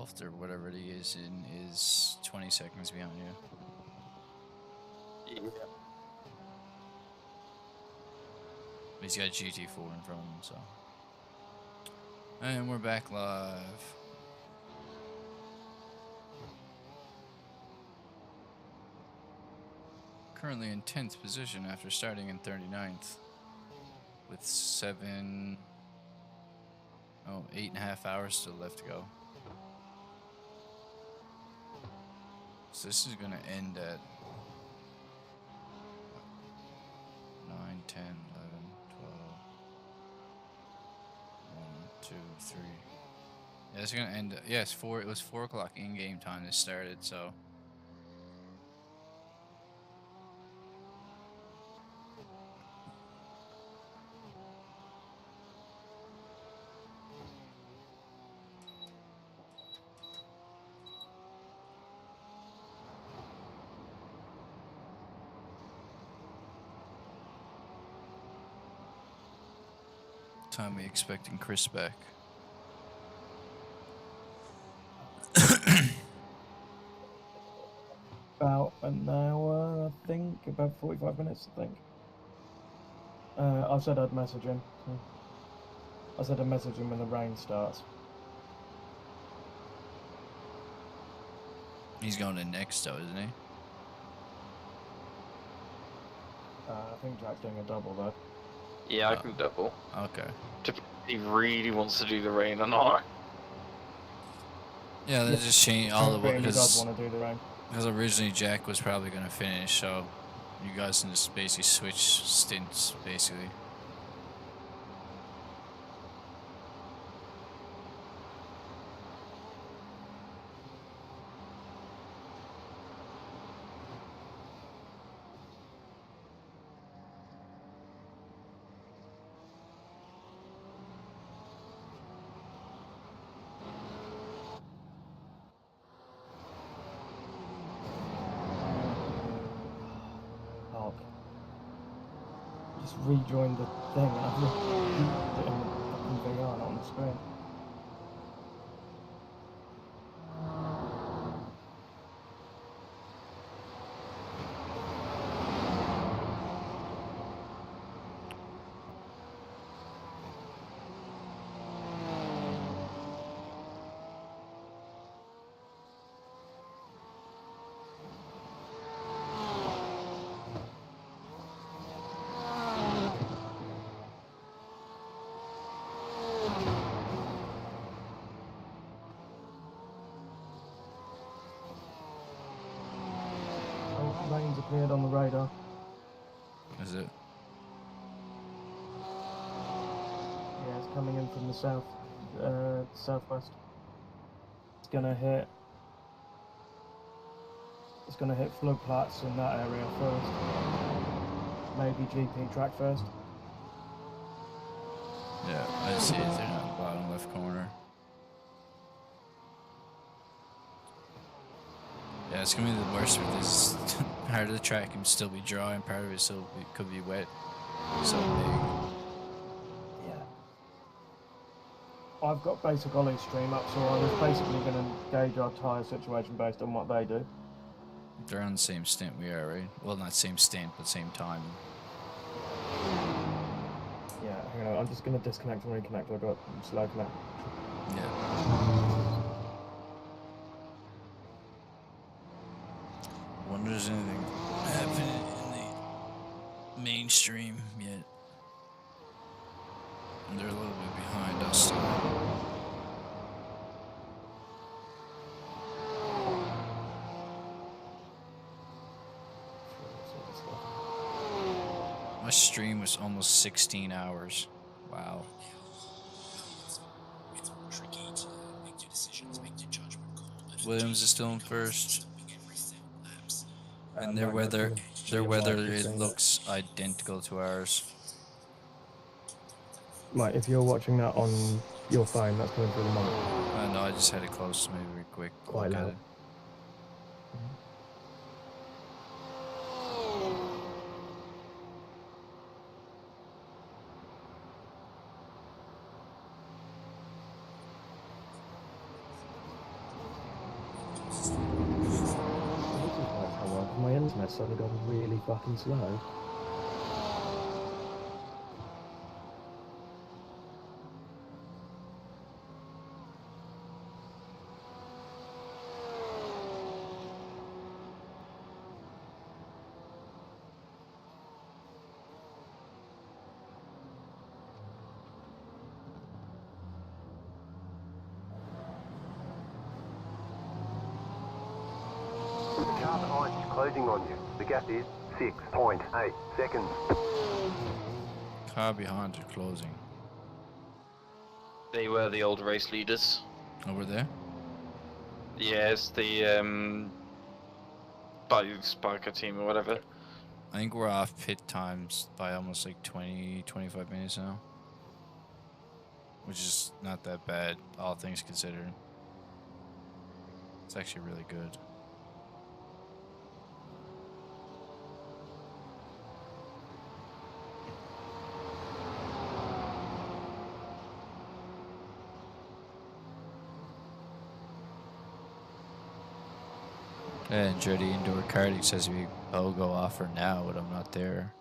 12th or whatever he is in is 20 seconds behind you. Yeah. He's got GT4 in front of him, so. And we're back live. Currently in 10th position after starting in 39th with 8.5 hours still left to go. So this is going to end at 9, 10, 11, 12, 1, 2, 3. Yeah, it's going to end. Yeah, it was 4 o'clock in-game time this started, so. Time we expecting Kris back. About an hour, I think. About 45 minutes, I think. I said I'd message him. So I said I'd message him when the rain starts. He's going in next, though, isn't he? I think Jack's doing a double, though. Yeah, I can double. Okay. If he really wants to do the rain or not. Yeah, they just changed all the He does want to do the rain. Because originally Jack was probably going to finish, so you guys can just basically switch stints, basically. Just rejoined the thing and I've put it in the fucking VR, not on the screen. Rain's appeared on the radar. Is it? Yeah, it's coming in from the southwest. It's gonna hit floodplaats in that area first. Maybe GP track first. Yeah, I see it there in the bottom left corner. Yeah, it's gonna be the worst with this. Part of the track can still be dry and part of it still could be wet. So big. Yeah. I've got basic Ollie stream up, so I was basically going to gauge our tyre situation based on what they do. They're on the same stint we are, right? Well, not same stint, but same time. Yeah, hang on, I'm just going to disconnect and reconnect. I've got slow connect. Yeah. Wonder if there's anything happening in the mainstream yet. And they're a little bit behind us. My stream was almost 16 hours. Wow. It's tricky to make your decisions, make your judgment call. Williams is still in first. And their Might go weather, to the live it stream. looks identical to ours. Mate, if you're watching that on your phone, that's coming through the mic. No, I just had it close to me real quick. Quite Look at loud. it. internet suddenly got really fucking slow. The car behind is closing on you. The gap is 6.8 seconds. Car behind are closing. They were the old race leaders. Over there? Yes, the Spiker team or whatever. I think we're off pit times by almost like 20, 25 minutes now. Which is not that bad, all things considered. It's actually really good. And Jody Indoor Karting says I'll go offer now, but I'm not there.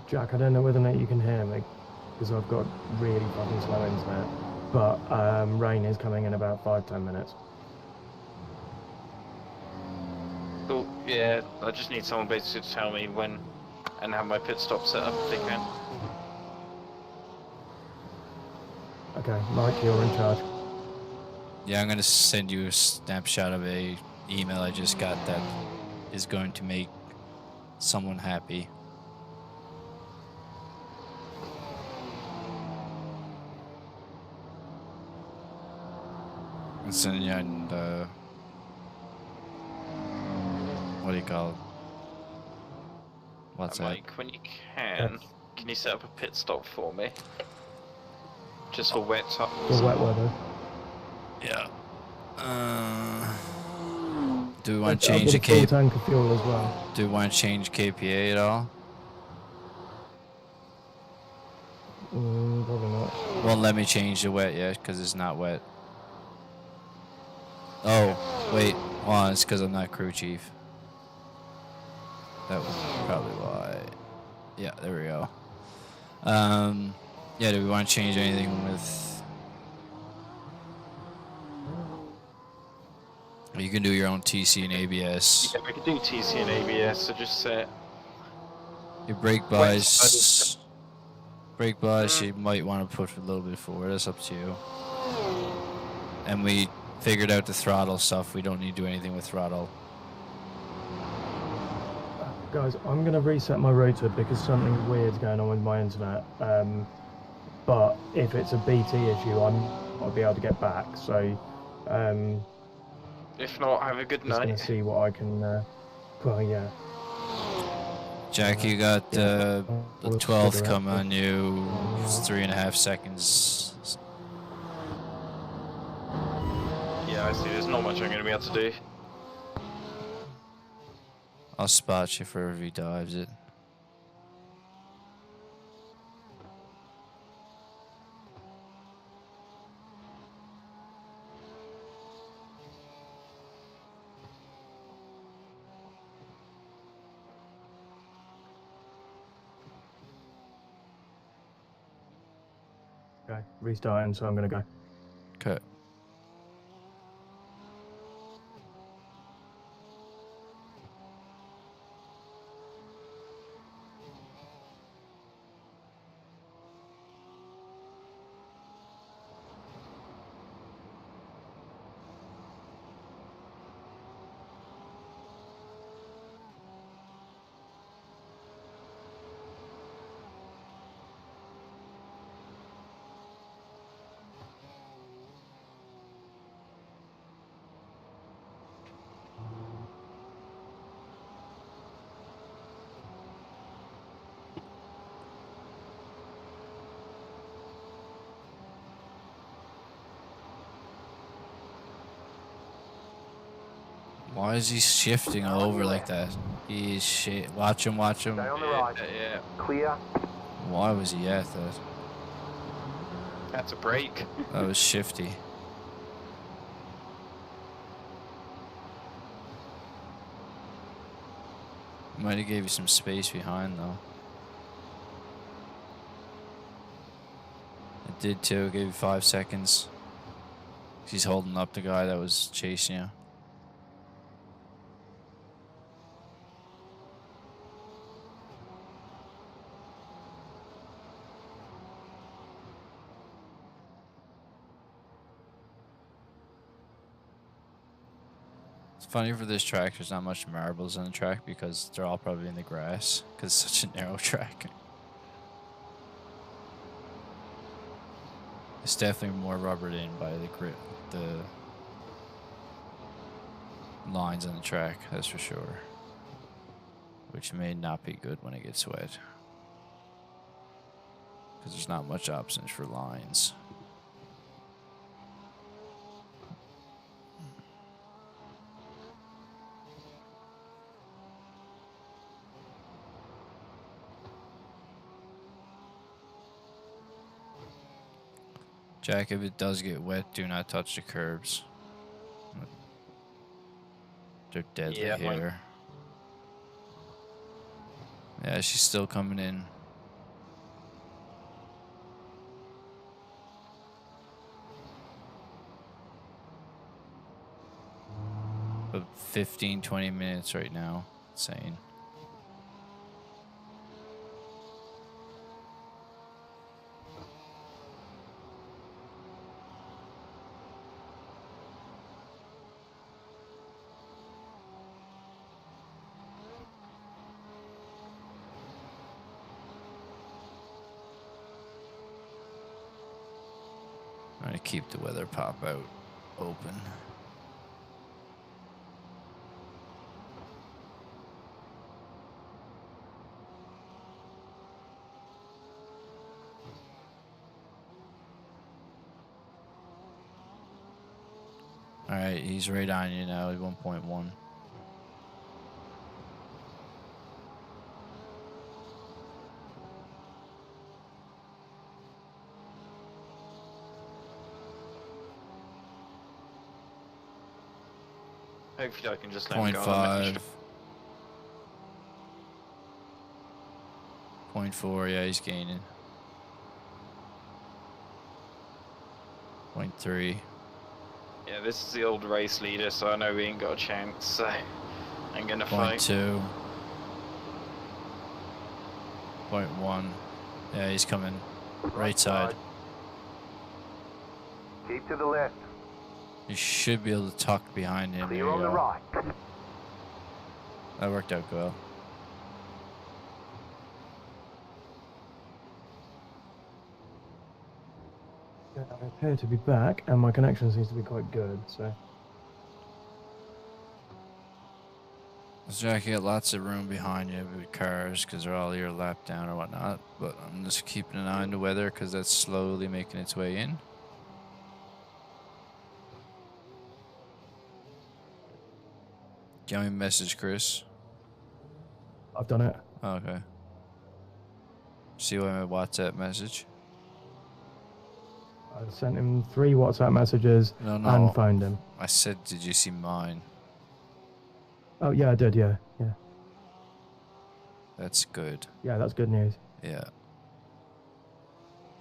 Jack, I don't know whether or not you can hear me, because I've got really fucking slow internet. But rain is coming in about 5-10 minutes. Cool. Yeah, I just need someone basically to tell me when and have my pit stop set up if they can. Okay, Mike, you're in charge. Yeah, I'm gonna send you a snapshot of a email I just got that is going to make someone happy. I'm sending you and what do you call it? What's that? Mike, when you can you set up a pit stop for me? Just for wet top. For wet weather. Yeah. Do we want to change the full tank of fuel as well. Do we want to change KPA at all? Probably not. Won't let me change the wet yet because it's not wet. Oh, wait. Hold on, it's because I'm not crew chief. That was probably why. Yeah, there we go. Yeah, do we want to change anything with... You can do your own TC and ABS. Yeah, we can do TC and ABS, so just set. Your brake bias... Brake bias, you might want to put a little bit forward. That's up to you. And we figured out the throttle stuff. We don't need to do anything with throttle. Guys, I'm going to reset my rotor because something weird's going on with my internet. But if it's a BT issue, I'll be able to get back. So, If not, have a good just going night. to see what I can. Well, yeah. Jack, you got the We'll 12th figure coming out. on you. It's 3.5 seconds. Yeah, I see. There's not much I'm going to be able to do. I'll spot you for if he dives it. Okay, restarting, so I'm going to go. Okay. Why is he shifting over like that? He's shit. Watch him, watch him. Stay on the Yeah, right. yeah. Clear. Why was he at that? That's a break. That was shifty. Might have gave you some space behind though. It did too. Gave you 5 seconds. He's holding up the guy that was chasing you. It's funny for this track, there's not much marbles on the track because they're all probably in the grass because it's such a narrow track. It's definitely more rubbered in by the grit, the lines on the track, that's for sure. Which may not be good when it gets wet. Because there's not much options for lines. Jack, if it does get wet, do not touch the curbs. They're deadly Yeah, here. Yeah, she's still coming in. But 15, 20 minutes right now. Insane. I'm gonna keep the weather pop out open. Alright, he's right on you now at 1.1. Hopefully I can just let him go. 0.5. 0.4, yeah, he's gaining. 0.3. Yeah, this is the old race leader, so I know we ain't got a chance, so I'm gonna fight. 0.2. 0.1. Yeah, he's coming. Right side. Keep to the left. You should be able to tuck behind him. There Clear you on the go. right. That worked out well. Yeah, I appear to be back, and my connection seems to be quite good, so... Jack, you got lots of room behind you with cars because they're all your lap down or whatnot. But I'm just keeping an eye on the weather because that's slowly making its way in. Give me a message, Kris. I've done it. Oh, okay. See my WhatsApp message? I sent him 3 WhatsApp messages No, no. and phoned him. I said, did you see mine? Oh, yeah, I did, yeah. Yeah, That's good. yeah, that's good news. Yeah.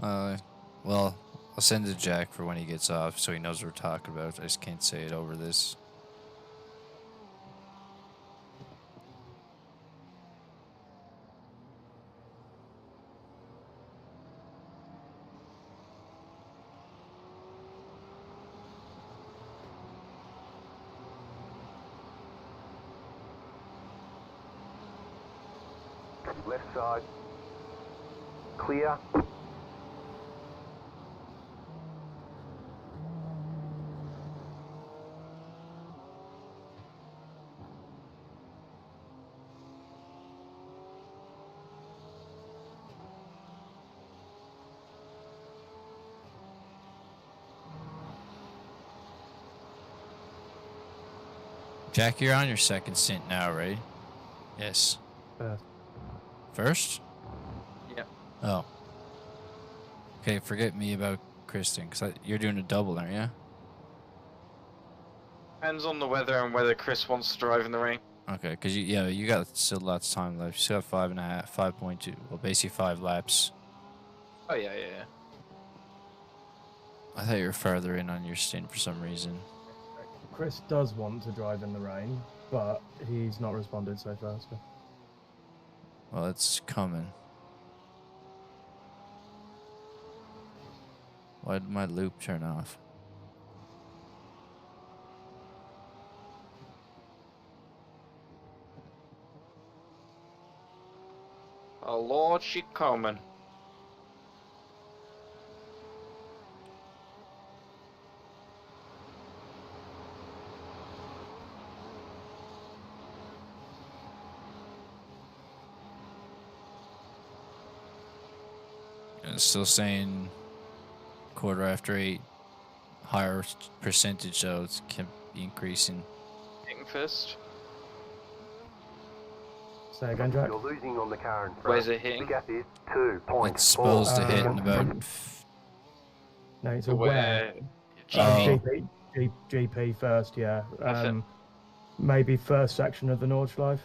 Well, I'll send it to Jack for when he gets off so he knows what we're talking about. I just can't say it over this. Left side. Clear. Jack, you're on your second stint now, right? Yes. First? Yeah. Oh. Okay, forget me about Kristen, because you're doing a double, aren't you? Depends on the weather and whether Kris wants to drive in the rain. Okay, because you got still lots of time left. You still got 5.5, 5.2, well, basically 5 laps. Oh yeah, yeah, yeah. I thought you were farther in on your stint for some reason. Kris does want to drive in the rain, but he's not responded so far. So. Well, it's coming. Why did my loop turn off? Oh Lord, she coming. It's still saying 8:15. Higher percentage, so it can be increasing. Hitting first. Say again, Jack. You're losing on the car in front. Where's it hitting? The gap is 2.4. It's supposed to hit in about. No, it's a where. Oh. GP first, yeah. That's it. Maybe first section of the Nordschleife.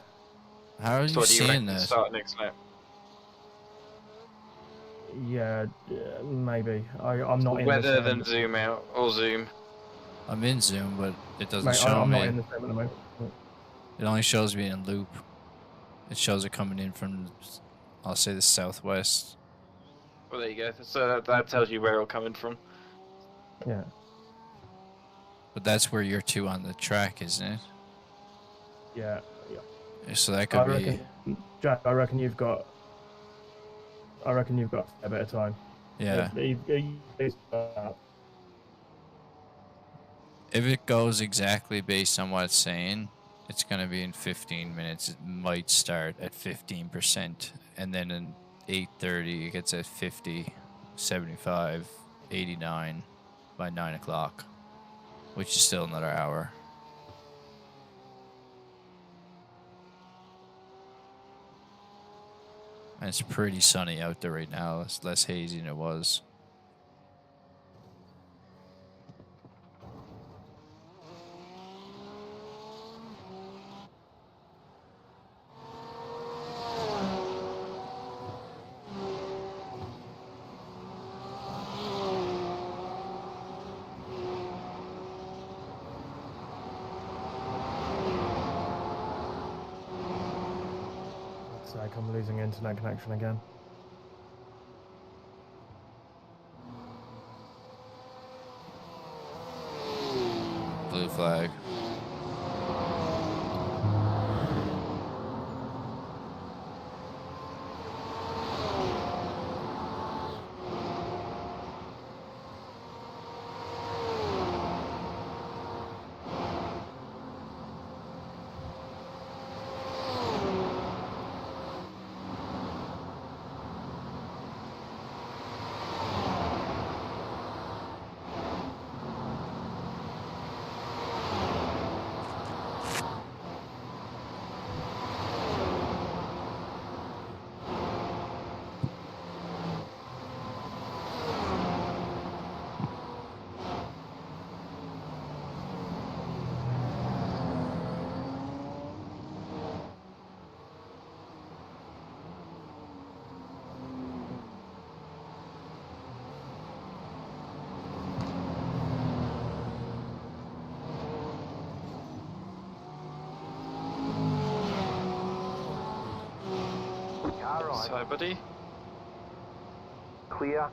How are you So do you seeing reckon that? start next lap? Yeah, maybe. I'm not in the Weather sim. then zoom out or zoom. I'm in Zoom, but it doesn't Mate, show I'm me. not in the sim at the moment. It only shows me in loop. It shows it coming in from, I'll say, the southwest. Well, there you go. So that tells you where it'll coming from. Yeah. But that's where you're two on the track, isn't it? Yeah. So that could be. Jack, I reckon you've got a bit of time. Yeah. If It goes exactly based on what it's saying, it's going to be in 15 minutes. It might start at 15%, and then in 8:30 it gets at 50, 75, 89 by 9 o'clock, which is still another hour. And it's pretty sunny out there right now. It's less hazy than it was. Looks like I'm losing internet connection again. Blue flag. Car right. Sorry, buddy. Clear.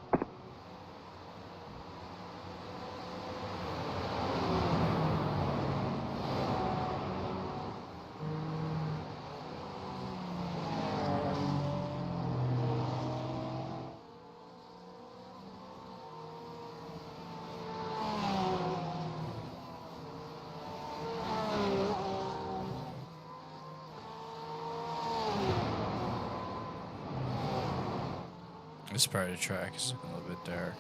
This part of the track is a little bit dark.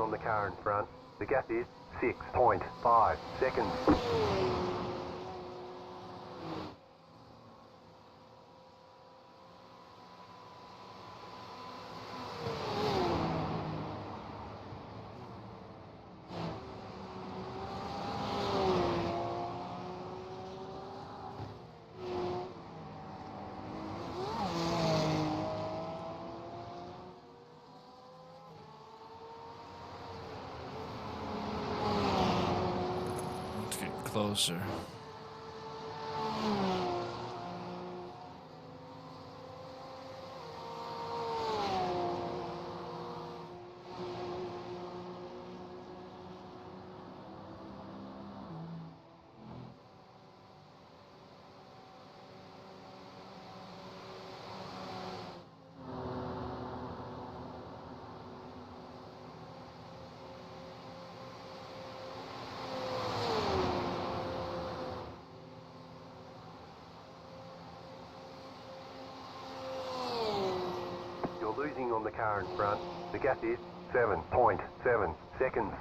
on the car in front. The gap is 6.5 seconds. Let's get closer. You're losing on the car in front. The gap is 7.7 seconds.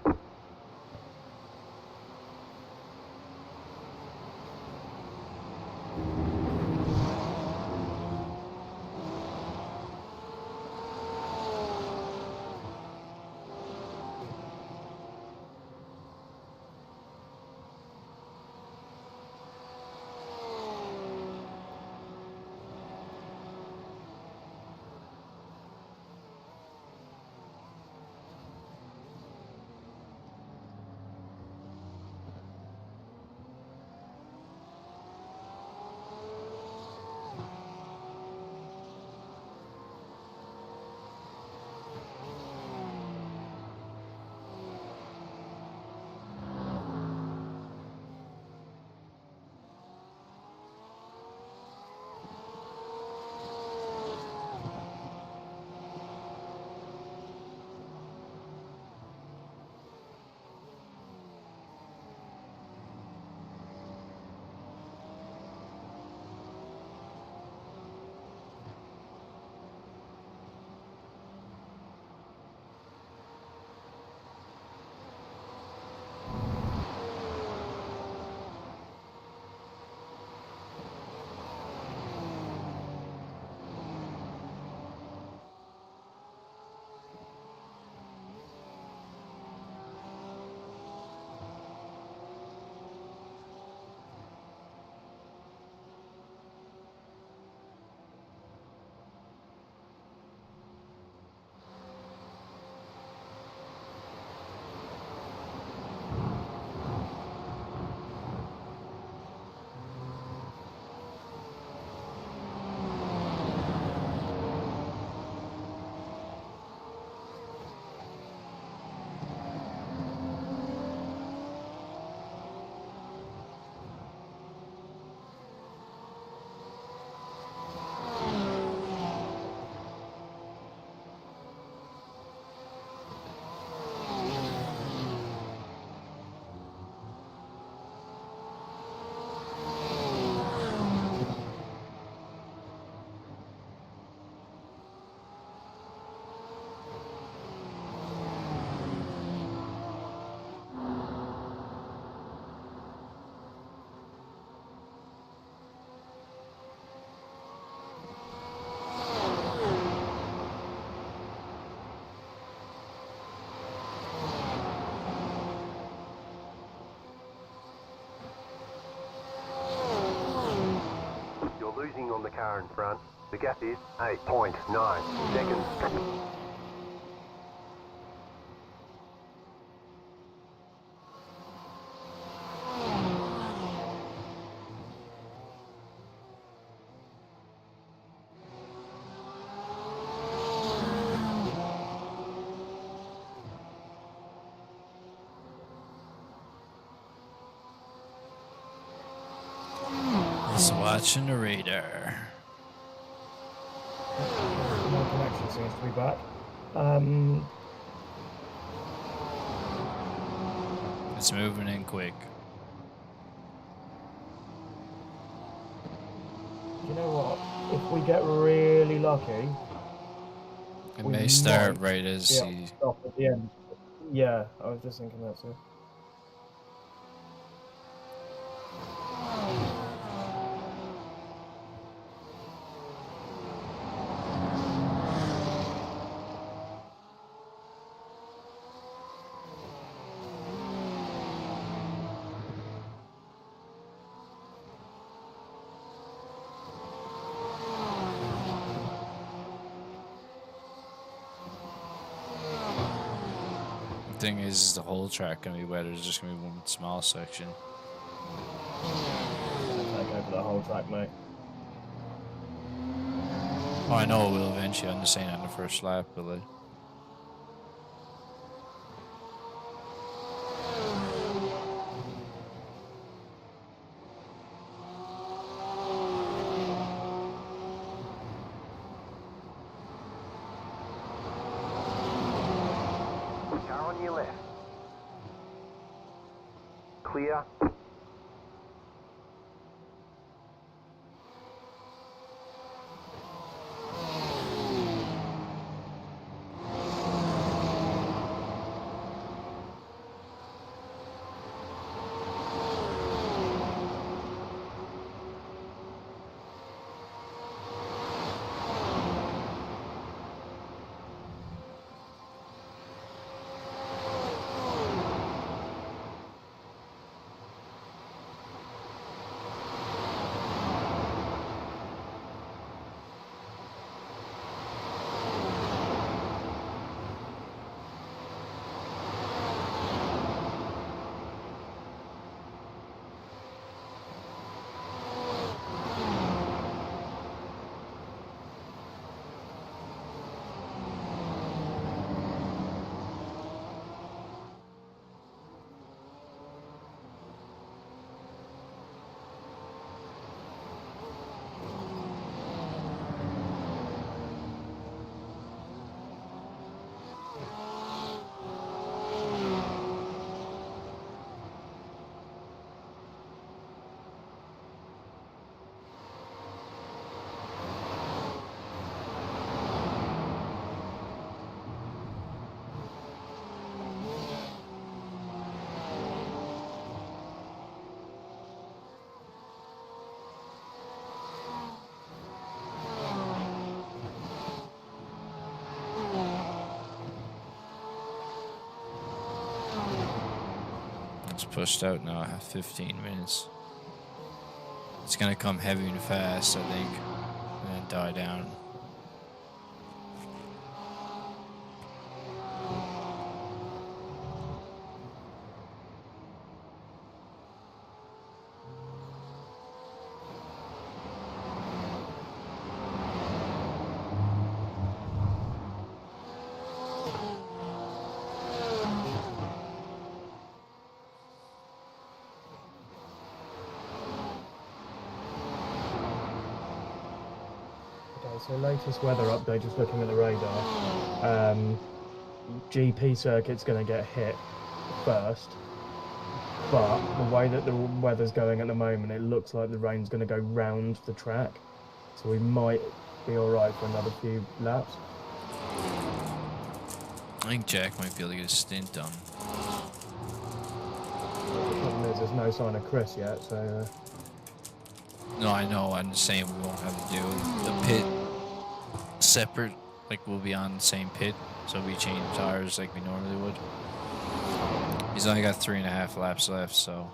Losing on the car in front. The gap is 8.9 seconds. Just watching the radar. My connection seems to be back. It's moving in quick. You know what? If we get really lucky, It we may start might right as be able he. to stop at the end. Yeah, I was just thinking that too. The thing is the whole track gonna be wet. There's just gonna be one small section. Take over the whole track, mate. Oh, I know it will eventually. I'm just saying on the first lap, but like. Car on your left. Clear. It's pushed out now. I have 15 minutes. It's gonna come heavy and fast, I think, and then die down. So latest weather update, just looking at the radar. GP circuit's going to get hit first, but the way that the weather's going at the moment, it looks like the rain's going to go round the track, so we might be all right for another few laps. I think Jack might be able to get a stint done. The problem is there's no sign of Kris yet, so... No, I know. I'm just saying we won't have to do the pit separate. Like, we'll be on the same pit, so we change tires like we normally would. He's only got 3.5 laps left, so...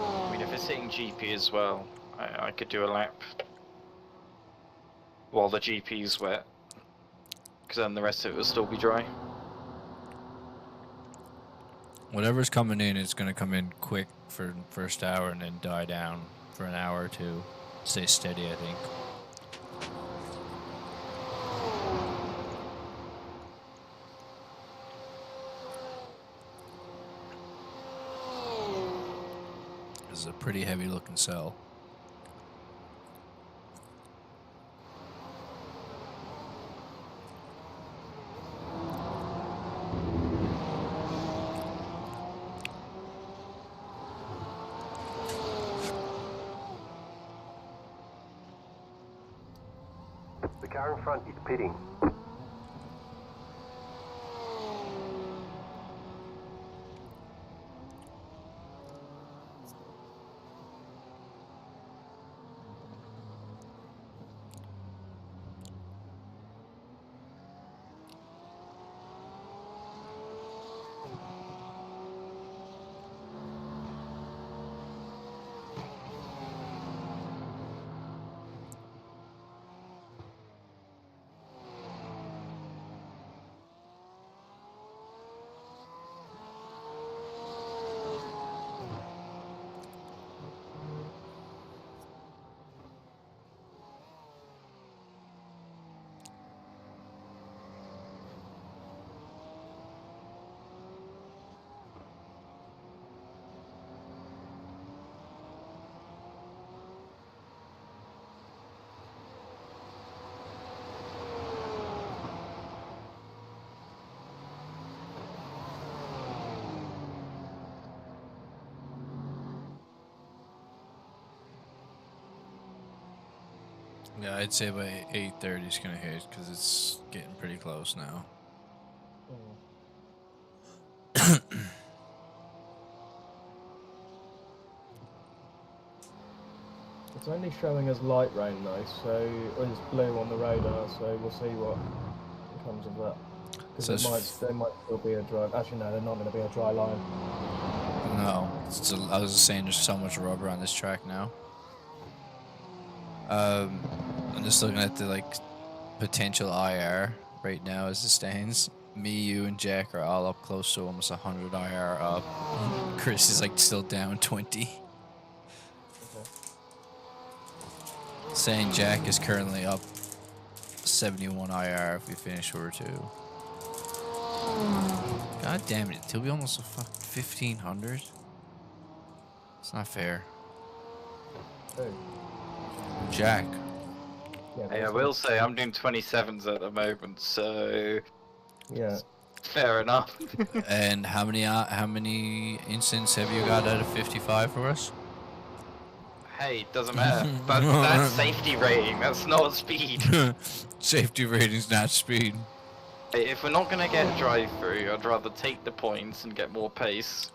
I mean, if it's hitting GP as well, I could do a lap while the GP's wet, because then the rest of it will still be dry. Whatever's coming in is going to come in quick for the first hour and then die down for an hour or two. Stay steady, I think. This is a pretty heavy looking cell. car in front is pitting. Yeah, I'd say by 8:30 it's gonna hit because it's getting pretty close now. It's only showing us light rain though, so it's blue on the radar. So we'll see what comes of that. Because So there might still be a dry. Actually, no, there's not going to be a dry line. no, I was just saying there's so much rubber on this track now. I'm just looking at the like potential IR right now as it stands. Me, you, and Jack are all up close to almost 100 IR up. Kris is like still down 20. Saying Jack is currently up 71 IR if we finish over 2. God damn it, he'll be almost a fuck 1500. It's not fair. Hey. Jack. Yeah, Hey, I will say I'm doing 27s at the moment, so Yeah. fair enough. And how many instants have you got out of 55 for us? Hey, doesn't matter. That's safety rating. That's not speed. Safety rating's not speed. Hey, if we're not gonna get drive-through, I'd rather take the points and get more pace.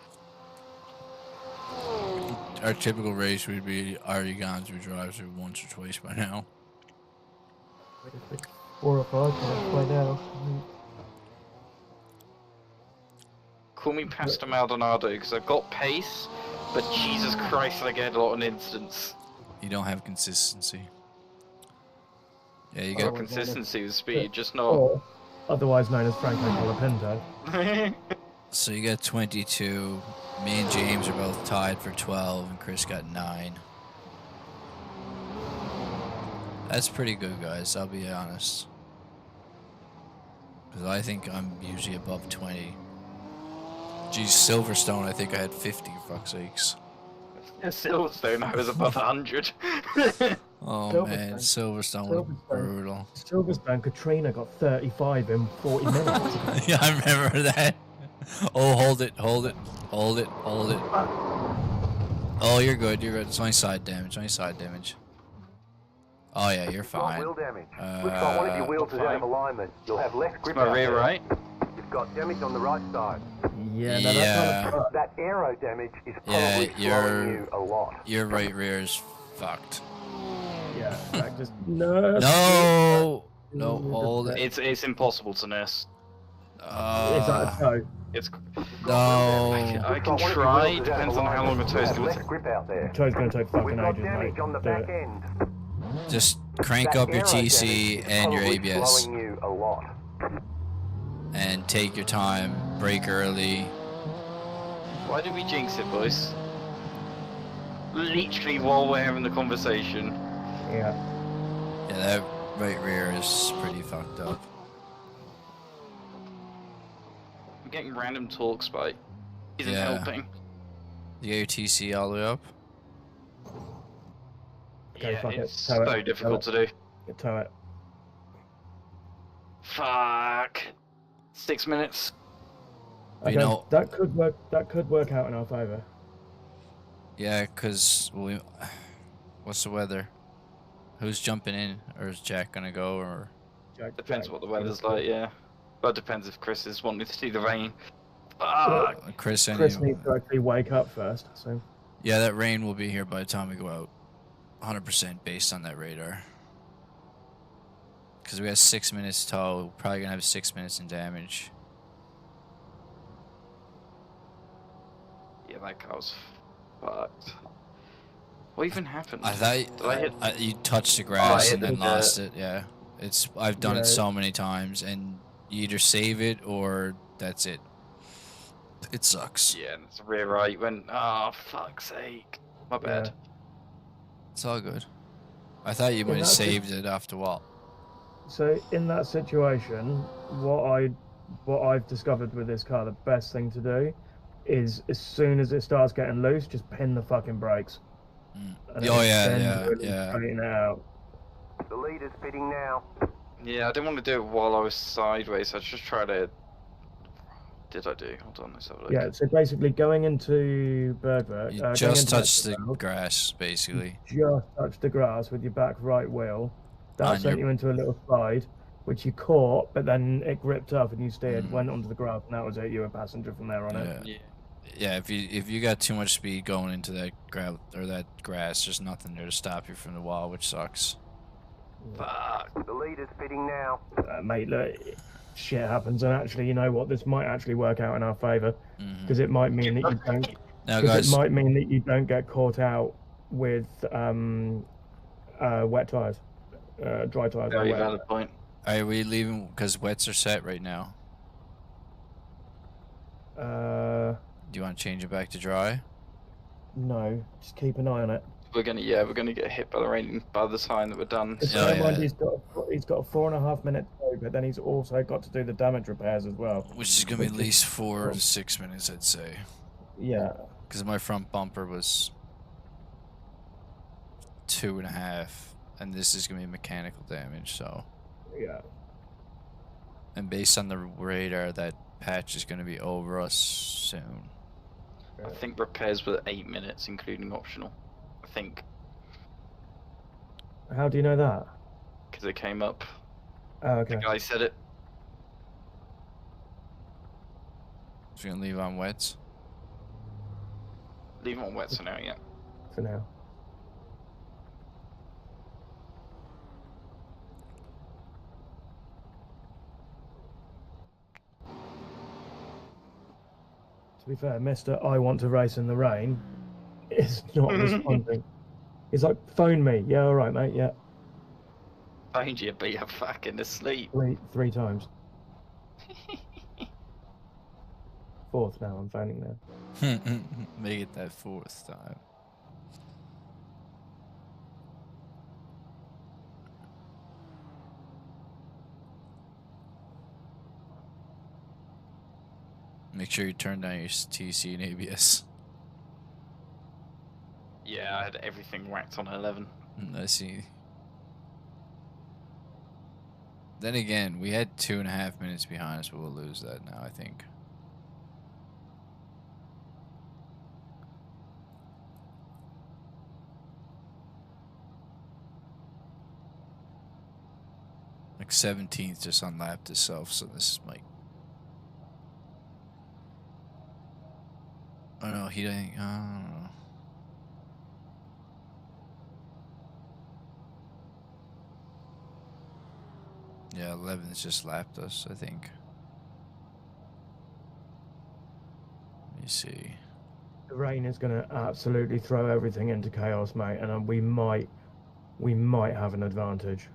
Our typical race would be our youcans we drive through once or twice by now. 4 or 5 minutes by now. Call me Pastor Maldonado because I've got pace, but Jesus Christ, I get a lot of instants. You don't have consistency. Yeah, you I've got got consistency with speed, just not. Or otherwise known as Franco Colapinto. So you got 22. Me and James are both tied for 12, and Kris got 9. That's pretty good, guys. I'll be honest. Because I think I'm usually above 20. Geez, Silverstone, I think I had 50, for fuck's sakes. Silverstone, I was above 100. Oh Silverstone. man, Silverstone was brutal. Silverstone Katrina got 35 in 40 minutes. Yeah, I remember that. Oh, hold it, hold it, hold it, hold it. Oh, you're good, you're good. It's only side damage, only side damage. Oh yeah, you're fine. Wheel damage. Looks like one of your wheels is out of alignment. You'll have less grip My out rear there. right? You've got damage on the right side. Yeah, no, Yeah. That aero damage is Yeah, probably slowing you a lot. your right rear is fucked. Yeah, like just no. No, hold it. It's impossible to nurse. It's No. I can try, depends on how long the toe's going to take. Grip out there. Toe's going to take We've fucking got ages, damage mate. on the Do back it. end. Just crank That up your aero damage TC is and your probably ABS. slowing you a lot. And take your time, brake early. Why did we jinx it, boys? Literally while we're having the conversation. Yeah. Yeah, that right rear is pretty fucked up. I'm getting random talk spike. Isn't Yeah. helping. You got your TC all the way up? Okay, Yeah, fuck it. it's Tow it, so tow difficult it. to do. Tow it. Fuck. 6 minutes. But Okay, you know- that could work. That could work out in our favor. Yeah, cause what's the weather? Who's jumping in, or is Jack gonna go, or Depends what the weather's like, yeah. But it depends if Chris is wanting to see the rain. Well, Fuck! Chris, Chris needs to actually wake up first, so. yeah, that rain will be here by the time we go out. 100% based on that radar. Because we have 6 minutes tow, we're probably gonna have 6 minutes in damage. Yeah, that car was fucked. What even happened? I Did I hit? thought you touched the grass hit and then the lost it. Yeah, I've done it Yeah. so many times, and you either save it or that's it. It sucks. Yeah, and it's rear right when. Oh, fuck's sake. My bad. Yeah. It's all good. I thought you In might have that sit- saved it after a while. So in that situation, what I've discovered with this car, the best thing to do is as soon as it starts getting loose, just pin the fucking brakes. Mm. And Oh, then yeah. straighten it out. The leader's pitting now. Yeah, I didn't want to do it while I was sideways. I just tried to. Did I do? Hold on, let's have a look. Yeah, so basically going into Bergwerk, You going just into touched the Mexico, grass, basically. just touched the grass with your back right wheel. That On sent your- you into a little slide, which you caught, but then it gripped up and you steered, Mm. went onto the grass, and that was it. You were a passenger from there on it. Yeah. Yeah. Yeah, if you got too much speed going into that gravel or that grass, there's nothing there to stop you from the wall, which sucks. Fuck. The leader's pitting now. Mate, look, shit happens, and actually, you know what? This might actually work out in our favour Mhm. because it might mean that you don't. Now, Because guys, it might mean that you don't get caught out with wet tires, dry tires. Very wet. valid point. are we leaving because wets are set right now? Do you want to change it back to dry? No, just keep an eye on it. We're gonna get hit by the rain by the time that we're done. Just Yeah, bear in mind yeah. he's got a 4.5 minute tow, but then he's also got to do the damage repairs as well. Which is gonna be at Which is- least 4 to 6 minutes, I'd say. Yeah, Because my front bumper was 2.5, and this is gonna be mechanical damage. So, yeah. and based on the radar, that patch is gonna be over us soon. I think repairs were 8 minutes, including optional. I think How do you know that? because it came up. Oh, The okay. guy said it. So you're gonna leave on wets. Leave it on wet for now. Yeah. For now. To be fair, Mr. I want to race in the rain is not responding. He's like, phone me. Yeah, all right, mate. Yeah, Find you, but you're fucking asleep. three times. Fourth now. I'm phoning now. Make it that 4th time. Make sure you turn down your TC and ABS. Yeah, I had everything whacked on 11. I see. Then again, we had 2.5 minutes behind us, but we'll lose that now, I think. Like 17th just unlapped itself, so this might. Oh no, he didn't. I don't know. Yeah, 11's just lapped us, I think. Let me see. The rain is going to absolutely throw everything into chaos, mate, and we might have an advantage.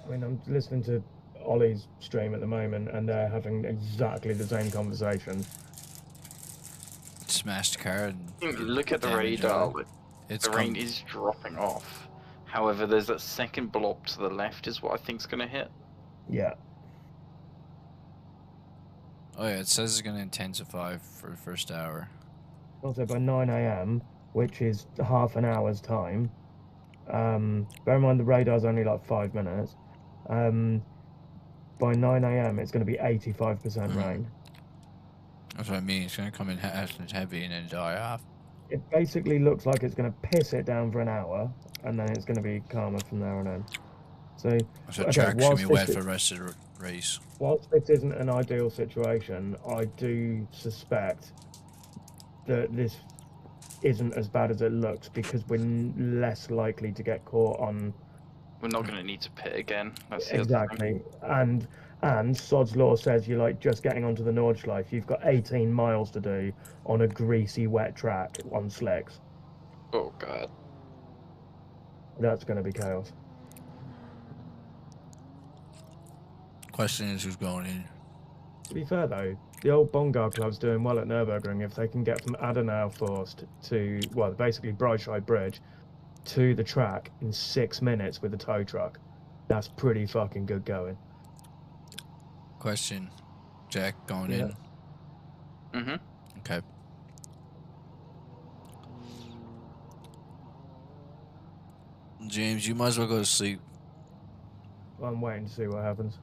I mean, I'm listening to Ollie's stream at the moment, and they're having exactly the same conversation. Smashed car and Look at the damage radar. all. Like, It's the rain come- is dropping off. However, there's that second blob to the left is what I think's gonna hit. Yeah, Oh yeah, it says it's gonna intensify for the first hour. also by 9 a.m., which is half an hour's time. Bear in mind the radar's only like 5 minutes. By 9 a.m., it's going to be 85% rain. That's what I mean. It's gonna come in heavy and then die off. It basically looks like it's going to piss it down for an hour, and then it's going to be calmer from there on in. So, So okay, track's gonna be wet for the rest of the race. whilst this isn't an ideal situation, I do suspect that this isn't as bad as it looks because we're less likely to get caught on. We're not going to need to pit again. That's the other thing. Exactly, and Sod's Law says you're like just getting onto the Nordschleife. You've got 18 miles to do on a greasy, wet track on slicks. Oh god. That's going to be chaos. Question is who's going in. To be fair though, the old Bongar Club's doing well at Nürburgring if they can get from Adenauerforst to, well, basically Breitscheid Bridge to the track in 6 minutes with a tow truck. That's pretty fucking good going. Question, Jack going Yeah. in. Mm-hmm. Okay. James, you might as well go to sleep. I'm waiting to see what happens.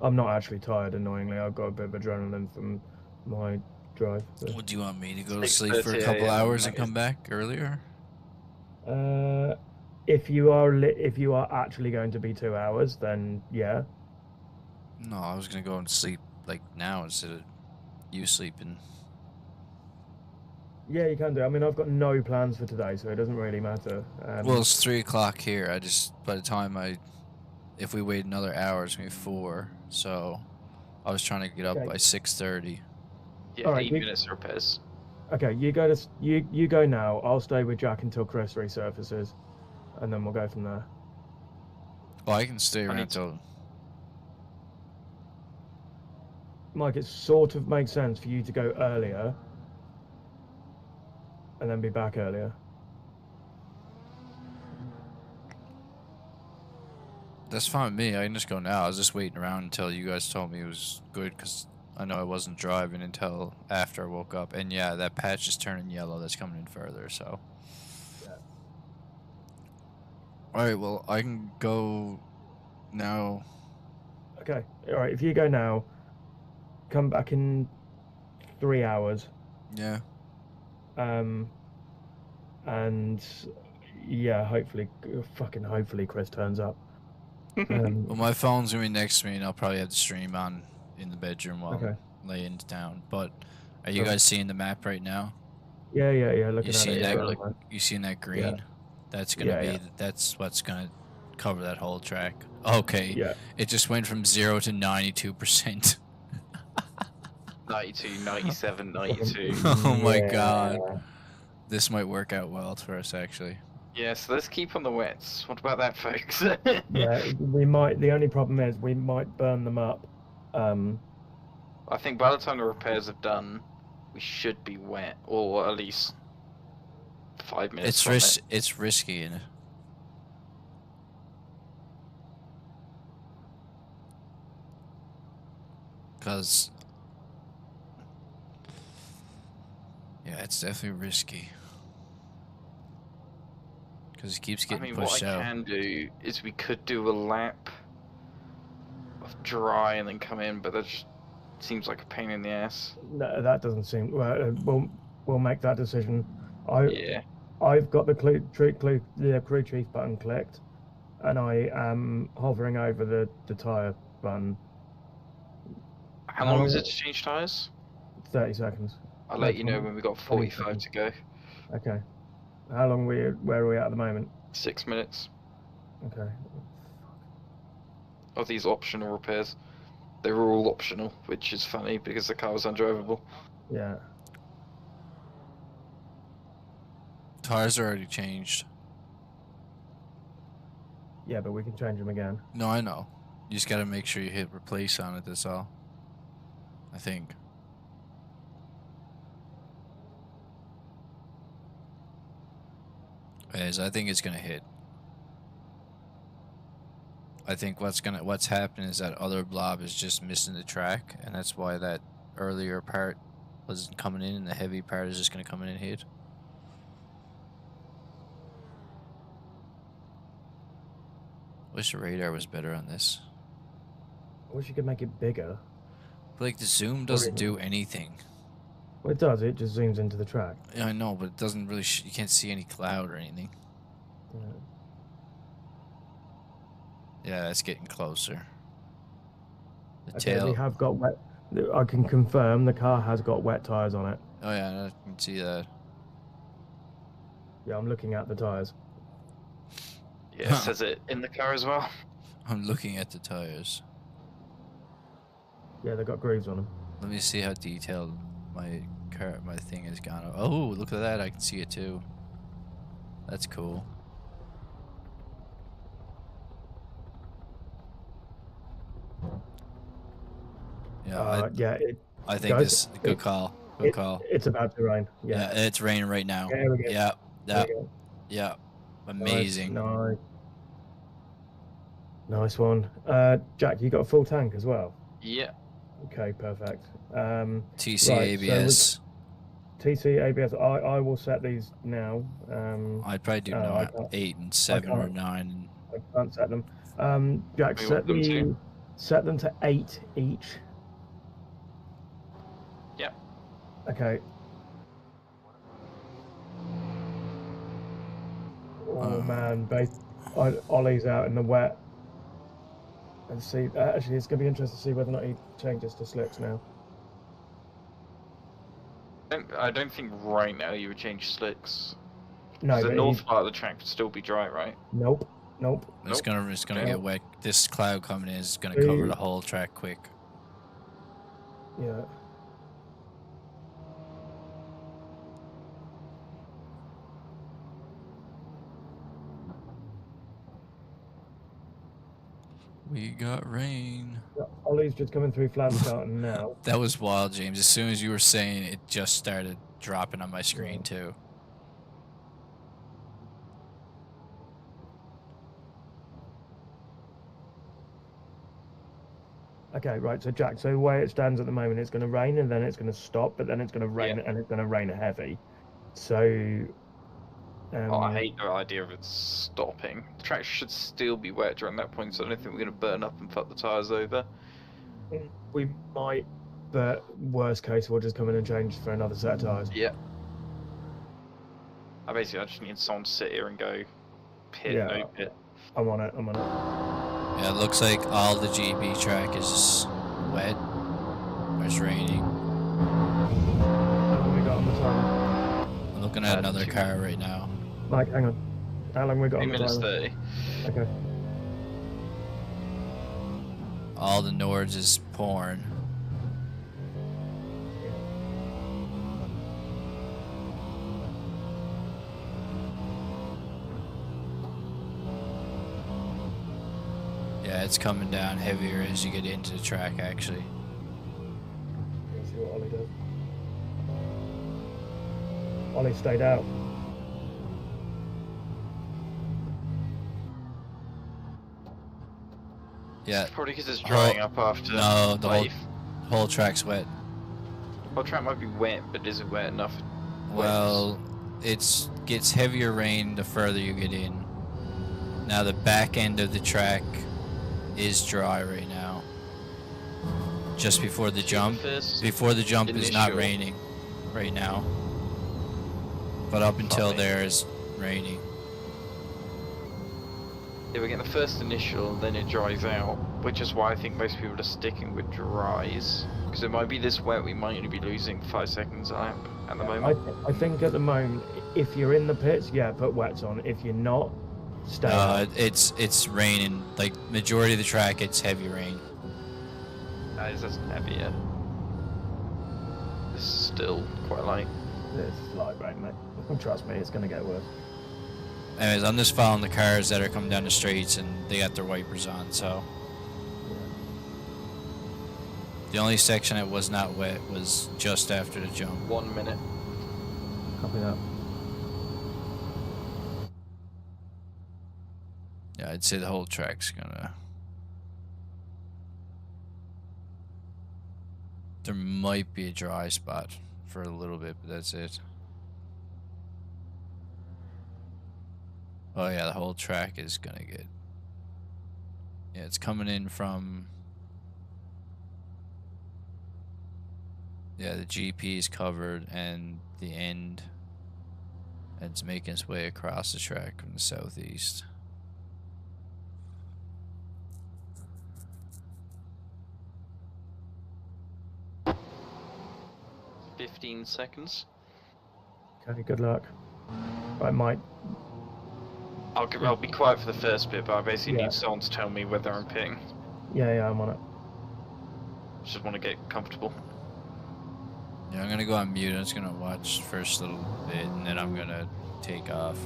I'm not actually tired, annoyingly. I've got a bit of adrenaline from my drive. So. What do you want me to go to sleep for a 6:30 couple AM, hours and that come back earlier? If you are actually going to be 2 hours, then yeah. No, I was gonna go and sleep like now instead of you sleeping. Yeah, you can do. I mean, I've got no plans for today, so it doesn't really matter. Well, it's 3 o'clock here. By the time if we wait another hour, it's gonna be 4. So, I was trying to get up Okay. by 6:30. Yeah, All right, 8 minutes repairs. Okay, you go now. I'll stay with Jack until Kris resurfaces, and then we'll go from there. Well, I can stay I around need to- till. Mike, it sort of makes sense for you to go earlier, and then be back earlier. That's fine with me. I can just go now. I was just waiting around until you guys told me it was good because I know I wasn't driving until after I woke up. And yeah, that patch is turning yellow. That's coming in further. So. Yeah. All right. Well, I can go now. Okay. All right. If you go now, come back in 3 hours. Yeah. And yeah, hopefully Kris turns up. Well, my phone's gonna be next to me, and I'll probably have the stream on in the bedroom while Okay. I'm laying down. But are you Sure. guys seeing the map right now? Yeah. Looking You at see it. that? Yeah. You seen that green? That's gonna Yeah, be. yeah. That's what's gonna cover that whole track. Okay. Yeah. It just went from 0 to 92%. 92, 97, 92. Oh my Yeah. god. This might work out well for us, actually. Yeah, so let's keep on the wets. What about that, folks? Yeah, we might. The only problem is we might burn them up. I think by the time the repairs are done, we should be wet, or at least 5 minutes from it. It's risky, innit? Because yeah, it's definitely risky. Because he keeps I getting mean, pushed what I out. can do is we could do a lap of dry and then come in, but that just seems like a pain in the ass. No, that doesn't seem. Well, we'll make that decision. Yeah. I've got the crew chief button clicked, and I am hovering over the tire button. How long is it to change tyres? 30 seconds. I'll let you know when we've got 45 to go. Okay. How long where are we at the moment? 6 minutes Okay. of these optional repairs. They were all optional, which is funny because the car was undrivable. Yeah. Tires are already changed. Yeah, but we can change them again. No, I know. You just gotta make sure you hit replace on it, that's all. I think. As I think it's gonna hit. I think what's happening is that other blob is just missing the track, and that's why that earlier part wasn't coming in, and the heavy part is just gonna come in and hit. Wish the radar was better on this. I wish you could make it bigger. But like the zoom doesn't do anything. Well, it does. It just zooms into the track. Yeah, I know, but it doesn't really. You can't see any cloud or anything. Yeah. Yeah, it's getting closer. The Okay, tail. we have got wet. I can confirm the car has got wet tires on it. Oh yeah, I can see that. Yeah, I'm looking at the tires. Yeah, it says it in the car as well. I'm looking at the tires. Yeah, they've got grooves on them. Let me see how detailed my thing has gone. Oh, look at that! I can see it too. That's cool. Yeah, Yeah. I think Guys, this good call. Good call. It's about to rain. Yeah, Yeah. it's raining right now. There we go. Yeah, There yeah, we go. yeah. Amazing. Nice. Nice one. Jack, you got a full tank as well? Yeah. Okay, perfect. TC right, ABS. TC ABS. I will set these now. I'd probably do I can't- 8 and 7 or can't. 9. I can't set them. Jack, We want them to. set them to 8 each. Yeah. Okay. Oh man, Ollie's out in the wet. And see, actually, it's going to be interesting to see whether or not he changes to slicks now. I don't think right now you would change slicks. No, The but north part of the track would still be dry, right? Nope. It's gonna Yeah. get wet. This cloud coming in is gonna cover the whole track quick. Yeah. We got rain. Ollie's just coming through flat starting now. That was wild, James. As soon as you were saying it, just started dropping on my screen too. Okay, right. So Jack, so the way it stands at the moment, it's going to rain and then it's going to stop, but then it's going to rain and it's going to rain heavy. So. I hate the idea of it stopping. The track should still be wet during that point, so I don't think we're going to burn up and fuck the tyres over. We might, but worst case, we'll just come in and change for another set of tyres. Yeah. I just need someone to sit here and go pit, Yeah. no pit. I'm on it. Yeah, it looks like all the GB track is wet. It's raining. How long we got on the timer? I'm looking at another car right now. Mike, hang on. How long we got 2 on the minutes timer? 30. Okay. All the Nords is pouring. Yeah, it's coming down heavier as you get into the track, actually. Let's see what Ollie does. Ollie stayed out. Yeah. Probably because it's drying up after. No, the wave. whole track's wet. Whole track might be wet, but is it wet enough? Well, it gets heavier rain the further you get in. Now the back end of the track is dry right now. Just before the jump. Before the jump is not initial. raining right now. But up until Okay. there is raining. Yeah, we're getting the first initial, then it dries out, which is why I think most people are sticking with dries. Because it might be this wet, we might only be losing 5 seconds a lap at the moment. I think at the moment, if you're in the pits, yeah, put wets on. If you're not, stay out. It's raining. Like majority of the track, it's heavy rain. That is just heavier. This is still quite light. This is light rain, mate. Trust me, it's going to get worse. Anyways, I'm just following the cars that are coming down the streets and they got their wipers on, so. The only section that was not wet was just after the jump. 1 minute. Copy that. Yeah, I'd say the whole track's gonna... There might be a dry spot for a little bit, but that's it. Oh yeah, the whole track is gonna get... Yeah, it's coming in from... Yeah, the GP is covered and the end. And it's making its way across the track from the southeast. $15. Okay, good luck. I might. I'll be quiet for the first bit, but I basically Yeah. need someone to tell me whether I'm pitting. Yeah, I'm on it. Just want to get comfortable. Yeah, I'm gonna go on mute. I'm just gonna watch first little bit, and then I'm gonna take off.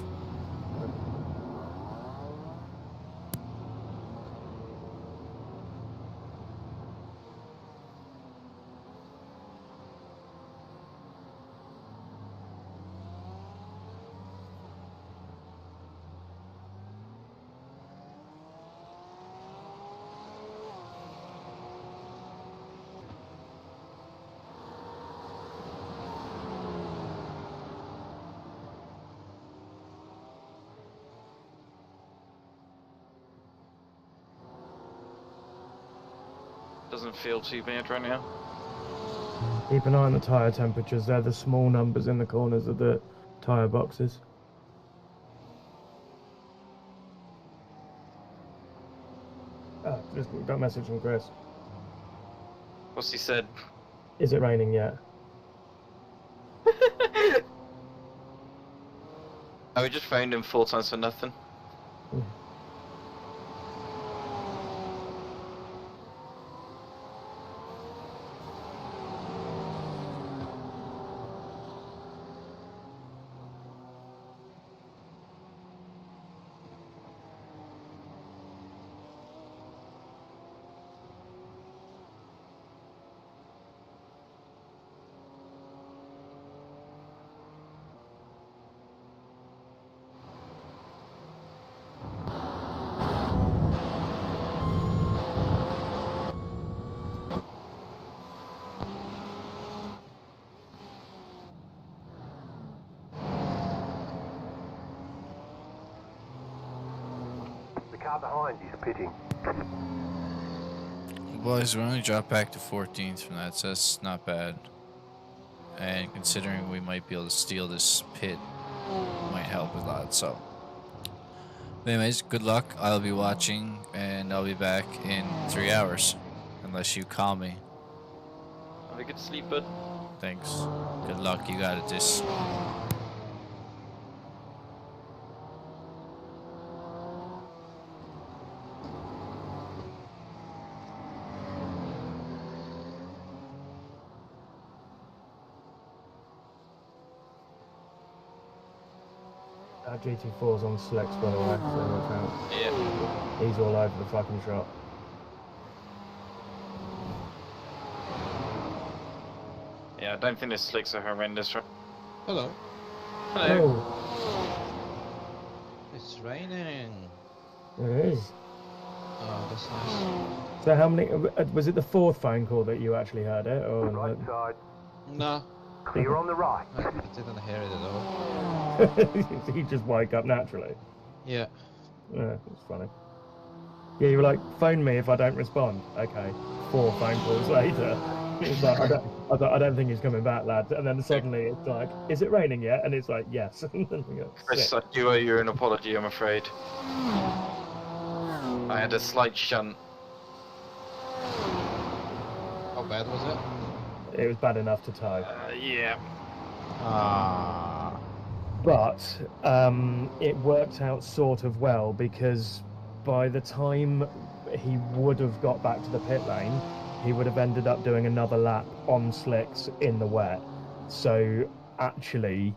Doesn't feel too bad right now. Keep an eye on the tyre temperatures. They're the small numbers in the corners of the tyre boxes. Just got a message from Kris. What's he said? Is it raining yet? Oh, we just phoned him 4 times for nothing. The car behind you is pitting. Boys, we only dropped back to 14th from that, so that's not bad. And considering we might be able to steal this pit, might help a lot. So, anyways, good luck. I'll be watching, and I'll be back in 3 hours, unless you call me. Have a good sleep, bud. Thanks. Good luck. You got it. This. That GT4's on slicks, by the way, so watch out. Yeah. He's all over the fucking shop. Yeah, I don't think the slicks are horrendous. Hello. Hello. It's raining. Oh, it is. Oh, that's nice. So how many, was it the fourth phone call that you actually heard it? Or Right side. No, Clear on the right. I didn't hear it at all. he just woke up naturally? Yeah. Yeah, it's funny. Yeah, you were like, phone me if I don't respond. Okay. 4 phone calls later. It's like, I don't think he's coming back, lad. And then suddenly it's like, is it raining yet? And it's like, yes. And then we go, Kris, sick. I do owe you an apology, I'm afraid. I had a slight shunt. How bad was it? It was bad enough to tow. Yeah. Ah. But it worked out sort of well, because by the time he would have got back to the pit lane, he would have ended up doing another lap on slicks in the wet. So actually,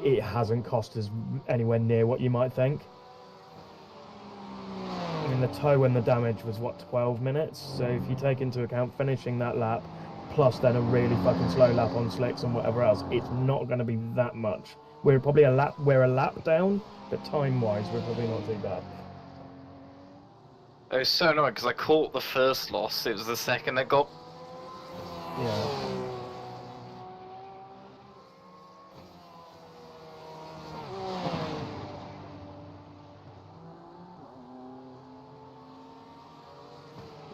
it hasn't cost us anywhere near what you might think. I mean, the tow and the damage was, what, 12 minutes? So if you take into account finishing that lap, plus then a really fucking slow lap on slicks and whatever else, it's not going to be that much. We're probably a lap down, but time-wise, we're probably not too bad. It was so annoying because I caught the first loss, it was the second that got. Yeah.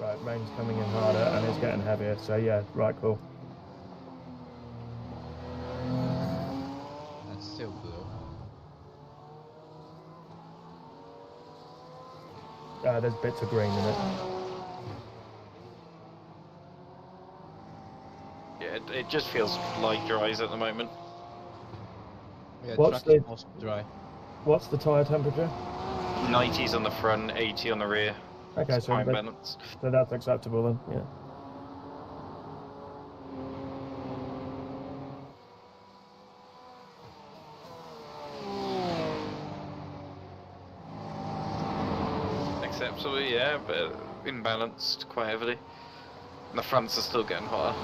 Right, rain's coming in harder and it's getting heavier, so yeah, right, cool. There's bits of green in it. Yeah, it just feels like dries at the moment. Yeah, What's track is the- mostly dry. What's the tyre temperature? 90s on the front, 80 on the rear. Okay, It's so, fine balance. so that's acceptable then. Yeah. Acceptable, yeah, but imbalanced quite heavily. And the fronts are still getting hotter.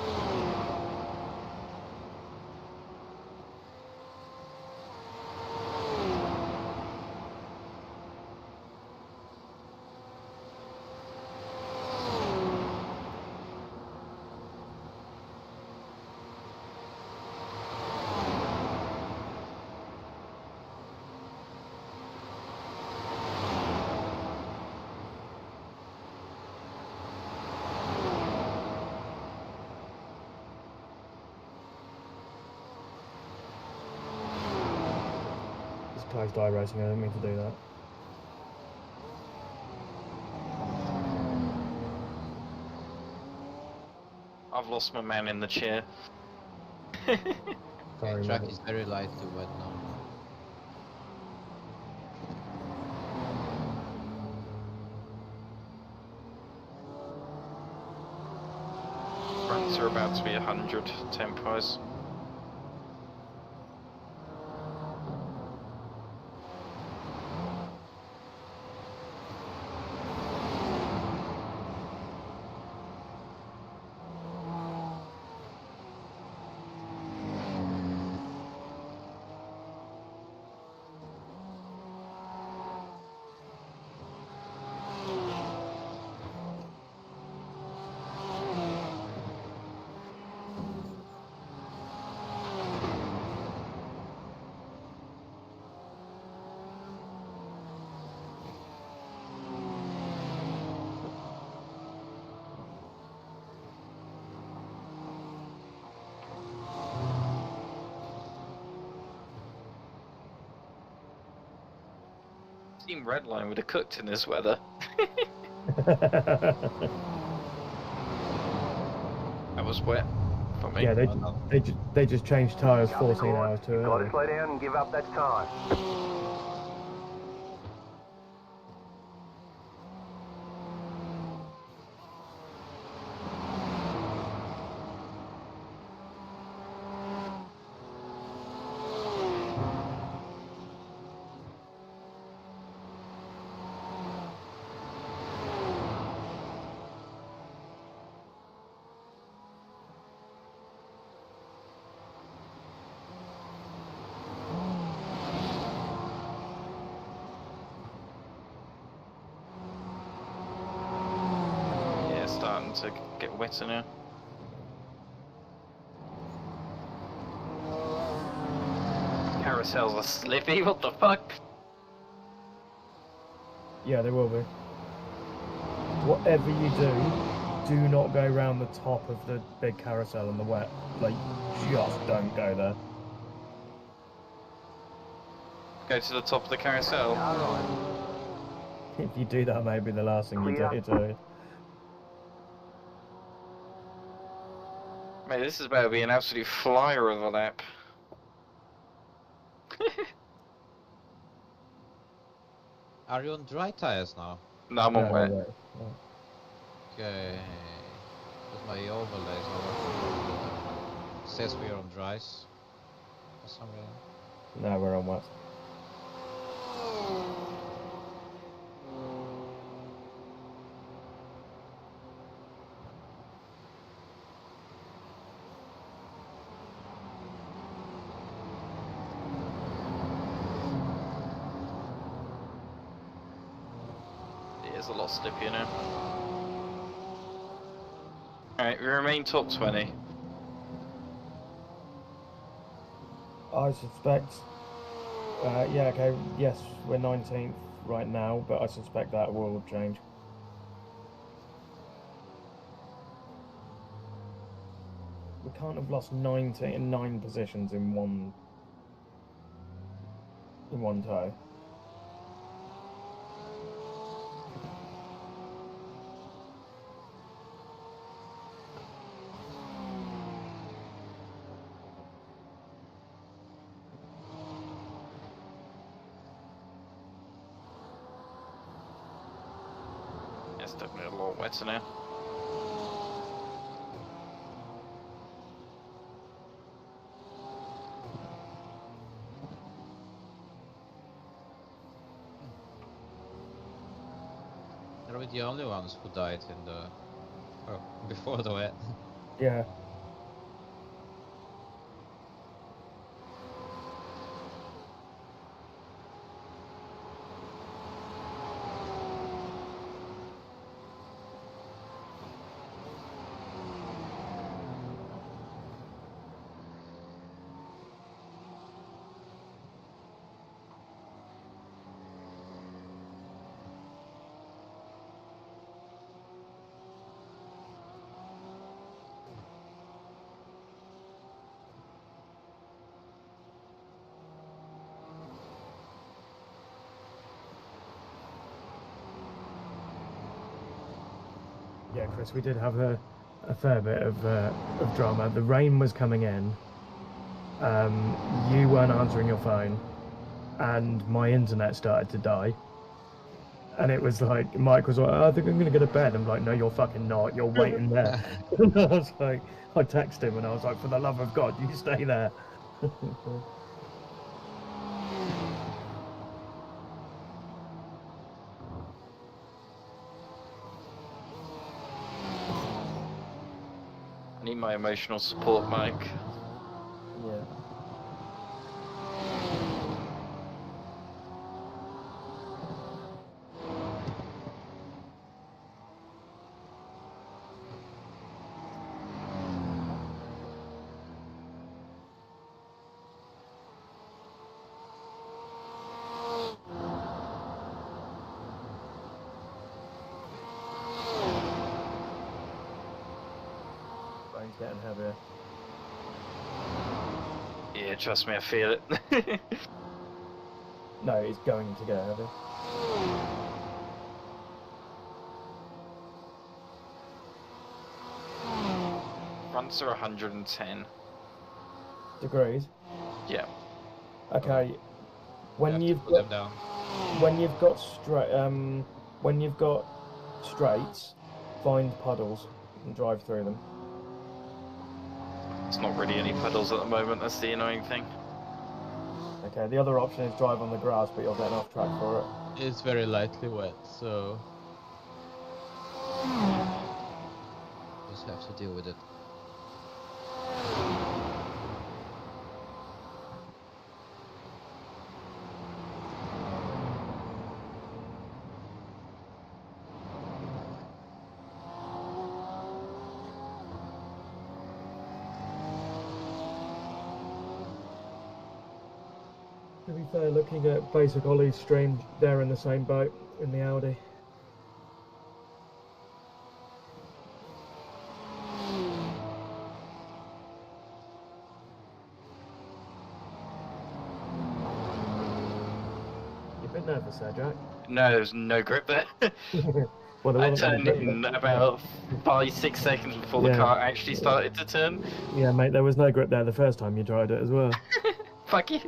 Just closed iRacing. I didn't mean to do that. I've lost my man in the chair. Sorry, Track mate. is very light to wet now. Fronts are about to be 100 temp-wise. Team Redline would have cooked in this weather. That was wet for me. Yeah, they just changed tyres 14 hours too You've got to early. slow down and give up that time. Yeah, starting to get wetter now. Carousels are slippy, what the fuck? Yeah, they will be. Whatever you do not go round the top of the big carousel in the wet. Like, just don't go there. Go to the top of the carousel. Alright. If you do that, maybe the last thing you Clear. do. Mate, this is about to be an absolute flyer of a lap. Are you on dry tires now? No, I'm on wet. Okay. Because my overlays are working. It says we are on dries. For some reason. No, we're on wet. It is a lot slippier now. Alright, we remain top 20. I suspect. Yeah, okay. Yes, we're 19th right now, but I suspect that will change. We can't have lost 9 positions in one tow. it's definitely a lot wetter now. Are we the only ones who died in the... Oh, before the wet? Yeah. Yeah, Chris, we did have a fair bit of drama. The rain was coming in. You weren't answering your phone, and my internet started to die. And it was like, Mike was like, I think I'm going to go to bed. I'm like, no, you're fucking not. You're waiting there. And I was like, I texted him and I was like, for the love of God, you stay there. I need my emotional support, Mike. Yeah. Rain's getting heavier. Yeah, trust me, I feel it. No, it's going to get heavy. Fronts are 110. Degrees. Yeah. Okay. When You you've have to put them down. when you've got straights, find puddles and drive through them. It's not really any puddles at the moment, that's the annoying thing. Okay, the other option is drive on the grass, but you'll get off track for it. It's very lightly wet, so Just have to deal with it. To be fair, looking at Basic Ollie's stream, they're in the same boat in the Audi. You've been nervous there, Jack? No, there's no grip there. Well, there I wasn't turned any grip in there. about 5-6 seconds before the Yeah. car actually started to turn. Yeah, mate, there was no grip there the first time you tried it as well. Fuck you.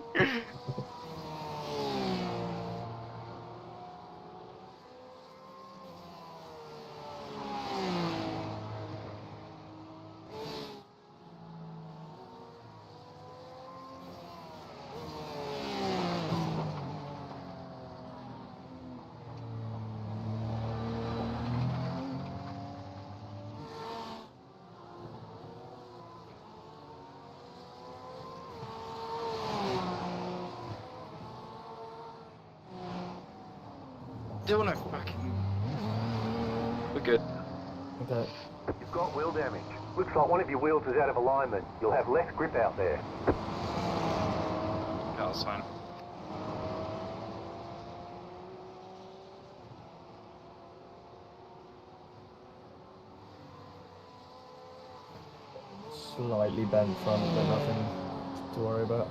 Doing it, fucking. We're good. Okay. You've got wheel damage. Looks like one of your wheels is out of alignment. You'll have less grip out there. Car's fine. Slightly bent front, but nothing to worry about.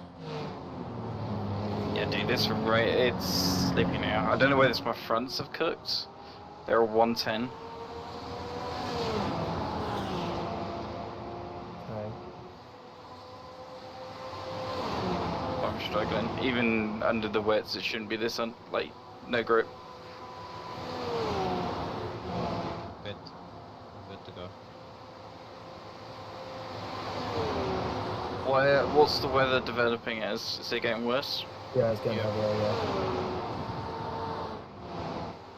Yeah, dude, this right, it's slippy now. I don't know whether it's my fronts have cooked. They're 110. Okay. I'm struggling. Even under the wets, it shouldn't be this like no grip. What's the weather developing as? Is it getting worse? Yeah, it's getting Yeah. heavier,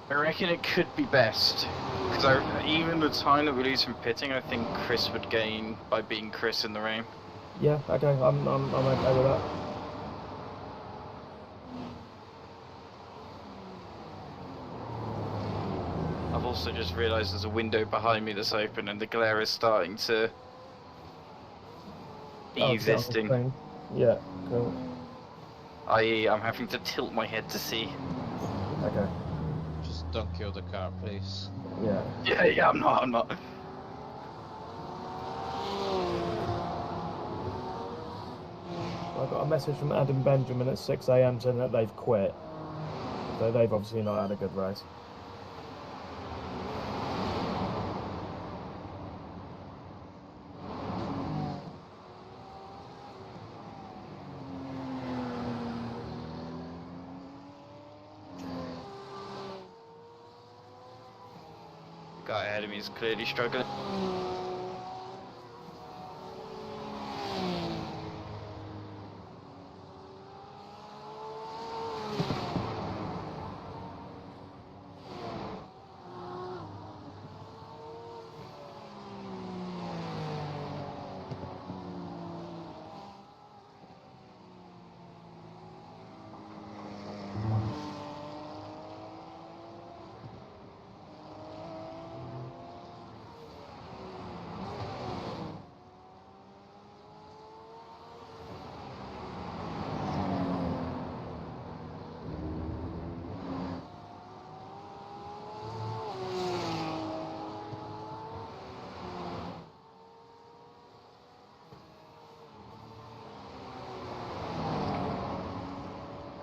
yeah. I reckon it could be best. Because even the time that we lose from pitting, I think Kris would gain by being Kris in the rain. Yeah, okay, I'm okay with that. I've also just realised there's a window behind me that's open and the glare is starting to be Oh, existing. okay. Yeah, cool. i.e. I'm having to tilt my head to see. Okay. Just don't kill the car, please. Yeah. Yeah, I'm not. I got a message from Adam Benjamin at 6 AM saying that they've quit. So they've obviously not had a good race. The guy ahead of me is clearly struggling.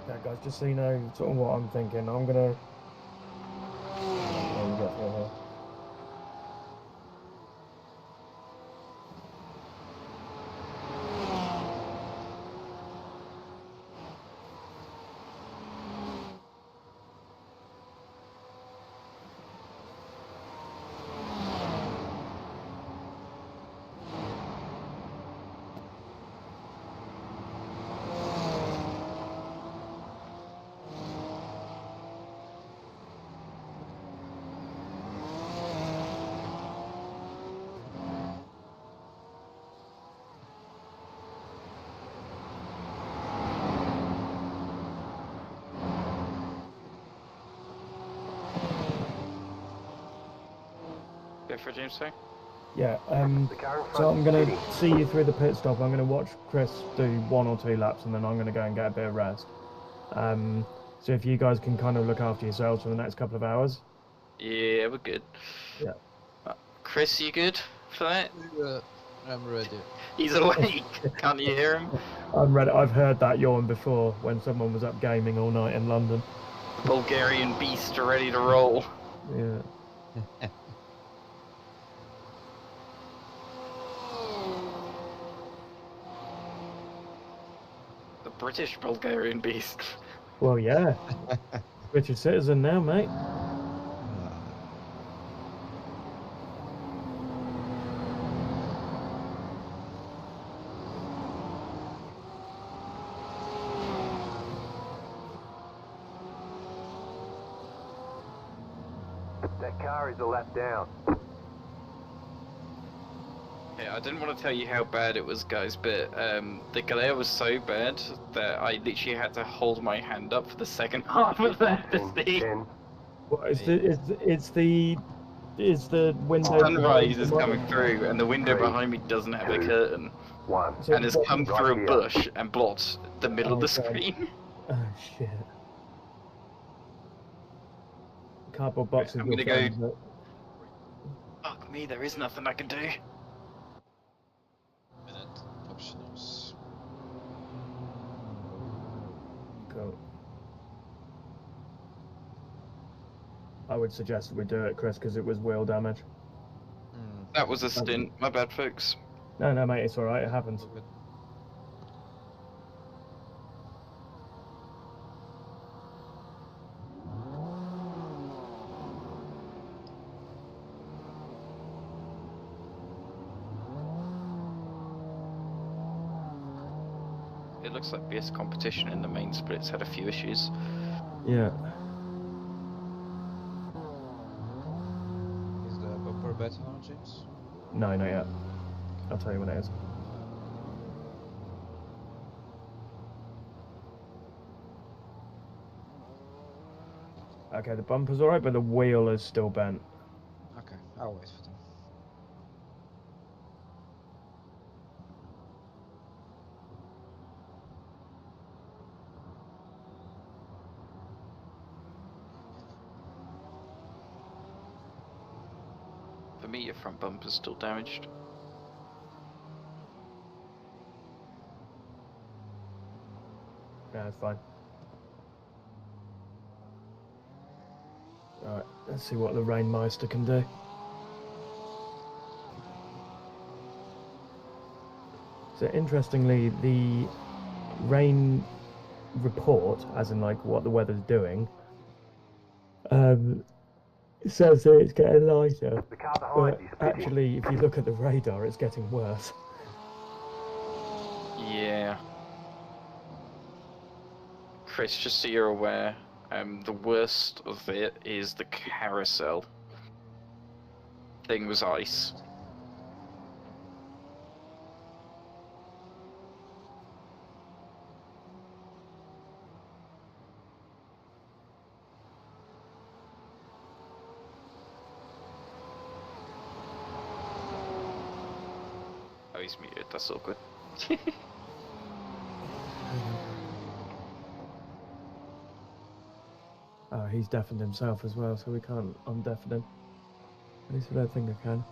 Okay, guys, just so you know sort of what I'm thinking, I'm gonna. Oh, you got through here. Go for it, James, sorry. Yeah, The car in front so I'm is gonna pitting. see you through the pit stop. I'm gonna watch Kris do 1 or 2 laps, and then I'm gonna go and get a bit of rest. So if you guys can kind of look after yourselves for the next couple of hours. Yeah, we're good. Yeah. Kris, you good for that? Yeah, I'm ready. He's awake. Can't you hear him? I'm ready. I've heard that yawn before when someone was up gaming all night in London. Bulgarian beast are ready to roll. Yeah. The British Bulgarian beast. Well, yeah. British citizen now, mate. That car is a lap down. Yeah, I didn't want to tell you how bad it was, guys, but the glare was so bad that I literally had to hold my hand up for the second half of that to 10, see. 10. Well, it's the window. Sunrise is coming through, and the window behind me doesn't have a curtain, 1. So and it's come Right through a here. bush and blocked the middle of the Okay. screen. Oh shit. Cardboard boxes. I'm your gonna go- friends, but- Fuck me, there is nothing I can do. Minute optionals. Cool. I would suggest that we do it, Kris, because it was wheel damage. That was a stint. My bad, folks. No, mate, it's all right. It happens. All good. it looks like BS competition in the main splits had a few issues. Yeah. Is the bumper better now, James? No, not yet. I'll tell you when it is. Okay, the bumper's alright, but the wheel is still bent. Okay, I'll wait for them. For me, your front bumper's still damaged. Yeah, it's fine. Alright, let's see what the Rainmeister can do. So interestingly, the rain report, as in like what the weather's doing, says that it's getting lighter. The car behind But you is pitting. actually, if you look at the radar, it's getting worse. Yeah. Chris, just so you're aware, the worst of it is the carousel. Thing was ice. Oh, he's muted, that's awkward. Oh, he's deafened himself as well, so we can't undeafen him. At least I don't think I can.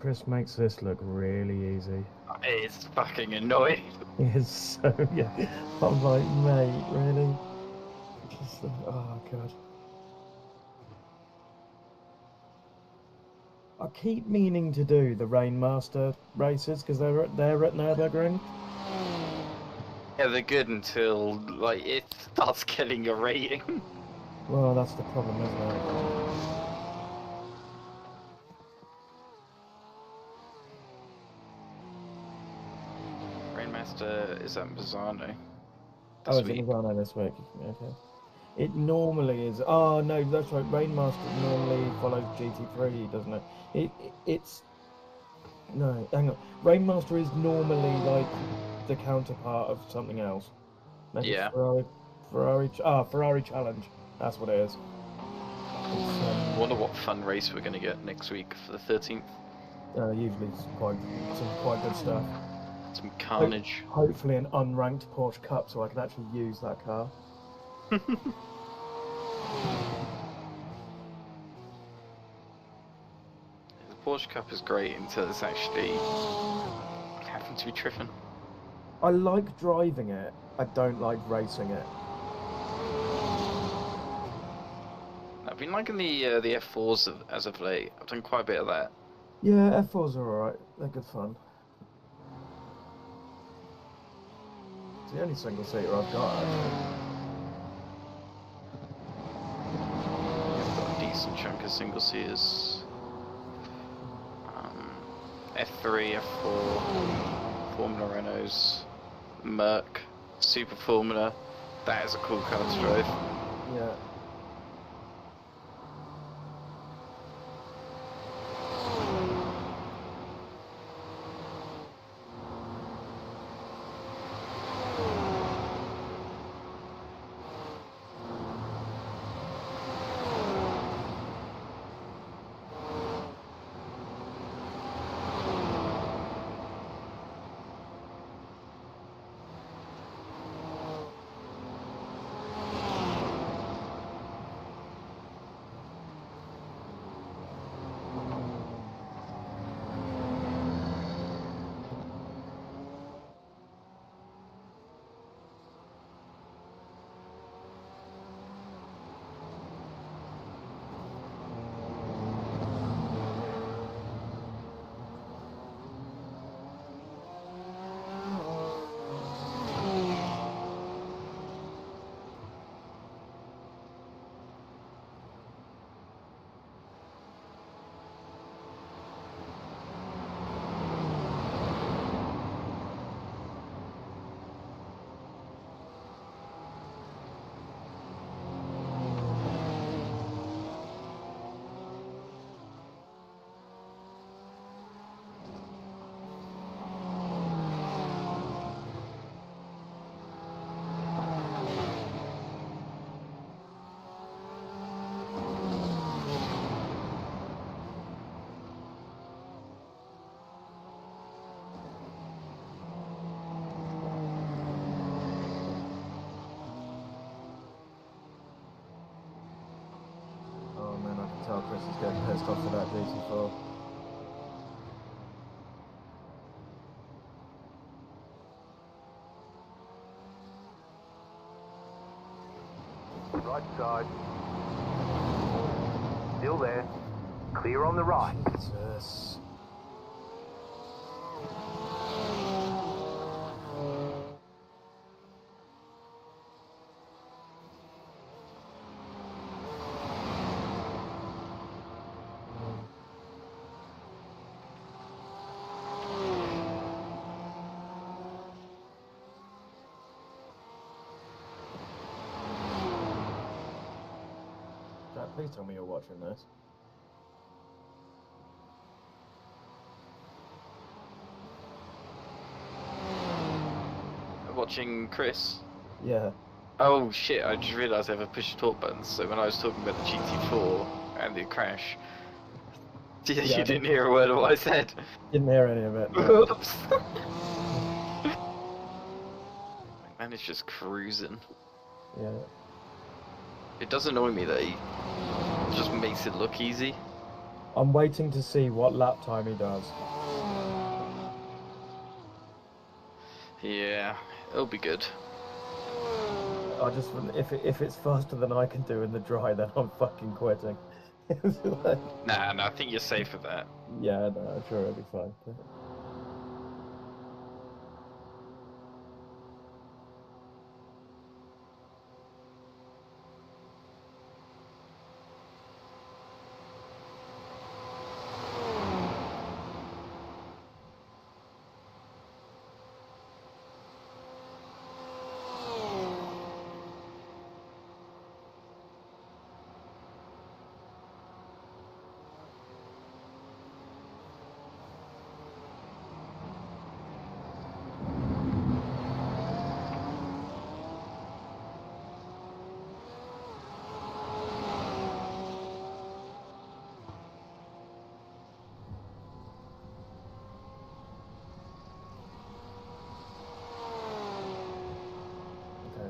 Chris makes this look really easy. It's fucking annoying. It's so, yeah. I'm like, mate, really? Just, oh, God. I keep meaning to do the Rainmaster races because they're at Nürburgring. Yeah, they're good until, like, it starts killing your rating. Well, that's the problem, isn't it? Rainmaster is at Bazzano. Oh, This is it week. Lugano this week? Okay. It normally is. Oh no, that's right. Rainmaster normally follows GT3, doesn't it? It's no. Hang on. Rainmaster is normally like the counterpart of something else. Maybe Yeah. Ferrari Challenge. That's what it is. It's I wonder what fun race we're going to get next week for the 13th. usually some quite good stuff. Some carnage. Hopefully an unranked Porsche Cup, so I can actually use that car. The Porsche Cup is great until it's actually having to be driven. I like driving it. I don't like racing it. I've been liking the F4s as of late. I've done quite a bit of that. Yeah, F4s are alright. They're good fun. It's the only single seater I've got, actually. I've got a decent chunk of single seaters. F3, F4, Formula Renaults, Merc, Super Formula. That is a cool car to drive. Yeah. Oh man, I can tell Kris is getting pissed off for that GT4. Right side. Still there. Clear on the right. Jesus. Jack, please tell me you're watching this. Watching Kris. Yeah. Oh shit, I just realised I have a push to talk button, so when I was talking about the GT4 and the crash, you didn't hear a word of what I said. Didn't hear any of it. No. Oops. Man, it's just cruising. Yeah. It does annoy me that he just makes it look easy. I'm waiting to see what lap time he does. Yeah, it'll be good. I just if it's faster than I can do in the dry, then I'm fucking quitting. It's like, Nah, I think you're safe with that. yeah, no, I'm sure it'll be fine.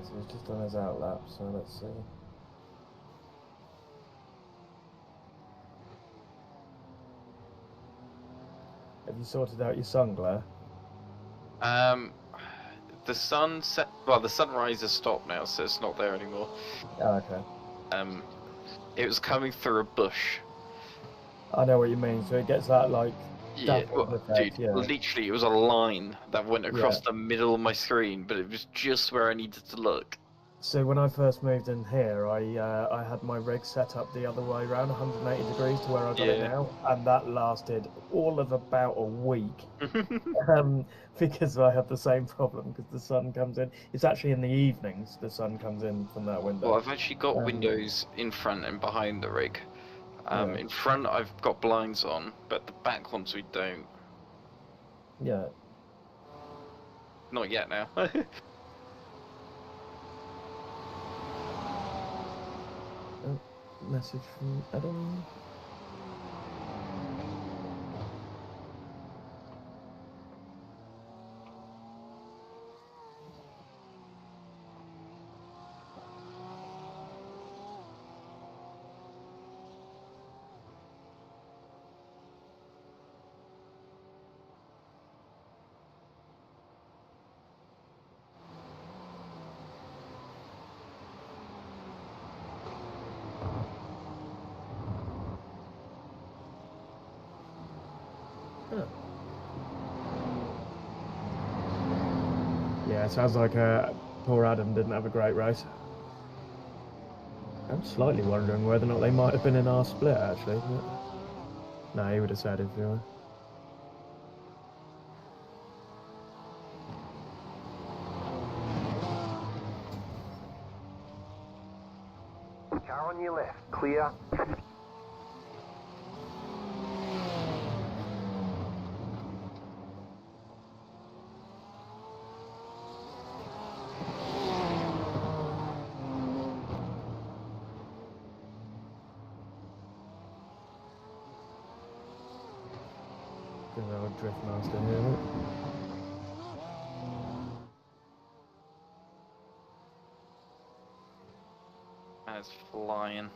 so he's just on his outlap, so let's see. Have you sorted out your sun glare? The sun set. Well, the sunrise has stopped now, so it's not there anymore. Oh, okay. It was coming through a bush. I know what you mean. So it gets that like Yeah, dappled well, effect, dude, yeah. literally, it was a line that went across Yeah. the middle of my screen, but it was just where I needed to look. So when I first moved in here, I had my rig set up the other way around, 180 degrees to where I got it Yeah. now, and that lasted all of about a week. Because I had the same problem because the sun comes in. It's actually in the evenings the sun comes in from that window. Well, I've actually got Um, windows in front and behind the rig. Yeah. In front, I've got blinds on, but the back ones we don't. Yeah. Not yet now. Message from Adam. Yeah, it sounds like poor Adam didn't have a great race. I'm slightly wondering whether or not they might have been in our split, actually. But... No, he would have said if you were. Car on your left, clear. Good old drift master here. Look. And it's flying.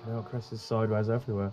Fucking hell, Chris is sideways everywhere.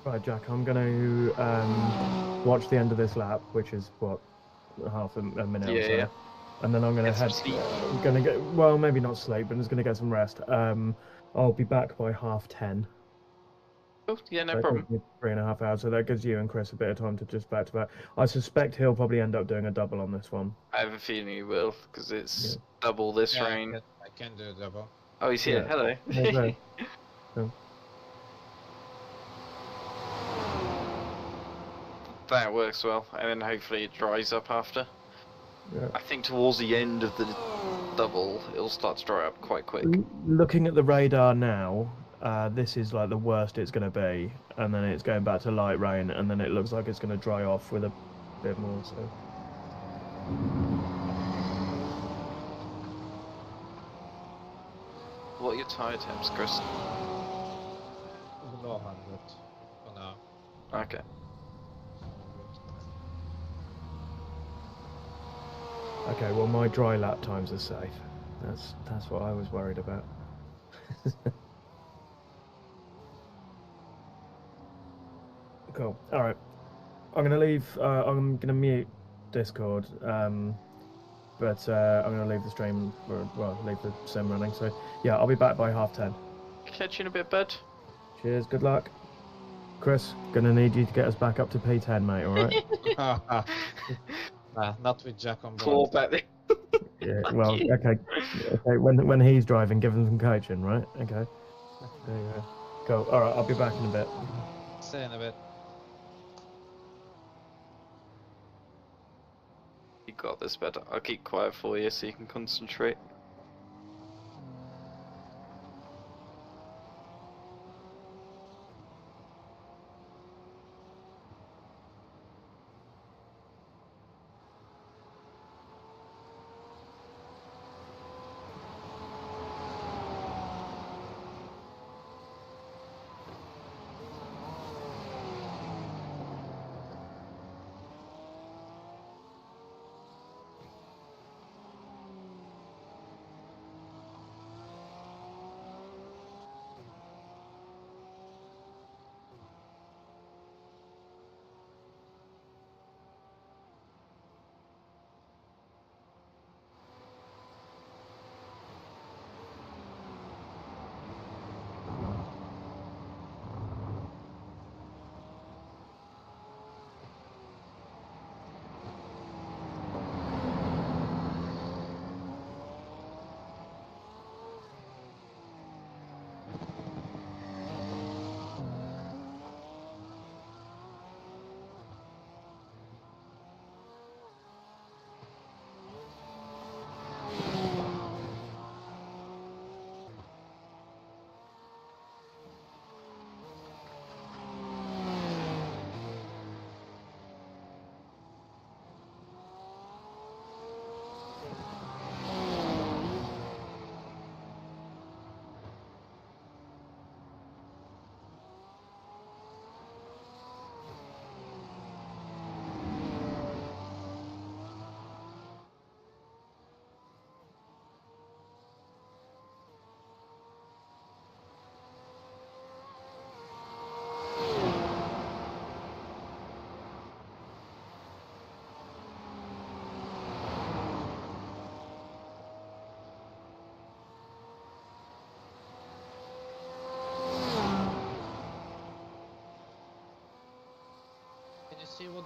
Right, Jack, I'm going to watch the end of this lap, which is, what, half a minute or so. Yeah. And then I'm going to Get some head... sleep. going to get... Well, maybe not sleep, but I'm just going to get some rest. I'll be back by 10:30. Oh, yeah, no So it problem. takes me 3.5 hours, so that gives you and Chris a bit of time to just back to back. I suspect he'll probably end up doing a double on this one. I have a feeling he will, because it's Yeah. double this Yeah, rain. I can do a double. Oh, he's here. Yeah. Hello. There you go. Cool. That works well, and then hopefully it dries up after. Yeah. I think towards the end of the double, it'll start to dry up quite quick. Looking at the radar now, this is like the worst it's going to be, and then it's going back to light rain, and then it looks like it's going to dry off with a bit more. So What are your tyre temps, Chris? Below 100 for now. Okay. okay, well my dry lap times are safe. That's what I was worried about. Cool. All right. I'm gonna leave. I'm gonna mute Discord. But I'm gonna leave the stream. Well, leave the sim running. So yeah, I'll be back by 10:30. Catch you in a bit, bud. Cheers. Good luck. Chris, gonna need you to get us back up to P10, mate. All right. Not with Jack on Claw board. back there. Yeah. Fuck Well. you. Okay. Okay. When he's driving, give him some coaching, right? Okay. There you go. Cool. All right. I'll be back in a bit. See you in a bit. You got this, bud. I'll keep quiet for you so you can concentrate.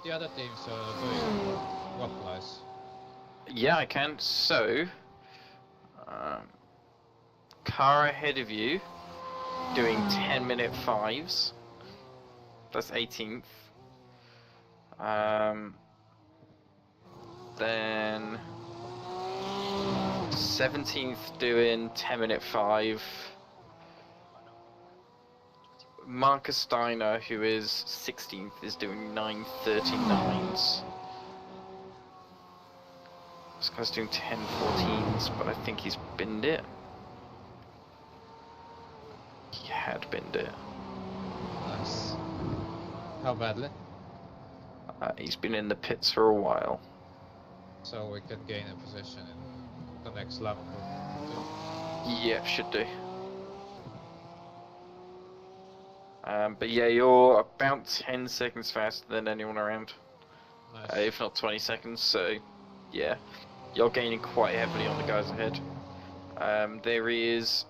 what the other teams are doing? What lies? Yeah, I can. So, car ahead of you, doing 10-minute fives. That's 18th. Then 17th doing 10-minute 5. Marcus Steiner, who is 16th, is doing 9:39s. This guy's doing 10:14s, but I think he's binned it. He had binned it. Nice. How badly? He's been in the pits for a while. So we can gain a position in the next lap. Yeah, should do. But yeah, you're about 10 seconds faster than anyone around, Nice. if not 20 seconds, so yeah, you're gaining quite heavily on the guys ahead. There is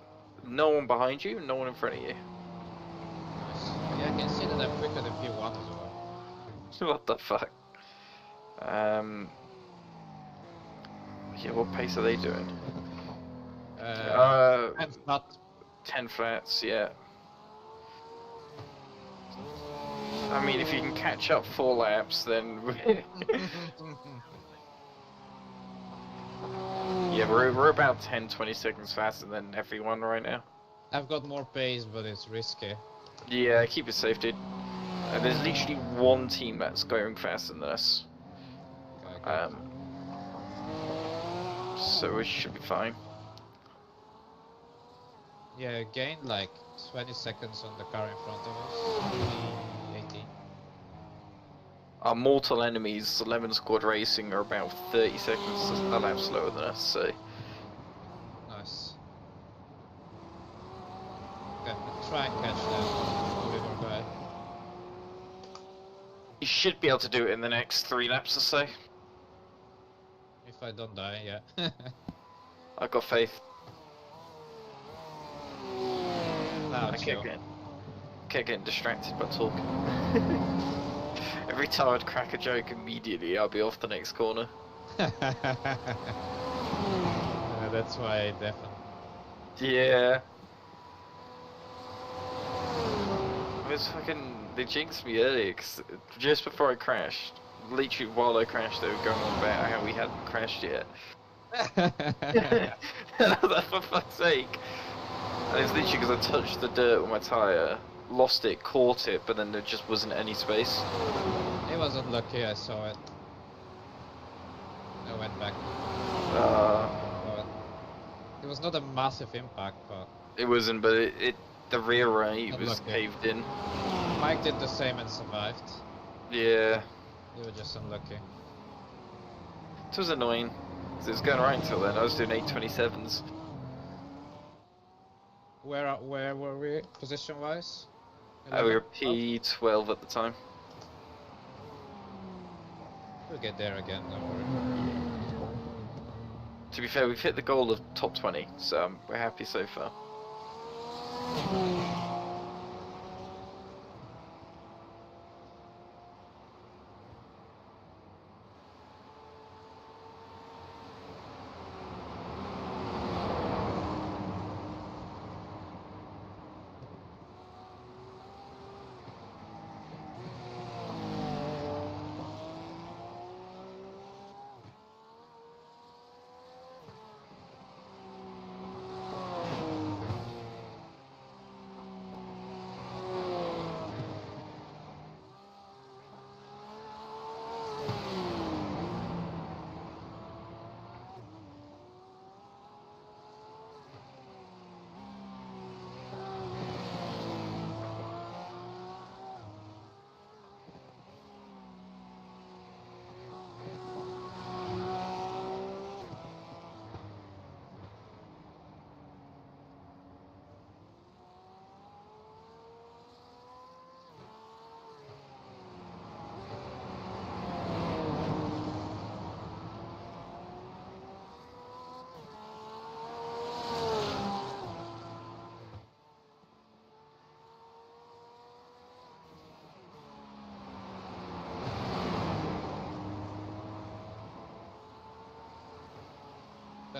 no one behind you, no one in front of you. Nice. Yeah, I can see that I'm quicker than P1 as well. What the fuck? Yeah, what pace are they doing? And not 10 flats, yeah. I mean, if you can catch up 4 laps, then yeah, we're about 10-20 seconds faster than everyone right now. I've got more pace, but it's risky. Yeah, keep it safe, dude. There's literally one team that's going faster than us. Okay, So we should be fine. yeah, gained like 20 seconds on the car in front of us. 18. Our mortal enemies, Lemon Squad Racing, are about 30 seconds a lap slower than us, so... Nice. Okay, I'll try and catch that Oliver guy. You should be able to do it in the next 3 laps or so. If I don't die, yeah. I've got faith. Now I chill. kept getting distracted by talking. Every time I'd crack a joke, immediately I'll be off the next corner. That's why I definitely. Yeah. It was fucking... They jinxed me earlier, cause just before I crashed, literally while I crashed, they were going on about how we hadn't crashed yet. And I was like, for fuck's sake. And it was literally because I touched the dirt with my tyre, lost it, caught it, but then there just wasn't any space. He wasn't lucky, I saw it. I went back. But it was not a massive impact, but It wasn't, but the rear right was Unlucky. caved in. Mike did the same and survived. Yeah. You were just unlucky. It was annoying. 'Cause it was going right until then. I was doing 8:27s. Where were we position wise? We were P12 at the time. We'll get there again, don't worry. To be fair, we've hit the goal of top 20, so we're happy so far.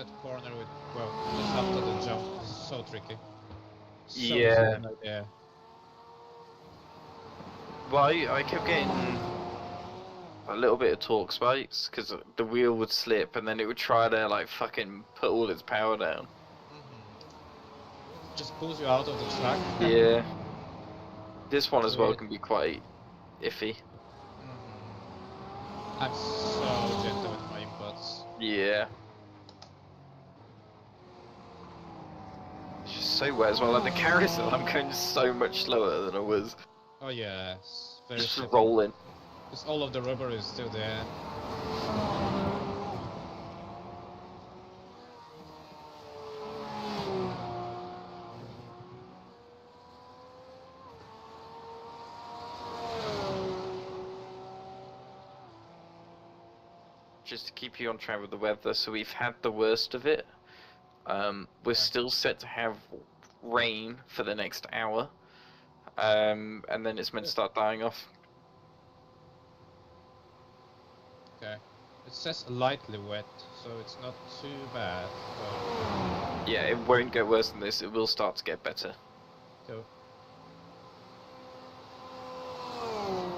that corner with, well, just after the jump. This is so tricky. So Yeah. easy, yeah. Well, I kept getting a little bit of torque spikes because the wheel would slip and then it would try to like fucking put all its power down. Just pulls you out of the track. Yeah. This one That's as well weird. can be quite iffy. I'm so gentle with my inputs. Yeah. It's just so wet as well. Like the carousel, I'm going so much slower than I was. Oh yeah, it's very Just shitty. rolling. Because all of the rubber is still there. Just to keep you on track with the weather, so we've had the worst of it. We're still set to have rain for the next hour. And then it's meant to start dying off. Okay. It says lightly wet, so it's not too bad. But... Yeah, it won't get worse than this. It will start to get better. Cool.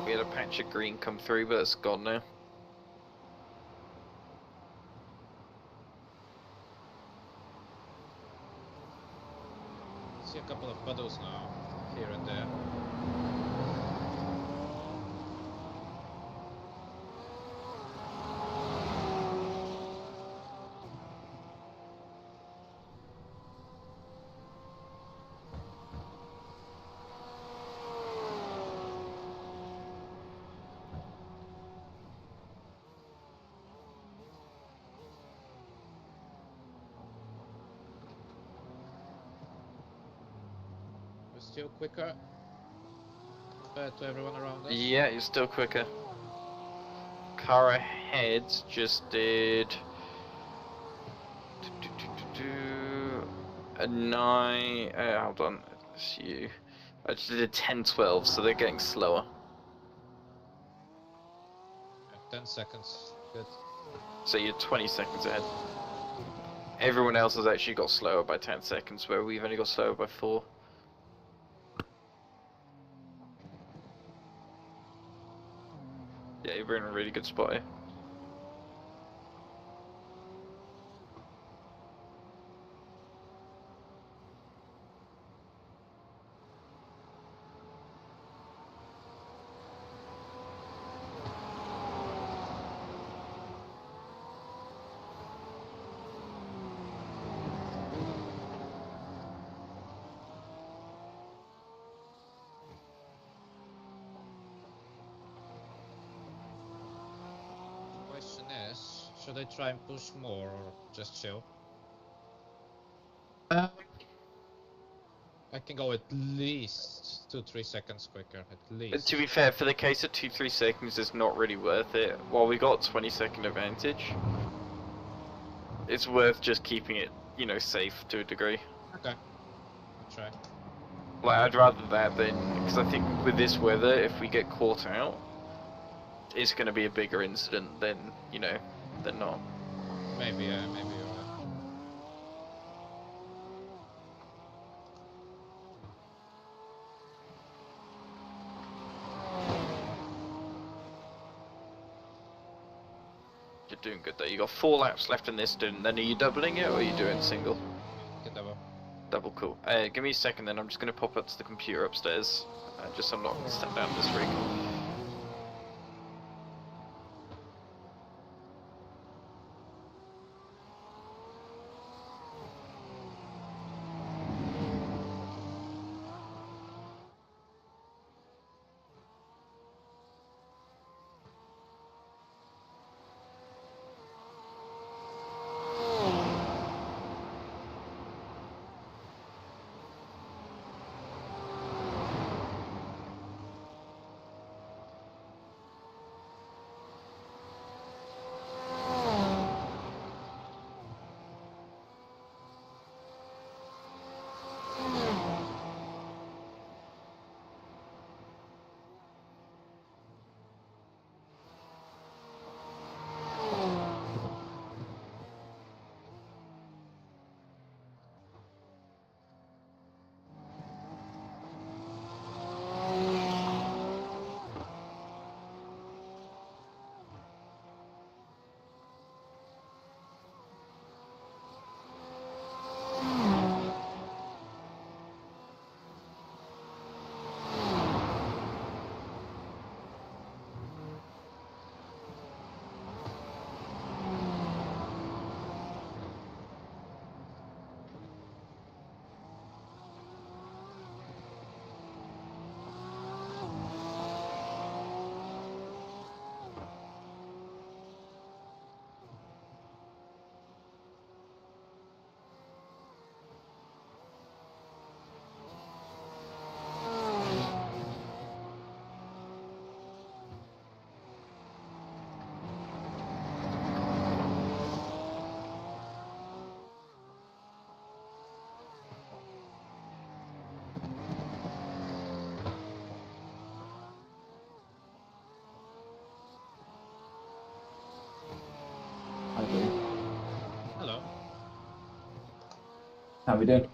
We had a patch of green come through, but it's gone now. See a couple of puddles now, here and there. We're still quicker compared to everyone around us. Yeah, you're still quicker. Car ahead just did a 9. Hold on, it's you. I just did a 10-12, so they're getting slower. 10 seconds. Good. So you're 20 seconds ahead. Everyone else has actually got slower by 10 seconds, where we've only got slower by 4. Yeah, you're in a really good spot here. Question is, should I try and push more or just chill? I can go at least 2-3 seconds quicker, at least. To be fair, for the case of 2-3 seconds, it's not really worth it. While we got 20-second advantage, it's worth just keeping it, you know, safe to a degree. Okay. I'll try. Like, I'd rather that than, because I think with this weather, if we get caught out, it's going to be a bigger incident than, you know, than not. Maybe, maybe you're right. You're doing good though. You got 4 laps left in this, then are you doubling it or are you doing single? Get double. Double, cool. Give me a second then, I'm just going to pop up to the computer upstairs, just so I'm not step down this rig. I do. Hello. How we doing?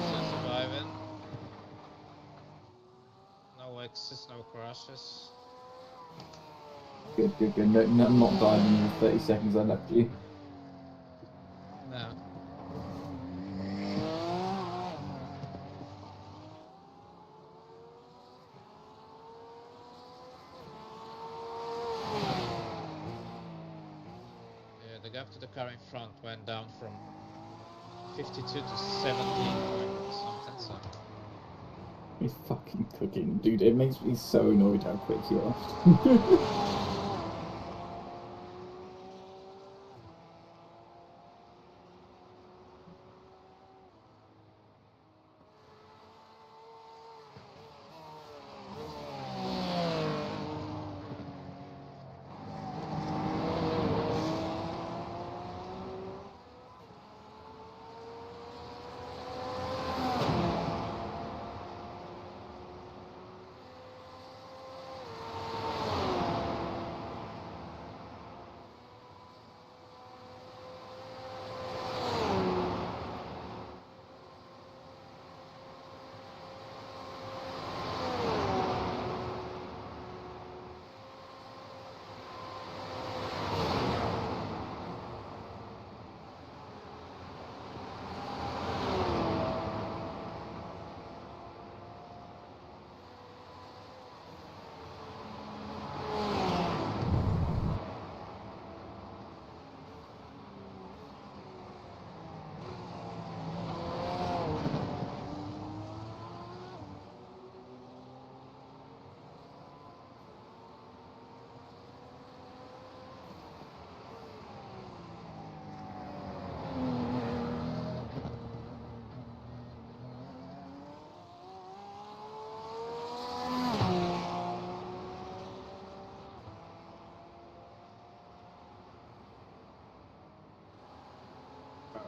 Still surviving. No exits, no crashes. Good, good, good. No, no, not dying in the 30 seconds I left you. No. Yeah, the gap to the car in front went down from 52 to 17 point something, so. He's fucking cooking. Dude, it makes me so annoyed how quick you are.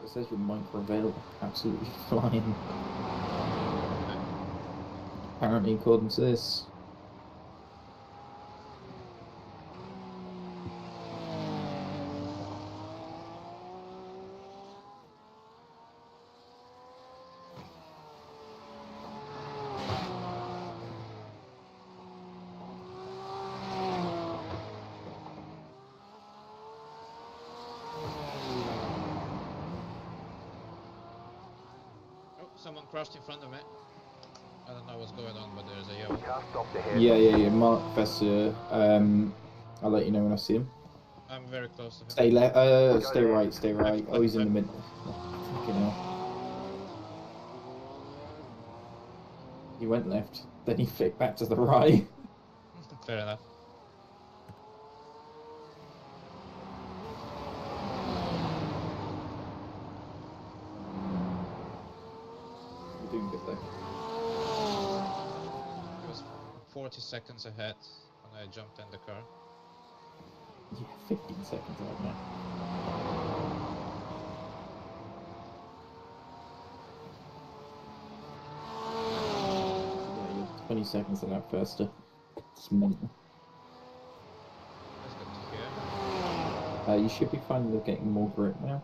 It says your micro absolutely flying. Apparently, according to this. Oh, someone crashed in front of me. I don't know what's going on, but there's a yellow. Car stopped ahead. Yeah. Mark Vesser. I'll let you know when I see him. I'm very close to him. Stay left. Stay right. Stay right. Oh, he's in the middle. Fucking hell. He went left. Then he flicked back to the right. Fair enough. You're doing good though. It was 40 seconds ahead when I jumped in the car. Yeah, 15 seconds right now. Yeah, you're 20 seconds on that first. Small. That's good to hear. You should be fine with getting more grip now.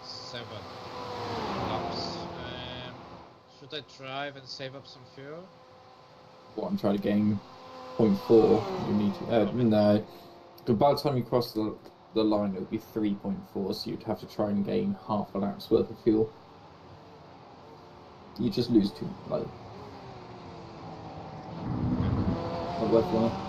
Seven laps. Should I drive and save up some fuel? What, I'm trying to gain 0.4. You need to. No. But by the time you cross the line, it would be 3.4, so you'd have to try and gain half a lap's worth of fuel. You just lose too, like, not worthwhile.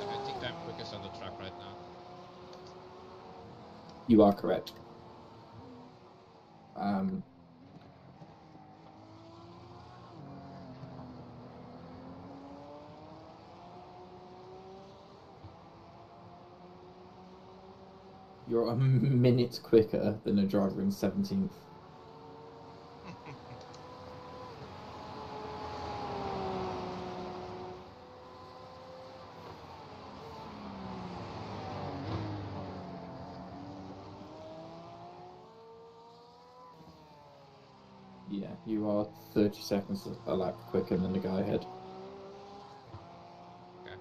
I think I'm quickest on the track right now. You are correct. You're a minute quicker than a driver in 17th. Yeah, you are 30 seconds a lap quicker than the guy ahead. Okay.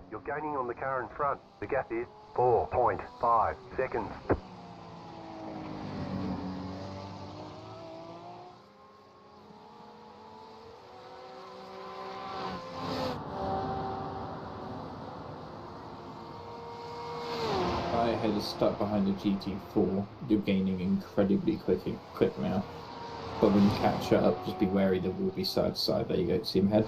You're gaining on the car in front. The gap is 4.5 seconds. Guy ahead is stuck behind the GT4. You're gaining incredibly quick now. But when you catch up, just be wary there will be side to side. There you go, see him head.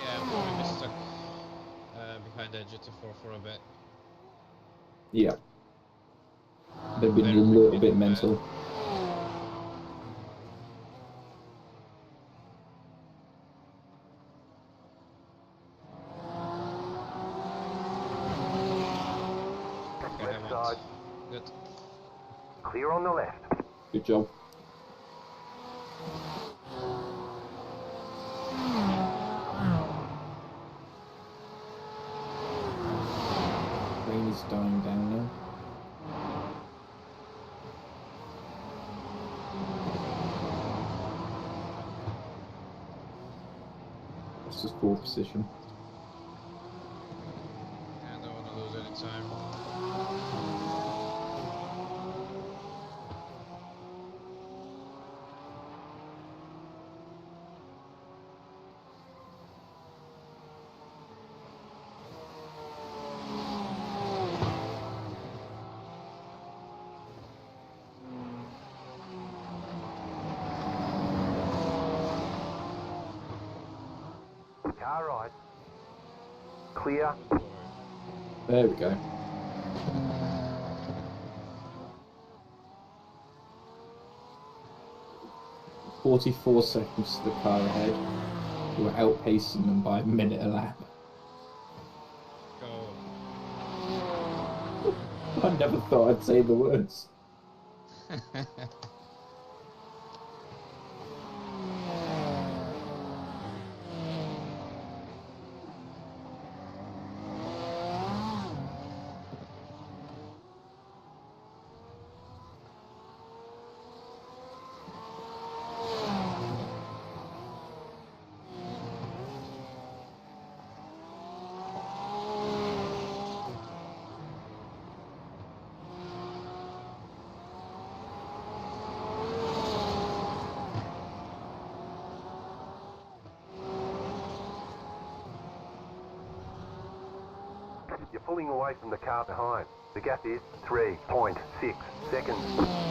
Yeah, I'm probably stuck behind the GT4 for a bit. Yeah. They've been a little bit mental. Left side. Good. Clear on the left. Good job. Rain is dying down now. This is fourth position. And I don't want to lose any time. Car right. Clear. There we go. "44 seconds to the car ahead. You were outpacing them by a minute a lap. Go. I never thought I'd say the words. You're pulling away from the car behind. The gap is 3.6 seconds.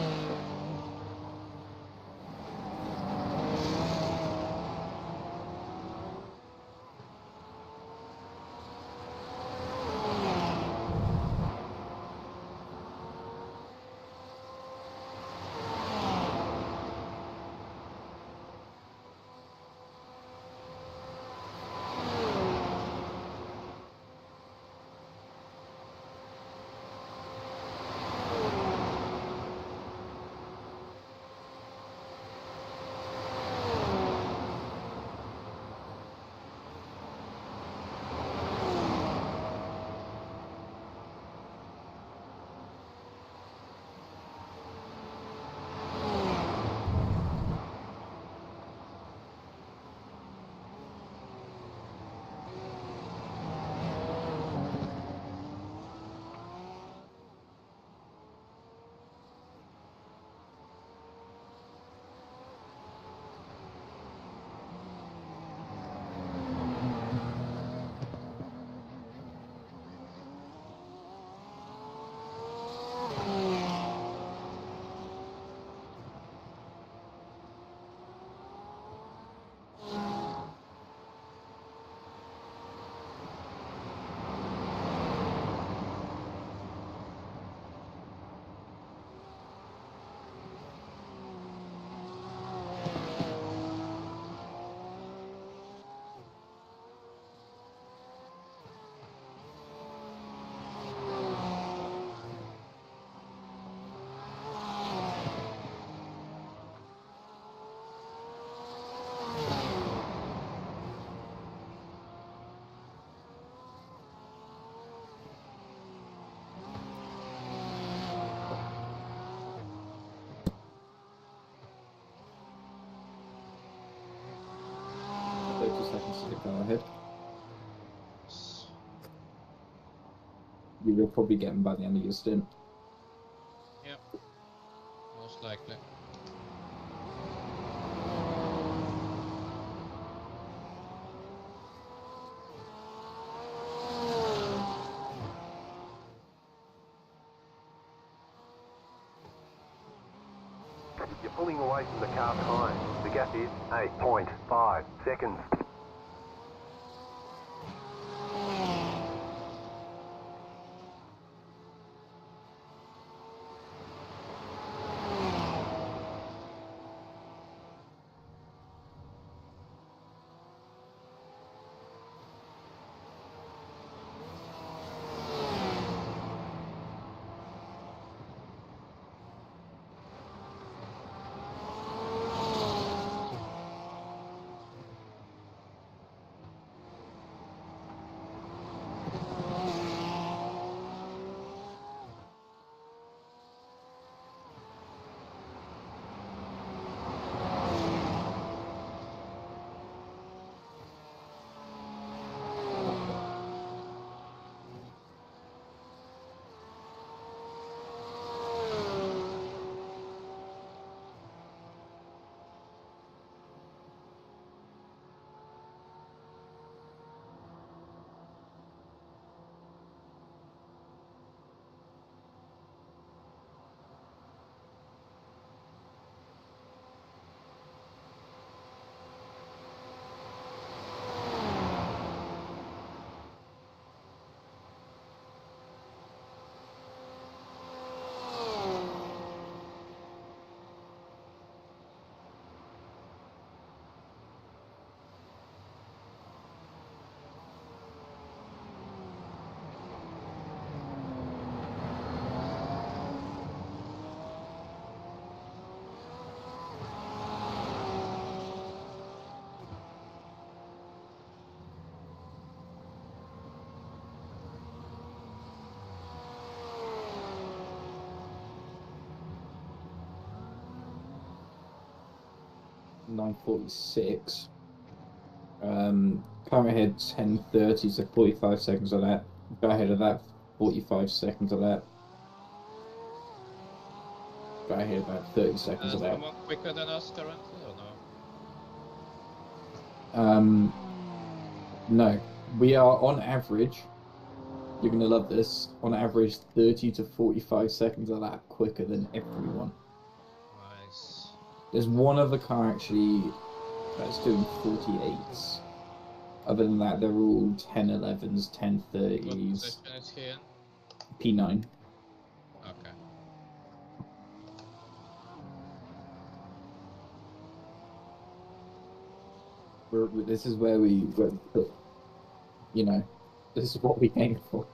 Go ahead. You will probably get him by the end of your stint. Yep. Most likely. You're pulling away from the car behind. The gap is 8.5 seconds. 9:46. Car ahead 10:30, so 45 seconds of that. Guy ahead of that, 45 seconds of that. Guy ahead of that, 30 seconds of that. Someone quicker than us currently, or no? No. We are on average, you're gonna love this, on average 30 to 45 seconds of that quicker than everyone. Nice. There's one other car actually that's doing 48s. Other than that, they're all 1011s, 1030s. What position is he in? P9. Okay. This is where we put, you know, this is what we aim for.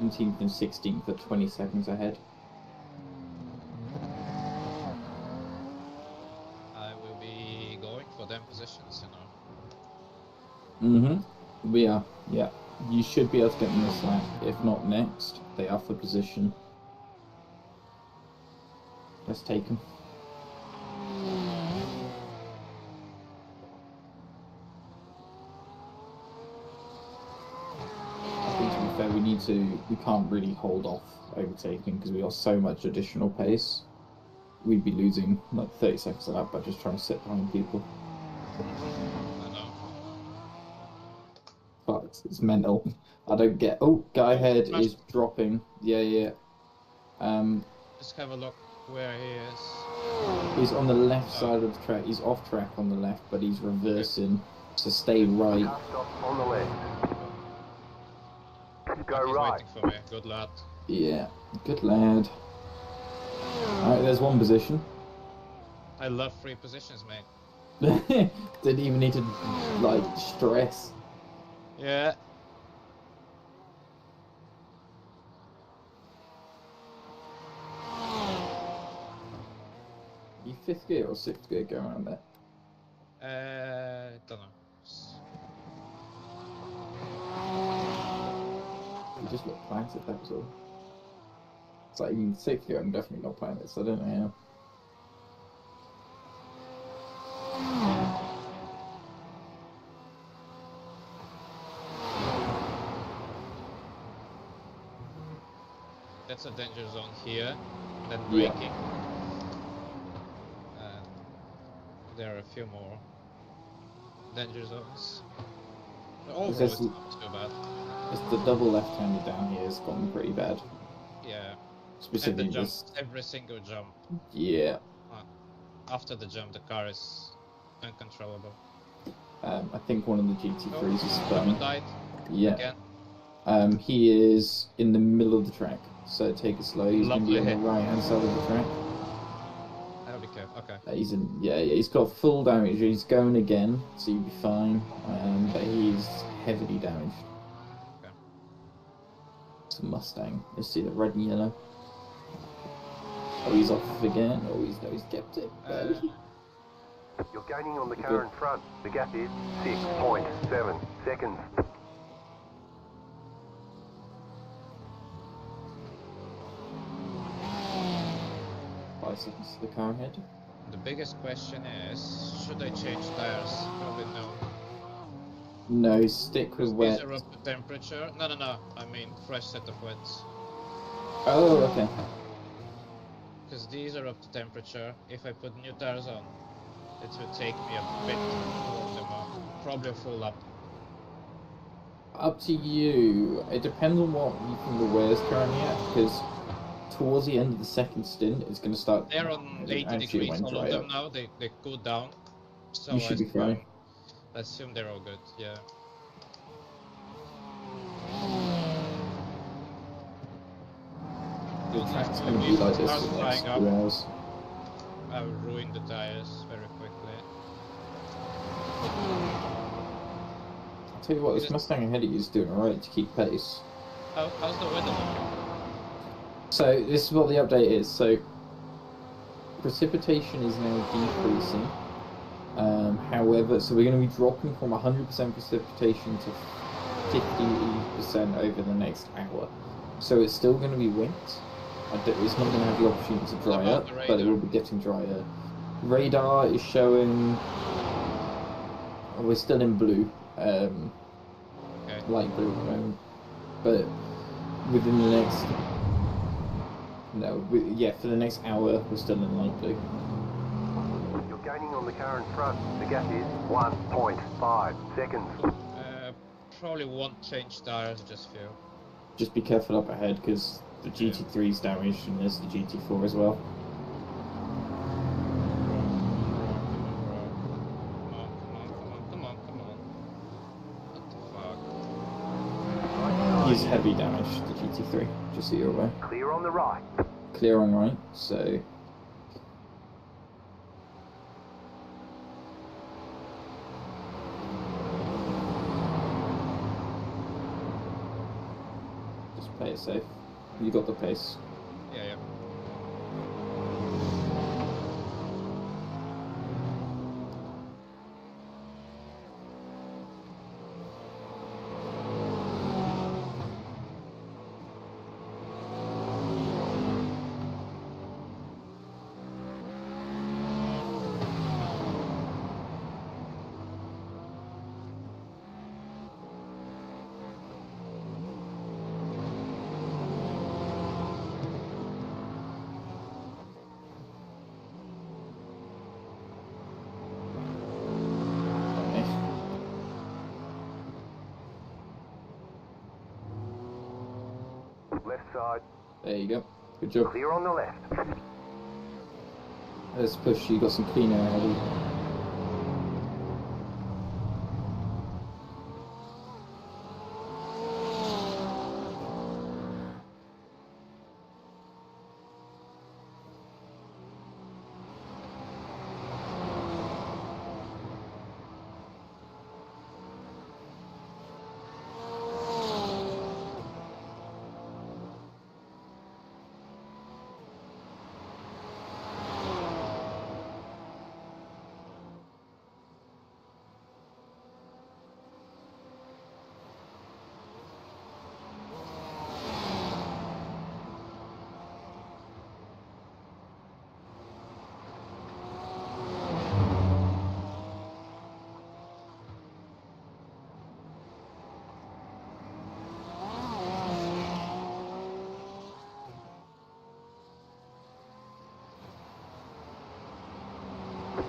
And 16th at 20 seconds ahead. I will be going for them positions, you know. Mm-hmm. We are, yeah. You should be able to get them this lap. If not next, they are for position. Let's take them. We can't really hold off overtaking because we got so much additional pace. We'd be losing like 30 seconds of that by just trying to sit behind people. I know. But it's mental. I don't get. Oh, guy ahead is dropping. Yeah. Just have a look where he is. He's on the left side of the track. He's off track on the left, but he's reversing. So stay right. Car stop on the left. Go He's right. waiting for me. Good lad. Yeah, good lad. Alright, there's one position. I love free positions, mate. Didn't even need to, like, stress. Yeah. You 5th gear or 6th gear going around there? Don't know. You just look planted, that was all. It's like, even 6th gear, I'm definitely not planted, so I don't know how. That's a danger zone here. Then braking. Yeah. There are a few more danger zones. Overall, Is this- it's not too bad. It's the double left-hander down here has gotten pretty bad. Yeah. And the Specifically jumps, this. every single jump. Yeah. After the jump, the car is uncontrollable. I think one of the GT3s is Someone spun. died Yeah. again. He is in the middle of the track, so take it slow. He's going to be on Lovely the hit. right-hand side of the track. I'll be careful. Okay. He's in, yeah, he's got full damage. He's going again, so you'll be fine. But he's heavily damaged. Okay. It's a Mustang. You see the red and yellow. Oh, he's off again. Oh, he's kept it. You're gaining on the car in front. The gap is 6.7 seconds. Five seconds to the car ahead. The biggest question is, should I change tires? Probably no. No, stick with wet. These are up to temperature. No. I mean, fresh set of wets. Oh, okay. Because these are up to temperature. If I put new tires on, it would take me a bit to warm them up. Probably a full lap. Up to you. It depends on what you think the wear's currently at, because towards the end of the second stint, it's going to start. They're on 80 actually degrees, went all dry of them up. now. They cooled down. So You should be fine. I assume they're all good, yeah. The track's going to be like this for the next 2 hours. I will ruin the tires very quickly. I'll tell you what, this Mustang ahead of you is doing alright to keep pace. How's the weather looking? So this is what the update is. So precipitation is now decreasing. However, so we're going to be dropping from 100% precipitation to 50% over the next hour. So it's still going to be wet. It's not going to have the opportunity to dry up, but it will be getting drier. Radar is showing. We're still in blue, light blue at the moment. But within the next. For the next hour, we're still in light blue. You're gaining on the car in front. The gap is 1.5 seconds. Probably won't change tires, just few. Just be careful up ahead, because the GT3 is damaged and there's the GT4 as well. Come on. What the fuck? He's heavy damage, the GT3, just so you're aware. Clear on the right. Clear on right, so... Just play it safe. You got the pace. Yeah. Left side. There you go. Good job. Clear on the left. Let's push, you got some clean air ahead of you.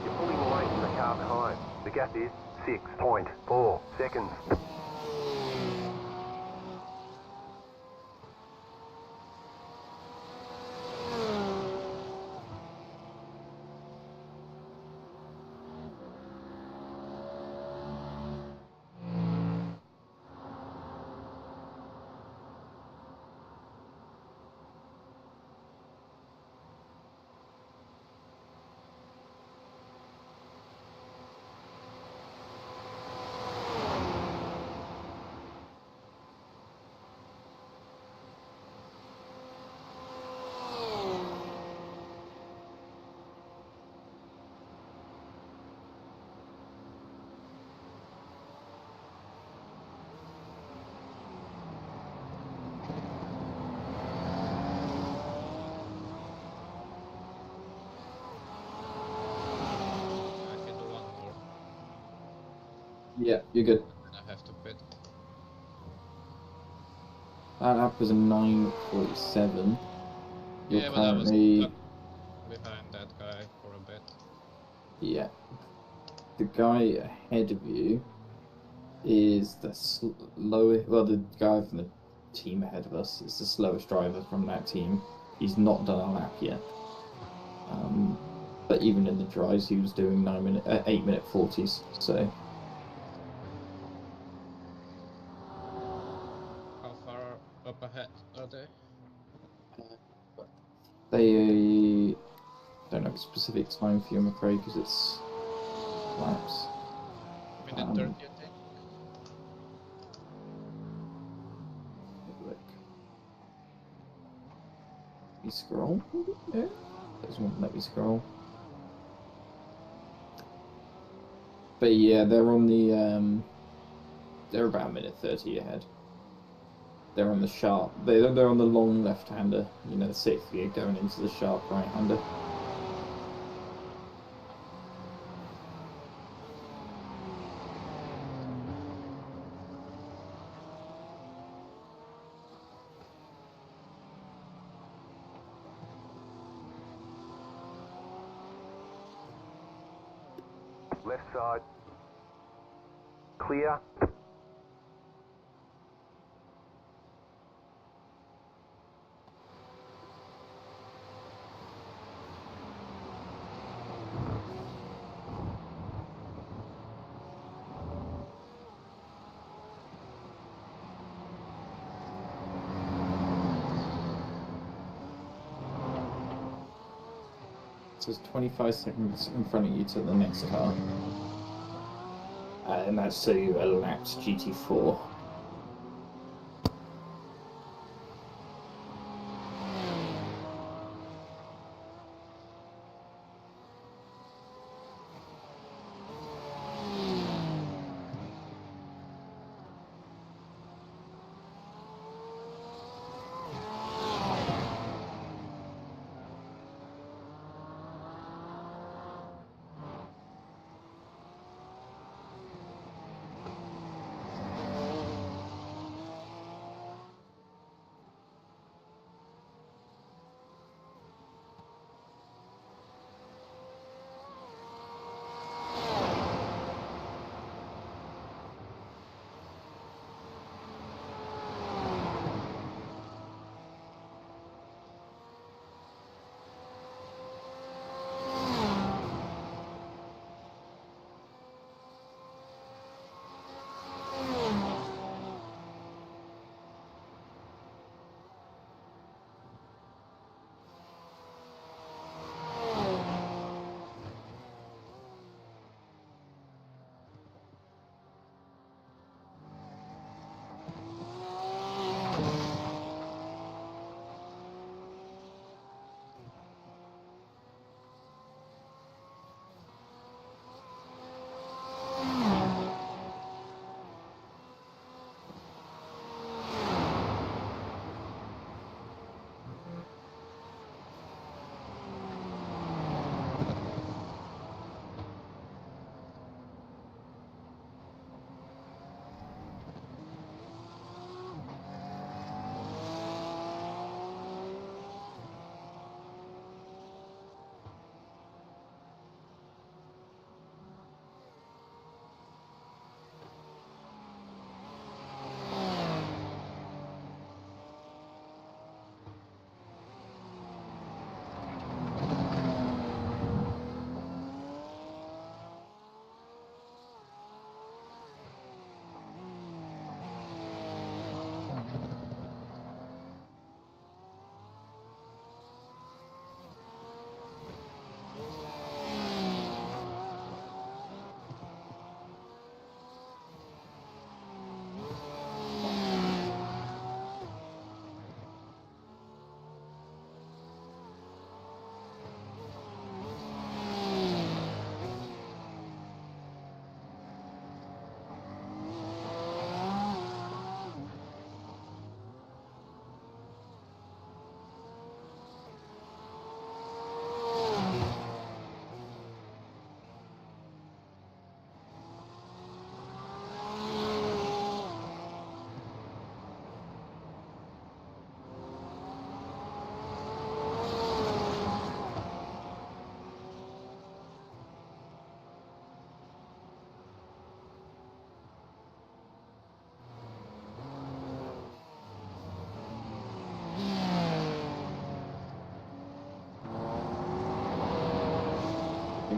You're pulling away from the car behind. The gap is 6.4 seconds. Yeah, you're good. I have to pit. That lap was a 9:47. You're Yeah, but I was currently... stuck behind that guy for a bit. Yeah. The guy ahead of you is the slowest... Well, the guy from the team ahead of us is the slowest driver from that team. He's not done a lap yet. But even in the dries, he was doing 8-minute 40s. So How far up ahead are they? they don't have a specific time for you, I'm afraid, because it's laps. Minute 30, I think. Look. You scroll? Yeah. Doesn't want to let me scroll. But yeah, they're on the they're about a minute 30 ahead. They're on the sharp. They're on the long left-hander. You know, the 6th gear going into the sharp right-hander. Left side. Clear. So it's 25 seconds in front of you to the next car. And that's to a lapped GT4.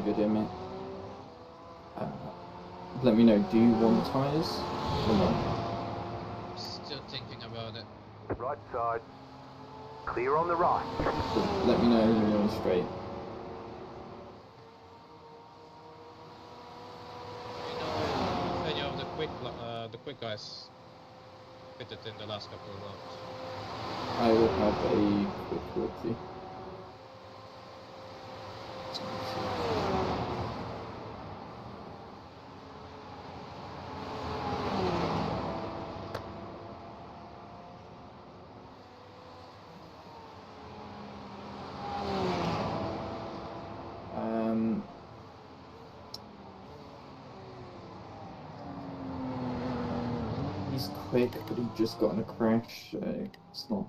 good here, mate. Let me know, do you want tyres or not? Still thinking about it. Right side. Clear on the right. Let me know when you're on straight. You know, if any of the quick guys fitted in the last couple of rounds. I will have a quick look see. He's quick, but he just got in a crash, so it's not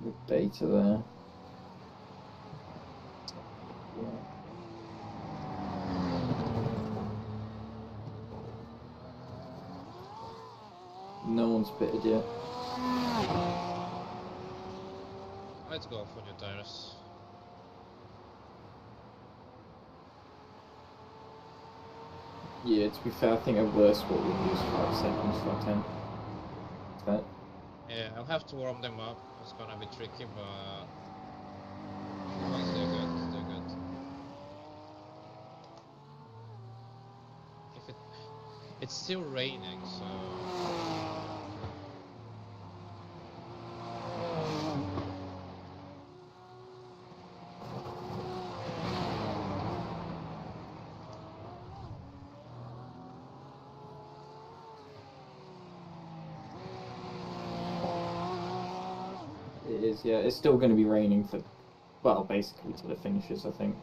good data there. No one's pitted yet. Let's go for new tires. Yeah, to be fair, I think at worst what we'll use 5 seconds for 10. Is that? Yeah, I'll have to warm them up. It's gonna be tricky, but once they're good, they're good. It's still raining, so It is, yeah. It's still going to be raining for, well, basically till it finishes, I think.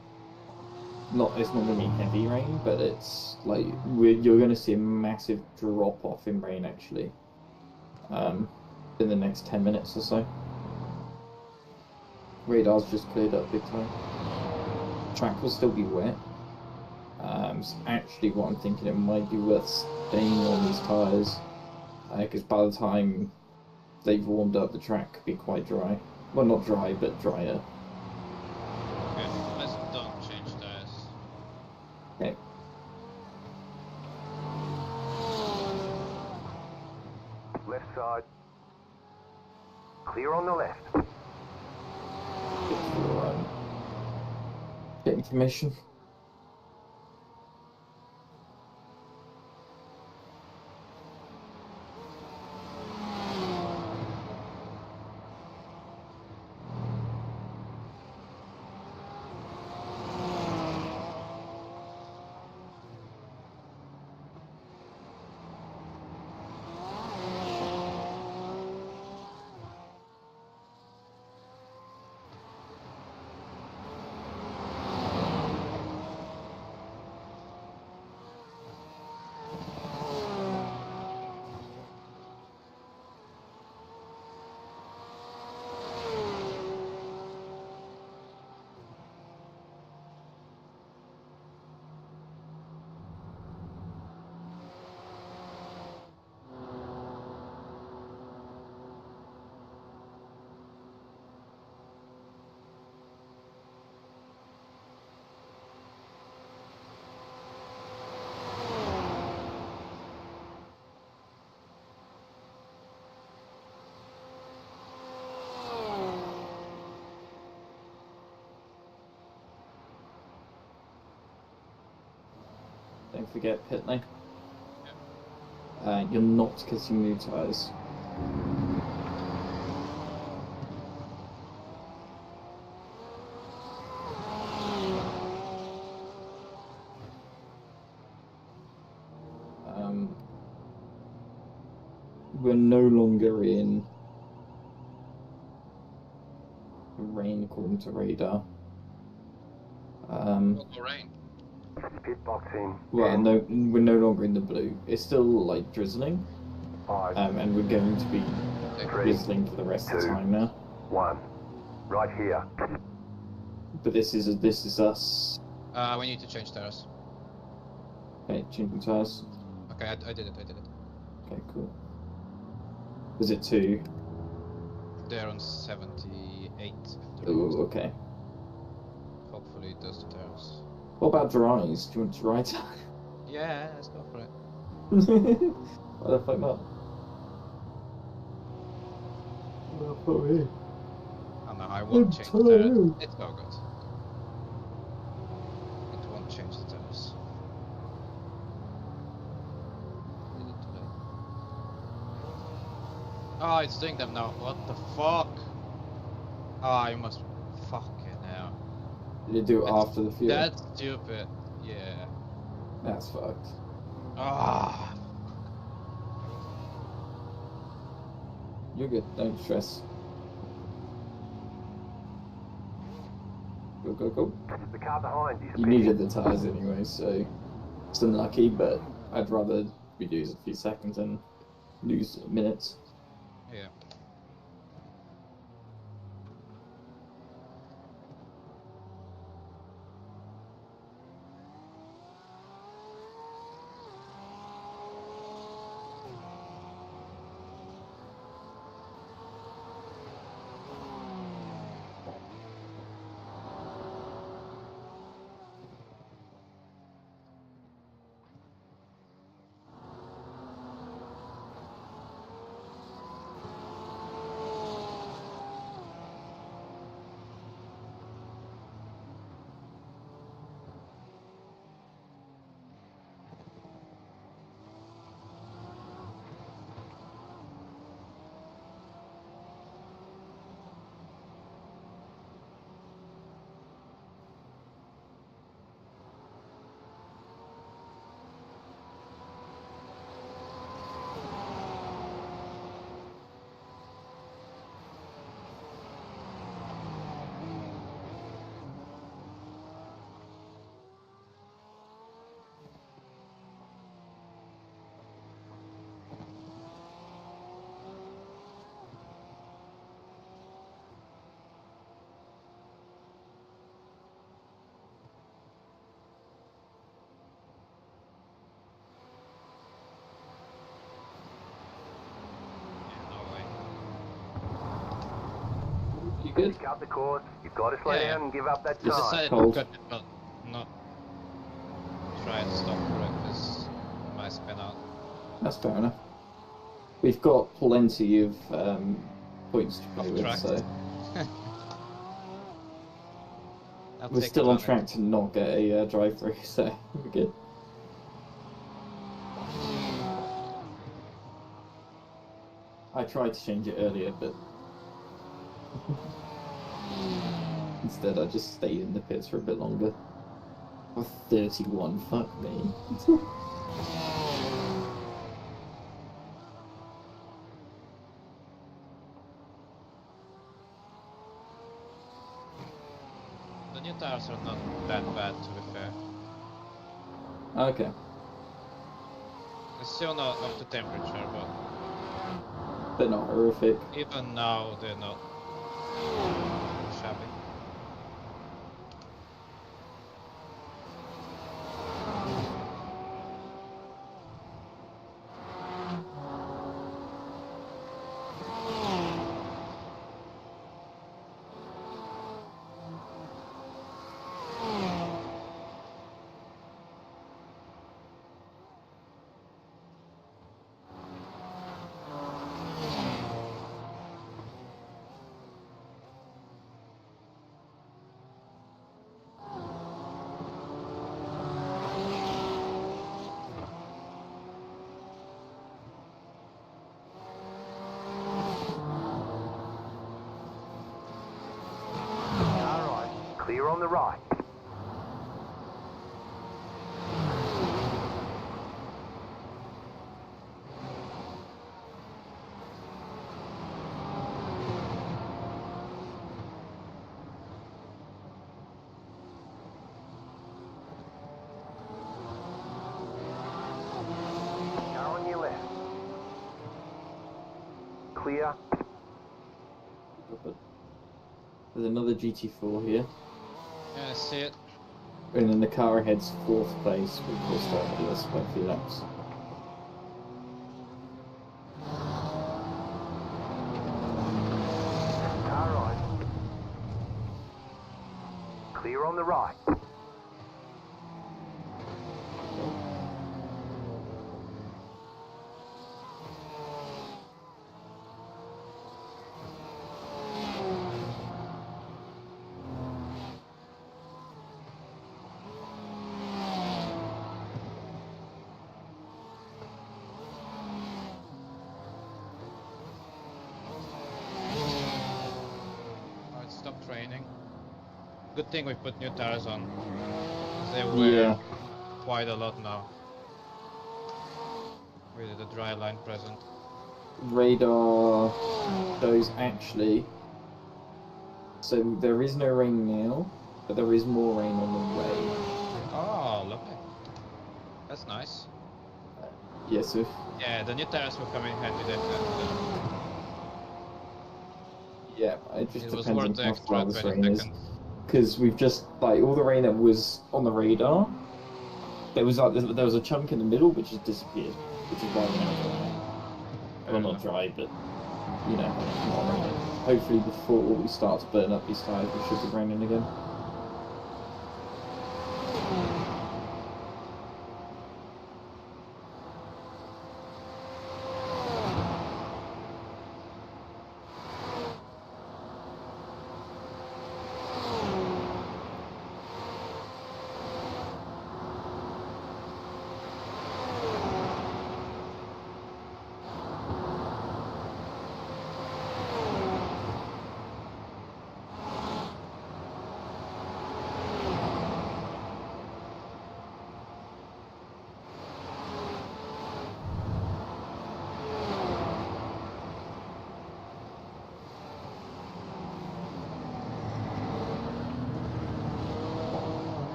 It's not going to be heavy rain, but it's like you're going to see a massive drop off in rain actually. In the next 10 minutes or so. Radar's just cleared up big time. Track will still be wet. So actually, what I'm thinking, it might be worth staying on these tyres, because by the time they've warmed up, the track could be quite dry. Well, not dry, but drier. okay, let's don't change tires. Okay. Left side. Clear on the left. Get information. Don't forget pit lane. You're not getting new tyres. We're no longer in rain according to radar. We'll go rain. Pit box in. Well, 10, no, we're no longer in the blue. It's still like drizzling, 5, and we're going to be 3, drizzling for the rest of the time now. 1. Right here. But this is us. We need to change tires. Okay, changing tyres. Okay, I did it. Okay, cool. Was it 2? They're on 78. Oh, okay. Hopefully hopefully it does the tires. What about dries? Do you want dry tires? Yeah, let's go for it. Why the fuck not? Well, for me. Oh no, I won't change the tires. It's all good. It won't change the tires. Did it today? Oh, it's doing them now. What the fuck? Oh, I must. Fucking hell. Did you do it after the fuel? That's stupid. Yeah. That's fucked. Ah. You're good, don't stress. Go, go, go. The car behind you. You needed the tyres anyway, so it's unlucky, but I'd rather we lose a few seconds than lose minutes. Yeah. You good? Pick up the course. You've got to slow Yeah. down and give up that I Just time. decided Cold. to cut it, but not try and stop for it because my spin out. That's fair enough. We've got plenty of points to play with, Track. so I'll we're take still on another. track to not get a drive-through, so we're good. I tried to change it earlier, but instead I just stayed in the pits for a bit longer. For 31, fuck me. The new tires are not that bad, to be fair. Okay. It's still not up to temperature, but They're not horrific. even now they're not shabby. Alright. Clear on the right. Car on your left. Clear. There's another GT4 here. Yeah, I see it. And then the car heads 4th place with full start with us by 3 laps. Car right. Clear Clear on the right. Alright, stop training. Good thing we put new tires on. 'Cause they wear quite a lot now. Really the dry line present. Radar shows actually. So there is no rain now, but there is more rain on the way. Oh, lovely. That's nice. Yes, if Yeah, the new tires will come in handy then. yeah, it just It was depends on worth the how extra far this 20 rain is. seconds. Because we've just like all the rain that was on the radar. There was a chunk in the middle which just disappeared, which is why we're now dry. Well, not dry, but you know, not raining. Hopefully, before we start to burn up these tires, we should be raining again.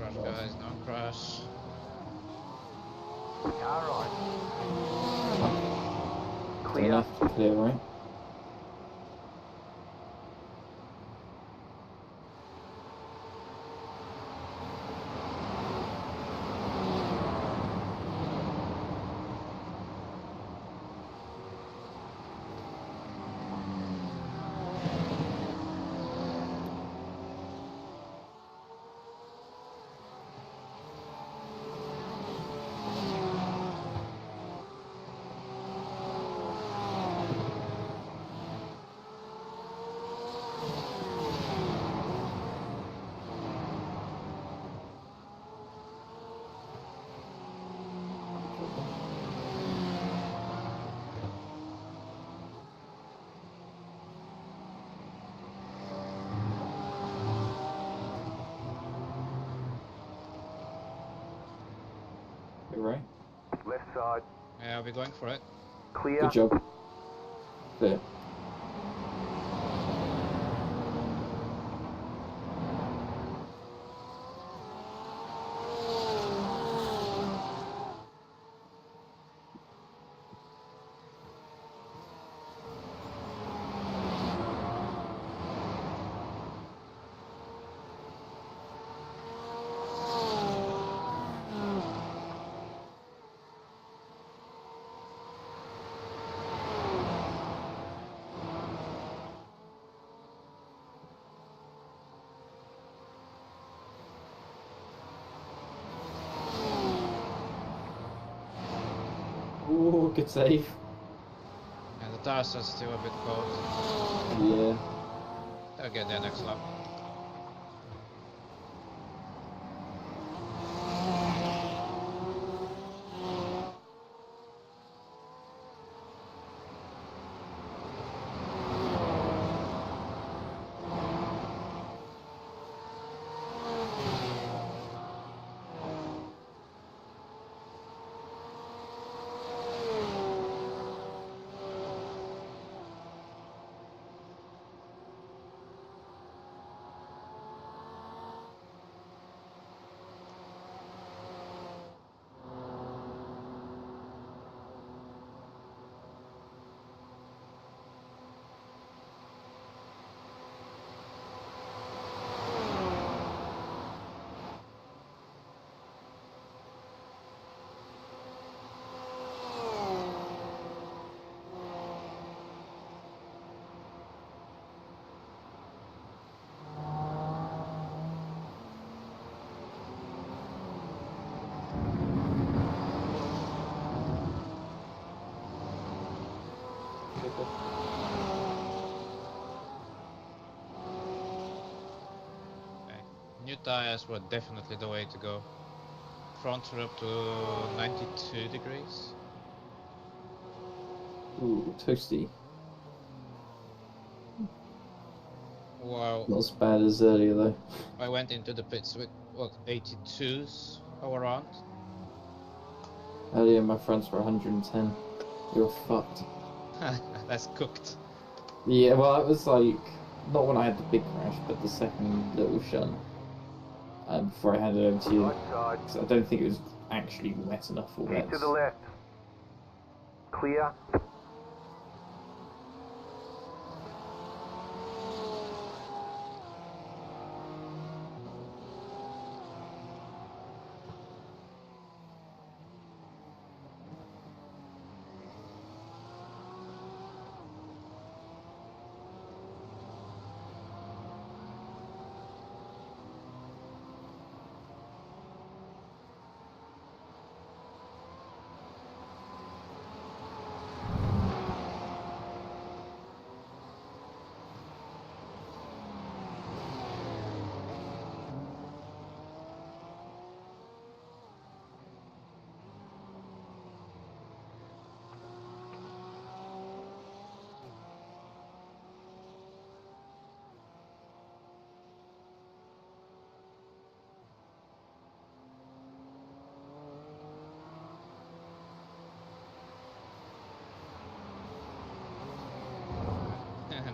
Crash, guys, don't crash. Car right. Turn Clear. left, clear right. Clear right. Left side. Yeah, I'll be going for it. Clear. Good job. Clear. Ooh, good save. Yeah, the tires are still a bit cold. Yeah. They'll get there next lap. New tires were definitely the way to go. Fronts were up to 92 degrees. Ooh, toasty. Wow. Not as bad as earlier though. I went into the pits with, what, 82s all around? Earlier my fronts were 110. You're fucked. That's cooked. Yeah, well, it was like, not when I had the big crash, but the second little shunt. Before I handed it over to you. Right side. So I don't think it was actually wet enough for Keep wets. to the left. Clear.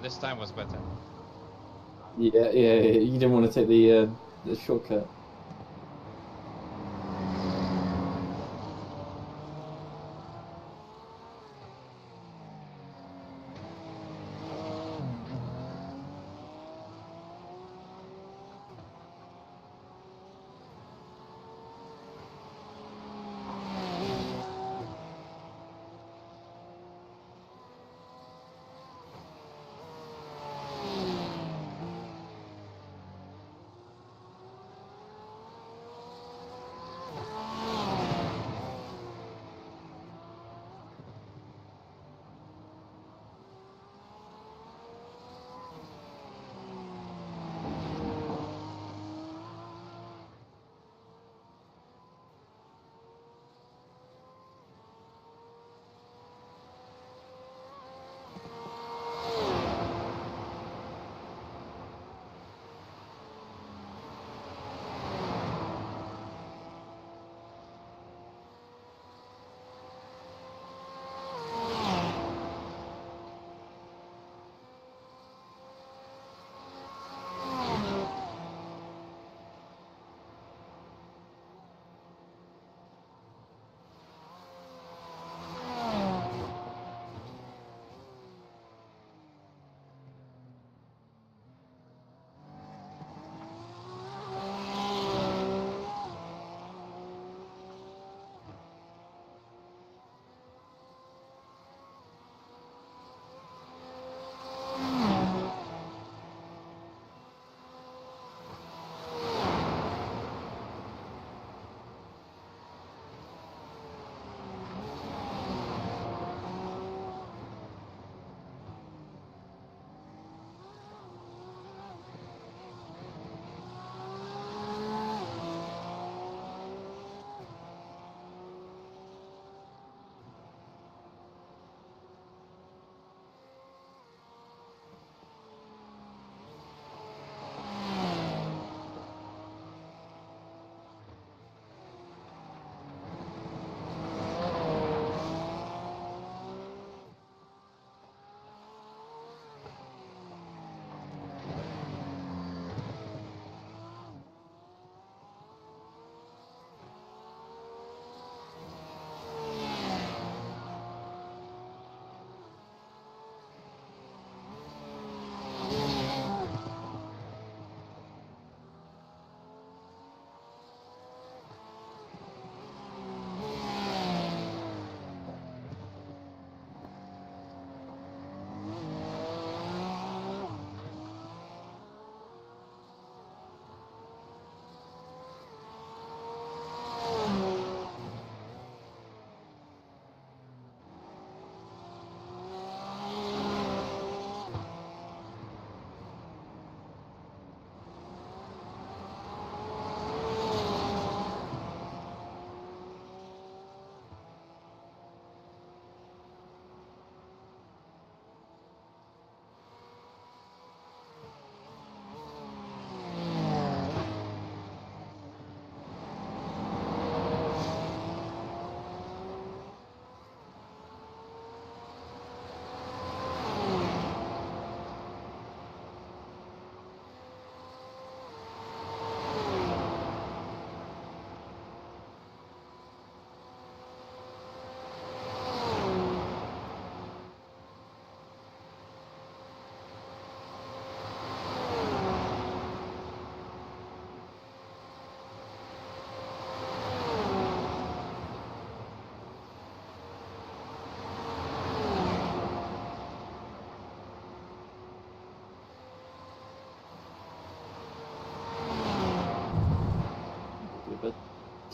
This time was better. Yeah, you didn't want to take the shortcut.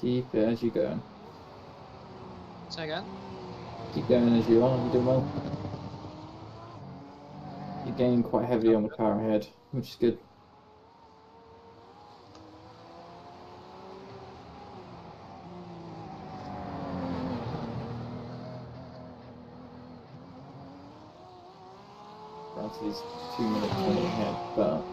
Keep it as you go. Say again? Keep going as you are. You're doing well. You're gaining quite heavily on the car ahead, which is good. Granted, he's 2 minutes 20 ahead, but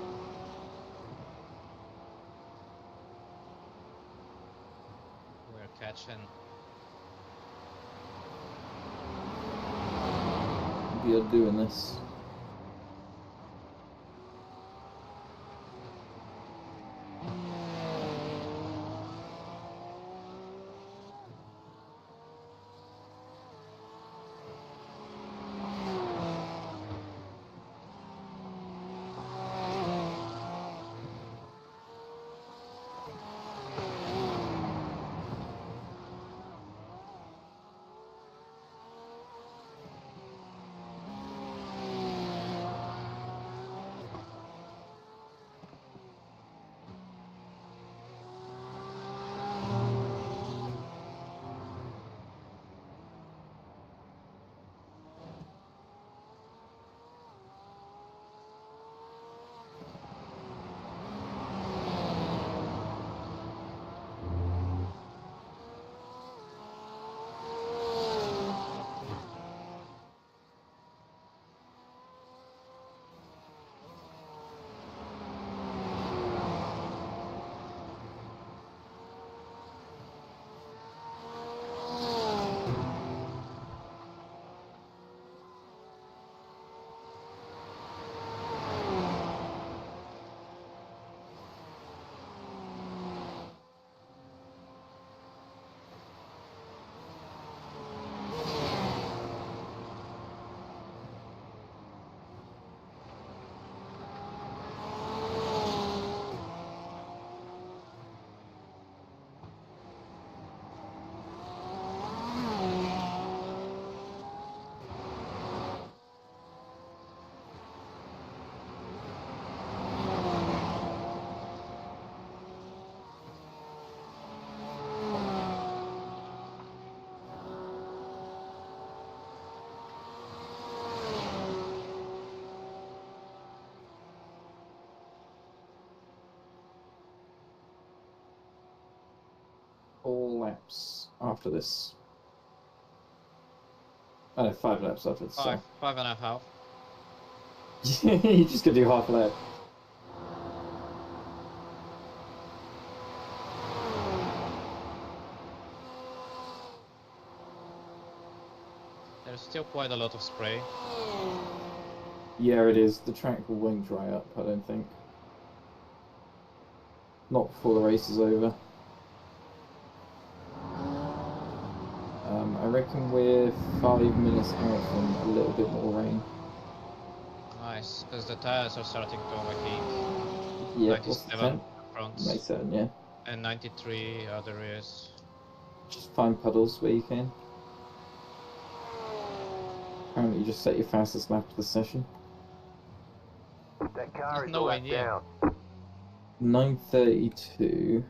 We're catching. we are doing this. All laps after this. Oh, no, 5 laps after this. Five and a half. You just gonna do half a lap. There's still quite a lot of spray. Yeah, it is. The track won't dry up, I don't think. Not before the race is over. I reckon we're 5 minutes out from a little bit more rain. Nice, because the tires are starting to overheat. Yeah, what's the 97 temp? fronts 97, yeah. and 93 other rears. Just find puddles where you can. Apparently you just set your fastest lap of the session. That car is a Nowhere lap near. down. 9:32.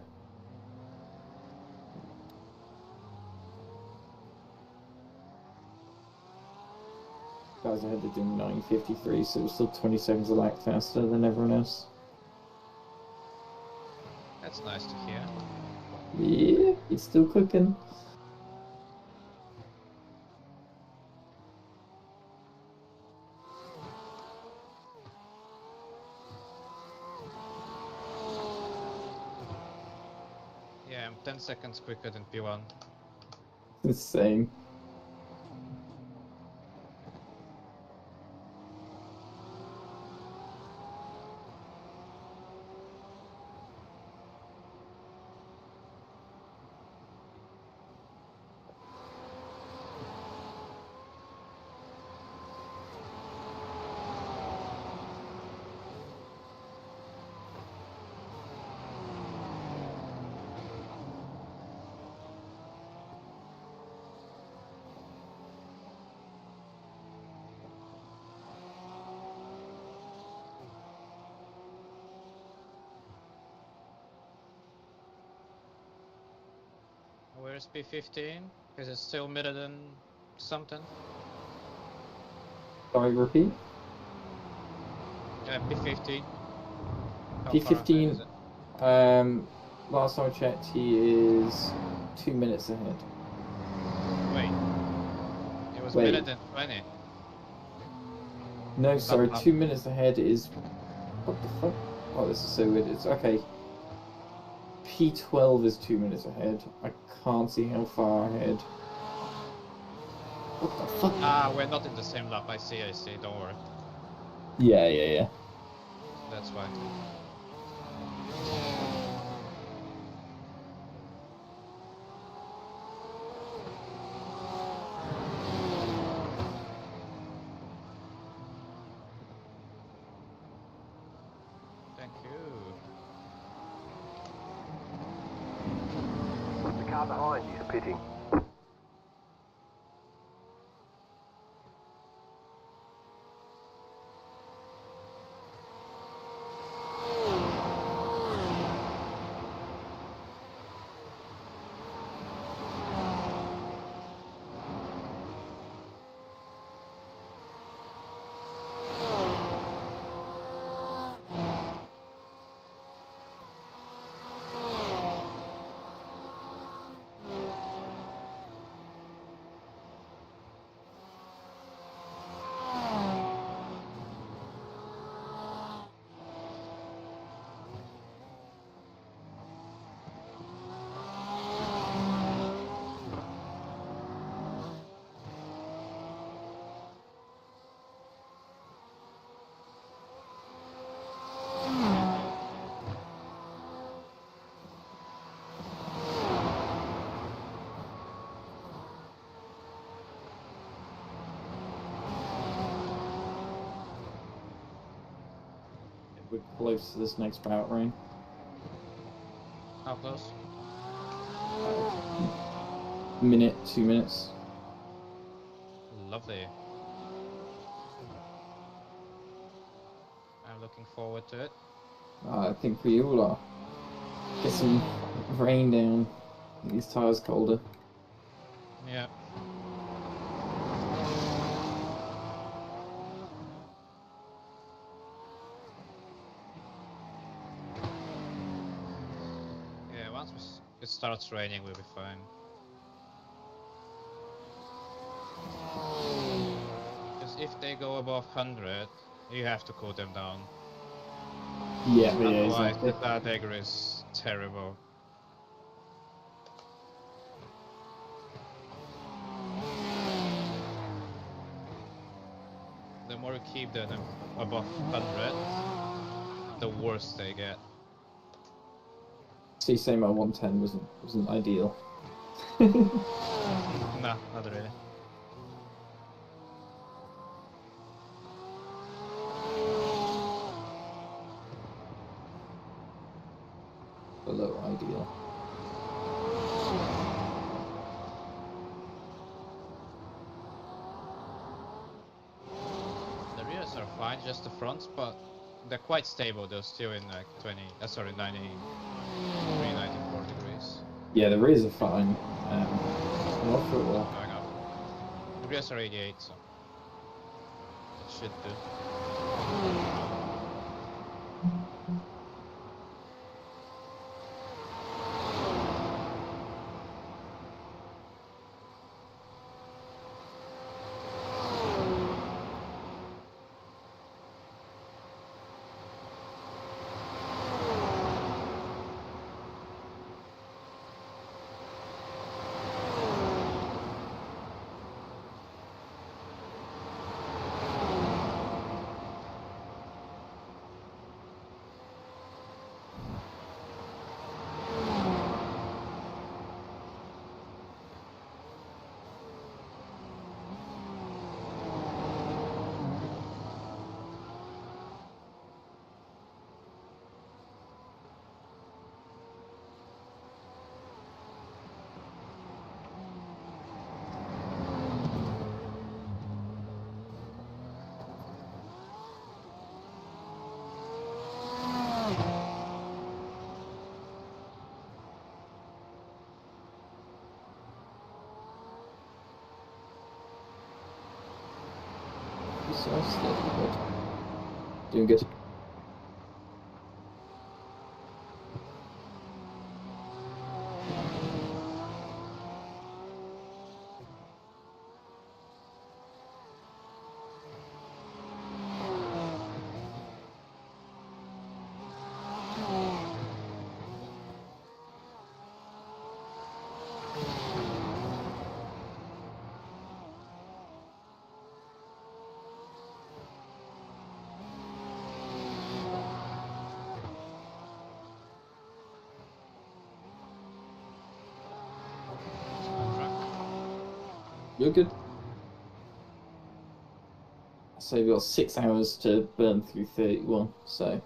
Guys ahead are doing 9:53, so we're still 20 seconds a lap faster than everyone else. That's nice to hear. Yeah, it's still cooking. Yeah, I'm 10 seconds quicker than P1. Insane. Where's P15? Is it still better than something? Sorry, repeat. P15. How far P15. ahead is it? Last time I checked, he is 2 minutes ahead. Wait. It was Wait. better than 20. No, sorry, Up. 2 minutes ahead is. What the fuck? Oh, this is so weird. It's okay. P12 is 2 minutes ahead. I can't see how far ahead. What the fuck? Ah, we're not in the same lap. I see. Don't worry. Yeah. That's fine. Thank you. The car behind you is pitting. We're close to this next bout rain. How close? Minute, 2 minutes. Lovely. I'm looking forward to it. I think we all are. Get some rain down. Make these tires colder. Yeah. Yeah, once it starts raining, we'll be fine. Because if they go above 100, you have to cool them down. Yeah, Otherwise, exactly. the dagger is terrible. The more you keep them above 100, the worse they get. See, same at 110 wasn't ideal. Nah, not really. Below ideal. The rears are fine, just the fronts, but they're quite stable. They're still in like 93, 94 degrees. Yeah, the rears are fine. Not for well. Going up. The rears are 88, so it should do. So steady, good. Doing good. You're good. So we've got 6 hours to burn through 31, so.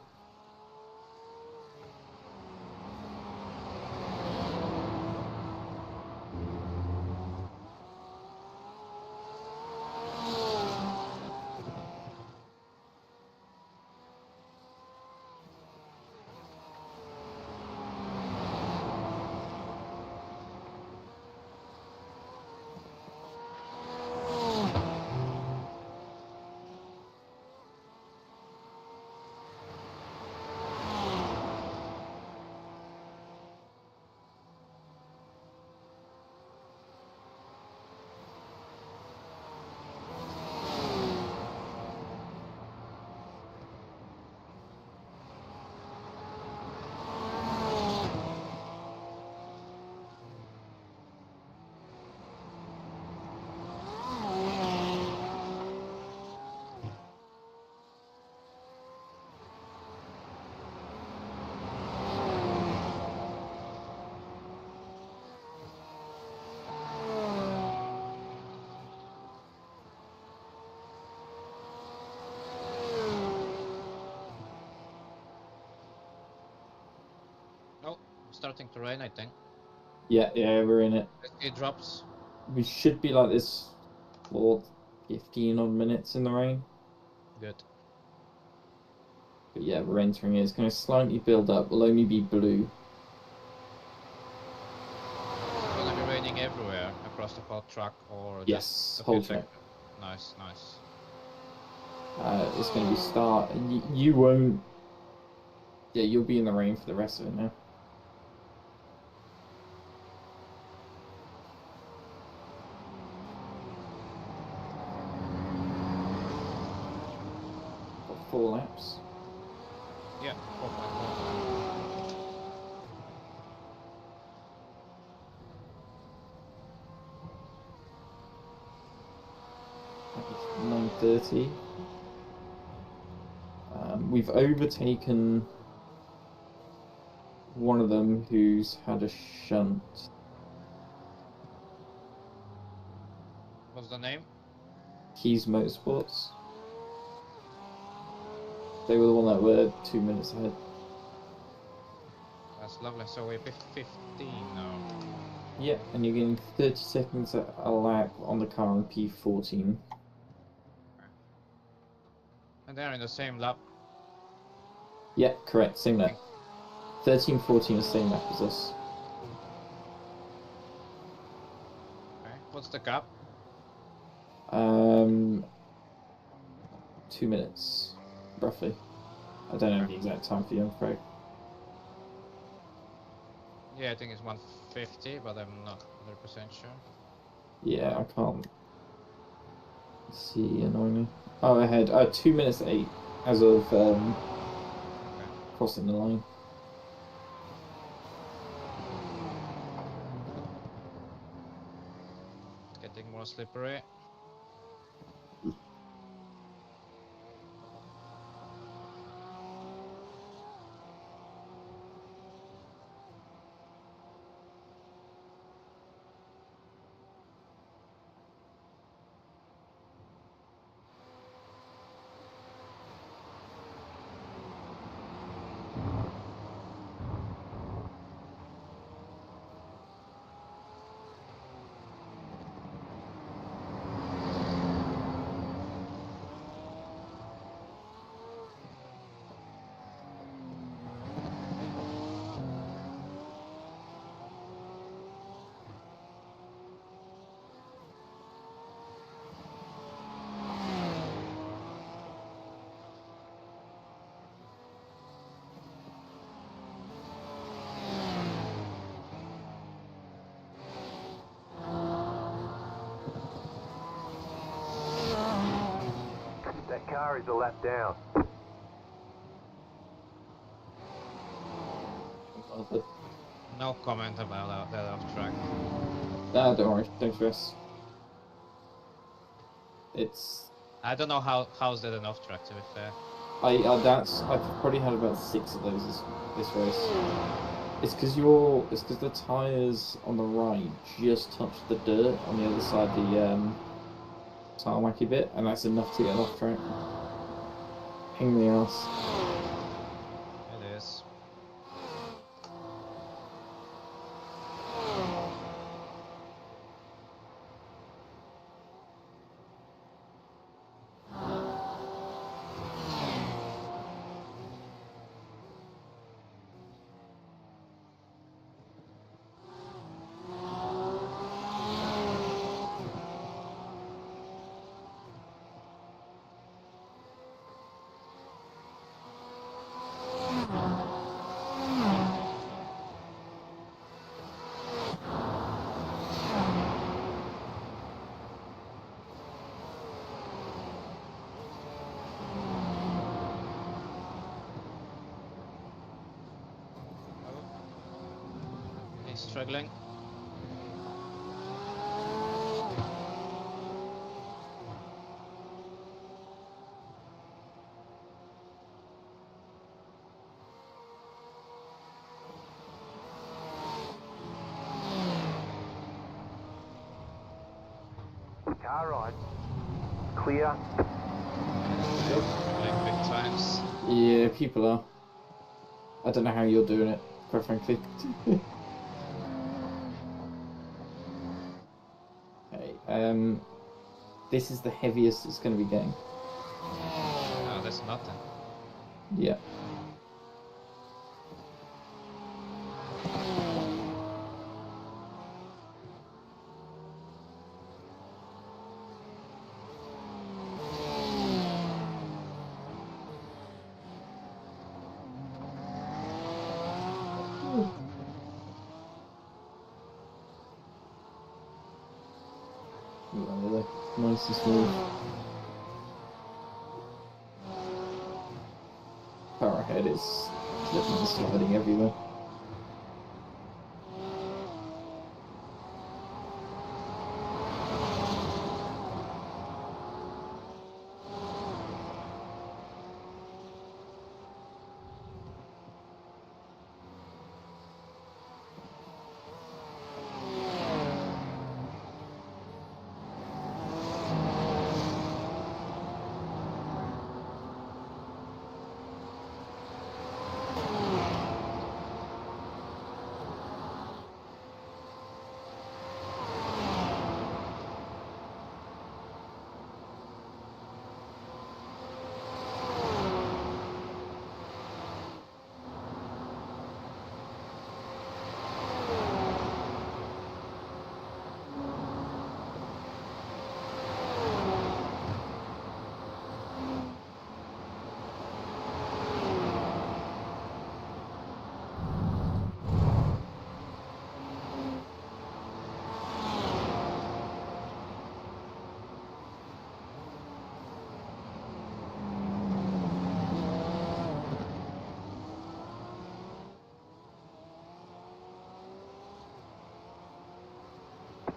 Oh, starting to rain, I think. Yeah, we're in it. It drops. We should be like this for 15 odd minutes in the rain. Good. But yeah, we're entering it. It's going to slightly build up. Will only be blue. It's gonna be raining everywhere across the whole track, or Yes, just a whole few track. Nice, nice. It's going to be start. You won't. Yeah, you'll be in the rain for the rest of it now. Got 4 laps. Yeah, 4.4. 9:30. We've overtaken one of them who's had a shunt. What's the name? Keys Motorsports. They were the one that were 2 minutes ahead. That's lovely. So we're 15 now. Yeah, and you're getting 30 seconds a lap on the car on P14. And they're in the same lap. Yeah, correct, same lap. 13, 14 is the same lap as us. Okay. What's the gap? 2 minutes, roughly. I don't know the exact time for you, I'm afraid. Yeah, I think it's 150, but I'm not 100% sure. Yeah, I can't see, annoyingly. Oh, ahead. 2 minutes 8 as of crossing the line. Getting more slippery. car is a lap down. No comment about that off track. Nah, don't worry, don't stress. It's I don't know how's that an off track, to be fair. I've probably had about 6 of those this race. It's because the tires on the right just touched the dirt on the other side of the tarmacy bit, and that's enough to get off track. Ping the ass. It is. He's struggling. Car right. Clear. Struggling big times. Yeah, people are. I don't know how you're doing it, quite frankly. Okay, this is the heaviest it's going to be getting. Oh, that's nothing. Yeah. Nice and smooth. Power ahead is slipping and sliding everywhere.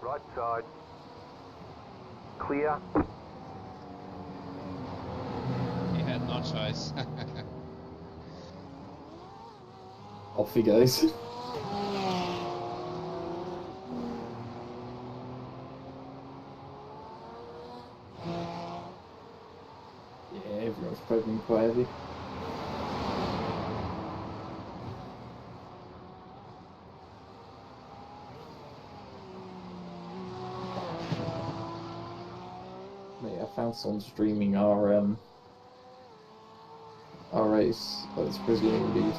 Right side. Clear. He had no choice. Off he goes. Yeah, everyone's probably quite heavy. Mate, I found someone streaming our race, like this Brazilian dude,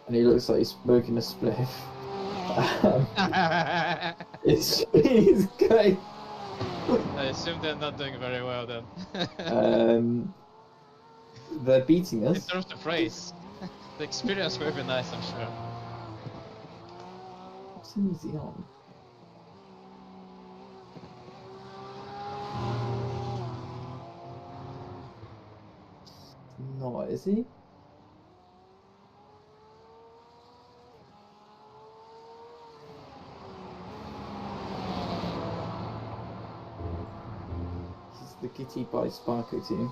and he looks like he's smoking a spliff. It's great. I assume they're not doing very well then. They're beating In us. terms of race, the experience will be nice, I'm sure. What team is he on? is he? This is the Kitty by Sparko team.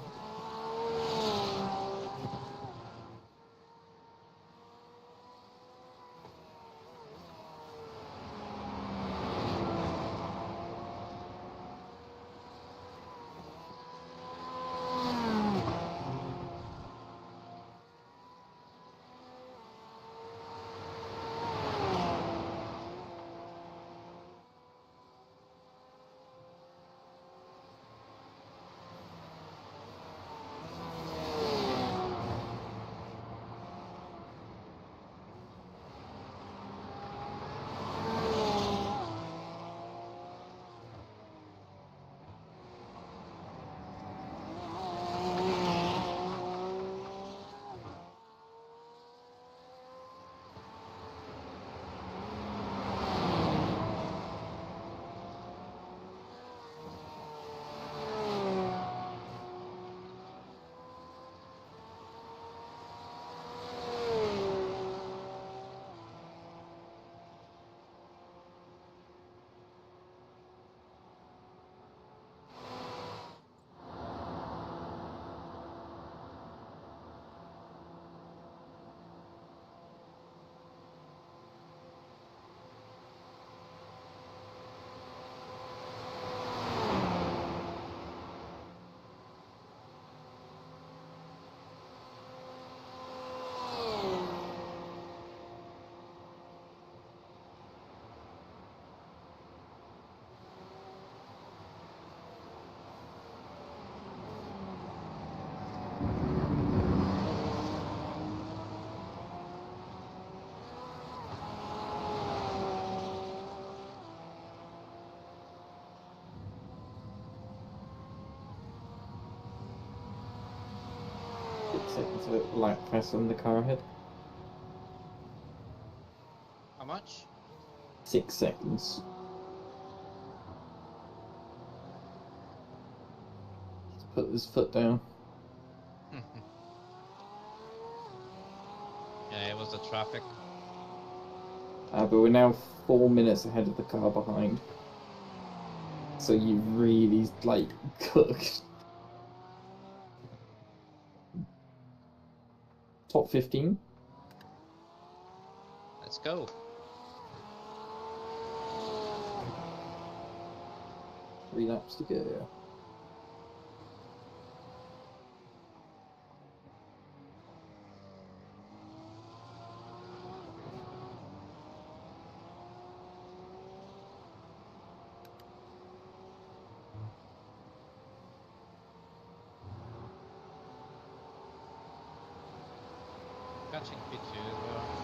Seconds of lap press on the car ahead. How much? 6 seconds. Let's put his foot down. Yeah, it was the traffic. But we're now 4 minutes ahead of the car behind. So you really, like, cooked. Top 15. Let's go. Three laps to go. Catching P2 as well.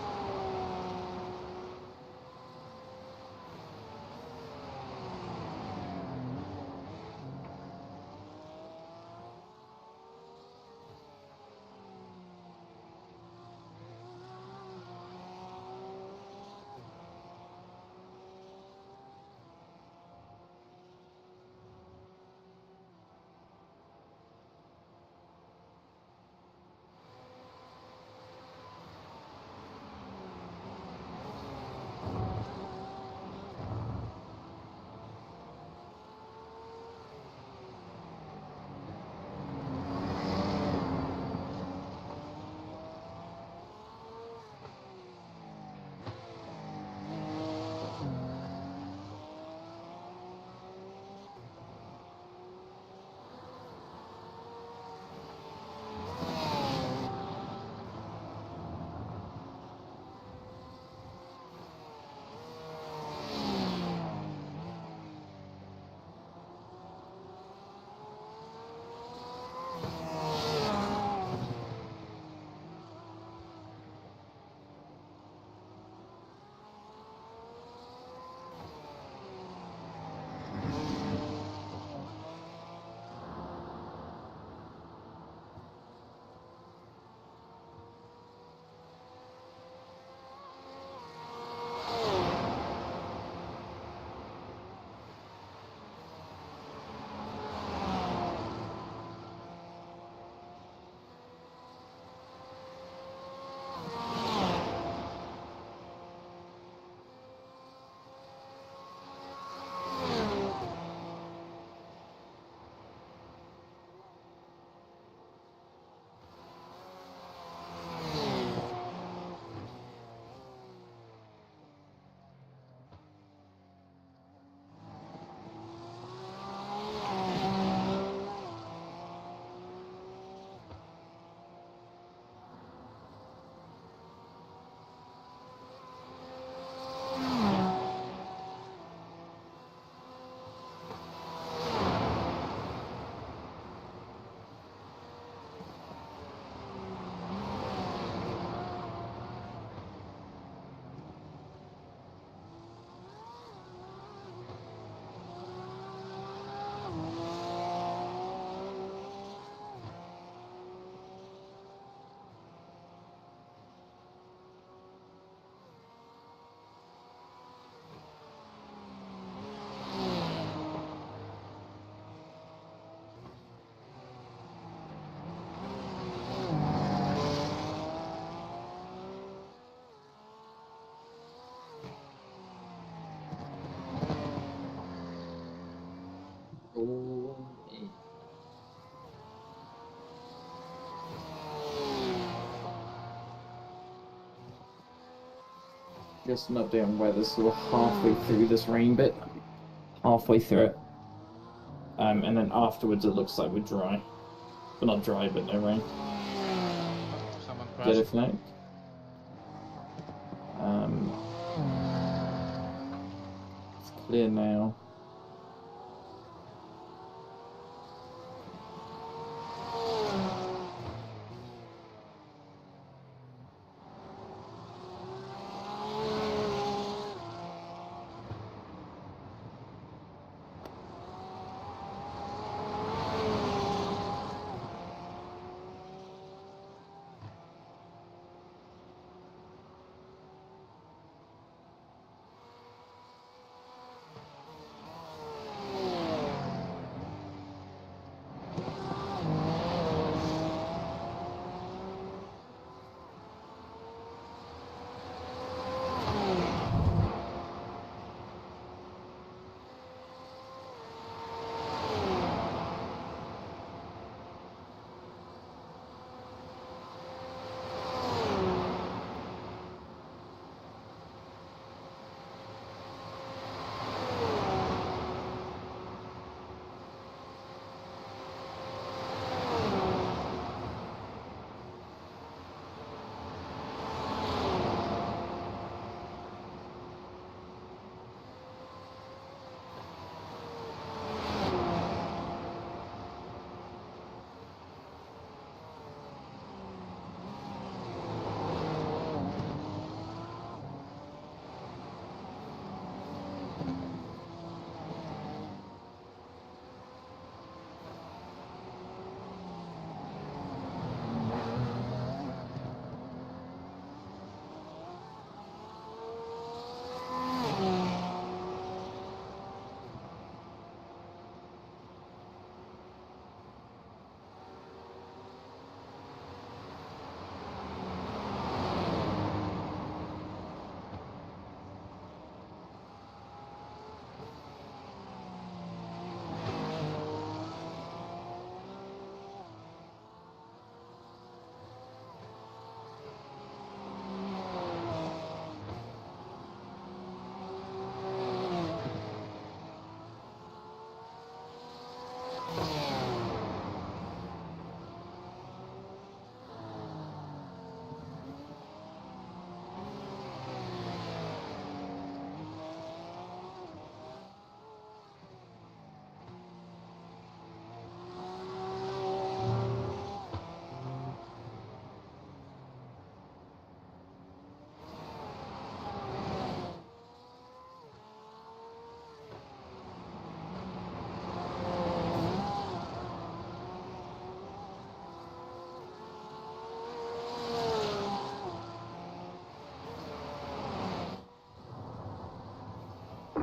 Just an update on weather, so we're halfway through this rain bit. Halfway through it. And then afterwards it looks like we're dry. Well, not dry, but no rain. Someone Get crashed. it, Fnac? It's clear now.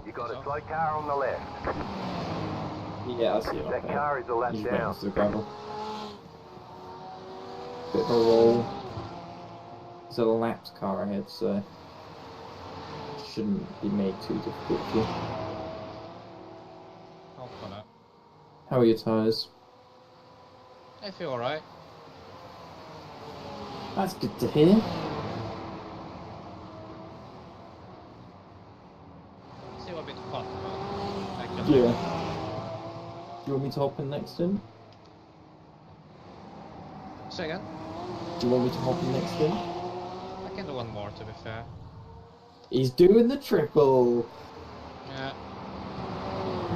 You got a slow car on the left. Yeah, I see it. That car is a lap He's down. to the gravel. Bit of a roll. There's a lapped car ahead, so shouldn't be made too difficult for you. I'll put it. How are your tyres? I feel alright. That's good to hear. Still a bit hot, but I can Yeah. Do you want me to hop in next in? Say again? Do you want me to hop in next in? I can do one more, to be fair. He's doing the triple! Yeah.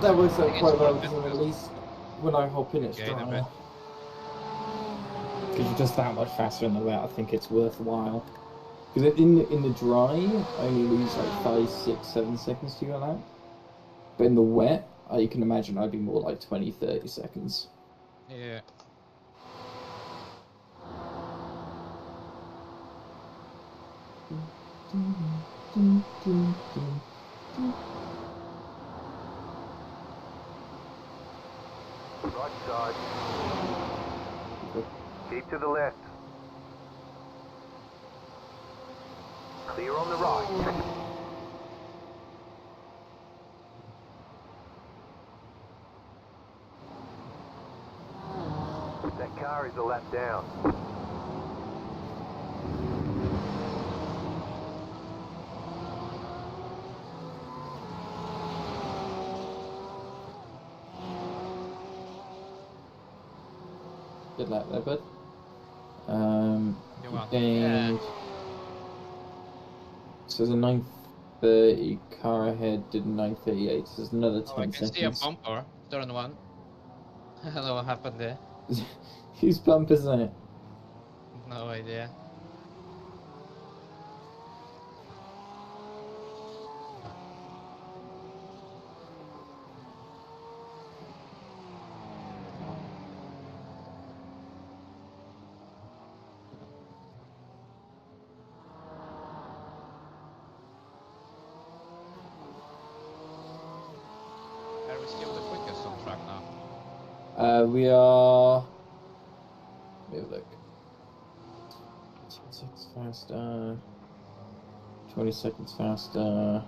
That works out I think quite it's well, worth it, because at because- least when I hop in, it's Gain a drier. bit. Because you're just that much faster in the wet, I think it's worthwhile. Because in the dry, I only lose like 5, 6, 7 seconds to your lap. But in the wet, you can imagine I'd be more like 20, 30 seconds. Yeah. Right side. Keep to the left. Clear on the right. That car is a lap down. Good luck there, bud. You won. Gained. So there's a 9:30 car ahead, did 9:38. So there's another 10 Oh, I can seconds. see a bumper. Turn 1. I don't know what happened there. Whose bump is that? No idea. Are we still the quickest on track now? We are. Let me have a look. 10 seconds faster. 20 seconds faster.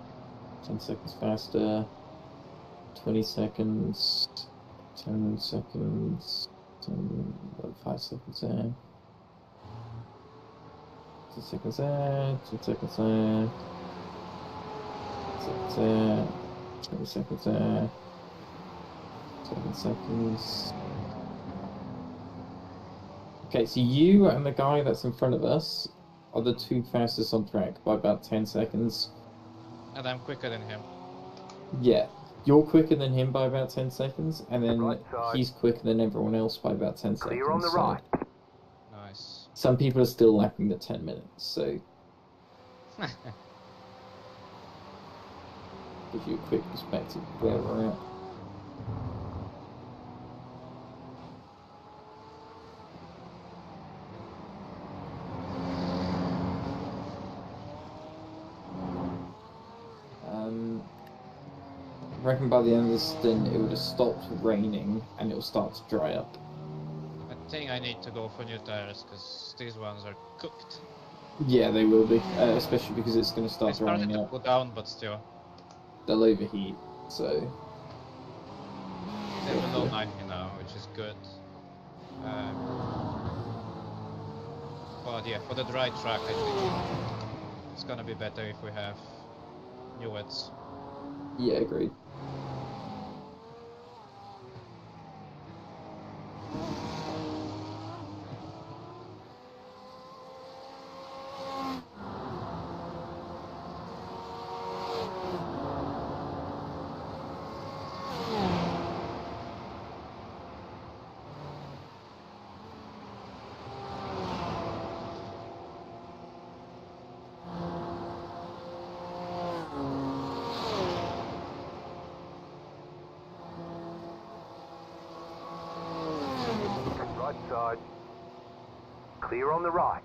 10 seconds faster. 20 seconds. 10 seconds. 5 seconds there. 2 seconds there. 2 seconds there. 6 seconds there. 20 seconds there. 7 seconds. Okay, so you and the guy that's in front of us are the two fastest on track by about 10 seconds. And I'm quicker than him. Yeah, you're quicker than him by about 10 seconds, and then Right side. he's quicker than everyone else by about 10 seconds. Clear on the so right. Nice. some people are still lapping the 10 minutes, so gives you a quick perspective of where we're at. I reckon by the end of the stint it would have stopped raining and it will start to dry up. I think I need to go for new tires because these ones are cooked. Yeah, they will be, especially because it's going to They start started drying to out. cool down, but still. They'll overheat, so They're below 90 now, which is good. But yeah, for the dry track, I think it's gonna be better if we have new wets. yeah, agreed. Right side. Clear on the right.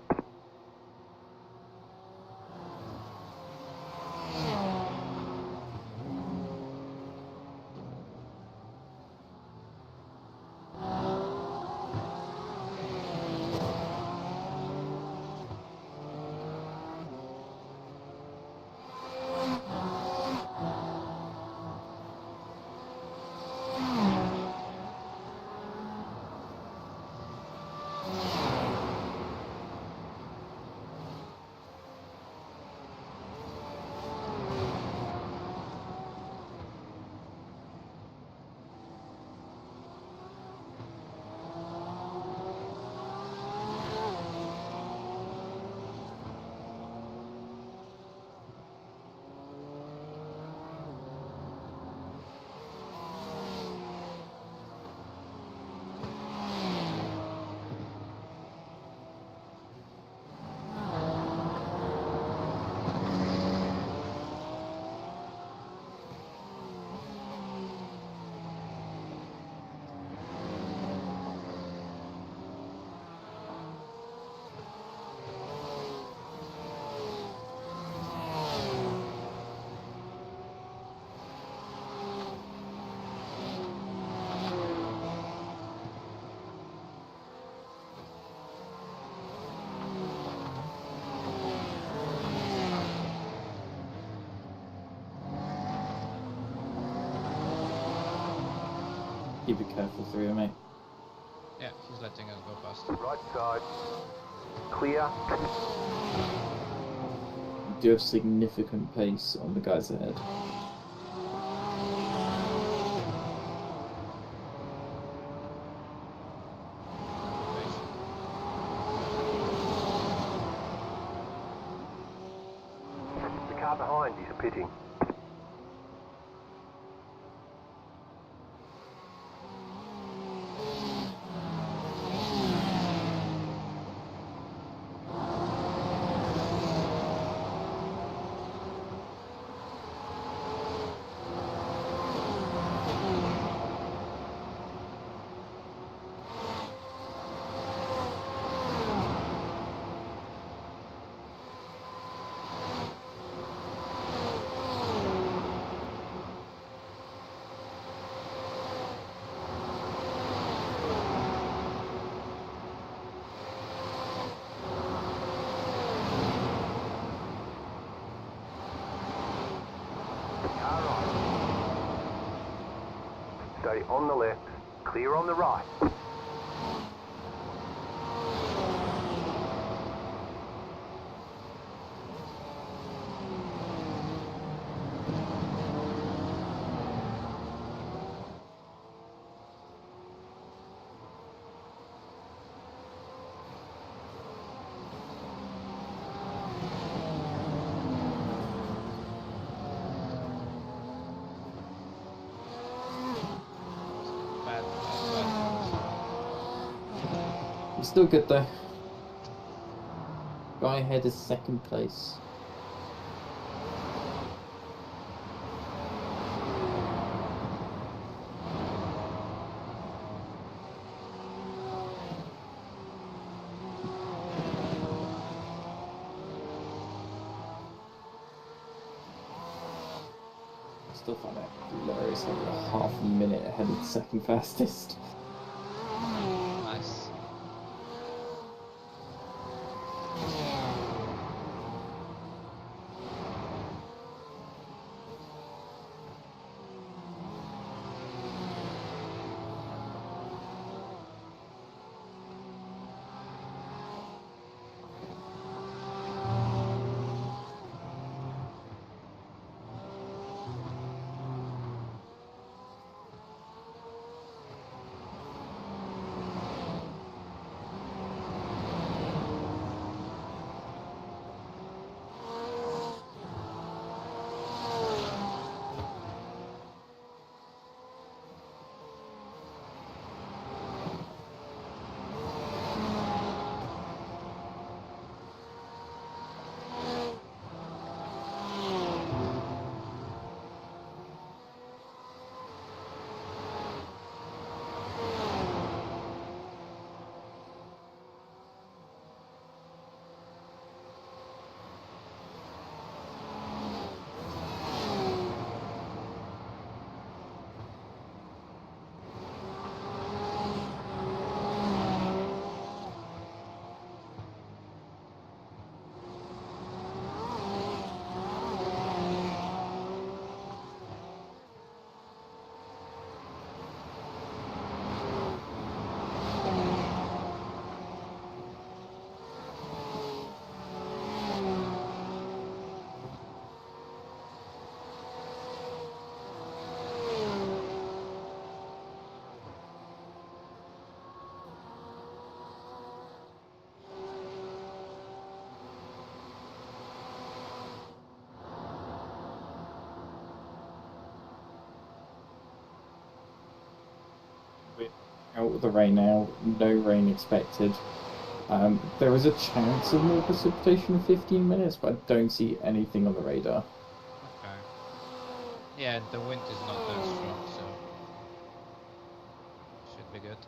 Keep it careful through here, mate. Yeah, he's letting us go past. Right side. Clear. You do have significant pace on the guys ahead. car behind is pitting. Stay on the left, clear on the right. Still good though. Guy ahead is second place. Still find that hilarious, like a half a minute ahead of the second fastest. Nice. Out with the rain now, no rain expected. There is a chance of more precipitation in 15 minutes, but I don't see anything on the radar. Okay. Yeah, the wind is not that strong, so should be good.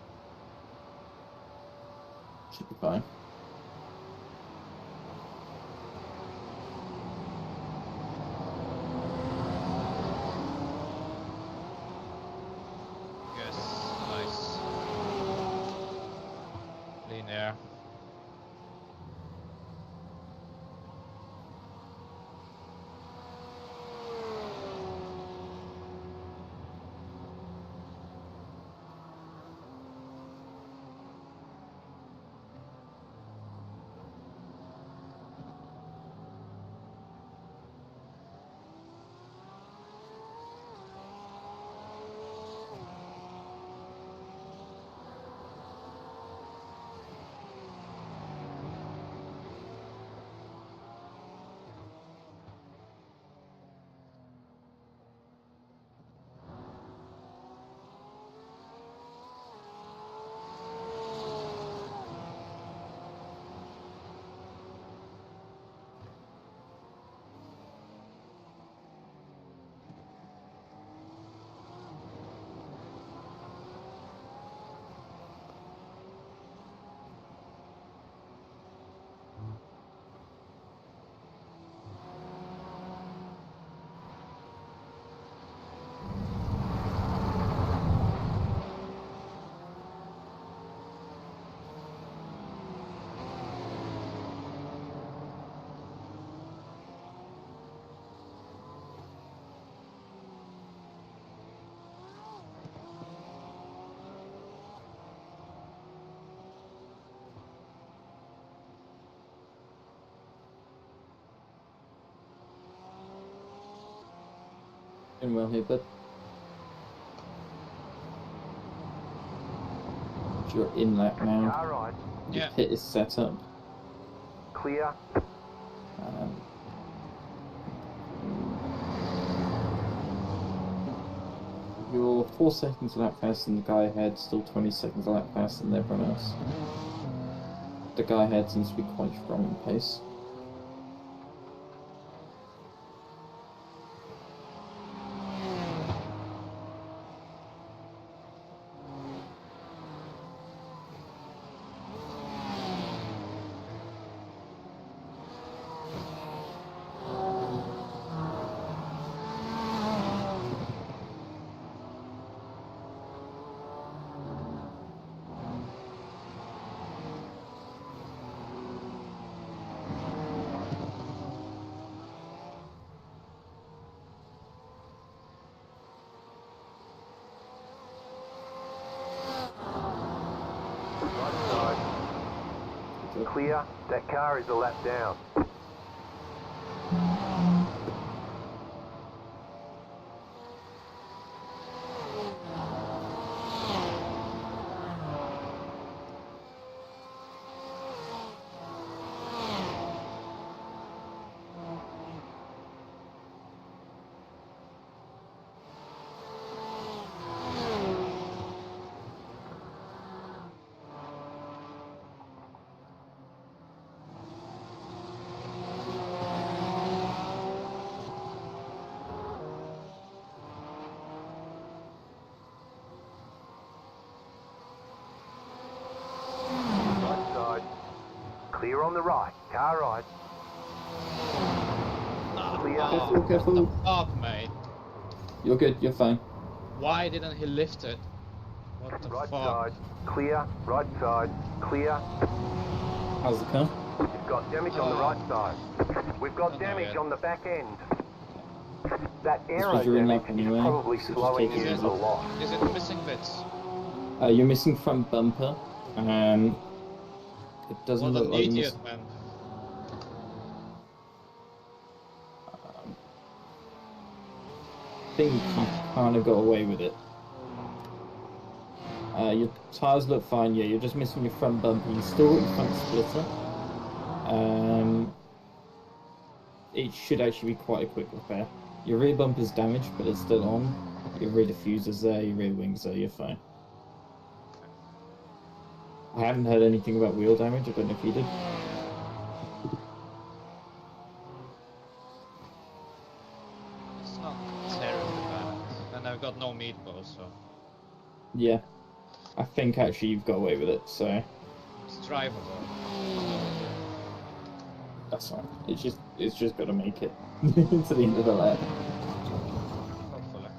Should be fine. Yes, nice. Clean air. Doing well here, bud. You're in lap now. Car right. Your Yeah. pit is set up. Clear. You're 4 seconds a lap faster than the guy ahead, still 20 seconds a lap faster than everyone else. The guy ahead seems to be quite strong in pace. Right side. Clear. That car is a lap down. Right side. Clear on the right. Car right. Clear. Careful, What careful. the fuck, mate? You're good, you're fine. Why didn't he lift it? What the Right fuck? side. Clear. Right side. Clear. How's the car? We've got damage on the right side. We've got Oh, damage yeah. on the back end. That This aero was your damage lap anyway, is probably so just slowing take you it a easy. lot. Is it missing bits? You're missing front bumper. It doesn't What look an like you're idiot, missing. man. I think you kind of got away with it. Your tyres look fine, yeah, you're just missing your front bumper. You still got your front splitter. It should actually be quite a quick repair. Your rear bumper's damaged, but it's still on. Your rear diffuser's there, your rear wings there, you're fine. I haven't heard anything about wheel damage, I don't know if you did. It's not terribly bad. And I've got no meatballs, so Yeah. I think actually you've got away with it, so it's drivable. that's fine. It's just gotta make it to the end of the lap. Hopefully.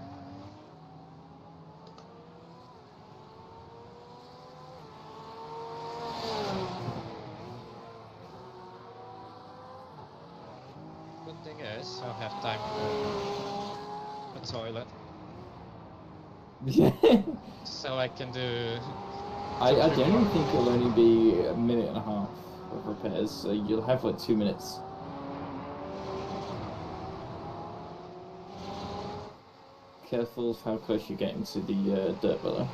Good thing is, I'll have time for a toilet, Yeah. so I can do. I genuinely think it'll only be a minute and a half of repairs, so you'll have like 2 minutes. Careful of how close you're getting to the dirt below.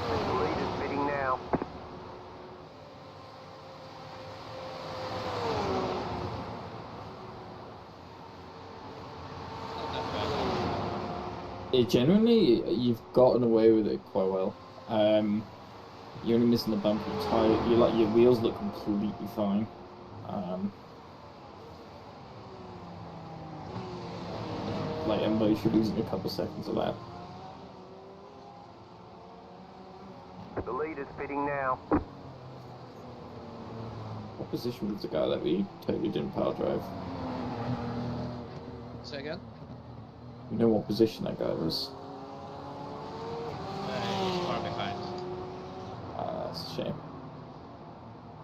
The lead is pitting now. Not that bad. Genuinely, you've gotten away with it quite well. You're only missing the bumper tire. Your wheels look completely fine. Like at most you're losing a couple seconds a lap. The lead is pitting now. What position was the guy that we totally didn't power drive? Say again? You know what position that guy was? shame.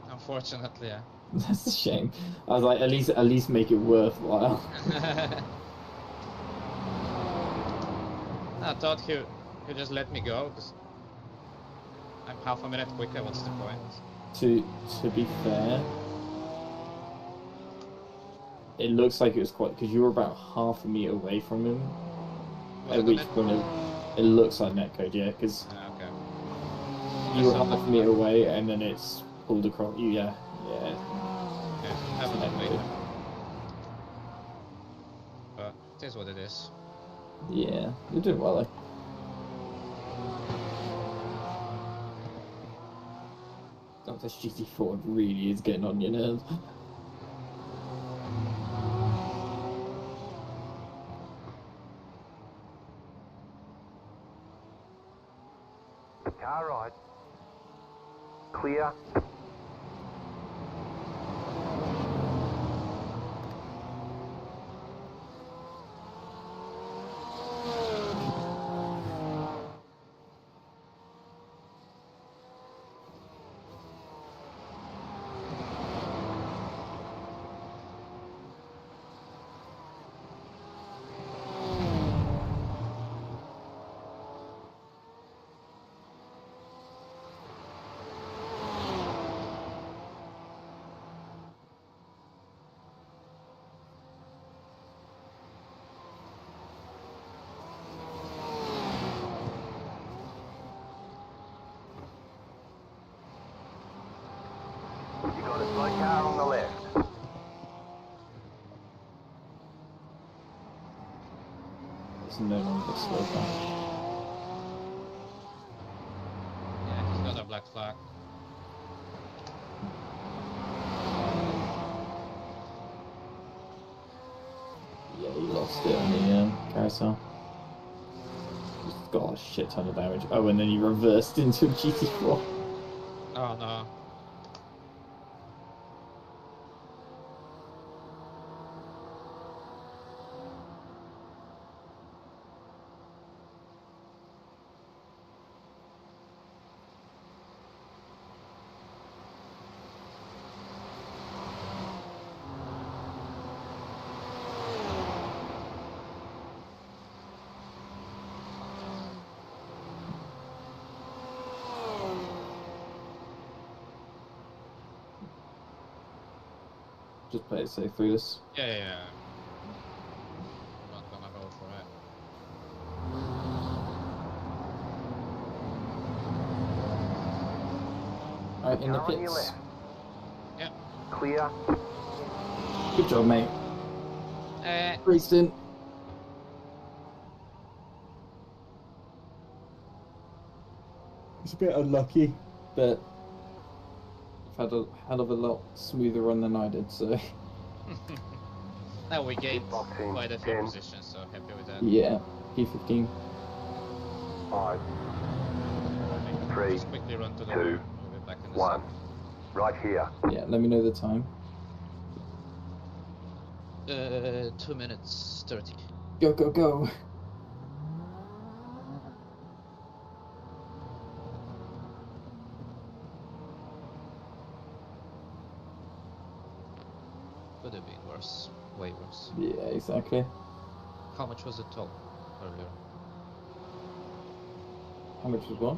Unfortunately, yeah. That's a shame. I was like, at least make it worthwhile. I thought he'd just let me go, because I'm half a minute quicker, what's the point? To be fair, it looks like it was quite, because you were about half a meter away from him. Was At it which net? point it looks like netcode, yeah, because Okay. you were Just half a meter away and then it's pulled across you, yeah. Okay, have It's a look later. netcode. But it is what it is. Yeah, you're doing well though. Oh, this GT4 really is getting on your nerves. Car right. Clear. You got a slow car on the left. It's no longer slow car. Yeah, he's got a black flag. Yeah, he lost it on the carousel. He's got a shit ton of damage. Oh, and then he reversed into a GT4. Oh no. Just play it safe through this. Yeah. I'm not gonna go for it. Alright, in the Car on your pits. left. Yeah. Clear. Good job, mate. Preston. It's a bit unlucky, but I've had a hell of a lot smoother run than I did, so Now we gained Boxing, quite a few 10. positions, so happy with that. yeah, P15. 5, 3, Just quickly run to the 2, wall. We'll be back in the 1. second. Right here. Yeah, let me know the time. 2 minutes 30. Go, go, go. Could have been worse. Way worse. Yeah, exactly. How much was the toll earlier? How much was what?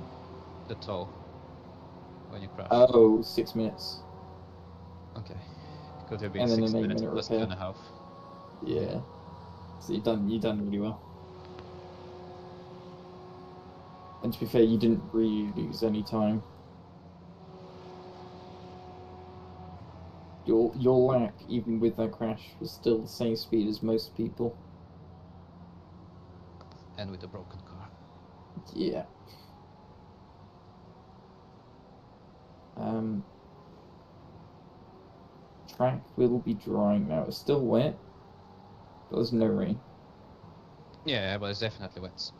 The toll. When you crashed. Oh, 6 minutes. Okay. Could have been And then 6 an 8 minutes minute plus repair. 2.5. Yeah. So you done really well. And to be fair, you didn't really lose any time. Your lap, even with that crash, was still the same speed as most people. And with a broken car. Yeah. Track will be drying now. It's still wet, but there's no rain. Yeah, but it's definitely wet.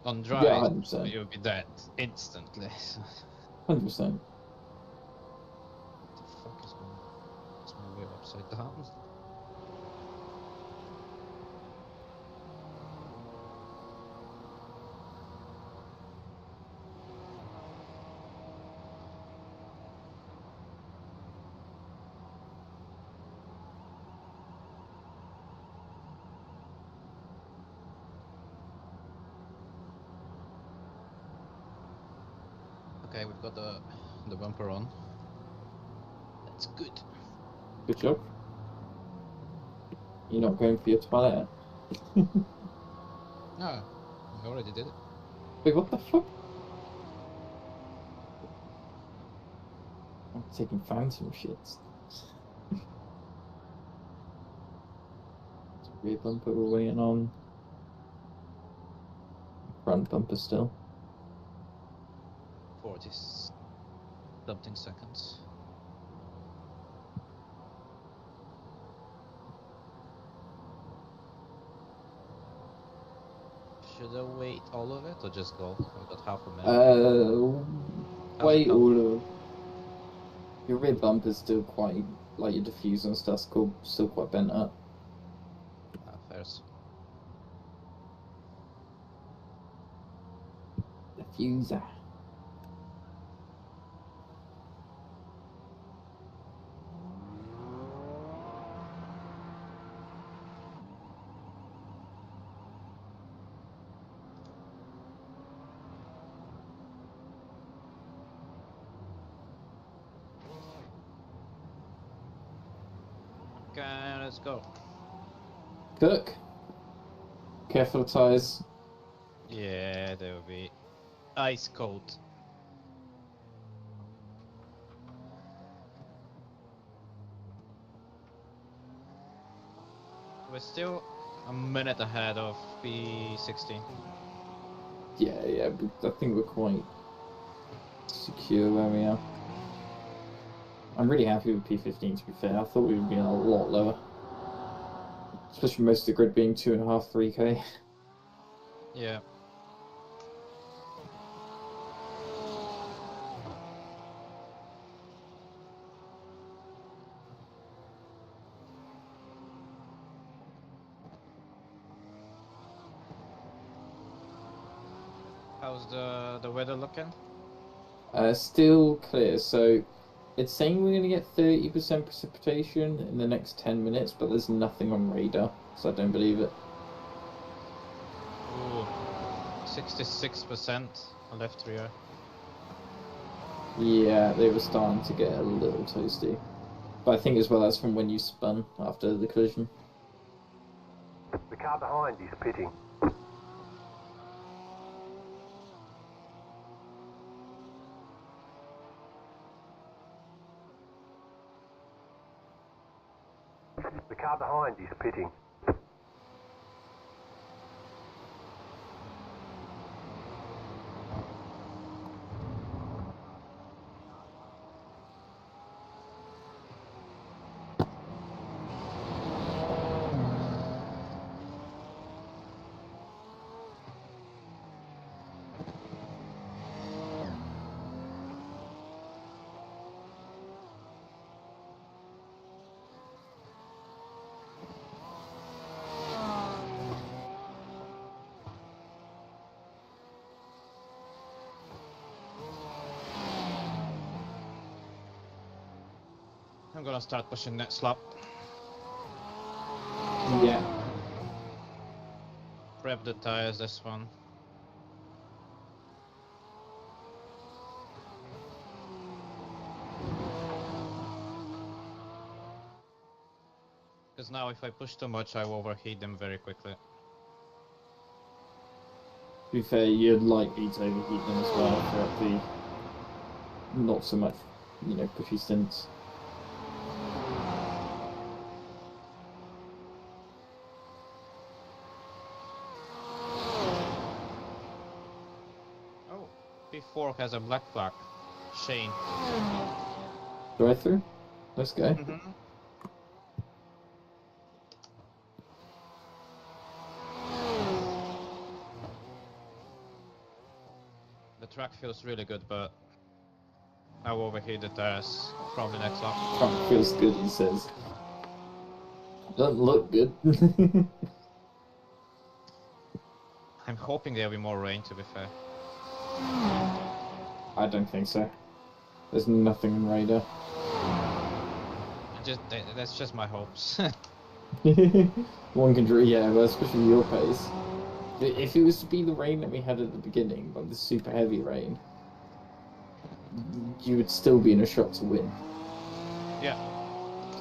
On dry, Yeah, 100%. you'll be dead instantly. 100%. What the fuck is going on? Is my wheel upside down? Okay, we've got the bumper on. That's good. Good job. You're not going for your toilet? No, I already did it. Wait, what the fuck? I'm taking phantom shits. Rear bumper we're waiting on. Front bumper still. 40 something seconds. Should I wait all of it or just go? We've got half a minute. Wait go? all of. Your rear bumper's still quite, like your diffuser and stuff's still quite bent up. Fairs. Diffuser. Okay, let's go. Cook. Careful of tyres. Yeah, they will be ice cold. We're still a minute ahead of P16. Yeah, but I think we're quite secure where we are. I'm really happy with P15 to be fair. I thought we would be a lot lower. Especially most of the grid being 2.5, 3k. Yeah. How's the weather looking? Still clear, so it's saying we're going to get 30% precipitation in the next 10 minutes, but there's nothing on radar, so I don't believe it. Ooh, 66% left rear. Yeah, they were starting to get a little toasty. But I think as well that's from when you spun after the collision. The car behind is pitting. The car behind is pitting. I'm gonna start pushing next lap. Yeah. Prep the tires this one. Because now if I push too much I will overheat them very quickly. To be fair, you'd likely to overheat them as well throughout the not so much, pushy stints. Oh, P4 has a black flag. Shane. Drive through? Let's go. The track feels really good, but I will overheat the tires probably next lap. Track feels good, he says. Doesn't look good. I'm hoping there'll be more rain, to be fair. I don't think so. There's nothing in radar. That's just my hopes. One can dream, yeah, but especially your pace. If it was to be the rain that we had at the beginning, like the super heavy rain, you would still be in a shot to win. Yeah.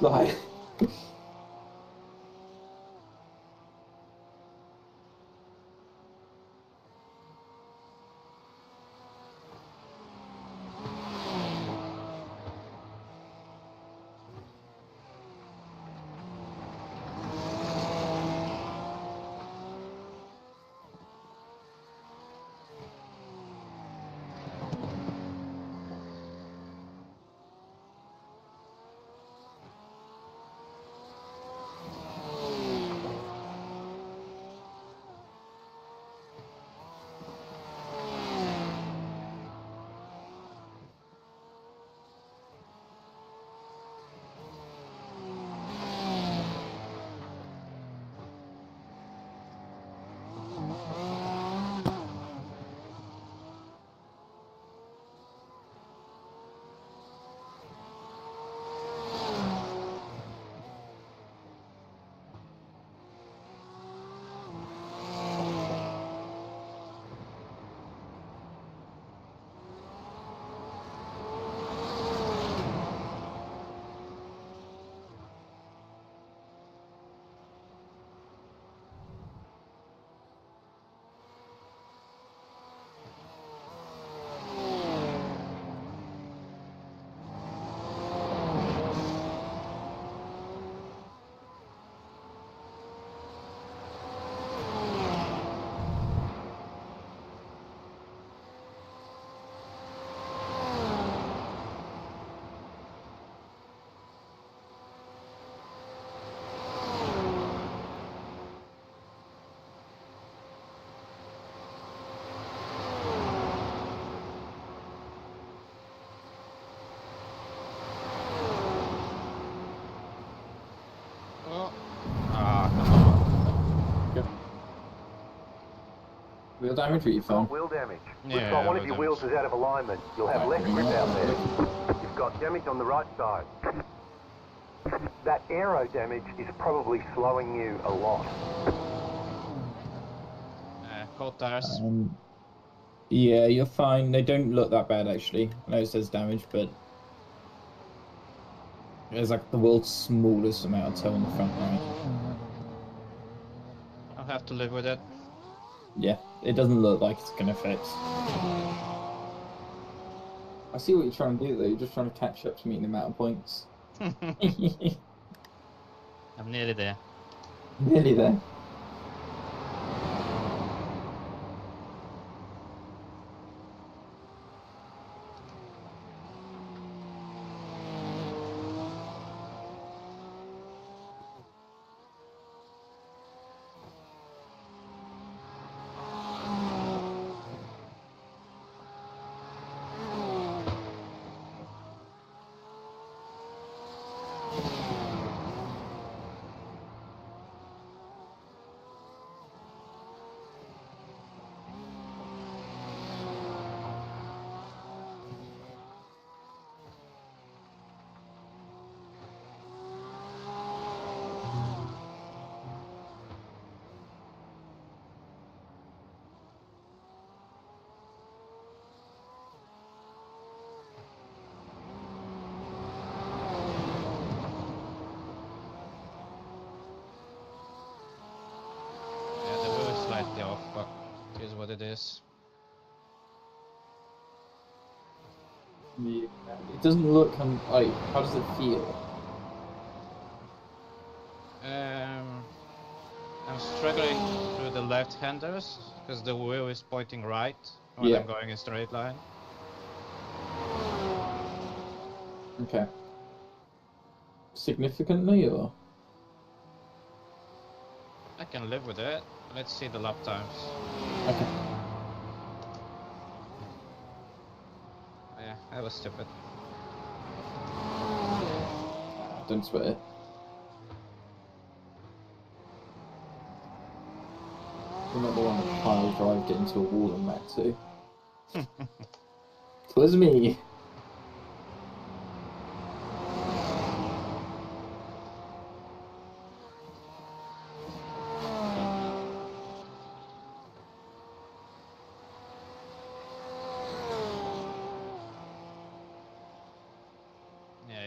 Like. Wheel damage or you found? Wheel damage. Yeah, Looks like one of wheel your damage. wheels is out of alignment. You'll have less grip out there. You've got damage on the right side. That aero damage is probably slowing you a lot. Cold tires. Yeah, you're fine. They don't look that bad actually. I know it says damage, but there's like the world's smallest amount of toe on the front right. I'll have to live with it. Yeah, it doesn't look like it's gonna fix. I see what you're trying to do though. You're just trying to catch up to meet the amount of points. I'm nearly there. Nearly there. Yeah, the wheel is slightly off, but it is what it is. Yeah, it doesn't look like. How does it feel? I'm struggling through the left-handers because the wheel is pointing right when Yeah. I'm going in straight line. Okay. Significantly or? I can live with it. Let's see the lap times. Okay. Oh, yeah, that was stupid. Don't sweat it. You're not the one that pile drived it into a wall and back to. It was me.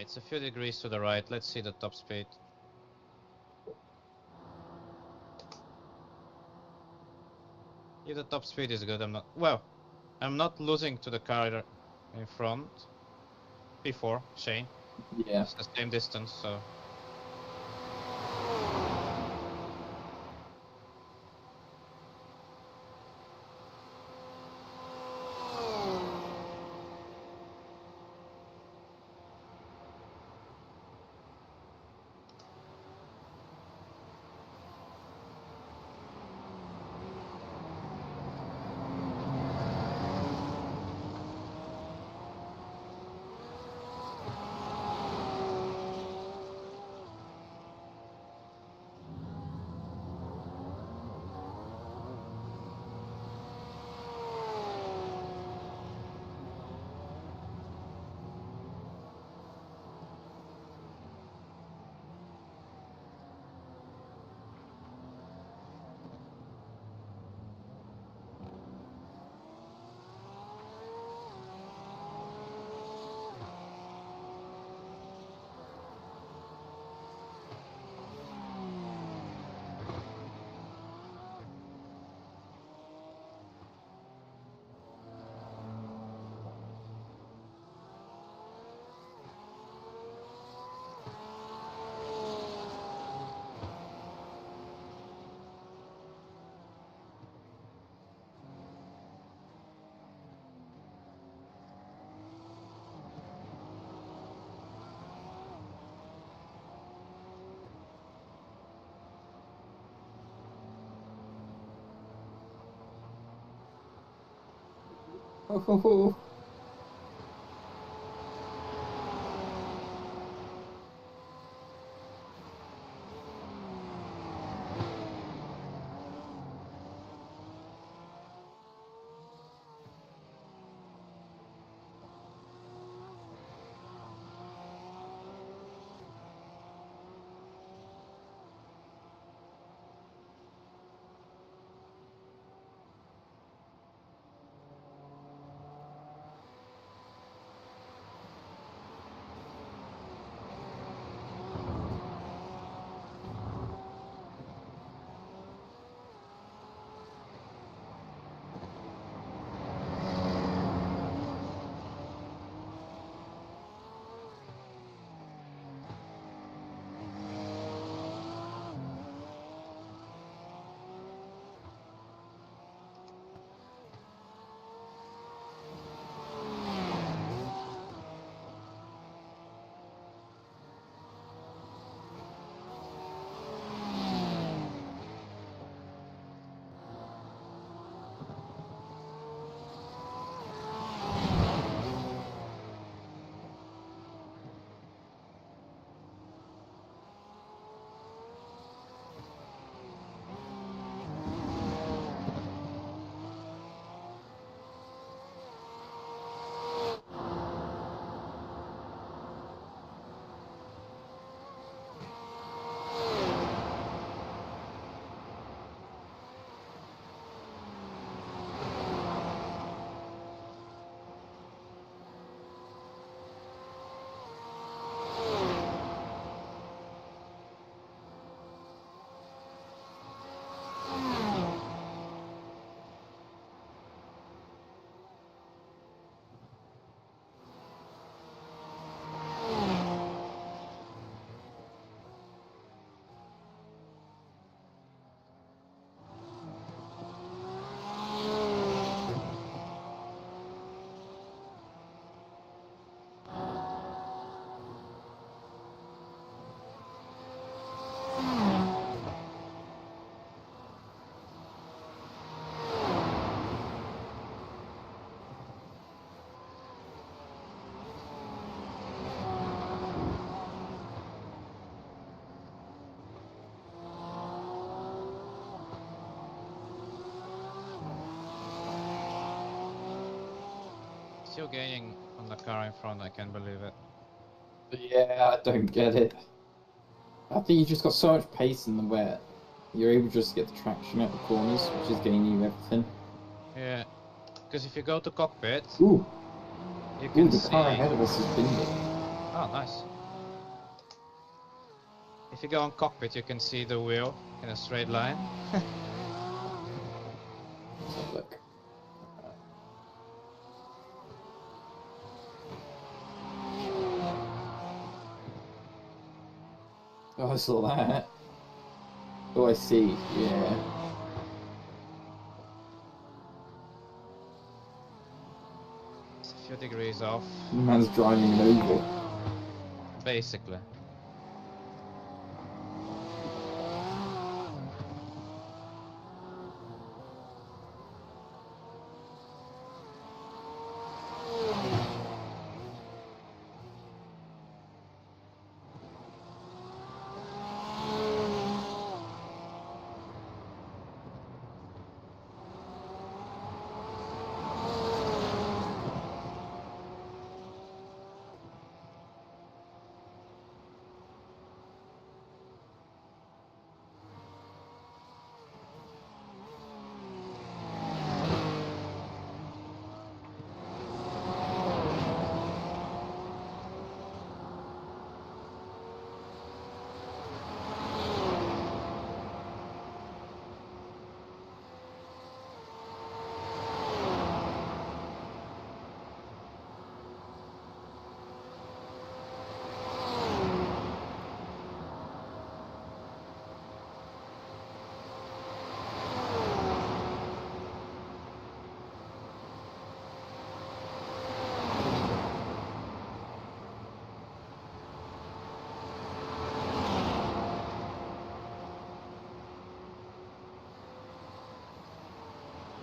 it's a few degrees to the right. Let's see the top speed. If the top speed is good, I'm not losing to the car in front. Before Shane. Yeah. It's the same distance, so. Oh. Still gaining on the car in front, I can't believe it. Yeah, I don't get it. I think you just got so much pace in the wet. You're able just to get the traction at the corners, which is gaining you everything. Yeah, because if you go to cockpit, Ooh, you can the see. car ahead of us is bending. Oh, nice. If you go on cockpit, you can see the wheel in a straight line. Let's have a look. Oh, I saw that. Oh, I see. Yeah. It's a few degrees off, Man's driving an oval. basically.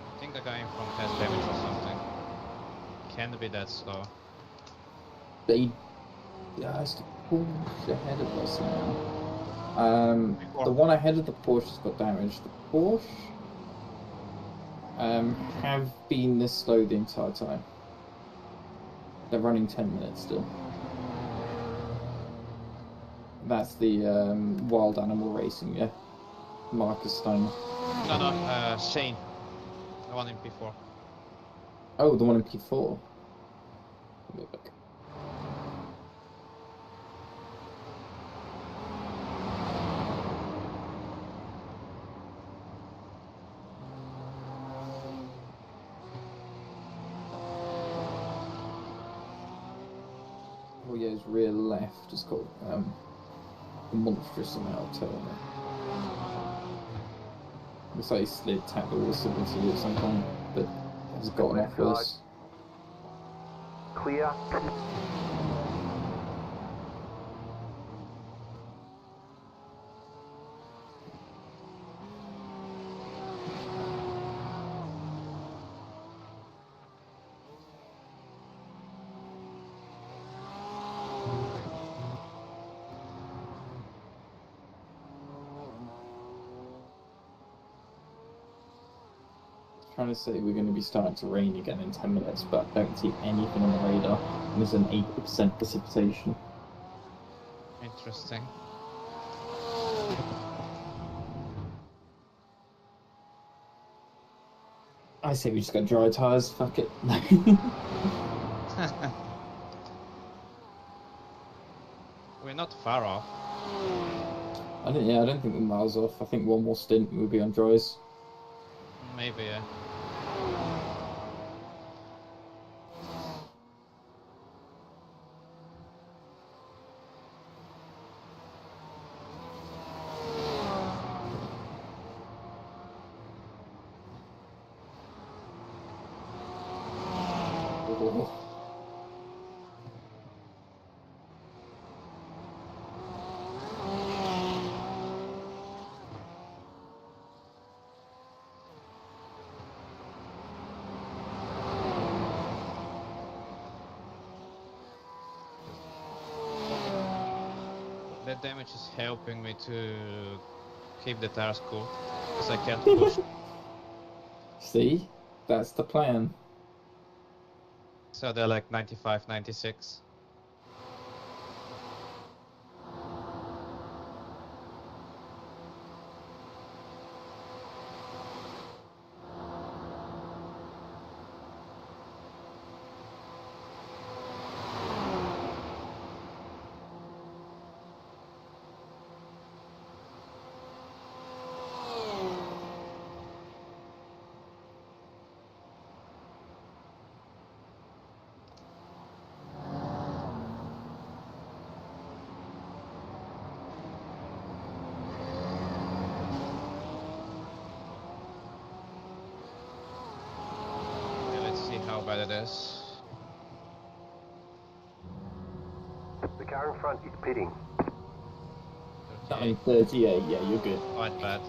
I think the guy in front has damage or something. Can be that slow. They has to push ahead of us now. The one ahead of the Porsche's got damaged. The Porsche have been this slow the entire time. They're running 10 minutes still. That's the Wild Animal Racing, yeah. Marcus Steiner. No, Shane. The one in P4. Oh, the one in P4. Let me look. Oh yeah, his rear left has got a monstrous amount of turnover. Looks like he slid tackle or something at some point, but has gotten off worse. Clear. Trying to say we're going to be starting to rain again in 10 minutes, but I don't see anything on the radar. And there's an 80% precipitation. Interesting. I say we just got dry tyres, fuck it. We're not far off. I don't think we're miles off. I think one more stint and we'll be on dries. Maybe, yeah. Oh. That damage is helping me to keep the tires cool, because I can't push. See? That's the plan. So they're like 95, 96. it is. The car in front is pitting. 38. 38, yeah, you're good. Quite bad.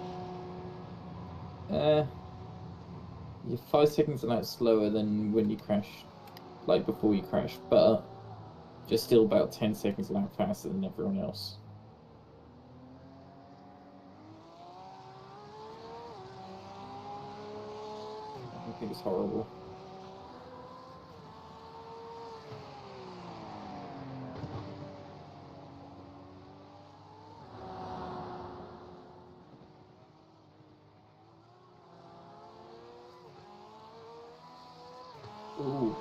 You're 5 seconds an hour slower than when you crashed, like before you crashed, but you're still about 10 seconds an hour faster than everyone else. I think it's horrible. Ooh.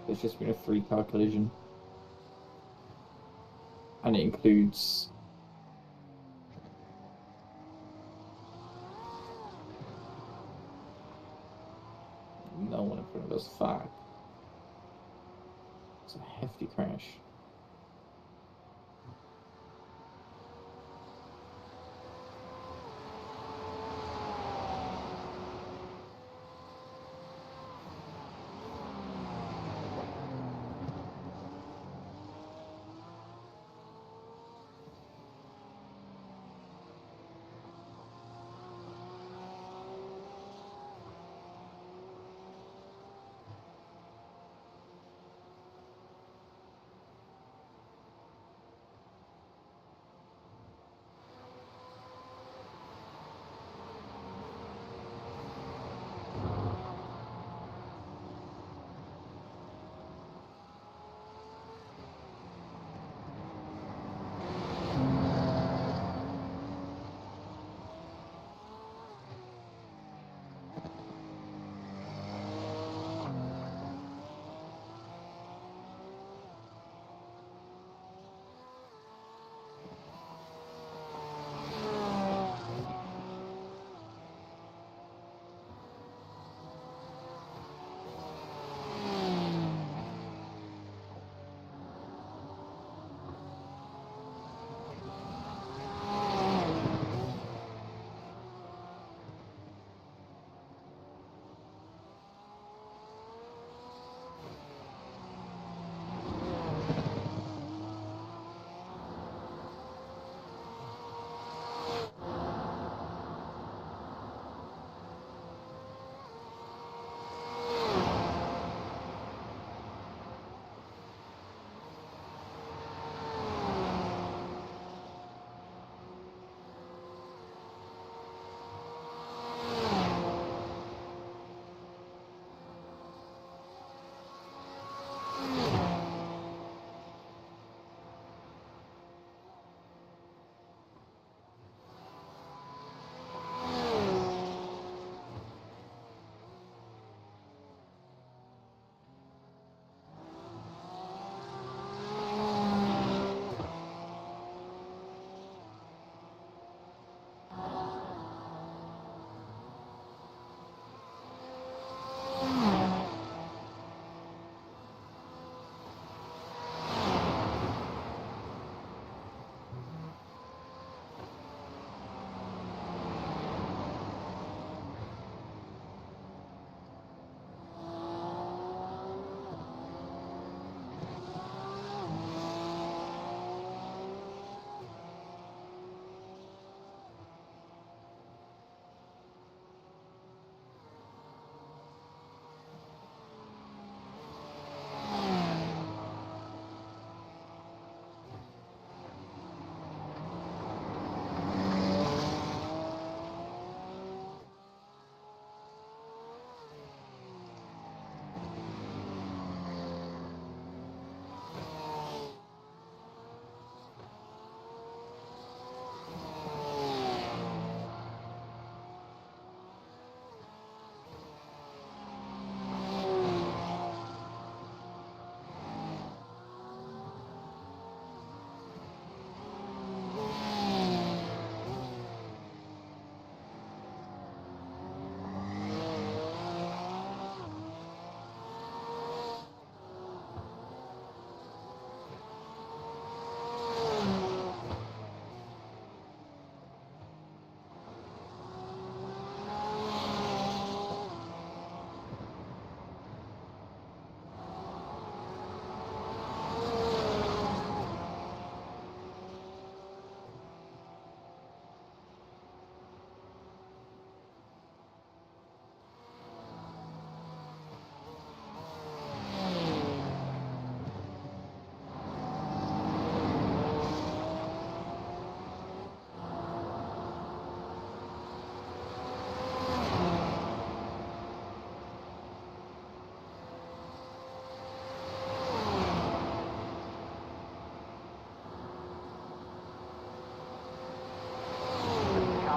There's just been a 3-car collision. And it includes... no one in front of us. Fuck. It's a hefty crash.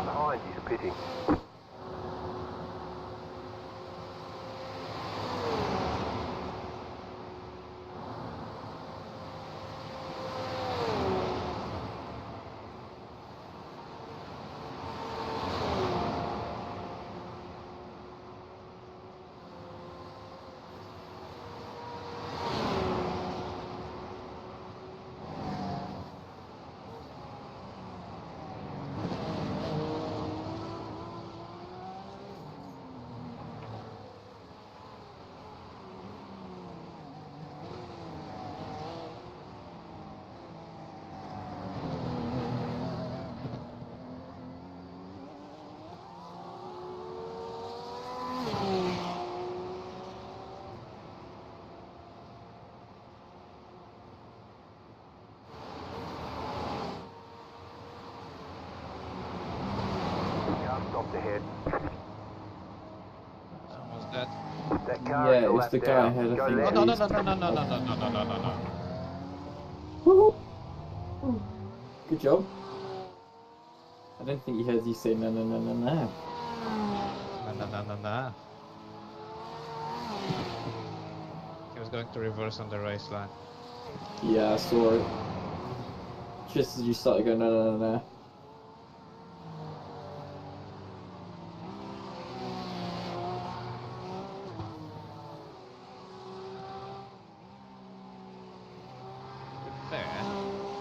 behind is pitting. Stopped ahead. Almost dead. That car Yeah, is a it was lap the guy down. ahead, I Go think. left. No, no, no, no, no, no, no, no, no, no, no, no. Woo! Good job. I don't think he heard you say no, no, no, no, no. No, no, no, no, no. He was going to reverse on the race line. Yeah, I saw it. Just as you started going no, no, no, no.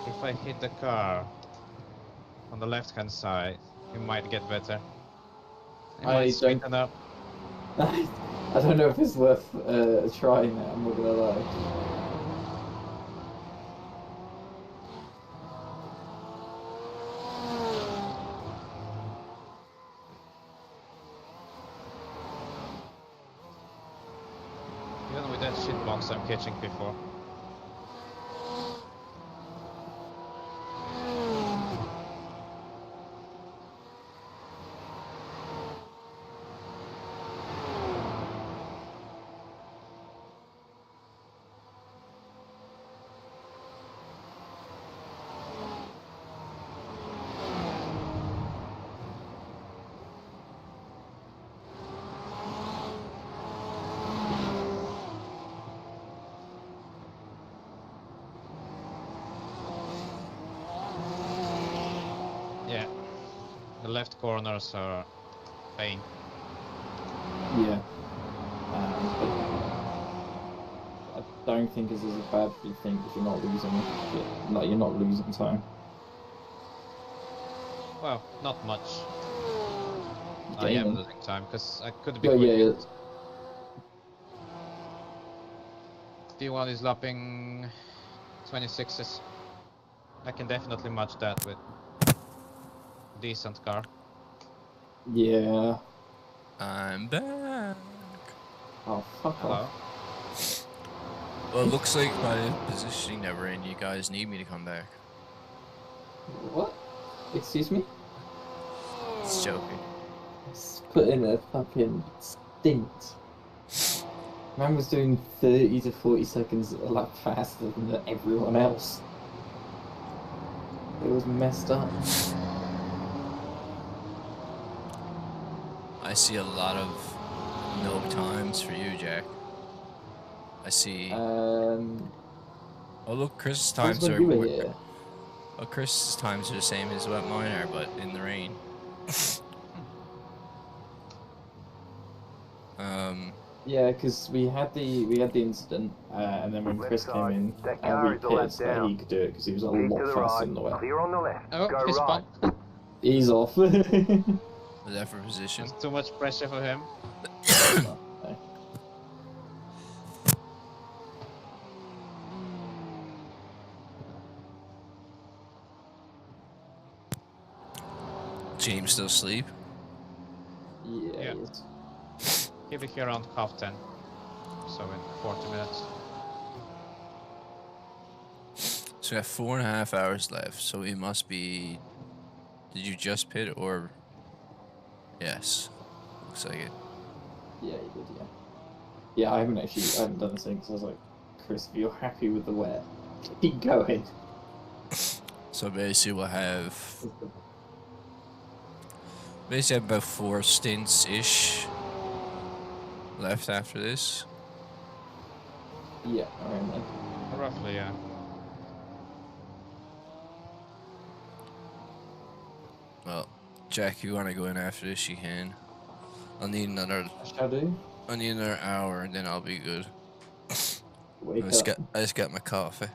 If I hit the car on the left hand side, it might get better. It I might don't- sweeten up. I don't know if it's worth trying that, I'm not gonna lie. Even with that shit box I'm catching before. Yeah, the left corners are pain. Yeah. I don't think it's as bad as you think if you're not losing it. Like, you're not losing time. Well, not much. You're I am gaining. losing time because I could be Yeah, yeah, quicker. P1 is lapping 26s. I can definitely match that with decent car. yeah. I'm back. Oh, fuck Hello. off. Well, it looks like by the positioning that we're in, you guys need me to come back. What? Excuse me? It's joking. Let's put in a fucking stint. Man was doing 30 to 40 seconds a lap faster than everyone else. It was messed up. I see a lot of no times for you, Jack. I see. Oh, look, Chris's That's times when are. you were here. Well, Chris's times are the same as what mine are, but in the rain. Yeah, because we had the incident, and then when Left Chris came side. in, That car we is a lap pissed that down. he could do it because he was a Keep lot to the faster right. in the wet. Clear on the left. Oh, Go fist right. bump. Ease off. Was that for position? That's too much pressure for him. No. James still asleep? Yeah, Yeah. he is. He'll be here around 10:30. So in 40 minutes. So we have 4.5 hours left, so it must be... Did you just pit or... Yes. Looks like it. Yeah, he did, yeah. Yeah, I haven't done this thing because I was like, Chris, if you're happy with the wet, keep going. So basically we'll have Basically, I have about 4 stints ish left after this. Yeah, around then. Roughly, yeah. Well, Jack, if you want to go in after this, you can. I'll need another. Shall do? I need another hour, and then I'll be good. Wake I up. just got my coffee.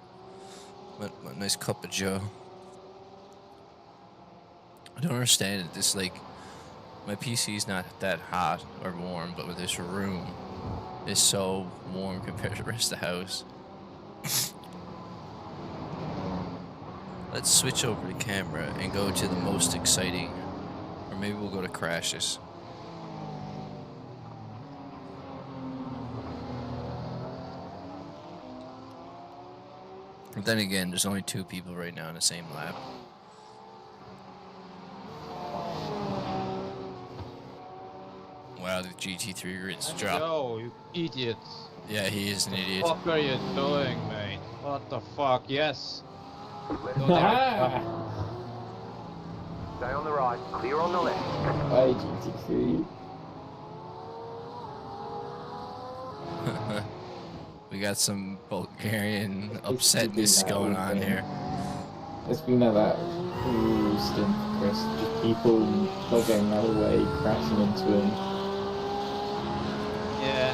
My nice cup of Joe. I don't understand it. This like, my PC's not that hot or warm, but with this room, is so warm compared to the rest of the house. Let's switch over the camera and go to the most exciting, or maybe we'll go to crashes. But then again, there's only 2 people right now in the same lap. Wow, the GT3 grid's dropped. Yo, you idiot. Yeah, he is an idiot. What are you doing, mate? What the fuck? Yes. Let's Go there. stay on the right, clear on the left. Bye, GT3. We got some Bulgarian upsetness going on here. It's been at that stint, Chris. Just people not getting out of the way, crashing into him. Yeah.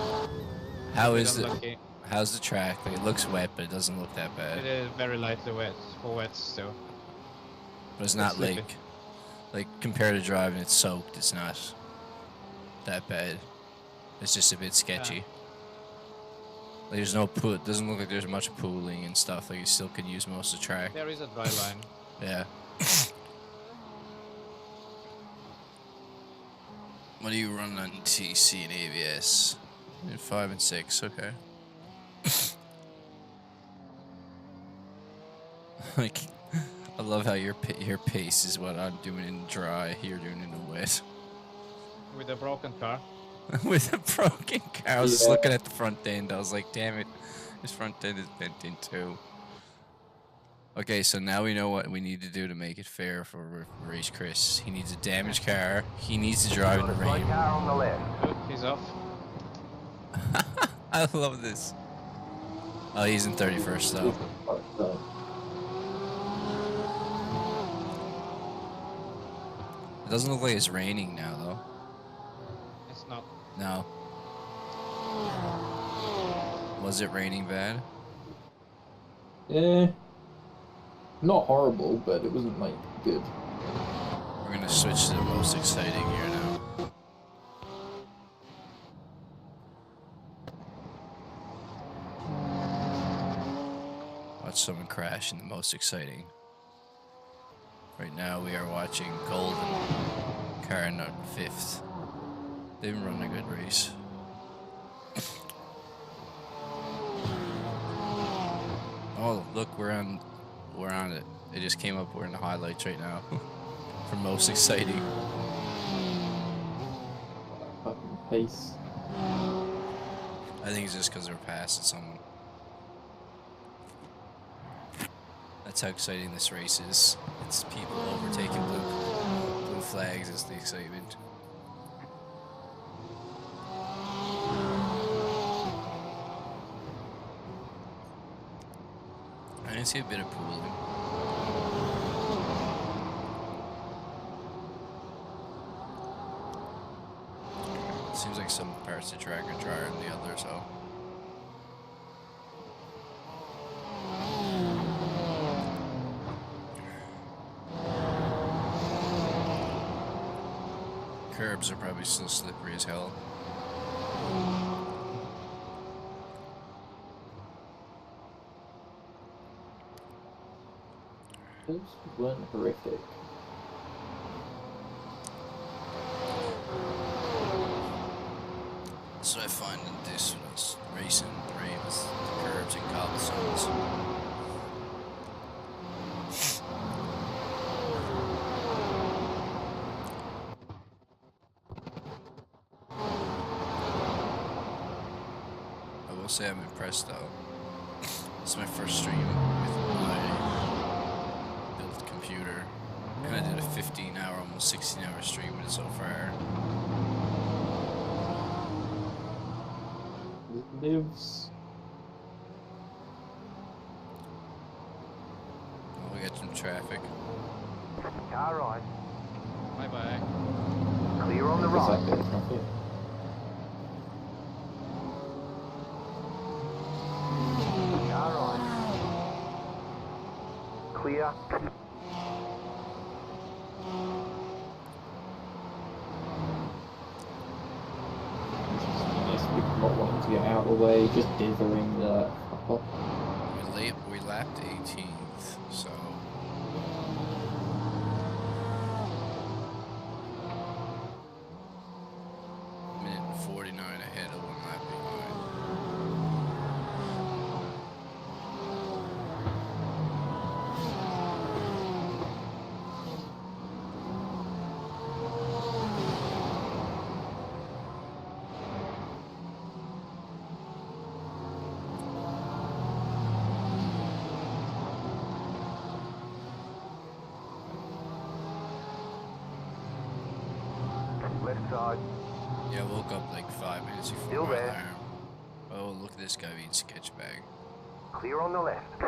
How's Unlucky. the track? Like, it looks wet, but it doesn't look that It bad. is very lightly wet for wet still. But it's not slippery. like compared to driving, it's soaked. It's not that bad. It's just a bit sketchy. Like, there's no pool. It doesn't look like there's much pooling and stuff. Like, you still could use most of the track. There is a dry line. Yeah. What do you run on TC and ABS? In 5 and 6, okay. Like, I love how your pace is what I'm doing in dry. You're doing in the wet. With a broken car. With a broken car, I was just Yeah. looking at the front end. I was like, damn it, this front end is bent in two. Okay, so now we know what we need to do to make it fair for Race Kris. He needs a damaged car. He needs to drive in the Got a slow rain. car on the left. Good, he's off. I love this. Oh, he's in 31st though. It doesn't look like it's raining now though. It's not. No. Was it raining bad? Yeah. Not horrible, but it wasn't like good. We're gonna switch to the most exciting here now. Watch someone crash in the most exciting. Right now we are watching Golden, car in 5th. They've been running a good race. Oh look, we're on it. It just came up. We're in the highlights right now for most exciting. Fucking pace. I think it's just because we're passing someone. That's how exciting this race is. It's people overtaking blue flags is the excitement. I didn't see a bit of pooling. Seems like some parts of the track are drier than the others, so. Curbs are probably still slippery as hell. Those weren't horrific. That's what I find in this when I was racing the rain with the curbs and cobblestones. I will say I'm impressed though. It's my first stream with my built computer And I did a 15-hour, almost 16-hour stream with it so far. It lives. Oh, we got some traffic. Car right. Bye bye. Clear on the What's right. that bit of traffic? Car right. Clear. Yes, people not wanting to get out of the way, just dithering the fuck off. We lapped 18th, so minute and 49 ahead of 1 lap behind. Left side. Yeah, I woke up like 5 minutes before Still my there. alarm. Oh, look at this guy being sketch bag. Clear on the left.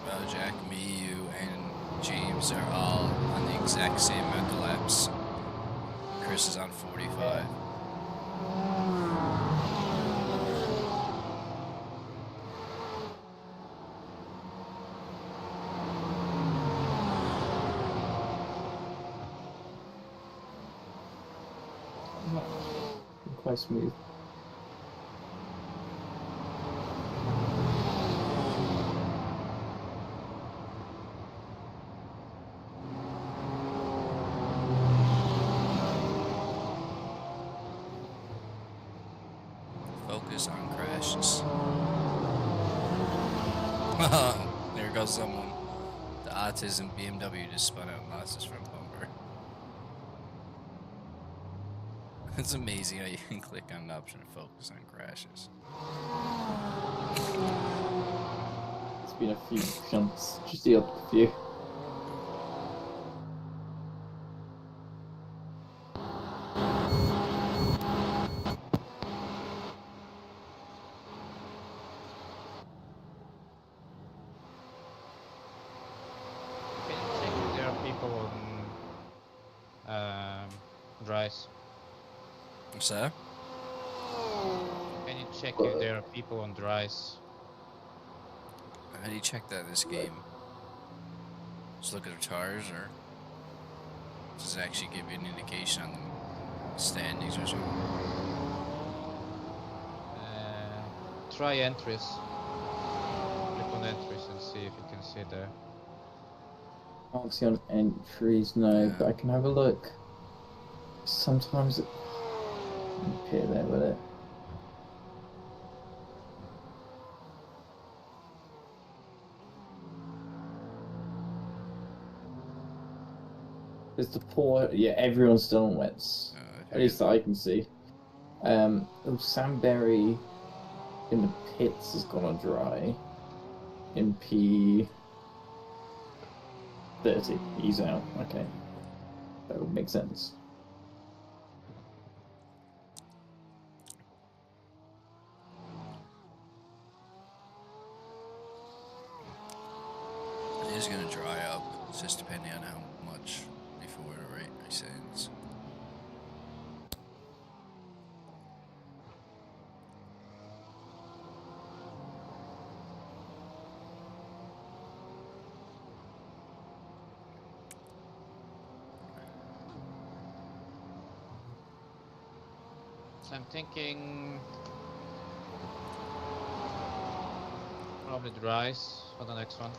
Well, Jack, me, you, and James are all on the exact same amount of laps. Kris is on 45. Quite smooth. Focus on crashes. There goes someone. The autism BMW just spun out and lost his front bumper. It's amazing how you can click on the option to focus on crashes. It's been a few jumps, just the odd few. Can you check if there are people on Dries? What's that? Can you check if there are people on Dries? How do you check that in this game? Just look at their tires, or does it actually give you an indication on the standings or something? Try entries. Click on entries and see if you can see there. Can't see on entries, no, Yeah. but I can have a look. Sometimes it appear there with it. There's the poor, yeah, everyone's still on wets. At least that I can see. Sam Berry in the pits has gone on dry. In P30, he's out. Okay, that would make sense. It is going to dry up. It's just depending on how much before the race ends. So I'm thinking probably Dries for the next one.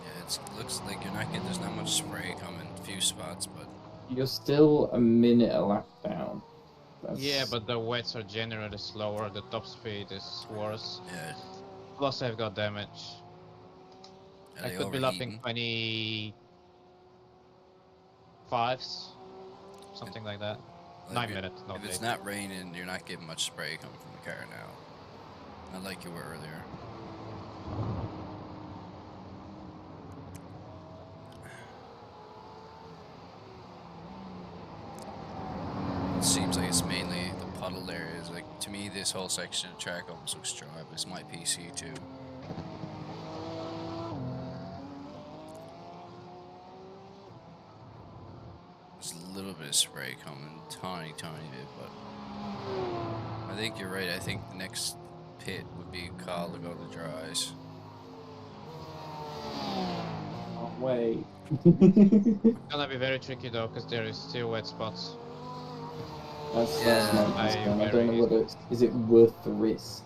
Yeah, it looks like you're not getting. There's not much spray coming. A few spots, but You're still a minute a lap down. Yeah, but the wets are generally slower. The top speed is worse. yeah. Plus, I've got damage. Are I they could be lapping overheating? 5s, something like that. Like 9 minutes, not If it's 8. not raining, you're not getting much spray coming from the car now. Not like you were earlier. It seems like it's mainly the puddled areas. Like, to me, this whole section of track almost looks dry, but it's my PC too. There's a little bit of spray coming, tiny bit, but I think you're right. I think the next pit would be called to go to dries. Oh, wait. Gonna be very tricky though, because there is still wet spots. That's Yeah. my concern. I don't know whether is it worth the risk.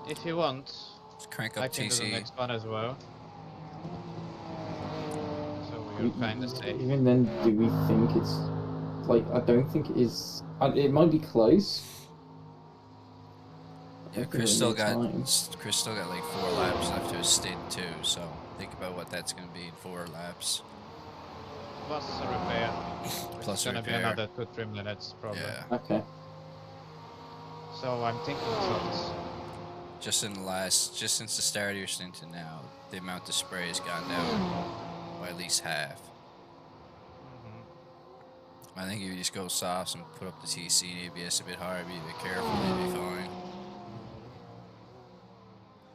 If you want, Just crank I up can do the TC. next one as well. So we're kind of safe. Even then, do we think it's like? I don't think it is. It might be close. Yeah, Kris still got like 4 laps left to his stint too. So think about what that's going to be in 4 laps. Plus a repair. Plus It's a gonna be repair. another 2-3 minutes probably. Yeah. Okay. So I'm thinking shots. Just since the start of your stint to now, the amount of spray has gone down by at least half. I think if you just go softs and put up the TC and ABS a bit higher, be a bit careful, you'll be fine.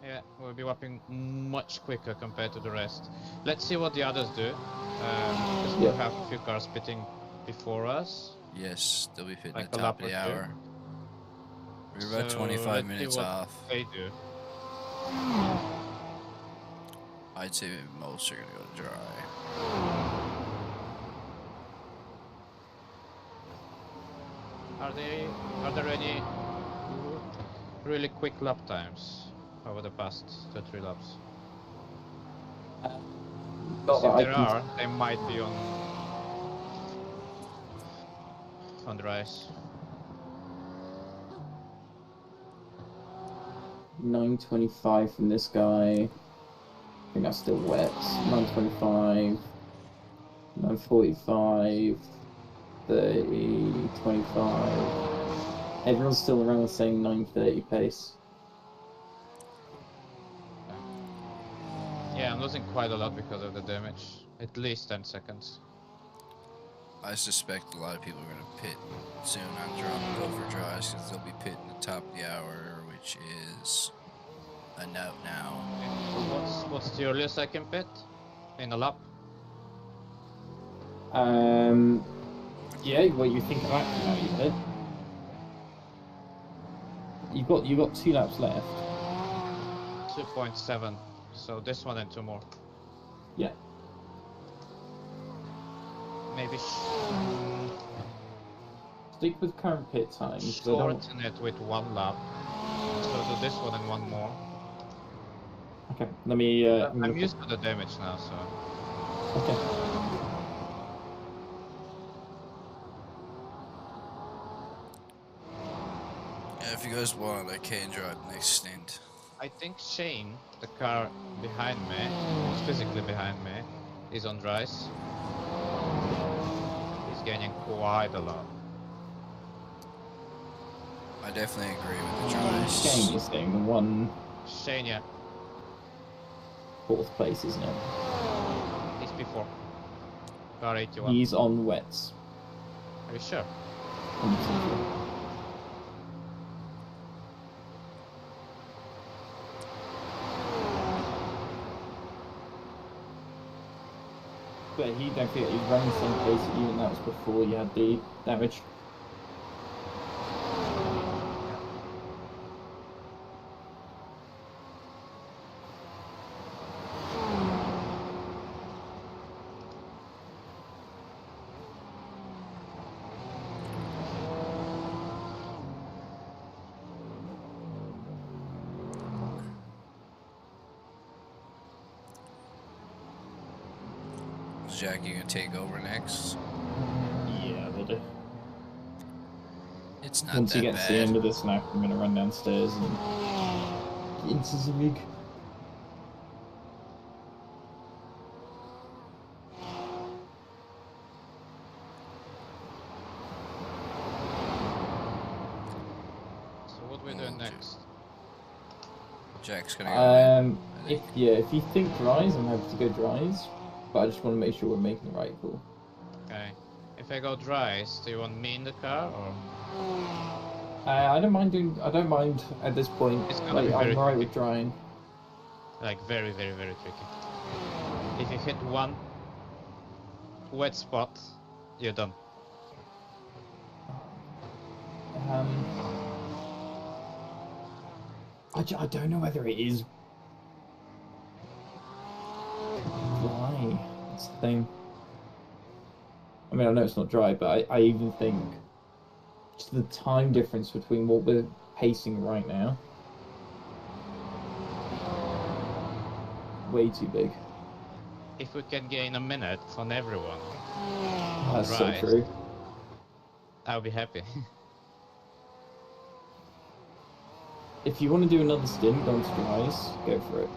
Yeah, we'll be whopping much quicker compared to the rest. Let's see what the others do. Because we'll have a few cars pitting before us. Yes, they'll be pitting Like at the a top lap of the or two. hour. We're about So 25 let's see minutes what off. they do. I'd say most are gonna go dry. Are there any really quick lap times over the past 2-3 laps? Not If that I there can. are, they might be on the rise. 9:25 from this guy. I think that's still wet. 9:25. 9:45. 30. 25. Everyone's still around the same 9:30 pace. Yeah, I'm losing quite a lot because of the damage. At least 10 seconds. I suspect a lot of people are gonna pit soon on go for dries because they'll be pitting the top of the hour, which is a note now. What's the earliest I can pit in a lap? Yeah, well, you think of that now, you did. You've got 2 laps left. 2.7. So this one and 2 more. Yeah. Maybe Stick with current pit time. 'Cause I don't... shorten it with 1 lap. So do this one and 1 more. Okay, let me. I'm used to the damage now, so. Okay. Yeah, if you guys want, I can drive the next stint. I think Shane, the car behind me, who's physically behind me, is on dries. He's gaining quite a lot. I definitely agree with the dries. Shane is getting the 1 Shane, yeah, 4th place, isn't it? he's P4. Car 81. He's on wets. Are you sure? But he don't forget he's running the same pace as you, and that was before you had the damage. Is Jackie gonna take over next? Yeah, they do. It's not Once that he gets bad. to the end of this map, I'm gonna run downstairs and get into the rig. next? Jack's gonna go in. I If think. if you think dries, I'm happy to go dries, but I just want to make sure we're making the right call. Okay. If I go dries, do you want me in the car or? I don't mind doing. I don't mind at this point. It's gonna Like be very I'm alright tricky. with drying. Like very, very, very tricky. If you hit one wet spot, you're done. I don't know whether it is dry. That's the thing. I mean, I know it's not dry, but I even think just the time difference between what we're pacing right now, way too big. If we can gain a minute on everyone, That's so dries, true. I'll be happy. If you want to do another stint, go to dries, go for it.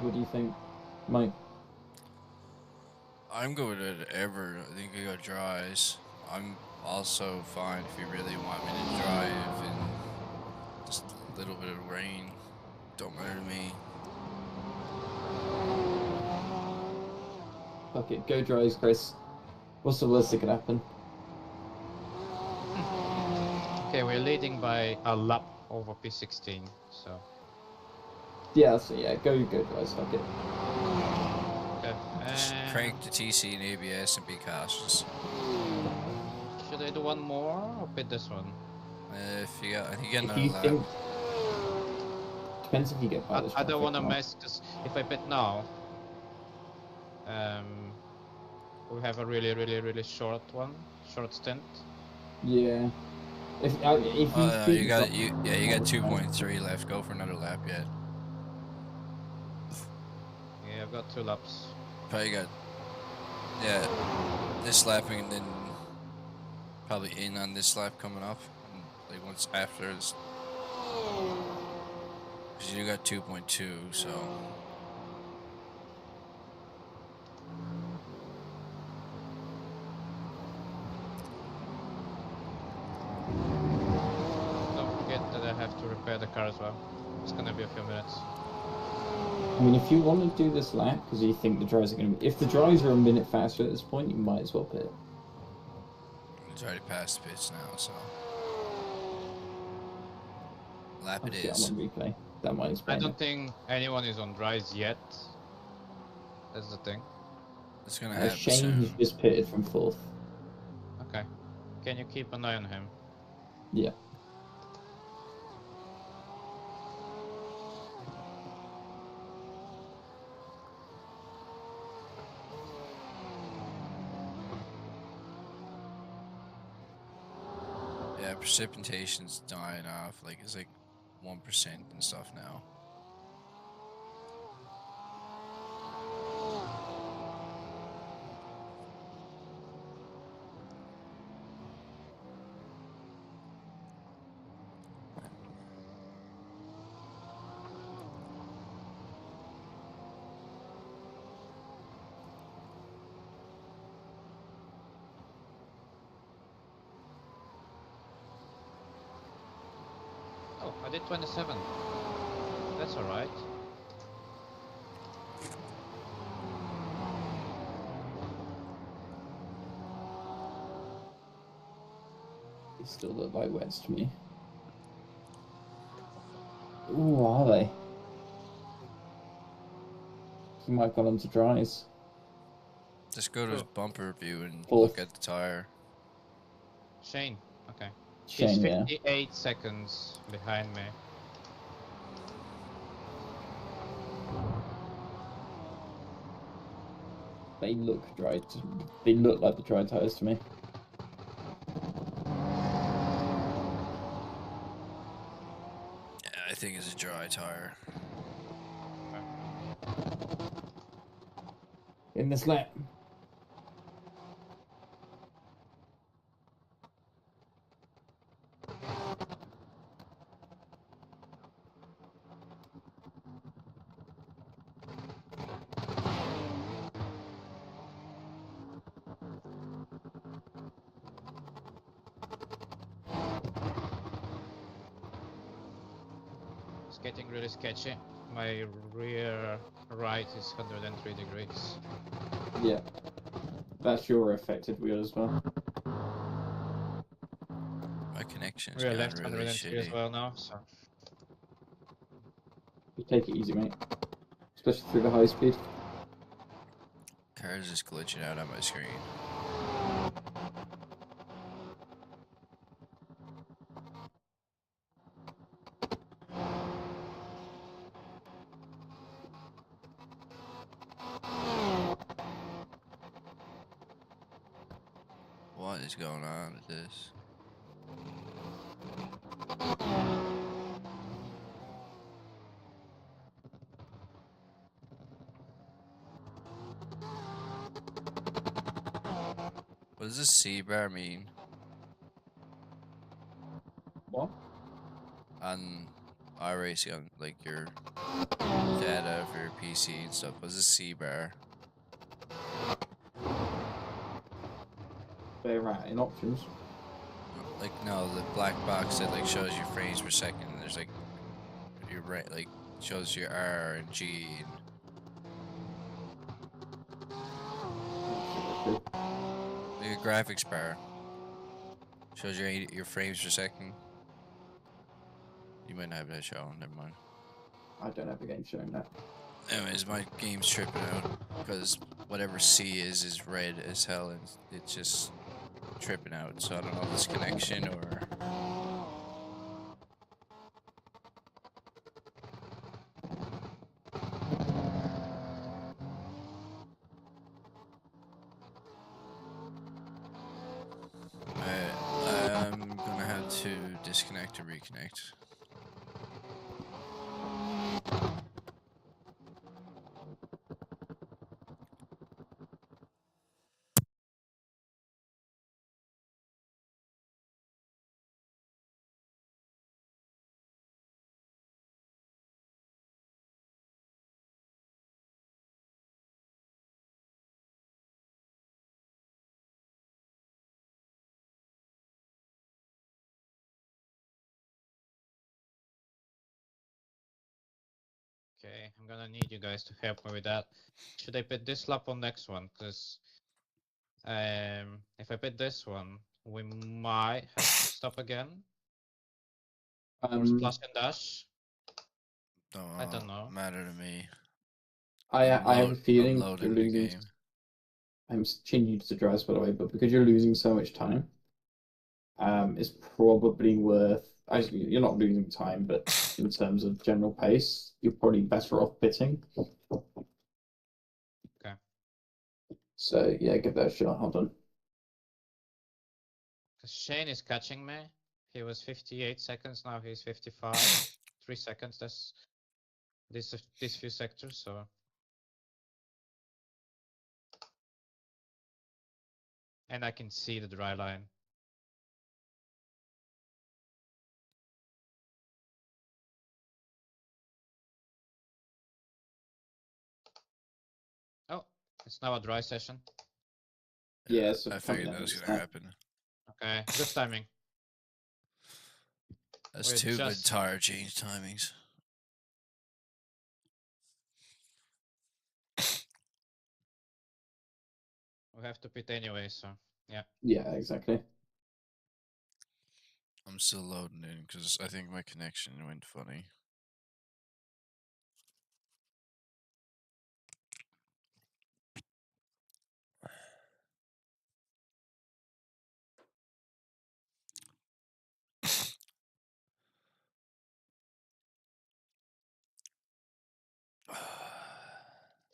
What do you think, Mike? I'm good at whatever. I think I got dries. I'm also fine if you really want me to drive in just a little bit of rain. Don't matter to me. Fuck it, go dries, Kris. What's the worst that could happen? Okay, we're leading by a lap over P16, so. Yeah, so yeah, go dries, fuck it. Okay. Just crank the TC and ABS and be cautious. Should I do one more or pit this one? If you got, I think you got If another you lap. think... Depends if you get by this I don't traffic want to or not. mess, because if I pit now, we have a really, really, really short stint. Yeah. If you think you got you got 2.3 left. Go for another lap yet. Yeah, I've got 2 laps. Probably got this lapping and then probably in on this lap coming up. And like once after this, because you got 2.2, so. Don't forget that I have to repair the car as well. It's gonna be a few minutes. I mean, if you want to do this lap, because you think the dries are going to be... If the dries are a minute faster at this point, you might as well pit. It's already past the pits now, so. Lap it Obviously, I'm is. on replay. That might I explain don't it. think anyone is on dries yet. That's the thing. It's gonna happen Shane has soon. just pitted from 4th. Okay. Can you keep an eye on him? Yeah. Yeah, precipitation's dying off. Like it's like 1% and stuff now. Oh, I did 27. That's alright. They still look like wets to me. Ooh, are they? He might have gone onto dries. Just go to his Oh. bumper view and 4th. look at the tire. Shane. Okay. Shane, He's yeah. 58 seconds behind me. They look dry. They look like the dry tires to me. Yeah, I think it's a dry tire. In this lap. getting really sketchy. My rear right is 103 degrees. Yeah. That's your affected wheel as well. My connection's Rear gone left really 103 as shitty. well now, so. You take it easy, mate. Especially through the high speed. Car's just glitching out on my screen. What is going on with this? What does this C bar mean? What? On iRacing, on like your data for your PC and stuff. What's a C bar? They're at in options. Like no, the black box that like shows your frames per second. There's like your right, like shows your R and G. And like a graphics bar shows your frames per second. You might not have that shown. Never mind. I don't have a game showing that. Anyways, my game's tripping out because whatever C is red as hell, and it's just tripping out. So I don't know if it's connection or. I'm gonna have to disconnect and reconnect. Okay, I'm gonna need you guys to help me with that. Should I put this lap on next one? Because if I put this one, we might have to stop again. Or splash and dash. I don't know. Matter to me. I have a I'm feeling you're loading the losing. game. I'm changing to drives, by the way, but because you're losing so much time, it's probably worth. You're not losing time, but in terms of general pace, you're probably better off pitting. Okay. So yeah, give that a shot. Hold on. Because Shane is catching me. He was 58 seconds, now he's 55. 3 seconds, that's these few sectors, so. And I can see the dry line. Oh, it's now a dry session. Yeah, so I coming figured out that was of gonna that. happen. Okay, good timing. That's We're two good just- tire change timings. We have to pit anyway, so yeah. Yeah, exactly. I'm still loading in because I think my connection went funny.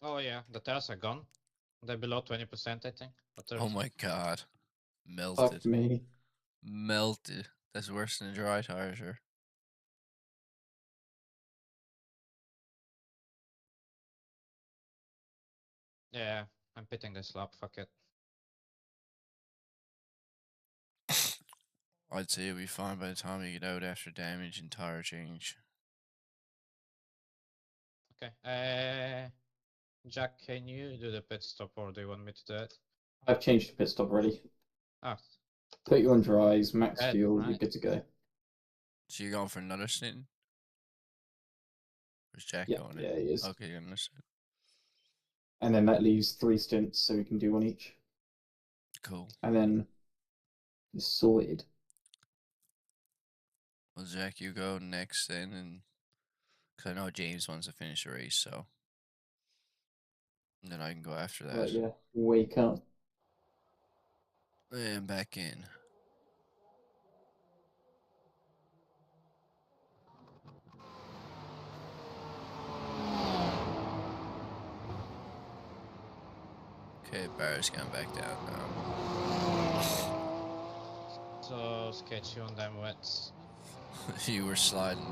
Oh yeah, the tires are gone. They're below 20%, I think. Or Oh 30. my god. Fuck Melted. me. Melted. That's worse than a dry tire, sure. Yeah, I'm pitting this lap, fuck it. I'd say it'll be fine by the time you get out after damage and tire change. Okay, Jack, can you do the pit stop or do you want me to do it? I've changed the pit stop already. Ah, Put you on dries, max Right, fuel, you're right. good to go. So you're going for another stint? Where's Jack Yeah, going? yeah, he is. Okay, understood. And then that leaves 3 stints, so we can do one each. Cool. And then it's sorted. Well, Jack, you go next then, and because I know James wants to finish the race, so and then I can go after that. Right, yeah. Wake up. And back in. Okay, Barrett's going back down now. So sketchy on them wets. You were sliding.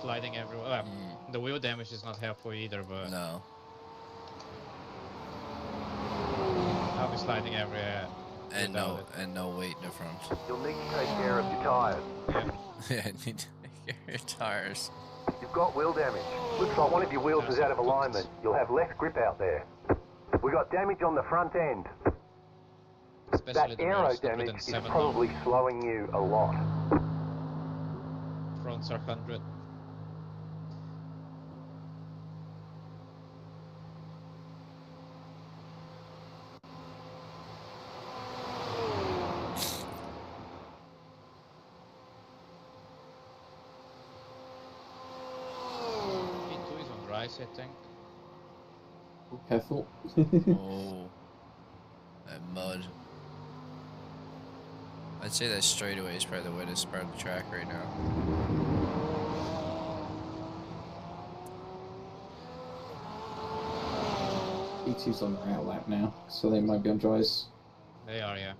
Sliding everywhere. The wheel damage is not helpful either, but No. Uh, I'll be sliding everywhere. And without no, it. and no weight in the front. You'll need to take care of your tyres. Yeah. Yeah, I need to get your tires. You've got wheel damage. Looks like one of your wheels is out of alignment. You'll have less grip out there. We got damage on the front end. Especially That the aero rears, damage is 107 probably slowing you a lot. fronts are 100. P2 is on rise, I think. Careful. Oh, that mud. I'd say that straightaway is probably the wettest part of the track right now. E2's on the out lap now, so they might be on dries. They are, yeah.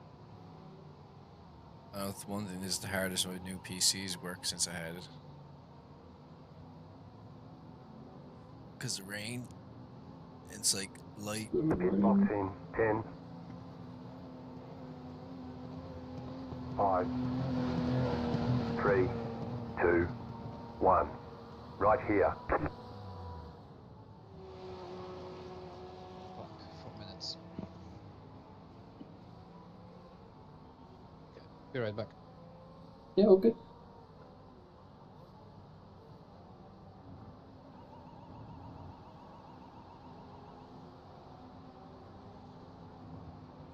One thing is the hardest with new PCs work since I had it. Because the rain, it's like light. Box in 10, 5, 3, 2, 1. Right here. Fuck, 4 minutes. Okay, be right back. Yeah, all good.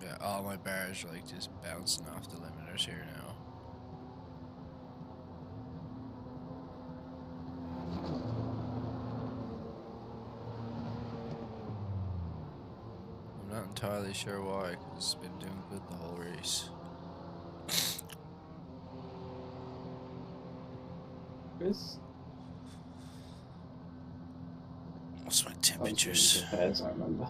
Yeah, all my bars are like just bouncing off the limiters here now. I'm not entirely sure why, because it's been doing good the whole race. Kris? What's my I was temperatures? doing repairs, I remember.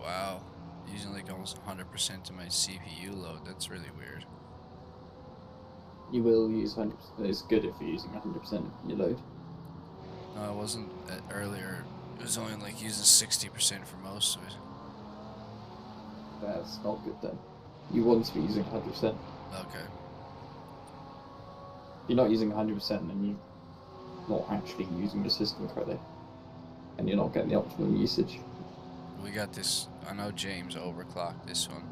Wow, using like almost 100% of my CPU load. That's really weird. You will use 100%. It's good if you're using 100% of your load. No, it wasn't earlier. It was only like using 60% for most of it. That's not good then. You want to be using 100%. If Okay. you're not using 100%, then you're not actually using the system correctly. And you're not getting the optimum usage. We got this. I know James overclocked this one.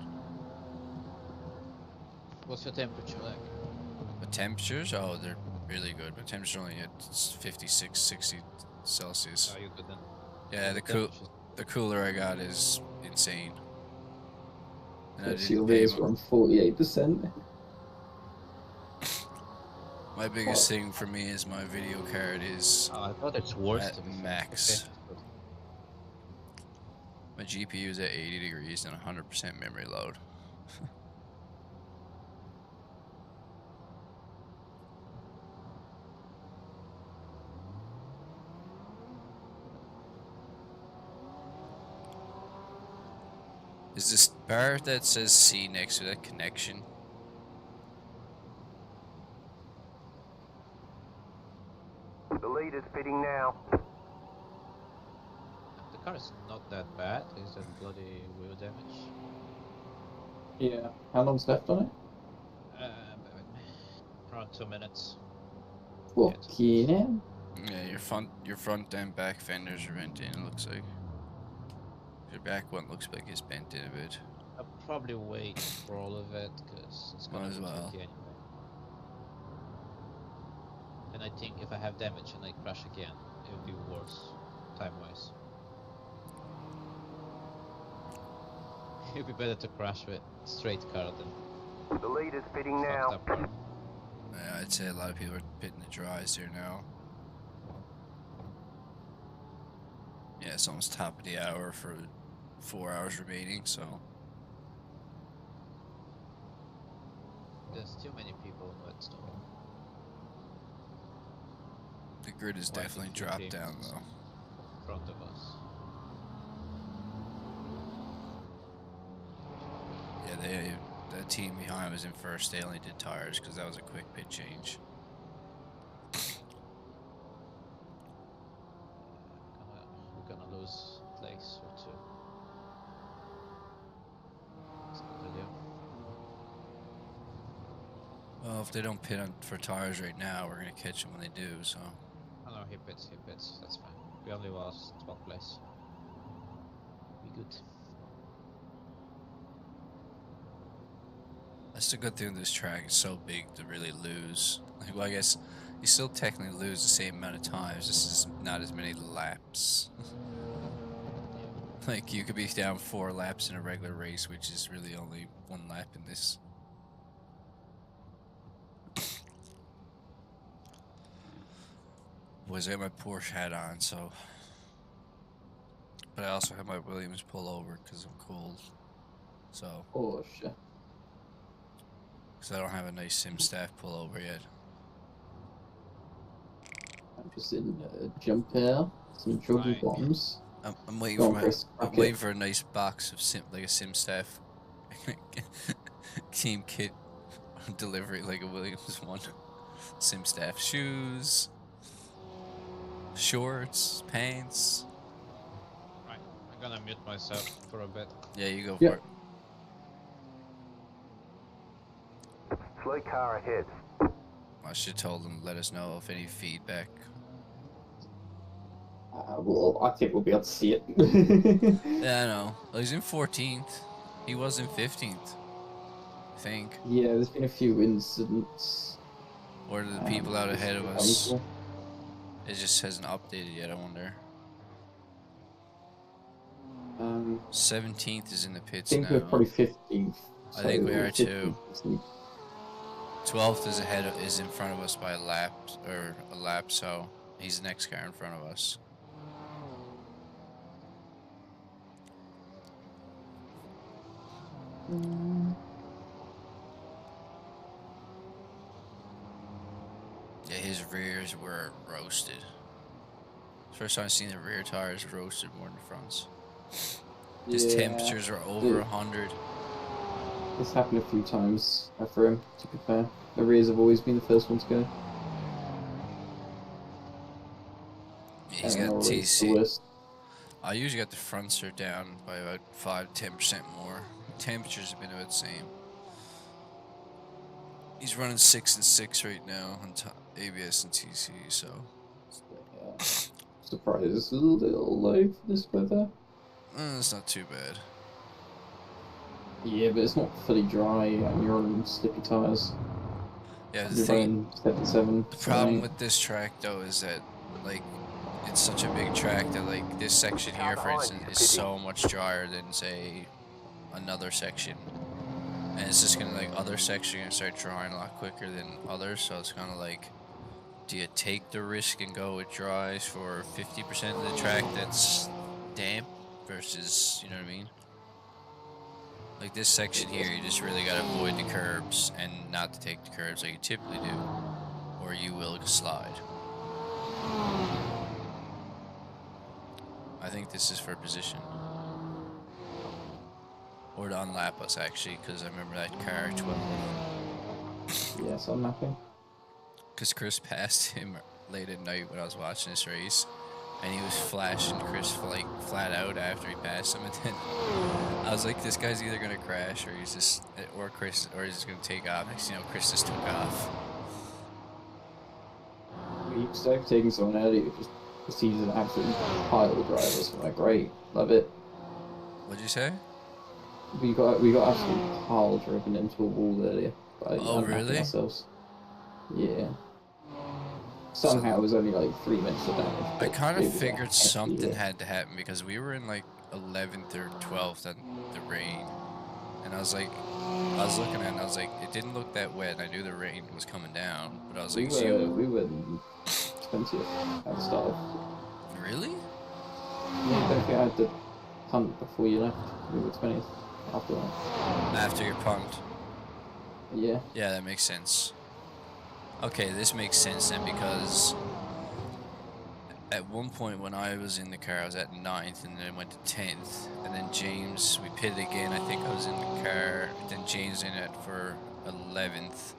What's your temperature like? But temperatures? Oh, they're really good. My temperature's only at 56, 60 Celsius. Are you good then? Yeah, the cooler I got is insane. And I Yes, didn't your pay rears were on 48%. My biggest thing for me is my video card is Oh, I thought it's worse at to be fair. max. Okay. My GPU is at 80 degrees and 100% memory load. Is this bar that says C next to that connection? The leader's pitting now. The car is not that bad. It's just bloody wheel damage. Yeah. How long's left on it? Around 2 minutes. Fucking hell. Yeah, your front and back fenders are bent in. It looks like your back one looks like it's bent in a bit. I'll probably wait for all of it because it's gonna Might as be well. tricky anyway. And I think if I have damage and I crash again, it would be worse, time-wise. It would be better to crash with straight car than The leader's pitting fucked now. up car. Yeah, I'd say a lot of people are pitting the dries here now. Yeah, it's almost top of the hour for 4 hours remaining, so. There's too many people in Whetstone. The grid has Quite a definitely few dropped teams down though. in front of us. Yeah, the team behind was in first. They only did tires because that was a quick pit change. We're gonna lose place or two. It's not ideal. Well, if they don't pit for tires right now, we're gonna catch them when they do. So. Oh no, he pits, that's fine. We only lost 12th place. We good. That's the good thing with this track. It's so big to really lose. Like, well, I guess you still technically lose the same amount of times. This is not as many laps. Like, you could be down 4 laps in a regular race, which is really only 1 lap in this. Was I got my Porsche hat on, so. But I also have my Williams pull over because I'm cold. So. Porsche. Because I don't have a nice SimStaff pullover yet. I'm just in jump air, some joggy Right. bombs. I'm waiting Go for on, Kris, I'm okay. waiting for a nice box of like a SimStaff team kit delivery, like a Williams one. SimStaff shoes, shorts, pants. Right, I'm gonna mute myself for a bit. Yeah, you go Yeah. for it. Slow car ahead. I should have told them to let us know if any feedback. Well, I think we'll be able to see it. Yeah, I know. Well, he's in 14th. He was in 15th, I think. Yeah, there's been a few incidents. Or the people out ahead of us. painful. It just hasn't updated yet, I wonder. 17th is in the I pits think now. we're probably 15th. I think we so are too. 15th. 12th is in front of us by a lap, so he's the next car in front of us. Yeah, his rears were roasted. First time I've seen the rear tires roasted more than the fronts. His Yeah, temperatures are over 100. It's happened a few times for him, to be fair. The rears have always been the first one to go. He's And got always the TC. worst. I usually got the fronts are down by about 5-10% more. Temperatures have been about the same. He's running 6 and 6 right now on ABS and TC, so. Yeah. Surprised it's a little low for this weather. It's not too bad. Yeah, but it's not fully dry and you're on slippy tyres. Yeah, the You're thing. running 7. The problem with this track though is that, like, it's such a big track that, like, this section here, for instance, is so much drier than, say, another section. And it's just gonna, like, other sections are gonna start drying a lot quicker than others, so it's kind of like, do you take the risk and go with dries for 50% of the track that's damp versus, you know what I mean? Like this section here, you just really gotta avoid the curbs and not to take the curbs like you typically do, or you will slide. I think this is for position. Or to unlap us actually, because I remember that car 12. Yes, I'm happy. Because Kris passed him late at night when I was watching this race, and he was flashing Kris like flat out after he passed him, and then I was like, this guy's either gonna crash or he's just, or he's just gonna take off. Next thing you know, Kris just took off. just overtaking someone earlier just he's an absolute pile driver, so like great, love it. What'd you say? We got absolute pile driven into a wall earlier by Oh, unmapping really? ourselves. Yeah. Somehow it was only like 3 minutes of damage. I but kind it of was figured hefty, something yeah. had to happen because we were in like 11th or 12th on the rain. And I was looking at it and I was like, it didn't look that wet. And I knew the rain was coming down, but I was like, We were 20th at the start of. Really? Yeah, don't think I had the punt before you left. We were 20th after that. After your punt. Yeah. Yeah, that makes sense. Okay, this makes sense then because at one point when I was in the car, I was at 9th and then went to 10th. And then James, we pitted again. I think I was in the car. Then James in it for 11th.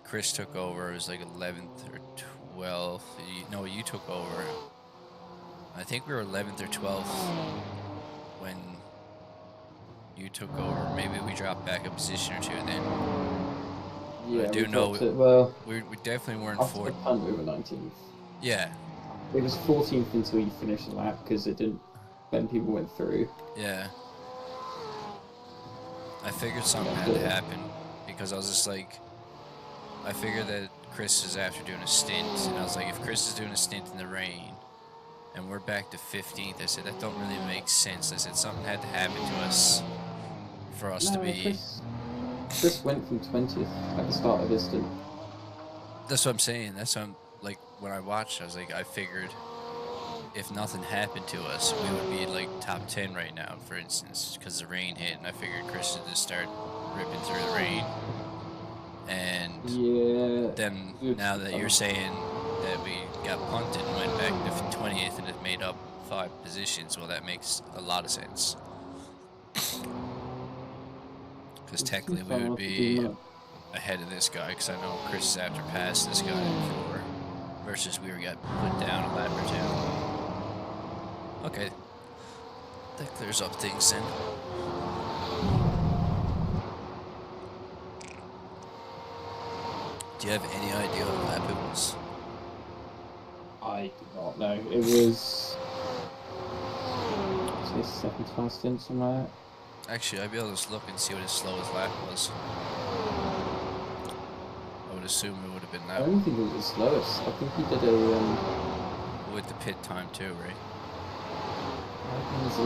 Kris took over. It was like 11th or 12th. No, you took over. I think we were 11th or 12th when you took over. Maybe we dropped back a position or two then. Yeah, I do know we definitely weren't after the fourth. punt we were 19th. Yeah. It was 14th until you finished the lap because it didn't. Then people went through. Yeah. I figured something had to happen because I was just like, I figured that Kris is after doing a stint, and I was like, if Kris is doing a stint in the rain, and we're back to 15th, I said that don't really make sense. I said something had to happen to us for us to be. Kris went from 20th at the start of his stint. That's what I'm saying. That's what I'm like. When I watched, I was like, I figured if nothing happened to us, we would be like top 10 right now, for instance, because the rain hit, and I figured Kris would just start ripping through the rain. And then now that you're saying that we got punted and went back to 20th and it made up 5 positions, well, that makes a lot of sense. Because technically we would be ahead of this guy, because I know Kris is after past this guy before, versus we got put down a lap or 2. Okay, that clears up things then. Do you have any idea what lap it was? I do not know. It was. Say second class stint, something like that. Actually, I'd be able to just look and see what his slowest lap was. I would assume it would have been that I don't think it was his slowest. I think he did a. with the pit time too, right? I think it was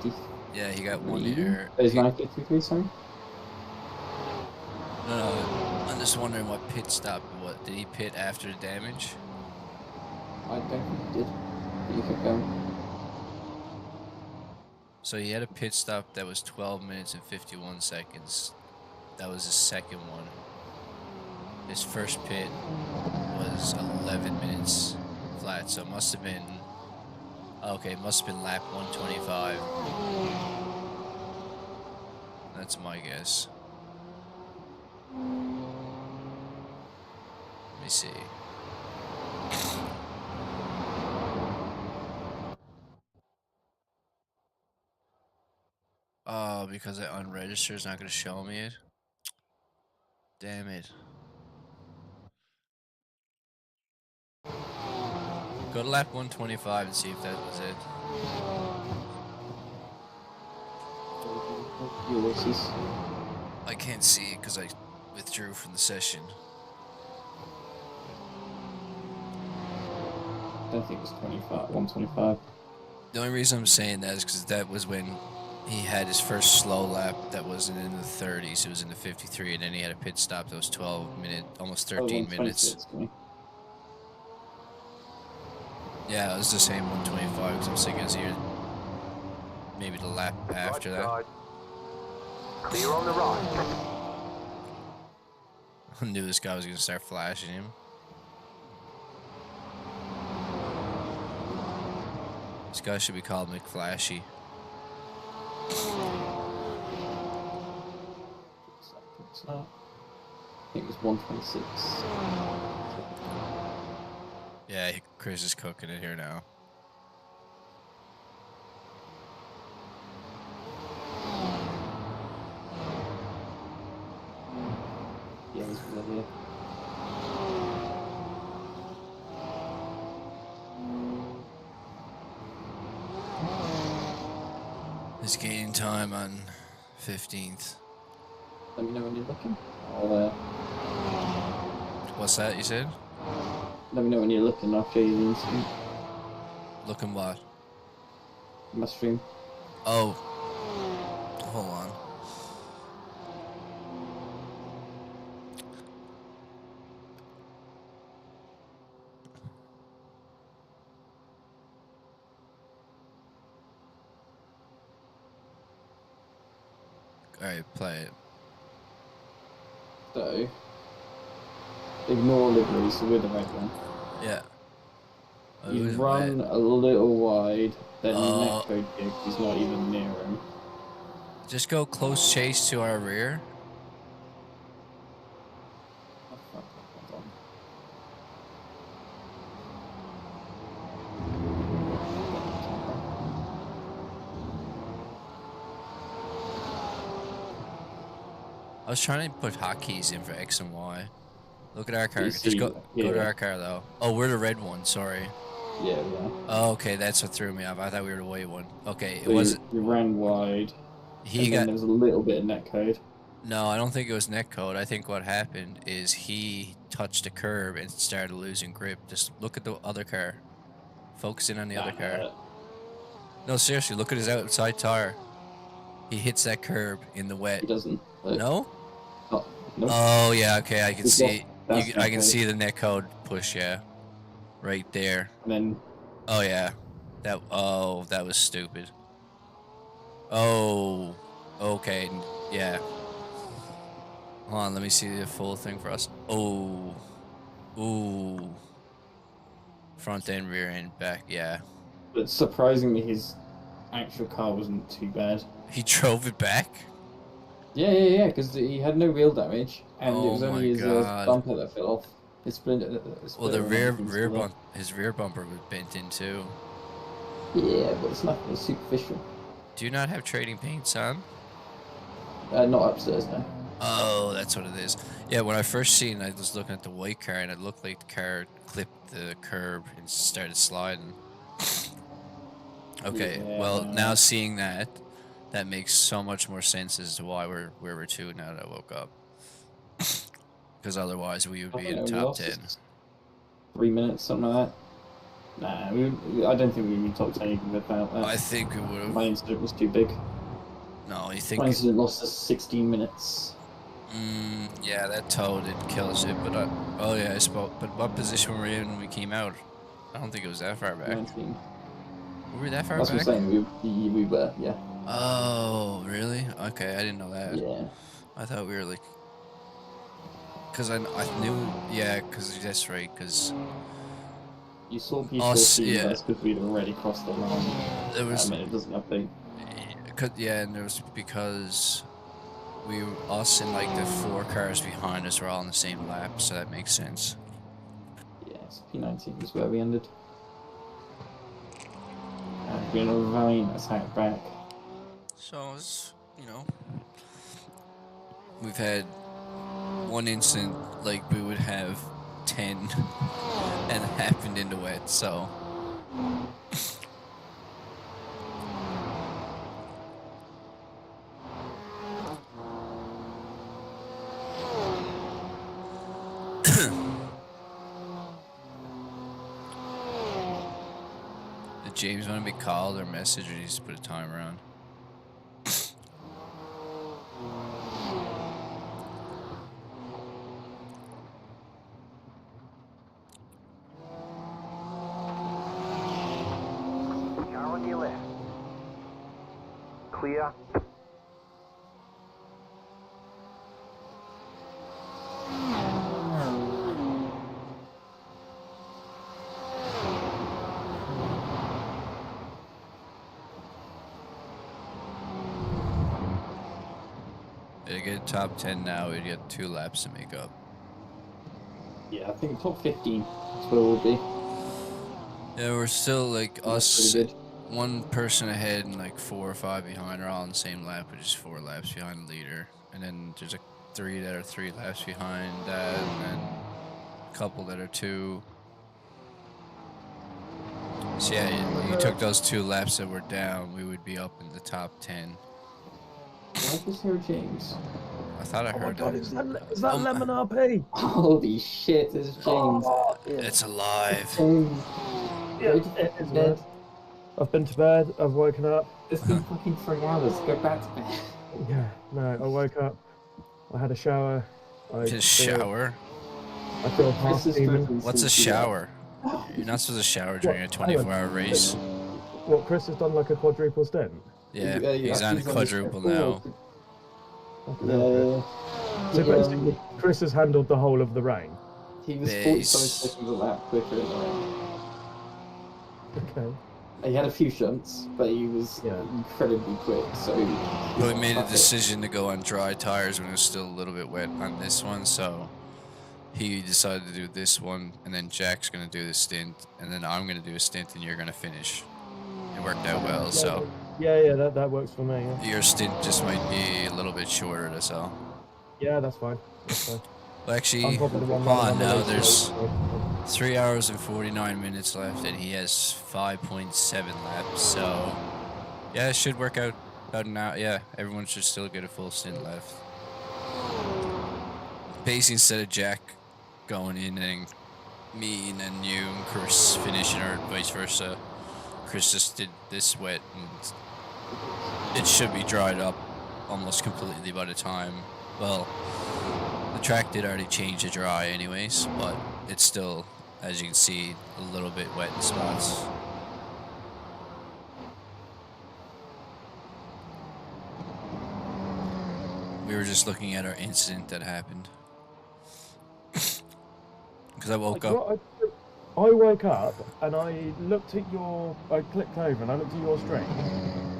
11:50. Yeah, he got 1 here. It was 9:53, sorry. No, I'm just wondering what pit stop. What did he pit after the damage? I don't think he did. But you kept going. So he had a pit stop that was 12 minutes and 51 seconds. That was his second one. His first pit was 11 minutes flat, so it must have been. Okay, it must have been lap 125. That's my guess. Let me see. Oh, because I unregistered, it's not going to show me it. Damn it. Go to lap 125 and see if that was it. I can't see it because I withdrew from the session. I don't think it was 125. The only reason I'm saying that is because that was when he had his first slow lap that wasn't in the 30s. It was in the 53, and then he had a pit stop that was 12 minutes, almost 13 minutes. Yeah, it was the same 125 because I was thinking it was here. Maybe the lap after that. Clear on the right. I knew this guy was going to start flashing him. This guy should be called McFlashy. I think it was 126. Yeah, Kris is cooking it here now. Yeah, he's really here. He's gaining time on 15th. Let me know when you're looking. What's that you said? Let me know when you're looking. I'll show you the instant. Looking what? My stream. Oh. Hold on. Alright, play it. So, ignore livery, so we're the red one. Yeah. Oh, You it was run wet. a little wide, then Oh. Necko dig, he's not even near him. Just go close chase to our rear. Oh, fuck, hold on. I was trying to put hotkeys in for X and Y. Look at our car. You Just see- go yeah. to our car though. Oh, we're the red one. Sorry. Yeah, yeah. Oh, okay, that's what threw me off. I thought we were the white one. Okay, So it wasn't. you ran wide, He and then got. there was a little bit of netcode. No, I don't think it was net code. I think what happened is he touched a curb and started losing grip. Just look at the other car. Focus in on the other car. No, seriously, look at his outside tire. He hits that curb in the wet. He doesn't. Look. No? Oh, nope. Oh yeah, okay, I can It's see. that's I can netcode. see the net code push. Yeah, right there. And then Oh yeah, that. Oh, that was stupid. Oh, okay, yeah. Hold on, let me see the full thing for us. Oh, ooh. Front end, rear end, back. Yeah. but surprisingly, his actual car wasn't too bad. He drove it back. Yeah, because he had no wheel damage, and it Oh was my only his God. bumper that fell off. His splinter. Well, the rear bump, his rear bumper was bent in too. Yeah, but it's nothing superficial. Do you not have trading paints on? Not upstairs now. Oh, that's what it is. Yeah, when I first seen it, I was looking at the white car, and it looked like the car clipped the curb and started sliding. Okay, Yeah. well, now seeing that, that makes so much more sense as to why we're where we're to now that I woke up. Because otherwise we would I be think in we top lost 10. 3 minutes, something like that. Nah, I don't think we would be top 10 even without that. I think we would My have. incident was too big. No, you My think? incident lost us 16 minutes. Yeah, that toe did kill us it, but oh yeah, I spoke. But what position were we in when we came out? I don't think it was that far back. 19. Were we that far That's what back? I'm saying, we were, yeah. Oh, really? Okay, I didn't know that. Yeah. I thought we were like, cause I knew, yeah, cause that's right, cause You saw people Us, seeing yeah. us because we'd already crossed the line. there was, And it doesn't update. yeah, and there was because us and like the 4 cars behind us were all in the same lap, so that makes sense. Yes, P19 is where we ended. And we're in a vine attack back. So it's, we've had one incident like we would have 10, and it happened in the wet. So. Did James want to be called or messaged, or did he just put a timer on? Car on your left. Clear. To get top 10 now, we'd get 2 laps to make up. Yeah, I think top 15 is where we'll be. Yeah, we're still like That's us, pretty good. 1 person ahead and like 4 or 5 behind are all in the same lap, which is 4 laps behind the leader. And then there's like 3 that are 3 laps behind that, and then a couple that are 2. So yeah, you took those 2 laps that were down, we would be up in the top 10. I just heard James. I thought I Oh my heard god, it. is that Lemon RP? Holy shit, it's James. Oh, yeah. It's alive. James. Yeah, Go to it is, bed. man. I've been to bed, I've woken up. It's been fucking 3 hours. Go back to bed. Yeah, no, I woke up, I had a shower. Just shower? I feel half Chris is demon. totally What's a sleepy now. shower? You're not supposed to shower during a 24-hour race. What, Chris has done like a quadruple stint? Yeah, Yeah, he's on a quadruple now. Yeah. So basically, Chris has handled the whole of the rain. He was Base. 45 seconds a lap quicker in the rain. Okay. He had a few shunts, but he was Yeah. incredibly quick, so... But we made a decision to go on dry tires when it was still a little bit wet on this one, so he decided to do this one, and then Jack's going to do the stint, and then I'm going to do a stint, and you're going to finish. It worked out well, so Yeah, that works for me. Yeah, your stint just might be a little bit shorter, that's all. yeah, that's fine. That's fine. Well, actually, I'm probably the one hold running on now, the race, there's so- 3 hours and 49 minutes left, and he has 5.7 laps, so yeah, it should work out about an hour. Yeah, everyone should still get a full stint left. Basically, instead of Jack going in and me and then you and Kris finishing, or vice versa, Kris just did this wet, and it should be dried up almost completely by the time, well, the track did already change to dry anyways, but it's still, as you can see, a little bit wet in spots. We were just looking at our incident that happened. Because I woke up. I woke up and I looked at I clicked over and I looked at your stream,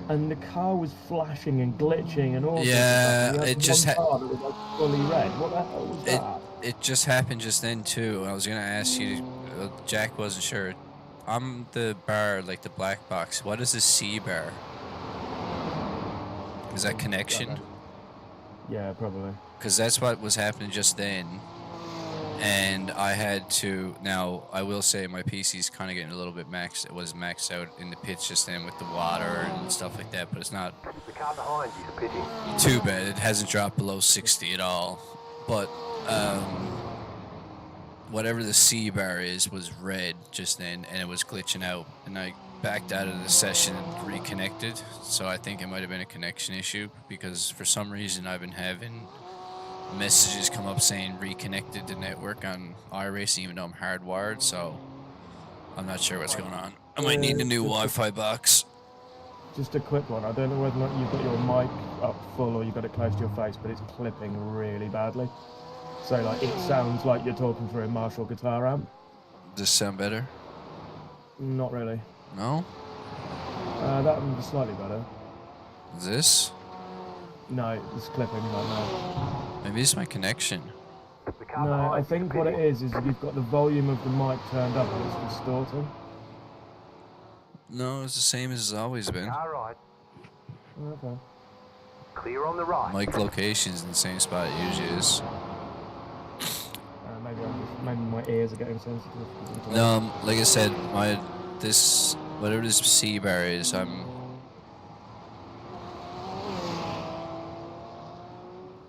and the car was flashing and glitching and all. Yeah, sorts of stuff. it just had one car that was like fully red. What the hell was that? It just happened just then too. I was gonna ask you. Jack wasn't sure. I'm the bar, like the black box. What is the C bar? Is that connection? Yeah, probably. Because that's what was happening just then. And I had to, now I will say my PC's kind of getting a little bit maxed. It was maxed out in the pits just then with the water and stuff like that, but it's not The car behind you is pitting. too bad. It hasn't dropped below 60 at all. But whatever the C bar is was red just then, and it was glitching out. And I backed out of the session and reconnected. So I think it might have been a connection issue, because for some reason I've been having messages come up saying reconnected to network on iRacing, even though I'm hardwired, so I'm not sure what's going on. I might need a new Wi-Fi box. Just a quick one. I don't know whether or not you've got your mic up full or you've got it close to your face, but it's clipping really badly. So like it sounds like you're talking through a Marshall guitar amp. Does this sound better? Not really. No? That would be slightly better. Is this? No, it's clipping right now. Maybe it's my connection. The car No, behind I you think what it is you've got the volume of the mic turned up and it's distorting. No, it's the same as it's always been. Car right. Okay. Clear on the right. Mic location's in the same spot it usually is. Maybe my ears are getting sensitive. No, like I said, whatever this C bar is,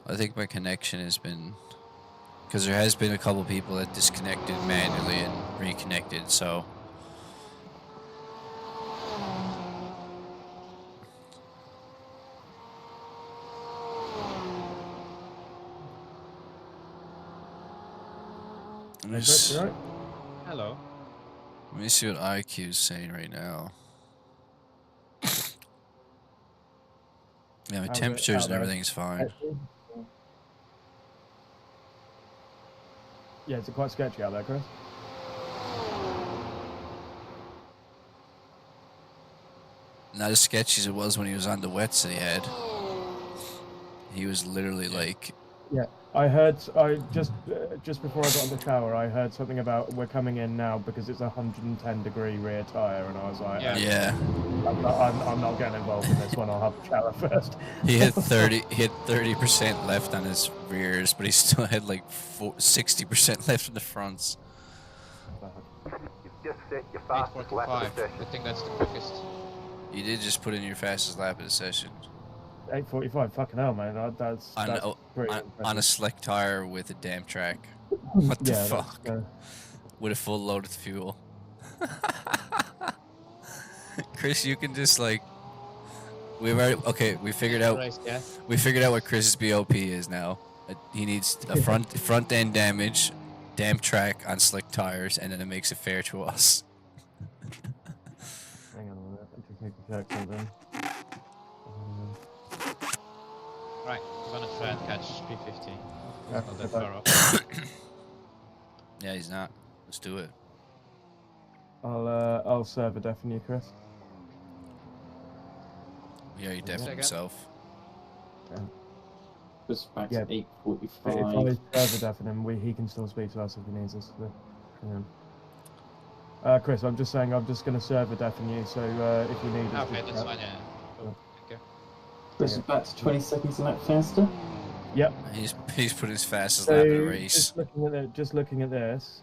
I think my connection has been, because there has been a couple people that disconnected manually and reconnected, so. That's right. Hello. Let me see what IQ is saying right now. Yeah, my How's it temperatures out and there? everything's fine. Yeah, it's quite sketchy out there, Chris. Not as sketchy as it was when he was on the wets that he had. He was literally like, Yeah, I heard. Just before I got in the shower, I heard something about we're coming in now because it's a 110-degree rear tire, and I was like, Yeah. yeah. I'm not getting involved in this one. I'll have a shower first. He had 30% left on his rears, but he still had like 60% left in the fronts. You've just set your fastest lap of the 8:45. I session. think that's the quickest. You did just put in your fastest lap of the session 8:45. Fucking hell, man. That's on pretty on a impressive. slick tire with a damp track. What the Yeah, fuck? that's, With a full load of fuel. Kris, you can just like we figured out Race, yeah. what Chris's BOP is now. He needs a front end damage, damp track on slick tires, and then it makes it fair to us. hang on a minute. I just need to check something. Right, I'm gonna try and catch P50. Yeah, Not that go far off. Yeah, he's not. Let's do it. I'll serve a deafen you, Kris. Yeah, he definitely Second. himself. Just back Yeah. to 8:45. But if I serve a deafen him, he can still speak to us if he needs us. So, yeah. Kris, I'm just saying I'm just going to serve a deafen you, so if you need us... Okay, just that's shout. fine, yeah. Cool. Thank you. Chris is back to 20 seconds a lap faster. Yep. He's put his fastest So lap in a race. just looking at this,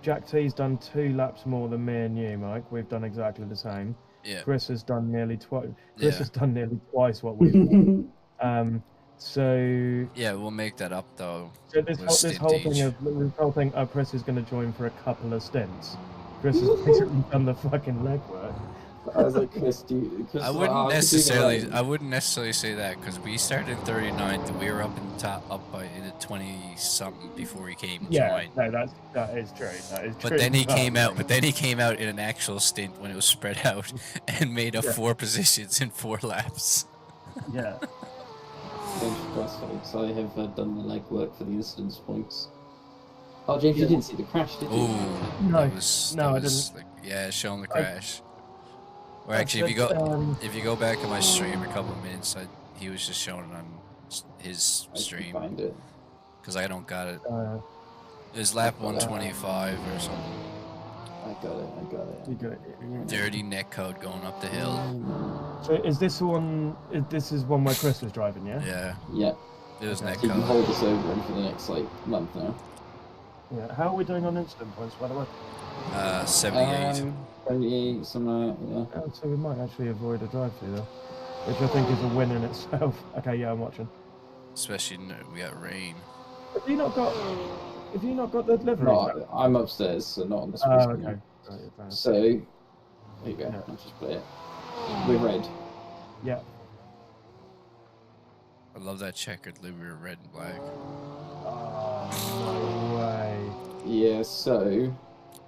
Jack T's done 2 laps more than me and you, Mike. We've done exactly the same. Yeah. Chris has done nearly twice. Yeah. Has done nearly twice what we've done. So Yeah, we'll make that up though. this with whole stint thing, Chris is going to join for a couple of stints. Chris has basically done the fucking legwork. I was like, Chris, I wouldn't necessarily say that because we started in 39th and we were up in the top, up by in the 20 something before he came and Yeah, joined. no, that is true. That is true. But then he came out. But then he came out in an actual stint when it was spread out and made up 4 positions in 4 laps. Yeah. Thanks for crossfades. I have done the legwork for the incidence points. Oh, James, you didn't see the crash, did you? Ooh, No, that was, no, I was didn't. like, yeah, showing the crash. Or actually, if you go back to my stream a couple of minutes, he was just showing it on his I can stream find it. because I don't got it. It was lap got that. 125 or something. I got it. You got it. Dirty neck code going up the hill. So is this one? This is one where Chris was driving, yeah? Yeah, Yeah, it was Okay. neck so you can code. hold us over him for the next month now. Yeah. How are we doing on instant points, by the way? 78. 78, something like that, Oh, so we might actually avoid a drive-through though, which I think is a win in itself. Okay, yeah, I'm watching. Especially we got rain. Have you not got the yeah. livery? No, I'm upstairs, so not on the Oh, screen. okay. Right, yeah, fair enough. So, there you go, Yeah. I'll just play it. We're red. Yeah. I love that checkered livery, red and black. Oh, no way. Yeah, so,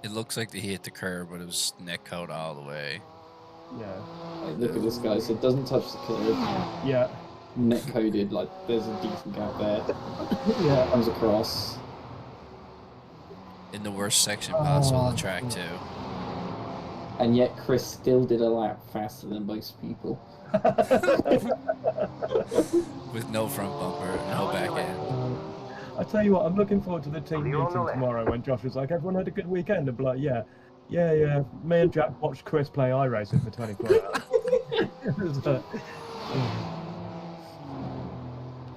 It looks like he hit the curb, but it was neck code all the way. Yeah. like, look at this guy, so it doesn't touch the curb. Yeah. Net coded, like, there's a decent gap there. Yeah. Comes across. In the worst section possible of the track too. And yet Chris still did a lap faster than most people. With no front bumper, no back end. I tell you what, I'm looking forward to the team You're on meeting the left. tomorrow when Josh was like, everyone had a good weekend. I'm like, yeah. Me and Jack watched Chris play iRacing for 24 hours. It was like,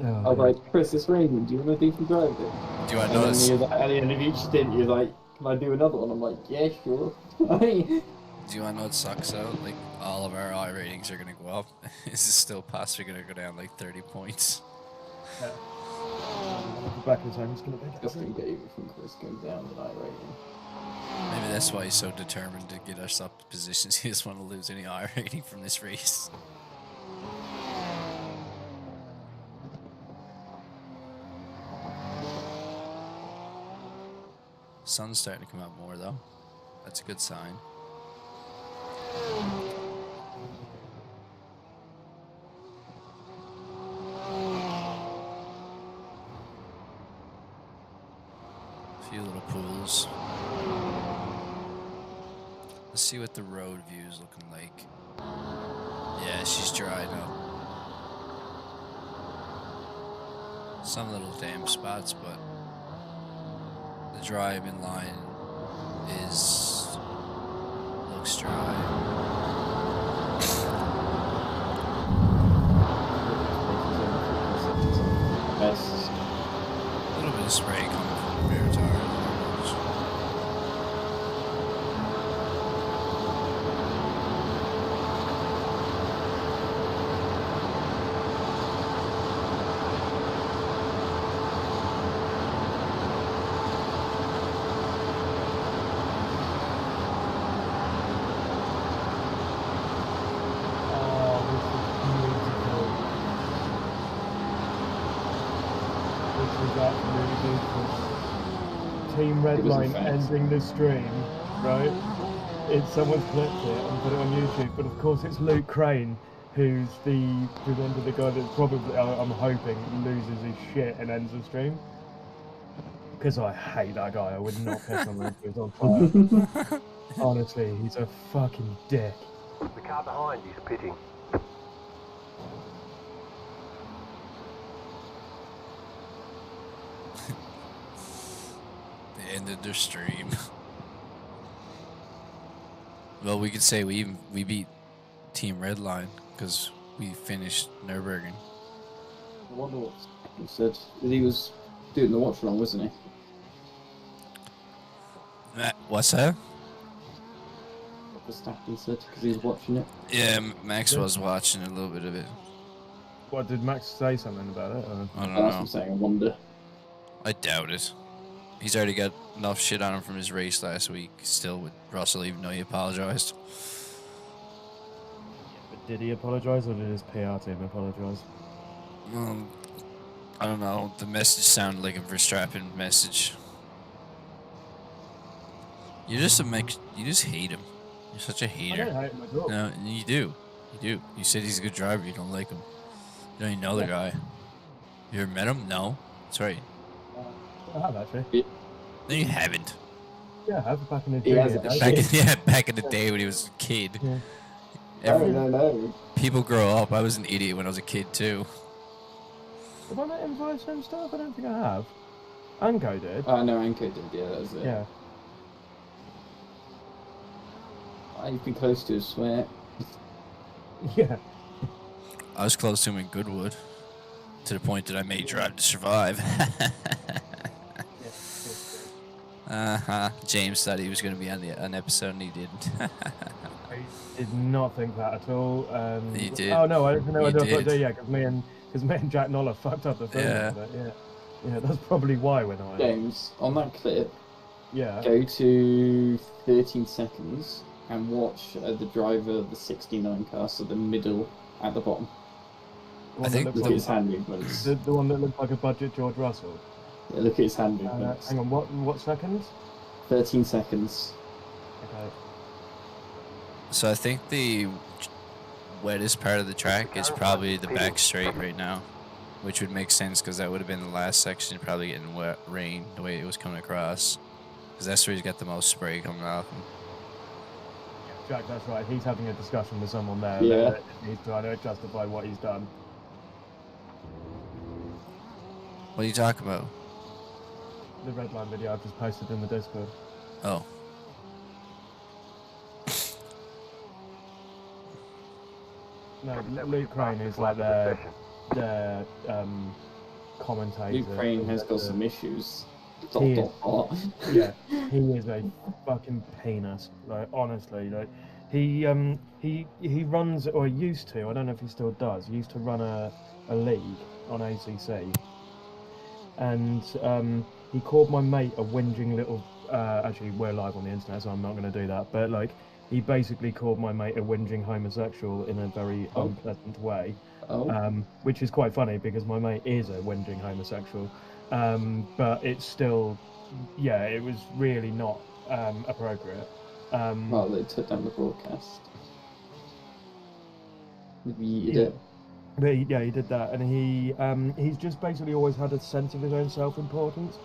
I was like, Chris, it's raining, do you want to do some driving? Do you want to And then notice? you're like, at the end of each stint, you're like, can I do another one? I'm like, yeah, sure. Do you want to know what sucks though? Like all of our I ratings are gonna go up. This is still possibly gonna go down like 30 points. back in time, it's going to be Just gonna get everything Chris goes down with iRacing. Maybe that's why he's so determined to get us up to positions. He doesn't want to lose any I rating from this race. Sun's starting to come out more though. That's a good sign. A few little pools. Let's see what the road view is looking like. Yeah, she's dried up. Some little damp spots, but the driving line looks dry. Best. A little bit of spray coming from the rear tire. is absolutely beautiful. Team Redline ending the stream, right? Someone's clipped it and put it on YouTube, but of course it's Luke Crane, who's the presenter, the guy that probably, I'm hoping, loses his shit and ends the stream. Because I hate that guy. I would not piss on him if he was on fire. Honestly, he's a fucking dick. The car behind you's pitting. They ended their stream. Well, we could say we beat Team Redline because we finished Nürburgring. I wonder what he said. He was doing the watch along, wasn't he? What's that? What Verstappen said, because he was watching it. Yeah, Max was watching a little bit of it. What, did Max say something about it? I don't That's what know. I'm saying, I wonder. I doubt it. He's already got enough shit on him from his race last week, still with Russell, even though he apologized. But did he apologise or did his PR team apologise? I don't know. The message sounded like a Verstappen message. You're just you just hate him. You're such a hater. I don't hate him at all. No, you do. You do. You said he's a good driver. You don't like him. You don't even know the guy. You ever met him? No. That's right. I have actually. No, you haven't. Yeah, I have back in the He day. has Back in the day when he was a kid. Yeah. No. People grow up. I was an idiot when I was a kid too. Have I met him via SimStaff? I don't think I have. Anko did. Oh, no, Anko did, yeah, that was it. Yeah. You've been close to his swear. Yeah. I was close to him in Goodwood, to the point that I made Drive to Survive. James thought he was going to be on an episode and he didn't. I did not think that at all. You did. Oh no, I didn't know. You did. Yeah, because me and Jack Noller fucked up the film. Yeah. Yeah, that's probably why we're not. James, on that clip, Yeah. go to 13 seconds and watch the driver of the 69 car, so the middle at the bottom. The one I think that Look looks at his like, hand movements. the one that looks like a budget George Russell. Yeah, look at his hand movements. Hang on, what seconds? 13 seconds. Okay. So I think the wettest part of the track is probably the back straight right now, which would make sense because that would have been the last section, probably getting wet rain the way it was coming across, because that's where he's got the most spray coming off him. Jack, that's right. He's having a discussion with someone there. Yeah. That he's trying to justify what he's done. What are you talking about? The red line video I've just posted in the Discord. Oh. No, Luke Crane is like the commentator. Luke Crane has got some issues. He is. Yeah, he is a fucking penis. Like honestly, like he runs, or used to. I don't know if he still does. He used to run a league on ACC, and he called my mate a whinging little. Actually, we're live on the internet, so I'm not going to do that. But like, he basically called my mate a whinging homosexual in a very unpleasant way, which is quite funny because my mate is a whinging homosexual. But it's still, yeah, it was really not appropriate. Well, they took down the broadcast. Maybe you did. But he did that, and he's just basically always had a sense of his own self-importance,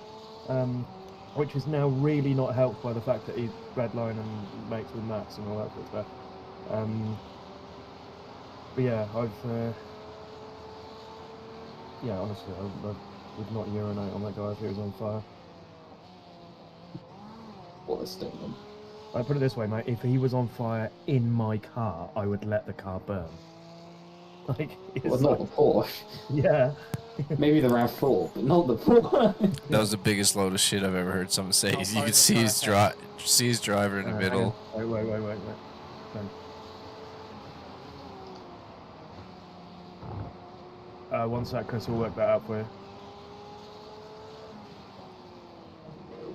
which is now really not helped by the fact that he's redline and mates with Max and all that sort of stuff. But yeah, honestly, I would not urinate on that guy if he was on fire. What a statement. I put it this way, mate. If he was on fire in my car, I would let the car burn. Like, Well, not the Porsche. Yeah. Maybe the RAV4, but not the Porsche. That was the biggest load of shit I've ever heard someone say. You could see his driver in the middle. Wait. One sec, Chris will work that out for you.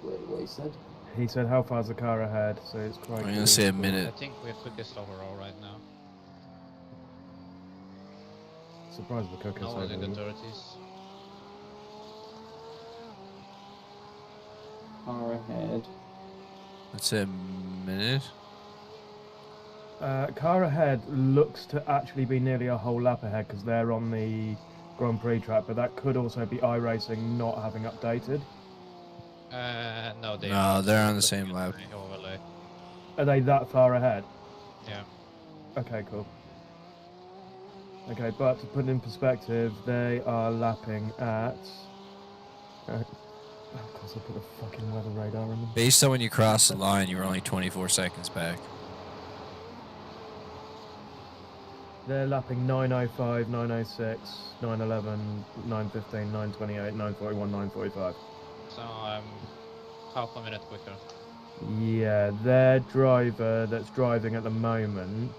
What he said? He said, how far's the car ahead? So it's quite. I'm gonna say a I minute. think we're quickest overall right now. Surprised the cook is No one in the over. 30s. car ahead. That's a minute. Car ahead looks to actually be nearly a whole lap ahead because they're on the Grand Prix track, but that could also be iRacing not having updated. No, they No, are. they're So on the looking same at lap. my overlay. Are they that far ahead? Yeah. Okay, cool. Okay, but to put it in perspective, they are lapping at... of course, I put a fucking weather radar in them. Based on when you cross the line, you were only 24 seconds back. They're lapping 9:05, 9:06, 9:11, 9:15, 9:28, 9:41, 9:45. So I'm half a minute quicker. Yeah, their driver that's driving at the moment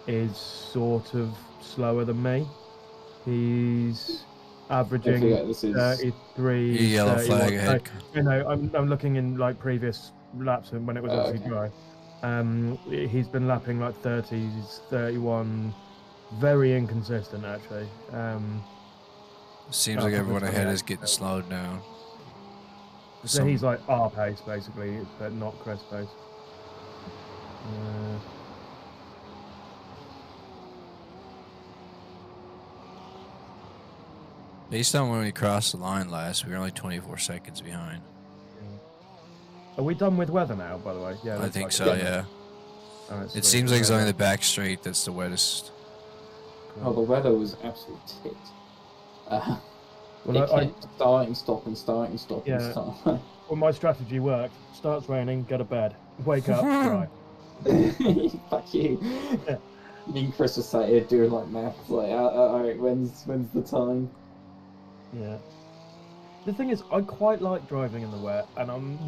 is sort of slower than me. He's averaging forget this is- 33, Yellow 31. flag ahead. You know, I'm looking in like previous laps and when it was obviously okay. dry. He's been lapping like 30s, 31. Very inconsistent, actually. Seems Oh, like everyone that's ahead funny, is getting slowed down. So he's like our pace, basically, but not Kris pace. Based on when we crossed the line last, we were only 24 seconds behind. Are we done with weather now, by the way? Yeah, I looks think like so, it. yeah. Alright, It sweet. seems like it's Okay. only the back straight that's the wettest. Oh, the weather was absolute tit. Well, It kept starting, stopping, starting, stopping, Yeah. starting. Well, my strategy worked. Starts raining, go to bed. Wake up, dry. Fuck you. Yeah. Me and Kris were sat here doing like maths, like, alright, when's the time? Yeah. The thing is, I quite like driving in the wet, and I'm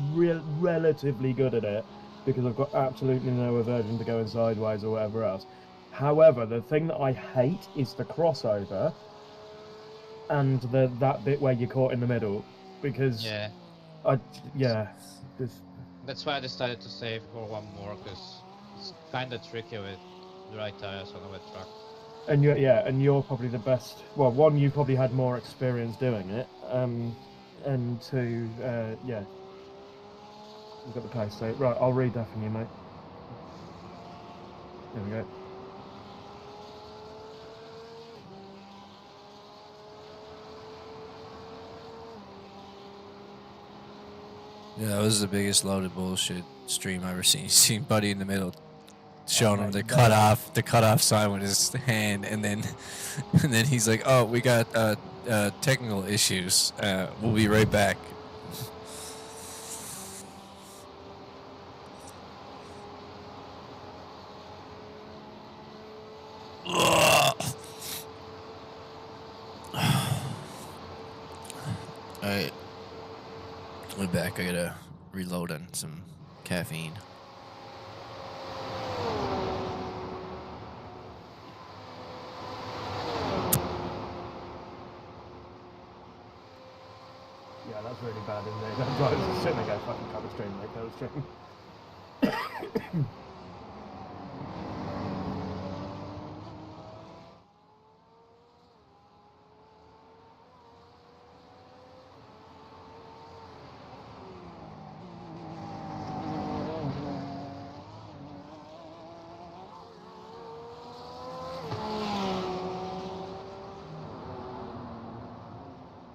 relatively good at it because I've got absolutely no aversion to going sideways or whatever else. However, the thing that I hate is the crossover and that bit where you're caught in the middle, because Yeah. this, That's why I decided to save for one more, because it's kind of tricky with the right tires on a wet track. and you're probably the best. Well, one, you probably had more experience doing it, and two, yeah, you've got the pace. So right, I'll read that from you, mate. There we go. Yeah, that was the biggest loaded bullshit stream I've ever seen. Seen Buddy in the middle showing him the cutoff sign with his hand, and then he's like, "Oh, we got technical issues. We'll be right back." Alright. We're back. I gotta reload on some caffeine. Yeah, that's really bad, isn't it? That driver's sitting there going, fucking cover stream, mate, cover stream.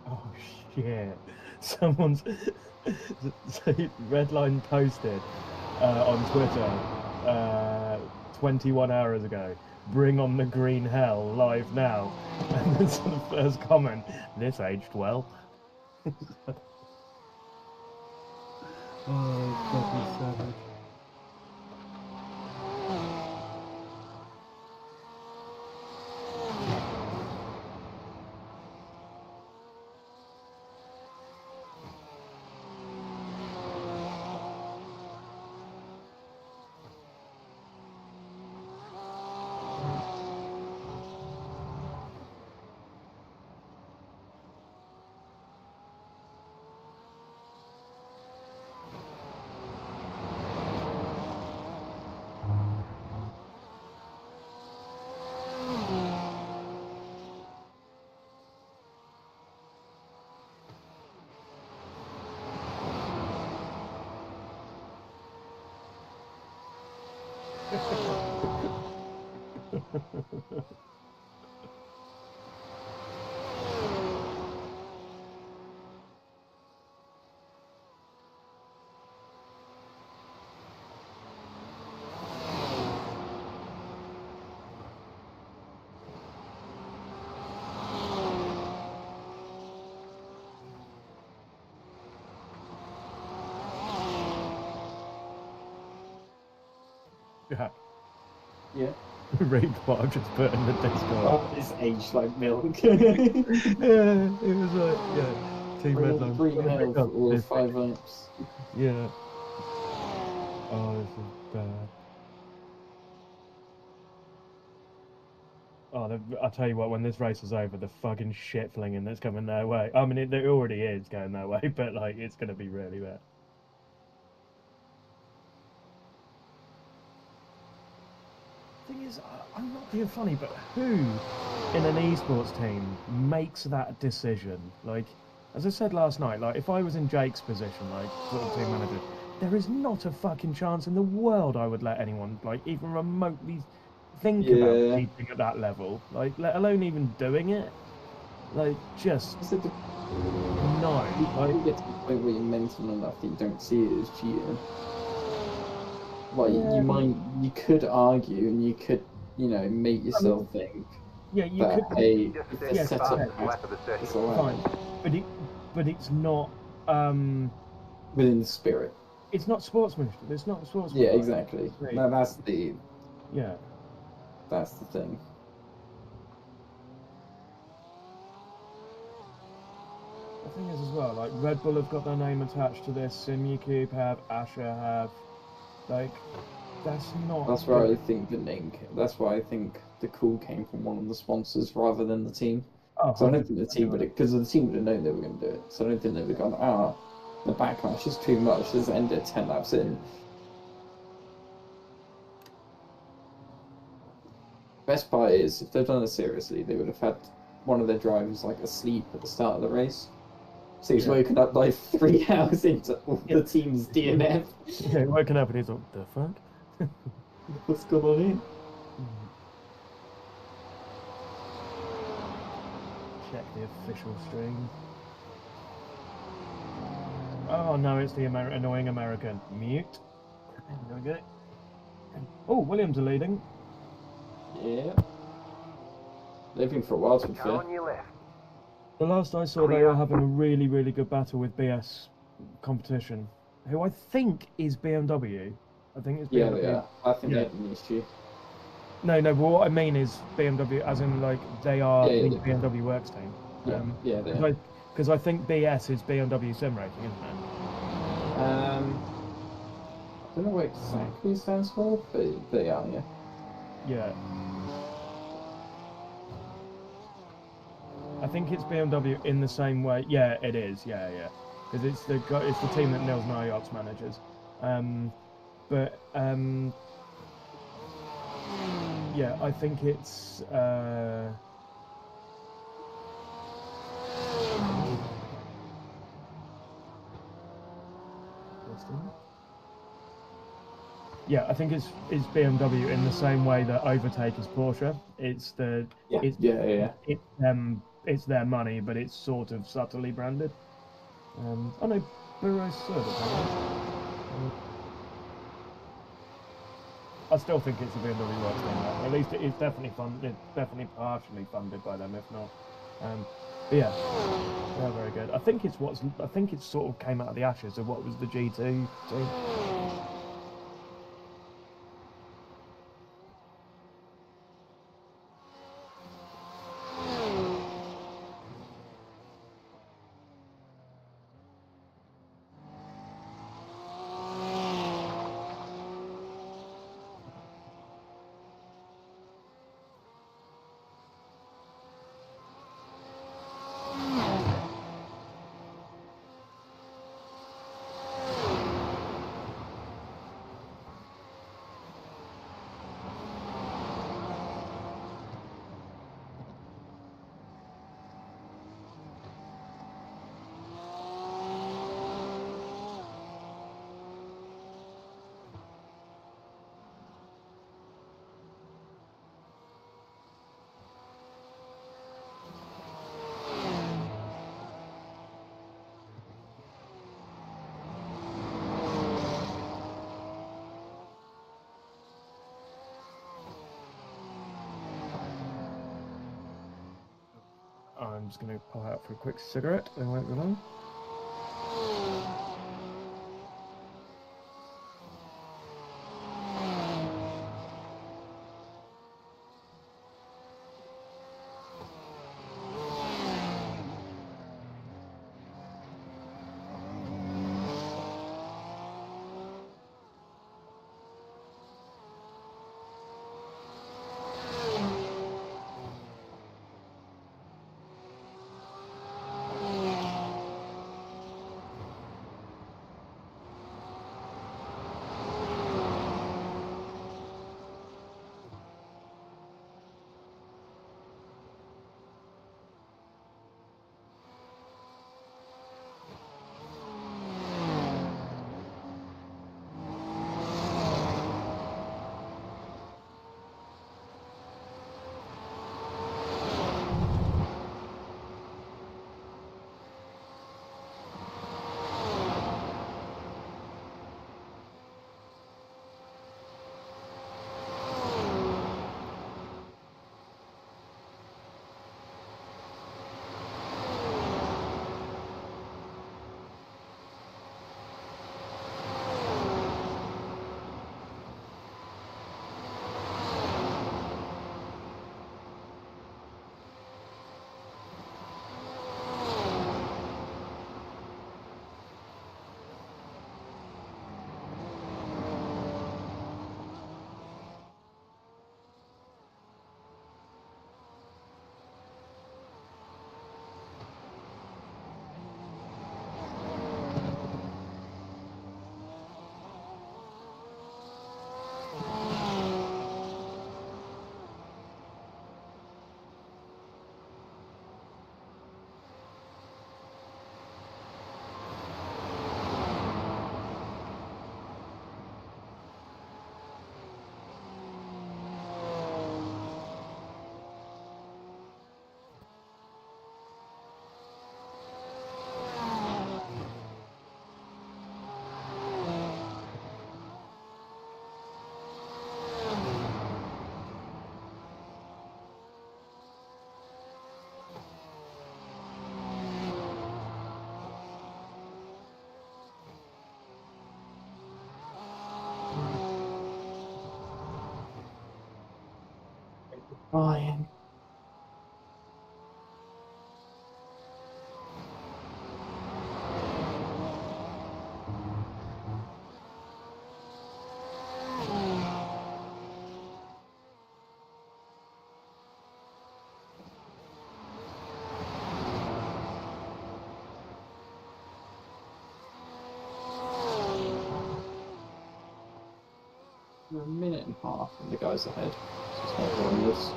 Oh shit! Someone's Redline posted on Twitter 21 hours ago. Bring on the green hell live now, and then sort of first comment. This aged well. Oh, fucking savage. Yeah. Yeah. Read what I've just put in the Discord. Oh, it's aged like milk. Yeah, it was like, yeah, team headline. Green health or 5 laps. Yeah. Oh, this is bad. Oh, I'll tell you what, when this race is over, the fucking shit flinging that's coming their way. I mean, it already is going their way, but like, it's going to be really bad. Thing is, I'm not being funny, but who in an esports team makes that decision? Like, as I said last night, like if I was in Jake's position, like sort of team manager, there is not a fucking chance in the world I would let anyone like even remotely think about cheating at that level. Like, let alone even doing it. Like, just no. Like, you get to the point where you're mental enough that you don't see it as cheating. Like, you could argue and you could, you know, make yourself think. Yeah, you that, could. hey, Just if set it's set up fastest lap of the session. it's alright. Fine, but it's not. Within the spirit. It's not sportsmanship. It's not sportsmanship. Yeah, exactly. Right. No, that's the thing. The thing is as well, like Red Bull have got their name attached to this. SimUcube have, Asher have. Like, that's not. That's where I think the name. That's why I think the call came from one of the sponsors rather than the team. Oh, So I don't think the team would, because the team would have known they were going to do it. So I don't think they would have gone, the backlash is too much. Let's end it 10 laps in. Best part is, if they've done it seriously, they would have had one of their drivers like asleep at the start of the race. So he's woken up like 3 hours into all the team's DNF. Yeah, woken up and he's like, the fuck? What's going on here? Check the official stream. Oh no, it's the annoying American. Mute. There we go. Oh, Williams are leading. Yeah. They've been for a while, to be Go fair. on your left. The last I saw, they were having a really, really good battle with BS competition, who I think is BMW. I think it's BMW. Yeah, they are. I think they had an issue. No, but what I mean is BMW, as in like they are Yeah, the BMW works team. Yeah, they are. Because I think BS is BMW Sim Racing, isn't it? I don't know what exactly it stands for, but they are, yeah. Yeah. I think it's BMW in the same way. Yeah, it is. Yeah. Because it's the team that Nils Marriotts manages. Yeah, I think it's. Yeah, I think it's BMW in the same way that Overtake is Porsche. It's it's their money, but it's sort of subtly branded. Oh no, Burrows third apparently. I still think it's a BMW works team, though. At least it's definitely funded. It's definitely partially funded by them, if not. But yeah, they're very good. I think it's sort of came out of the ashes of what was the G2 team. I'm just going to pull out for a quick cigarette. It won't be long. Ryan. We're a minute and a half and the guys ahead. So it's not horrendous.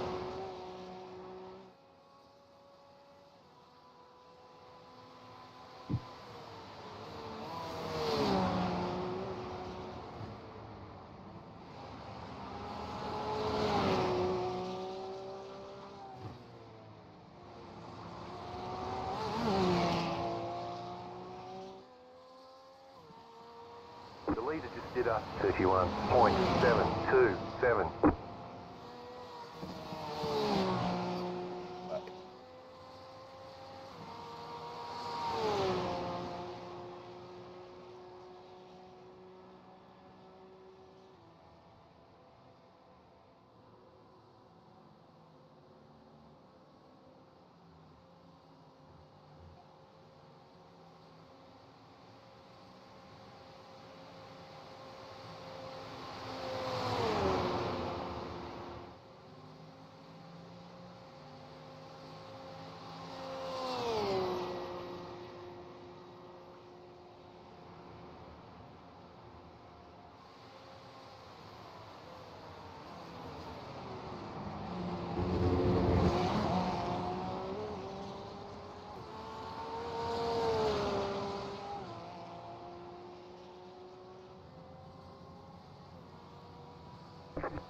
The leader just did a 31.727.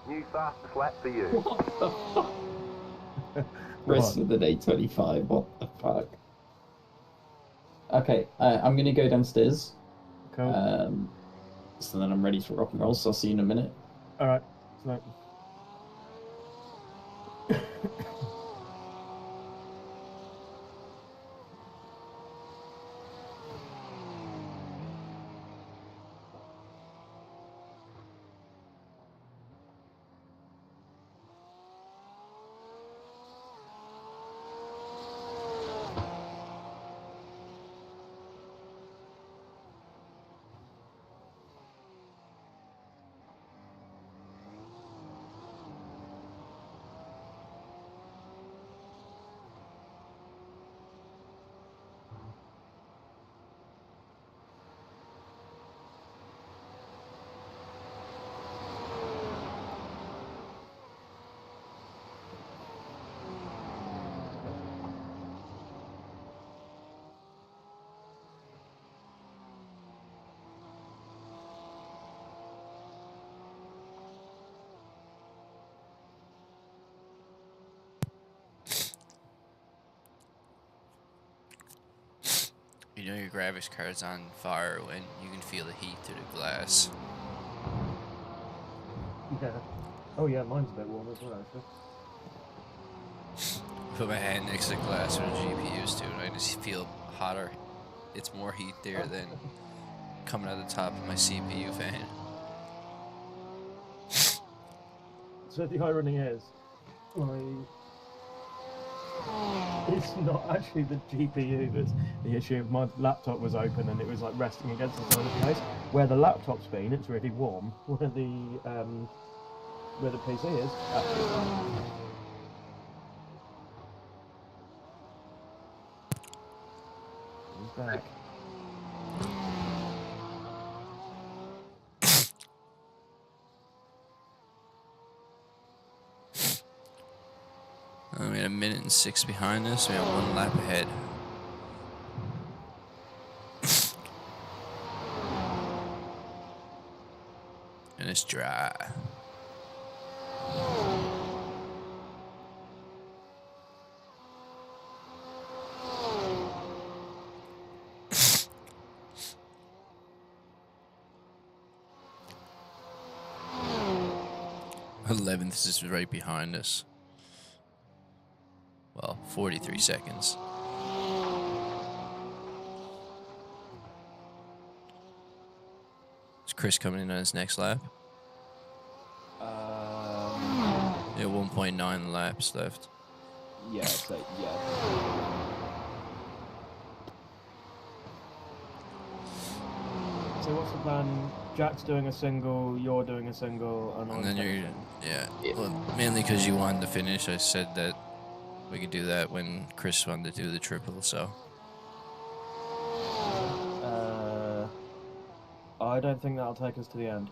New fastest lap for you. What the fuck? Rest of the day 25, what the fuck? Okay, I'm gonna go downstairs. Cool. So then I'm ready for rock and roll, so I'll see you in a minute. Alright. So, You know your graphics card's on fire when you can feel the heat through the glass. Yeah. Oh yeah, mine's a bit warm as well, actually. Put my hand next to the glass where the GPU's to, and I just feel hotter. It's more heat there than coming out the top of my CPU fan. So the irony is, it's not actually the GPU that's the issue. My laptop was open and it was like resting against the side of the case. Where the laptop's been, it's really warm. Where the PC is, absolutely fine. He's back. We had 1:06 behind us. We have 1 lap ahead. And it's dry. Eleventh is right behind us. Well, 43 seconds. Is Kris coming in on his next lap? Yeah, 1.9 laps left. Yeah, so yeah. So what's the plan? Jack's doing a single, you're doing a single, and And then you're, yeah. Well, mainly because you wanted to finish. I said that we could do that when Kris wanted to do the triple, so. I don't think that'll take us to the end.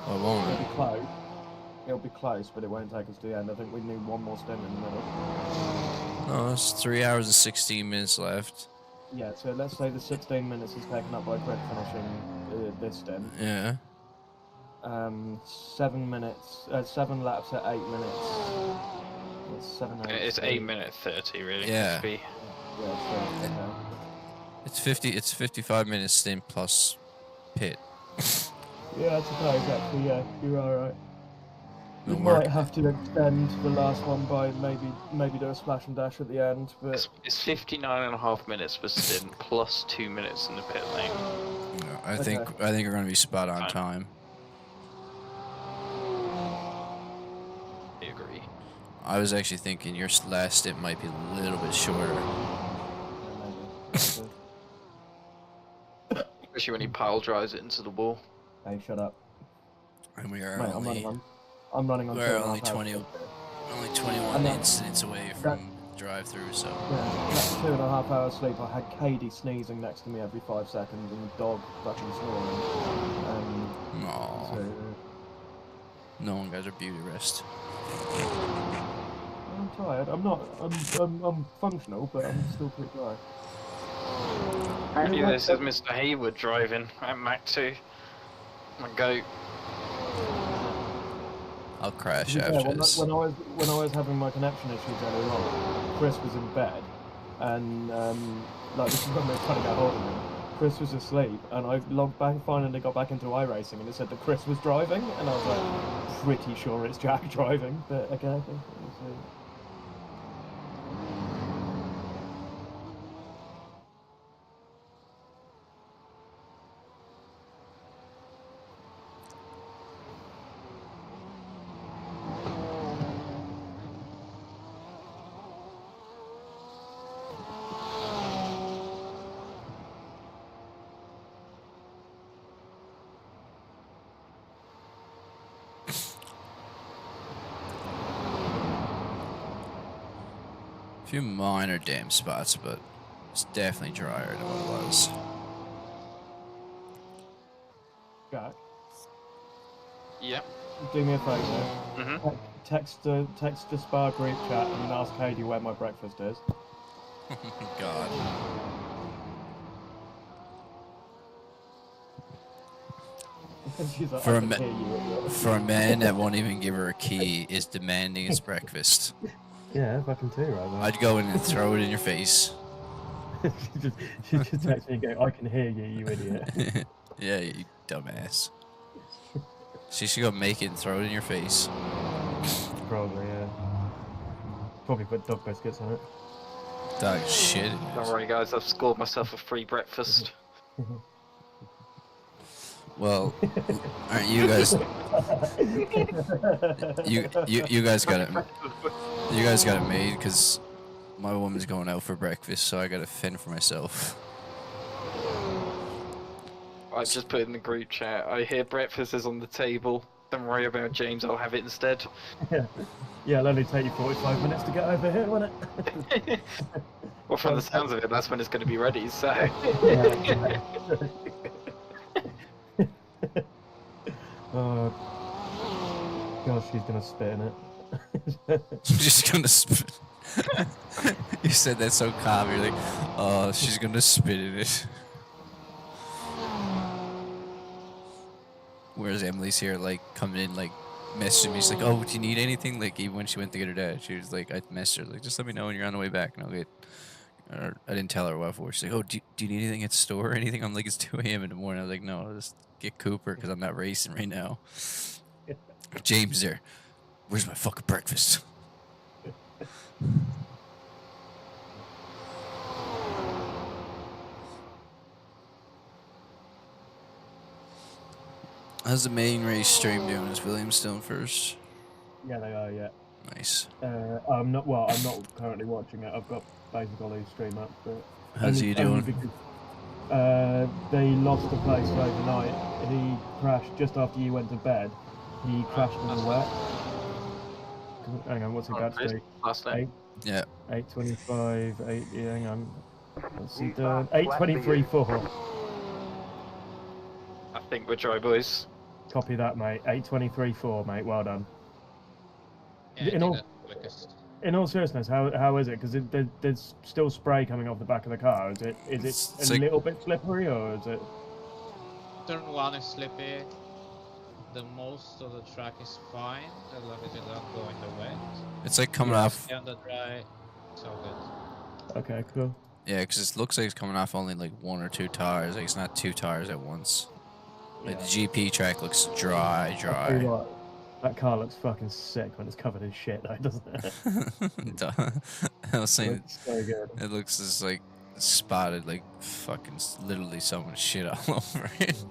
Well, it won't. It'll be close. It'll be close, but it won't take us to the end. I think we need one more stint in the middle. No, it's 3 hours and 16 minutes left. Yeah, so let's say the 16 minutes is taken up by Kris finishing this stint. Yeah. 7 minutes, 7 laps at 8 minutes. It's 7 It's 8:30 really. Yeah. Must be. Yeah, so, It's 50. It's 55 minutes stint plus pit. yeah, I suppose actually, yeah, you're alright. We It'll work. might have to extend the last one by maybe do a splash and dash at the end, but It's 59.5 minutes per stint plus 2 minutes in the pit lane. Yeah, I think we're gonna be spot on time. I agree. I was actually thinking your last stint might be a little bit shorter. Especially when he pile drives it into the wall. Hey, shut up. And we are Mate, I'm running on. we're 2.5 only hours. only 21 And incidents away from drive-through, so. Yeah, that's 2.5 hours sleep. I had Katie sneezing next to me every 5 seconds and the dog fucking snoring. Aww. So, No one got their beauty rest. I'm tired. I'm not. I'm functional, but I'm still pretty tired. Apparently this is Mr. Hayward driving at Mach 2. My goat. I'll crash To be fair, after this. when I was having my connection issues earlier on, Kris was in bed, and like this is when we were trying to get hold of him. Kris was asleep, and I logged back, finally got back into iRacing, and it said that Kris was driving, and I was like, pretty sure it's Jack driving, but okay. So, A few minor damp spots, but it's definitely drier than what it was. Jack, Yep. do me a favour. Mm-hmm. Text the Spa group chat and ask Katie where my breakfast is. God. She's like, For I a can ma- hear you. For a man that won't even give her a key is demanding his breakfast. Yeah, fucking too, right? I'd go in and throw it in your face. she just texts me and go, I can hear you, you idiot. Yeah, you dumbass. She should go make it and throw it in your face. Probably, yeah. Probably put dog biscuits on it. Dog shit. Don't worry, guys. I've scored myself a free breakfast. Well, aren't you guys? You guys got it. You guys got it made because my woman's going out for breakfast, so I got to fend for myself. I just put in the group chat. I hear breakfast is on the table. Don't worry about James. I'll have it instead. Yeah, it'll only take you 45 minutes to get over here, won't it? Well, from the sounds of it, that's when it's going to be ready. So. Oh, gosh, she's gonna spit in it. She's gonna spit. You said that so calm. You're like, oh, she's gonna spit in it. Whereas Emily's here, like, coming in, like, messaging me. She's like, oh, do you need anything? Like, even when she went to get her dad, she was like, I messaged her, like, just let me know when you're on the way back, and I'll get. Or I didn't tell her what for. She's like, oh, do you need anything at the store or anything? I'm like, it's 2 a.m. in the morning. I was like, no, I'll just get Cooper because I'm not racing right now. James is there. Where's my fucking breakfast? How's the main race stream doing? Is William still in first? Yeah, they are, yeah. Nice. I'm not currently watching it. I've got basically stream up, but How's he doing? Because, they lost the place overnight. He crashed just after you went to bed. He crashed in the wet. Hang on, what's it got to be? Last night. Yeah. 8:25. 8. Yeah, hang on. What's he done? 8:23.4. I think we're dry, boys. Copy that, mate. 8:23.4, mate. Well done. Yeah, In all seriousness, how is it? Because there's still spray coming off the back of the car. Is it It's a like- little bit slippery, or is it? Turn 1 is slippy. The most of the track is fine, as long as you don't go in the wet. It's like coming off. On the dry, it's all good. Okay, cool. Yeah, because it looks like it's coming off only like 1 or 2 tires. Like it's not 2 tires at once. Like the GP track looks dry. Tell you what, that car looks fucking sick when it's covered in shit, though, doesn't it? I was saying, It's so good. it looks just like spotted, like fucking literally someone's shit all over it.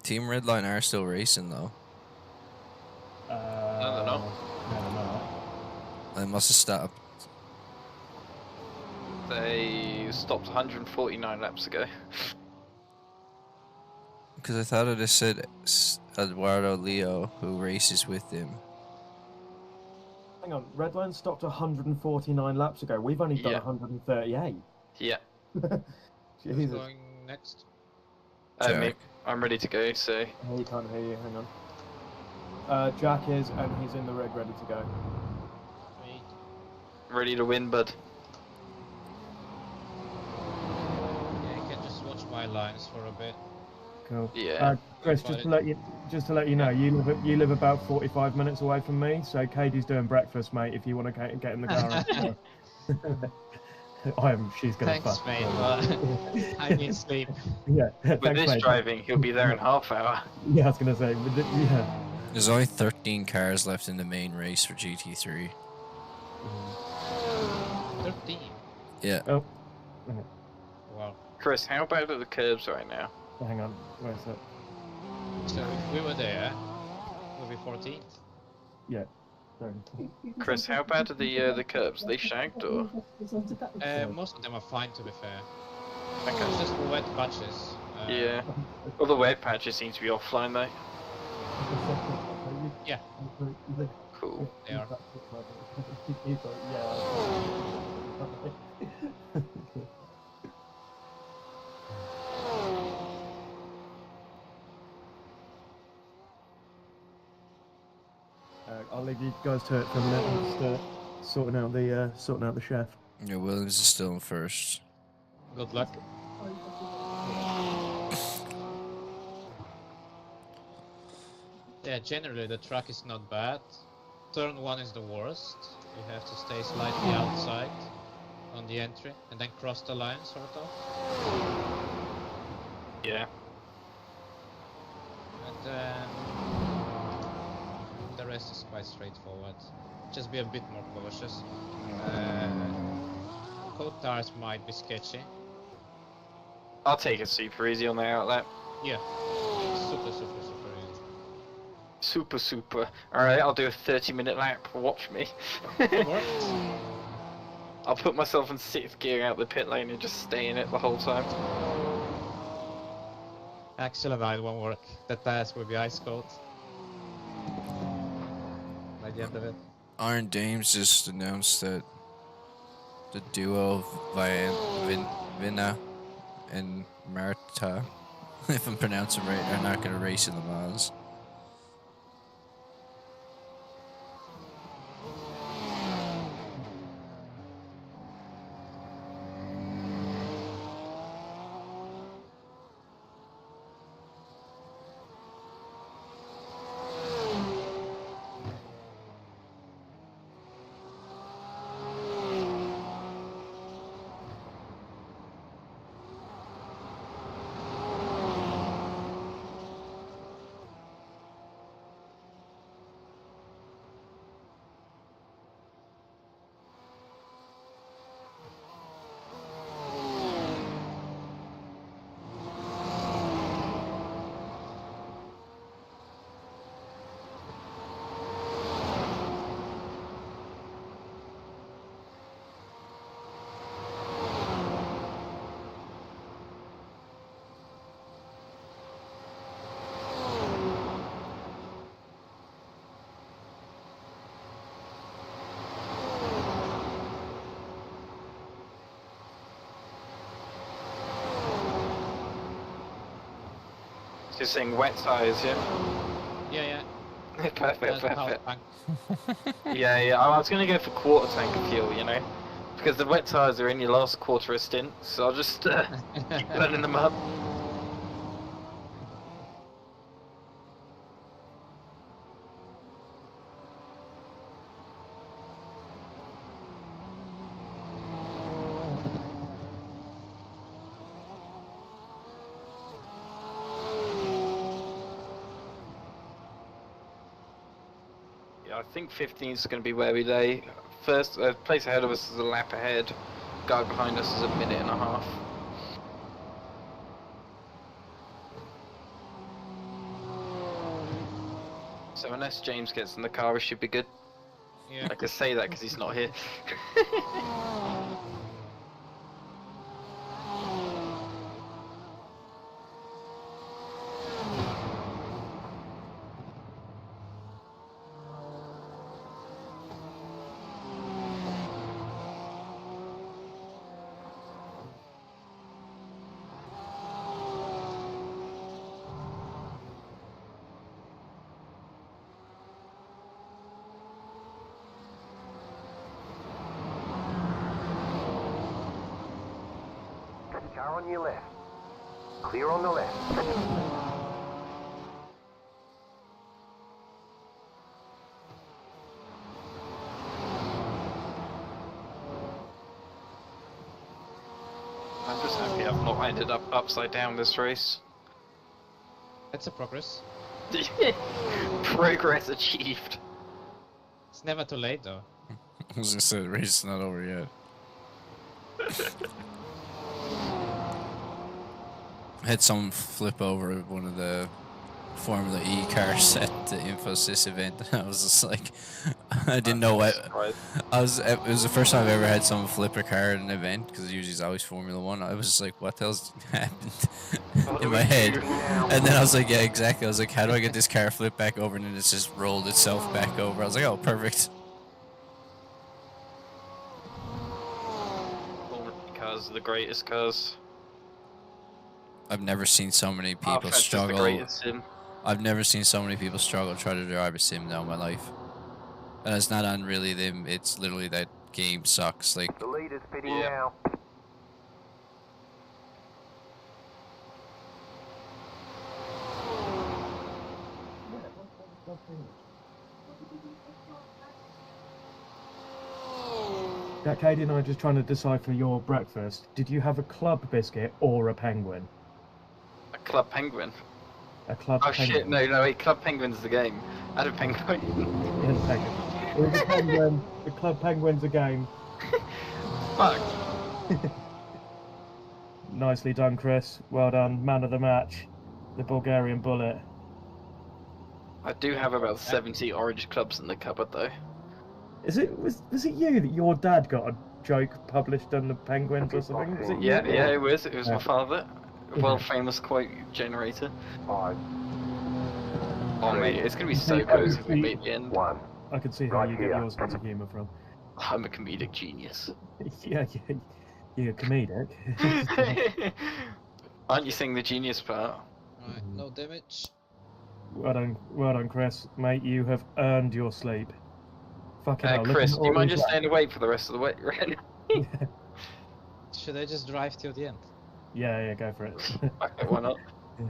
Team Redline are still racing though. I don't know. I don't know. They must have stopped. They stopped 149 laps ago. Because I thought it just said Eduardo Leo, who races with him. Hang on, Redline stopped 149 laps ago. We've only done Yeah. 138. Yeah. Who's Jesus. going next? Me. Jack. I'm ready to go, so. Oh, he can't hear you. Hang on. Jack is, and he's in the rig, ready to go. Me. Ready to win, bud. Yeah, you can just watch my lines for a bit. Cool. Yeah. Chris, just to let you know, you live about 45 minutes away from me, so Katie's doing breakfast, mate. If you want to get in the car, she's gonna. Thanks, fuck. mate, but I need sleep. Yeah. With Thanks, this mate. driving, he'll be there in half hour. Yeah, I was gonna say. Yeah. There's only 13 cars left in the main race for GT3. 13. Yeah. Oh. Wow. Chris, how bad are the curbs right now? Hang on. Where's it? So if we were there, we'll be 14th. Yeah. Sorry. Chris, how bad are the curbs? Are they shagged or? Most of them are fine, to be fair. Okay. It's just the wet patches. Yeah. All the wet patches seem to be offline though. Yeah. Cool. They are. I'll leave you guys to it for a minute. I'm just sorting out the chef. Yeah, Williams is still in first. Good luck. Yeah, generally the track is not bad. turn 1 is the worst. You have to stay slightly outside on the entry and then cross the line, sort of. Yeah. And then the rest is quite straightforward. Just be a bit more cautious. Cold tires might be sketchy. I'll take it super easy on the outlet. Yeah, super easy. Super. Alright, I'll do a 30-minute lap. Watch me. It works. I'll put myself in 6th gear out the pit lane and just stay in it the whole time. Actually, no, it won't work. The tires will be ice cold by the end of it. Iron Dames just announced that the duo via Vinna and Marta, if I'm pronouncing right, are not going to race in the Maz. So you're saying wet tires, yeah? Yeah. Perfect. Power tank. Yeah, I was gonna go for quarter tank of fuel, you know? Because the wet tires are in your last quarter of stint, so I'll just keep burning them up. I think 15 is going to be where we lay. First, place ahead of us is a lap ahead. Guy behind us is a minute and a half. So unless James gets in the car, we should be good. Yeah. I can say that because he's not here. Car on your left. Clear on the left. I'm just happy I've not ended up upside down this race. That's a progress. Progress achieved. It's never too late though. I was gonna say the race is not over yet. I had someone flip over one of the Formula E cars at the Infosys event. I was just like, I didn't know what. It was the first time I've ever had someone flip a car at an event because usually it's always Formula One. I was just like, what the hell's happened in my head? And then I was like, yeah, exactly. I was like, how do I get this car flipped back over? And then it's just rolled itself back over. I was like, oh, perfect. Cars are the greatest cars. I've never seen so many people Offense is the struggle. greatest sim. I've never seen so many people struggle to try to drive a sim now in my life. And it's not on really them, it's literally that game sucks. Like, The leader's pitting Yeah. now. Jack, Katie and I are just trying to decipher your breakfast. Did you have a club biscuit or a penguin? A club penguin. A club Oh penguin. shit! No, wait. Club penguin's the game. I had a penguin. Yeah, the penguin. It was a penguin. The club penguin's a game. Fuck. Nicely done, Kris. Well done. Man of the match. The Bulgarian bullet. I do have about 70 orange clubs in the cupboard though. Was it you that your dad got a joke published on the Penguins or something? Was it you? Yeah, it was. It was Yeah. my father. World famous quote generator. 5, Oh mate, it's gonna be so close if we meet the end. 1. I can see how Right you get here. your sense of humour from. I'm a comedic genius. Yeah, you're comedic. Aren't you saying the genius part? Right, no damage. Well done, Kris. Mate, you have earned your sleep. Fucking hell, Chris, listen do you to all mind these just staying awake for the rest of the way? Should I just drive till the end? Yeah, go for it. Okay, why not? Yeah.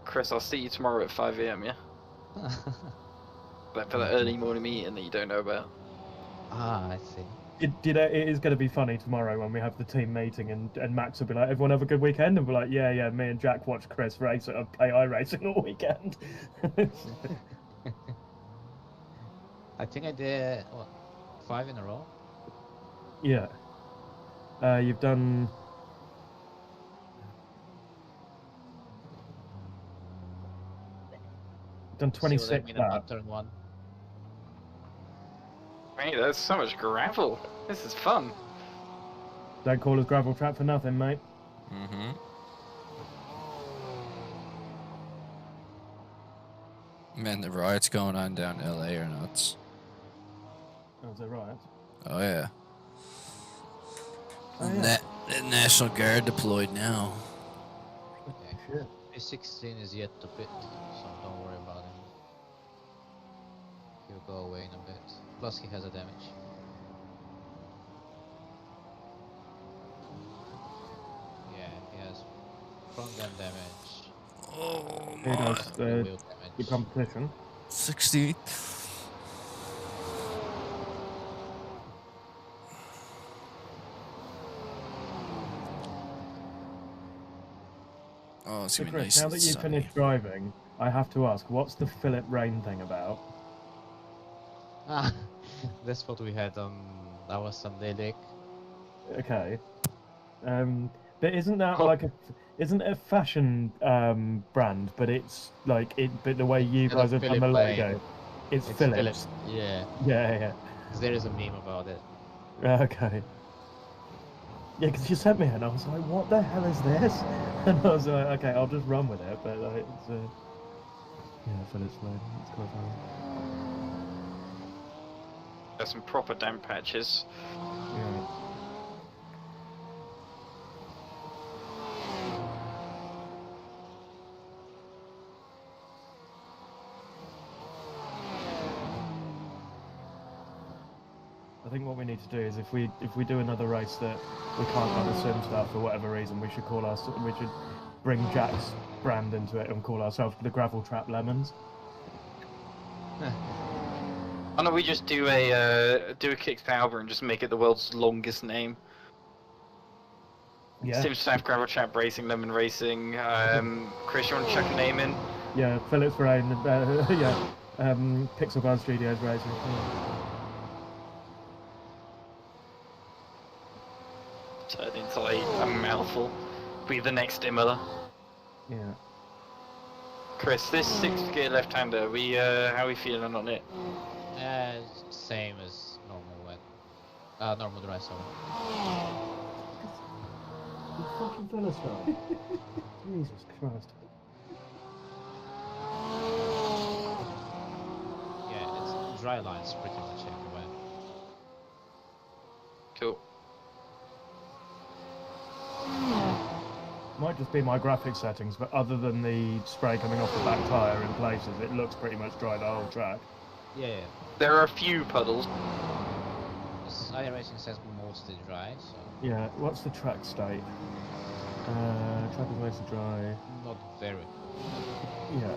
Chris, I'll see you tomorrow at 5 AM, yeah? Like for the early morning meeting that you don't know about. Ah, I see. It is going to be funny tomorrow when we have the team meeting and Max will be like, everyone have a good weekend? And we're like, yeah, me and Jack watch Kris race and play iRacing all weekend. I think I did, what, 5 in a row? Yeah. You've done... Done See what I 26 mean about laps. turn 1. Mate, there's so much gravel. This is fun. Don't call us Gravel Trap for nothing, mate. Mm-hmm. Man, the riots going on down LA are nuts. Oh, is that right? Oh yeah. Oh, yeah. The National Guard deployed now. Shit. P16 is yet to pit, so don't worry about him. He'll go away in a bit. Plus he has a damage. Yeah, he has front end damage. Oh Who my. does Wheel the damage. competition? 60. Oh, it's So gonna be Kris, nice now and that you've sunny. finished driving, I have to ask, what's the Philip Rain thing about? Ah, that's what we had on our Sunday league. Okay. But isn't that Oh. like isn't it a fashion brand, but it's like but the way you Instead guys of have done the Philip Lane, logo, it's It's Philips. Philips. Yeah, Yeah. 'cause there is a meme about it. Okay. Yeah, because you sent me it and I was like, what the hell is this? And I was like, okay, I'll just run with it, but like, it's yeah, Philips Lane. It's quite funny. There's some proper damp patches. Yeah. I think what we need to do is if we do another race that we can't have the SimStaff for whatever reason, we should bring Jack's brand into it and call ourselves the Gravel Trap Lemons. Why don't we just do a Kickstarter and just make it the world's longest name? Yeah. SimStaff, Gravel Trap Racing, Lemon Racing. Chris, you want to chuck a name in? Yeah, Phillips Rain. Yeah. Pixel Buzz Studios Racing. Turn into like a mouthful. Be the next Imola. Yeah. Chris, this 6th gear left-hander, how are we feeling on it? Same as normal wet. Normal dry, sorry. You fucking Philistine. Jesus Christ. Yeah, it's dry lines pretty much everywhere. Cool. Might just be my graphic settings, but other than the spray coming off the back tyre in places, it looks pretty much dry the whole track. Yeah. There are a few puddles. This iRacing says mostly dry, so Yeah, what's the track state? Track is mostly dry. not very. Yeah.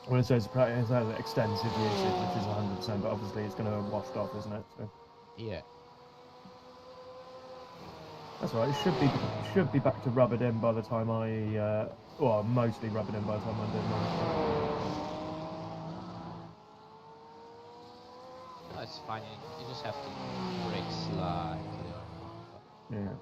Well, it says it has extensive usage, which is 100%, but obviously it's going to wash off, isn't it? So Yeah. that's all right. It should be back to rubbered in by the time I, well, mostly rubbered in by the time I do mine. No, it's fine. You just have to brake slightly. Yeah.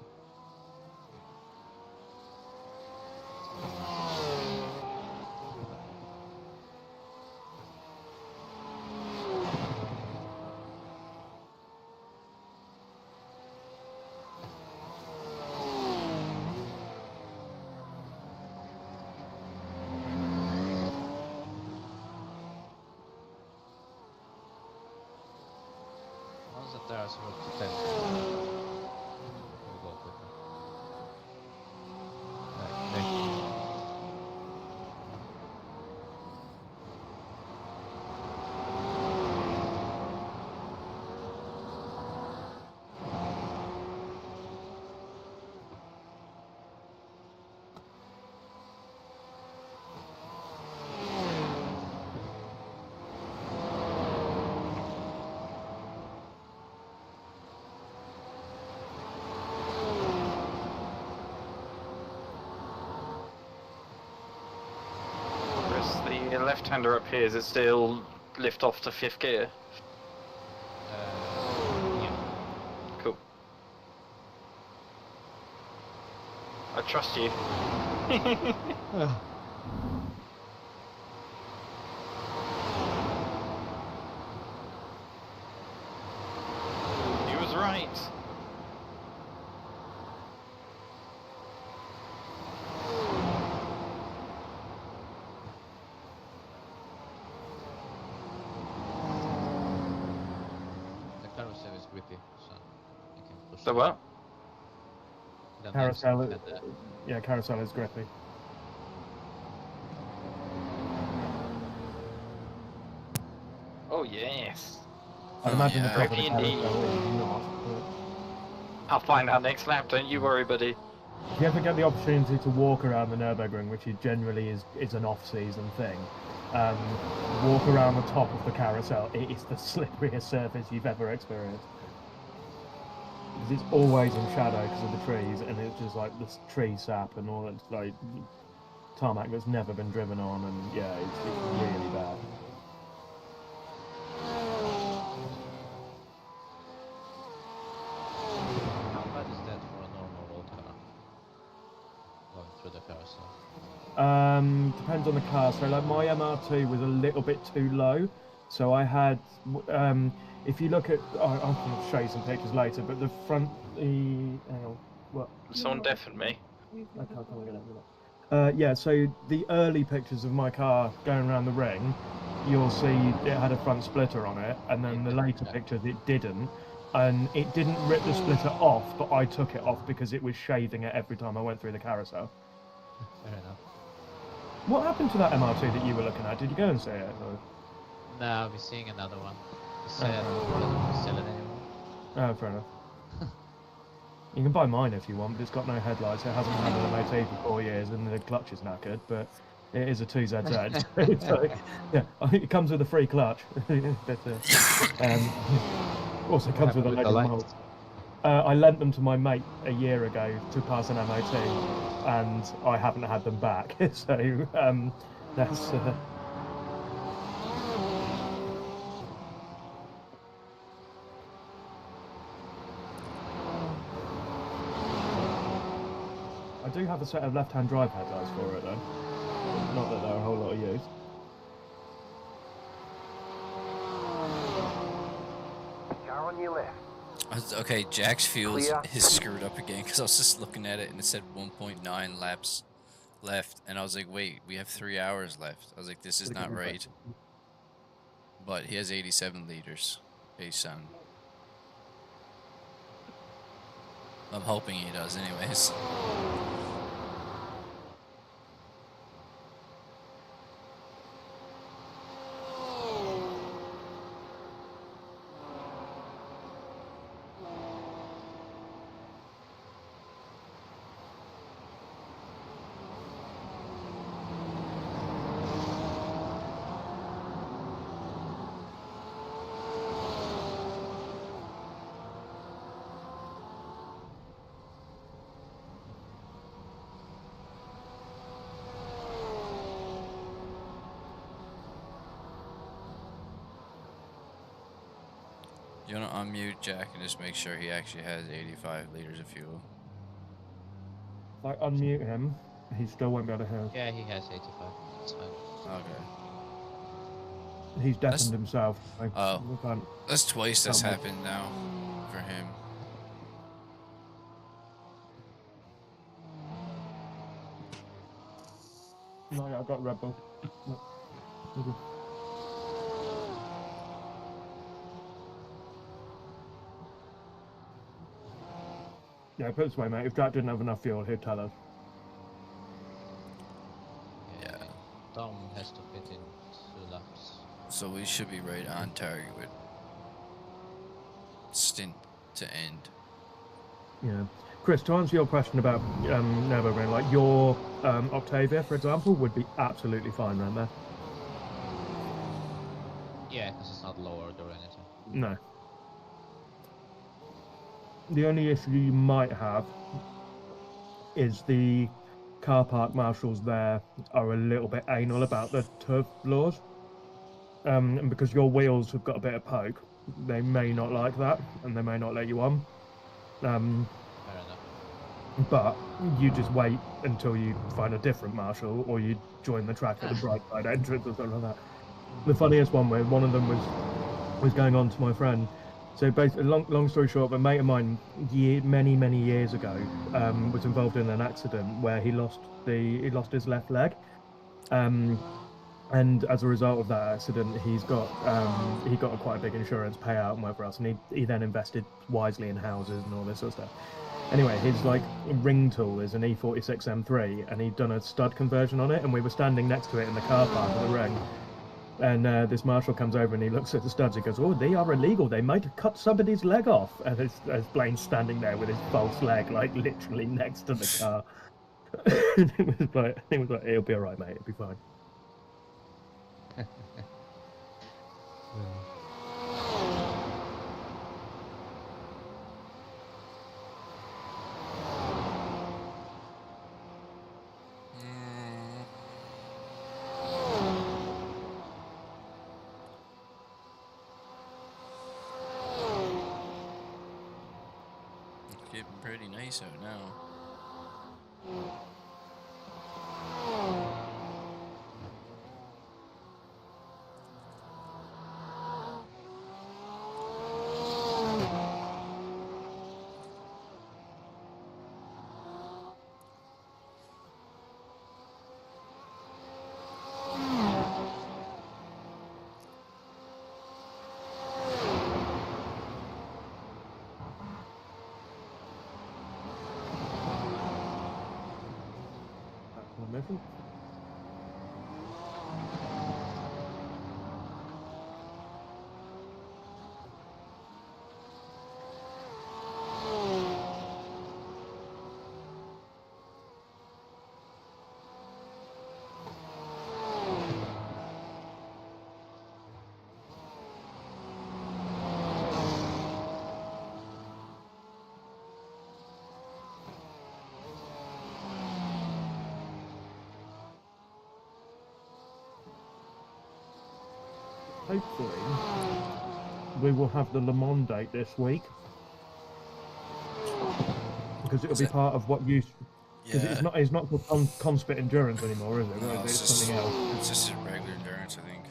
Once that there is about to 10. We go quicker. Right. The left-hander up here, is it still lift off to 5th gear? Yeah. Cool. I trust you. He was right. The carousel is grippy, so you can push The it. what? The Carousel, next and yeah, carousel is grippy. Oh yes. I'd imagine the yeah. top of the Grippy indeed. carousel is not. I'll find out next lap, don't you worry, buddy. If you ever get the opportunity to walk around the Nürburgring, which generally is an off-season thing, walk around the top of the carousel. It is the slipperiest surface you've ever experienced. Because it's always in shadow because of the trees, and it's just like this tree sap and all that, like tarmac that's never been driven on, and yeah, it's really bad. how bad is that for a normal road car? Going through the carousel. Depends on the car. So like my MR2 was a little bit too low, so I had if you look at I can show you some pictures later, but the front hang on, what? Someone deafened me. I can't get it. Yeah, so the early pictures of my car going around the ring, you'll see it had a front splitter on it, and then the later pictures it didn't. And it didn't rip the splitter off, but I took it off because it was shaving it every time I went through the carousel. Fair enough. What happened to that MR2 that you were looking at? Did you go and see it? Or? No, I'll be seeing another one. He said he doesn't sell it anymore. Oh, fair enough. You can buy mine if you want, but it's got no headlights. It hasn't had an MOT for 4 years, and the clutch is knackered, but it is a 2ZZ. So, yeah, it comes with a free clutch. But, also comes with a load of miles. I lent them to my mate a year ago to pass an MOT, and I haven't had them back. So that's. I do have a set of left-hand drive headlights for it though. Not that they're a whole lot of use. Car on your left. Okay, Jack's fuels Clear. is screwed up again because I was just looking at it and it said 1.9 laps left, and I was like, wait, we have 3 hours left. I was like, this is not right. But he has 87 liters based on. I'm hoping he does, anyways. You want to unmute Jack and just make sure he actually has 85 liters of fuel. If I unmute him, he still won't be able to hear us. Yeah, he has 85. That's fine. Okay. He's deafened himself. Oh. We can't. That's twice that's Can't happened now for him. No, yeah, I've got Red Bull. No. Okay. Yeah, put it this way, mate. If Jack didn't have enough fuel, he'd tell us. Yeah. Dom has to fit in 2 laps. So we should be right on target with stint to end. Yeah. Kris, to answer your question about Nürburgring, like your Octavia, for example, would be absolutely fine around there. Yeah, because it's not lowered or anything. No. The only issue you might have is the car park marshals there are a little bit anal about the turf laws. And because your wheels have got a bit of poke, they may not like that, and they may not let you on. Fair enough. But you just wait until you find a different marshal, or you join the track at the bright side entrance or something like that. The funniest one where one of them was going on to my friend. So basically, long story short, a mate of mine, many years ago, was involved in an accident where he lost his left leg, and as a result of that accident, he got a quite a big insurance payout and whatever else, and he then invested wisely in houses and all this sort of stuff. Anyway, his like ring tool is an E46 M3, and he'd done a stud conversion on it, and we were standing next to it in the car park of the ring. And this marshal comes over and he looks at the studs. He goes, "Oh, they are illegal. They might have cut somebody's leg off." And as Blaine's standing there with his false leg, like literally next to the car. It was like, "It'll be all right, mate. It'll be fine." Getting pretty nice out now. Mission. Hopefully, we will have the Le Mans date this week, because it'll be part of what you. Because it's not called Conspit Endurance anymore, is it? No, It's something else. It's just a regular endurance, I think.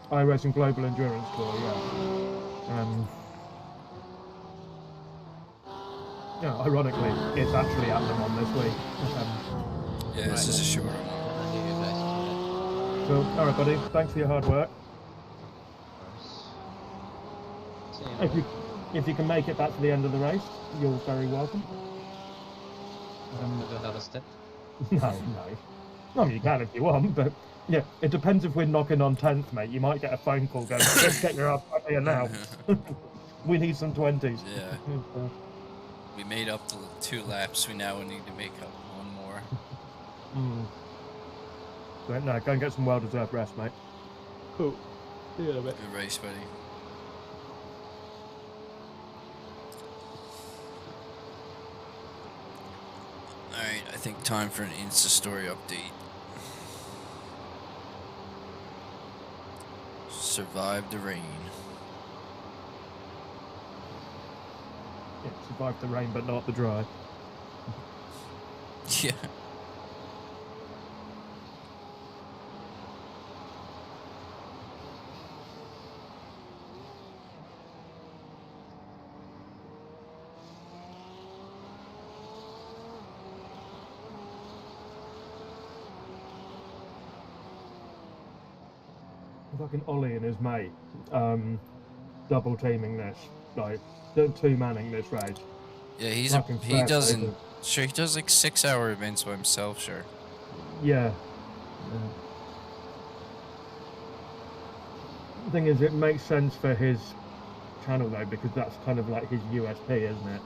iRacing Global Endurance Tour, yeah. Ironically, it's actually at Le Mans this week. Yeah, this is a short one. So, all right, buddy. Thanks for your hard work. If you can make it back to the end of the race, you're very welcome. Do another step? No. I mean, you can if you want, but yeah, it depends if we're knocking on 10th, mate. You might get a phone call going, "Let's get your ass up here now." We need some 20s. Yeah. We made up the 2 laps. We now need to make up 1 more. But no, go and get some well-deserved rest, mate. Cool. See you in a bit. Good race, buddy. Alright, I think time for an Insta story update. Survived the rain. survive the rain but not the dry. Yeah. Fucking Ollie and his mate, double teaming this, like two manning this race. Yeah, Fucking he fair doesn't. play to- Sure, he does like 6-hour events by himself. Sure. Yeah. The thing is, it makes sense for his channel though, because that's kind of like his USP, isn't it?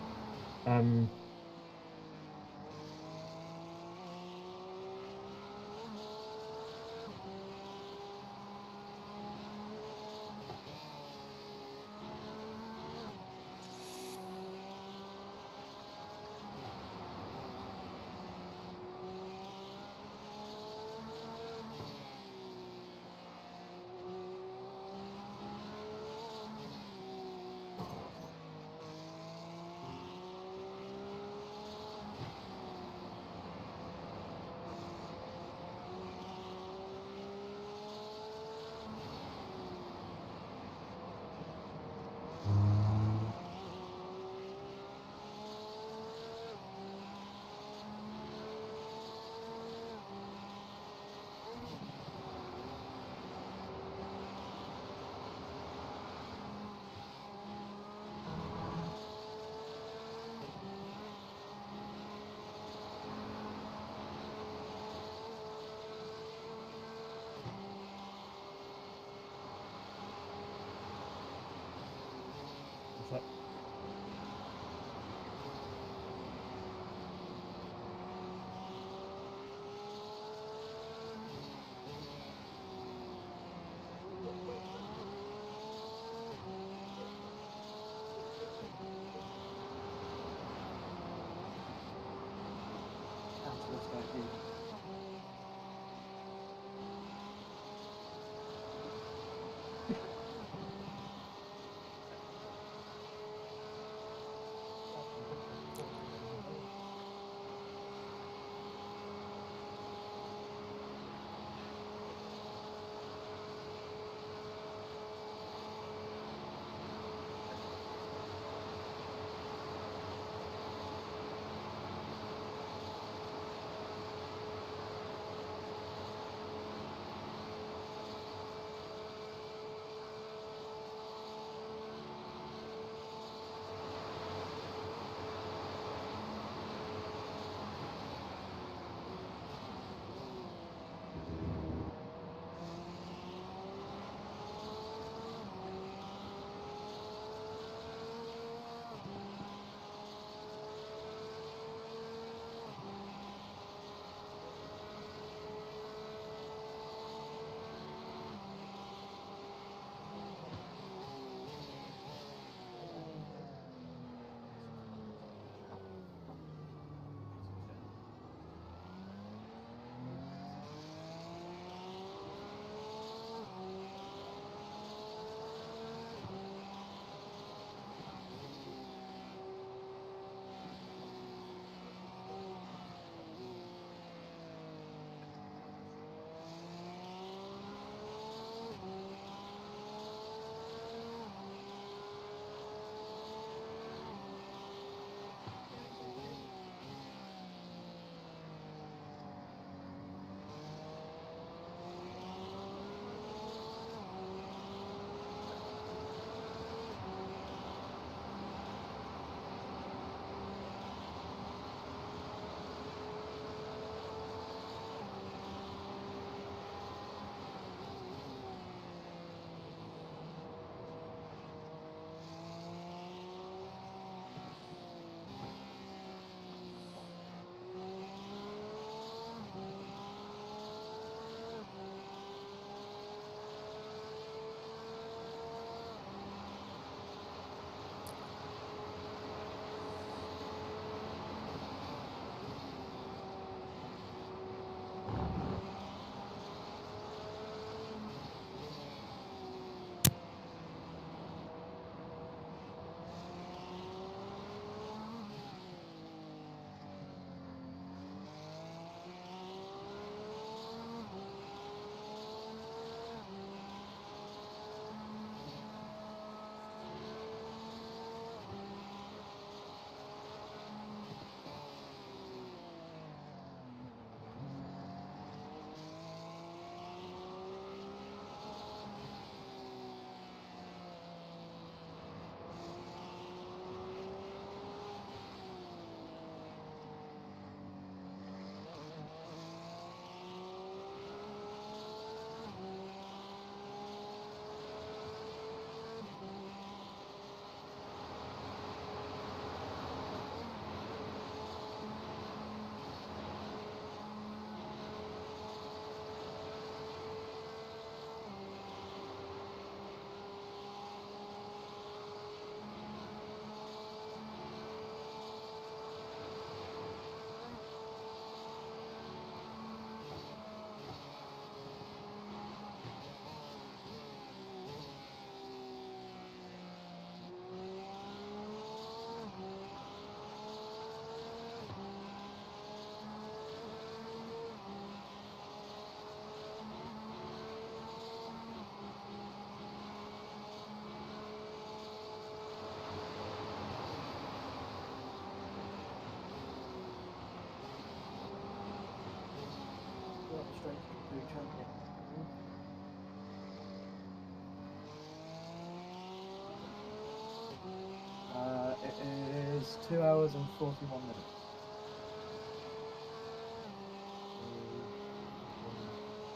2 hours and 41 minutes.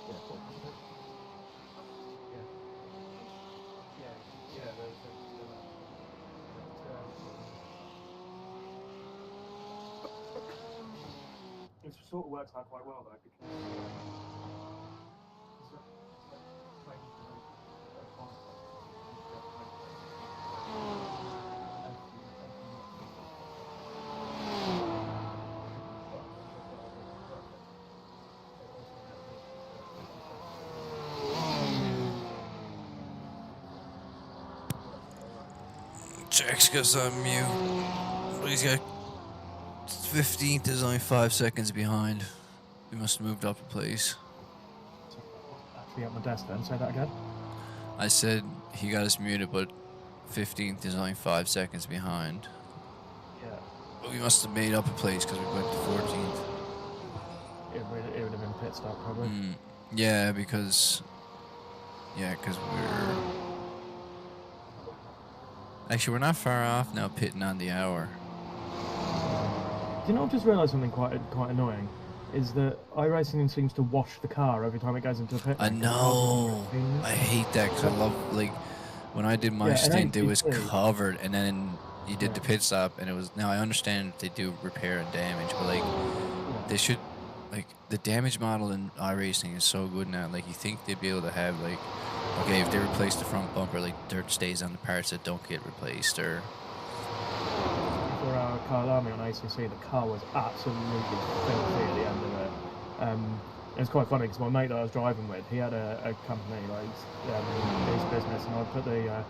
Yeah, 41 minutes. Yeah, there's 2 hours. It sort of works out quite well though, because Jack's got on mute. He's got 15th is only 5 seconds behind. We must have moved up a place. actually at my desk then, say that again. I said he got us muted, but 15th is only 5 seconds behind. Yeah. But we must have made up a place because we went to 14th. It would have been pit stop probably. Yeah, because we're actually we're not far off now, pitting on the hour. Do you know, I've just realised something quite annoying, is that iRacing seems to wash the car every time it goes into a pit. I know. I hate that because I love, like, when I did my stint, it was covered, and then you did the pit stop, and it was. Now I understand they do repair and damage, but like they should, like the damage model in iRacing is so good now. Like you think they'd be able to have like, okay, if they replace the front bumper, like dirt stays on the parts that don't get replaced, or. For our car army on ACC, the car was absolutely filthy at the end of it. It was quite funny because my mate that I was driving with, he had a company, like his business, and I put the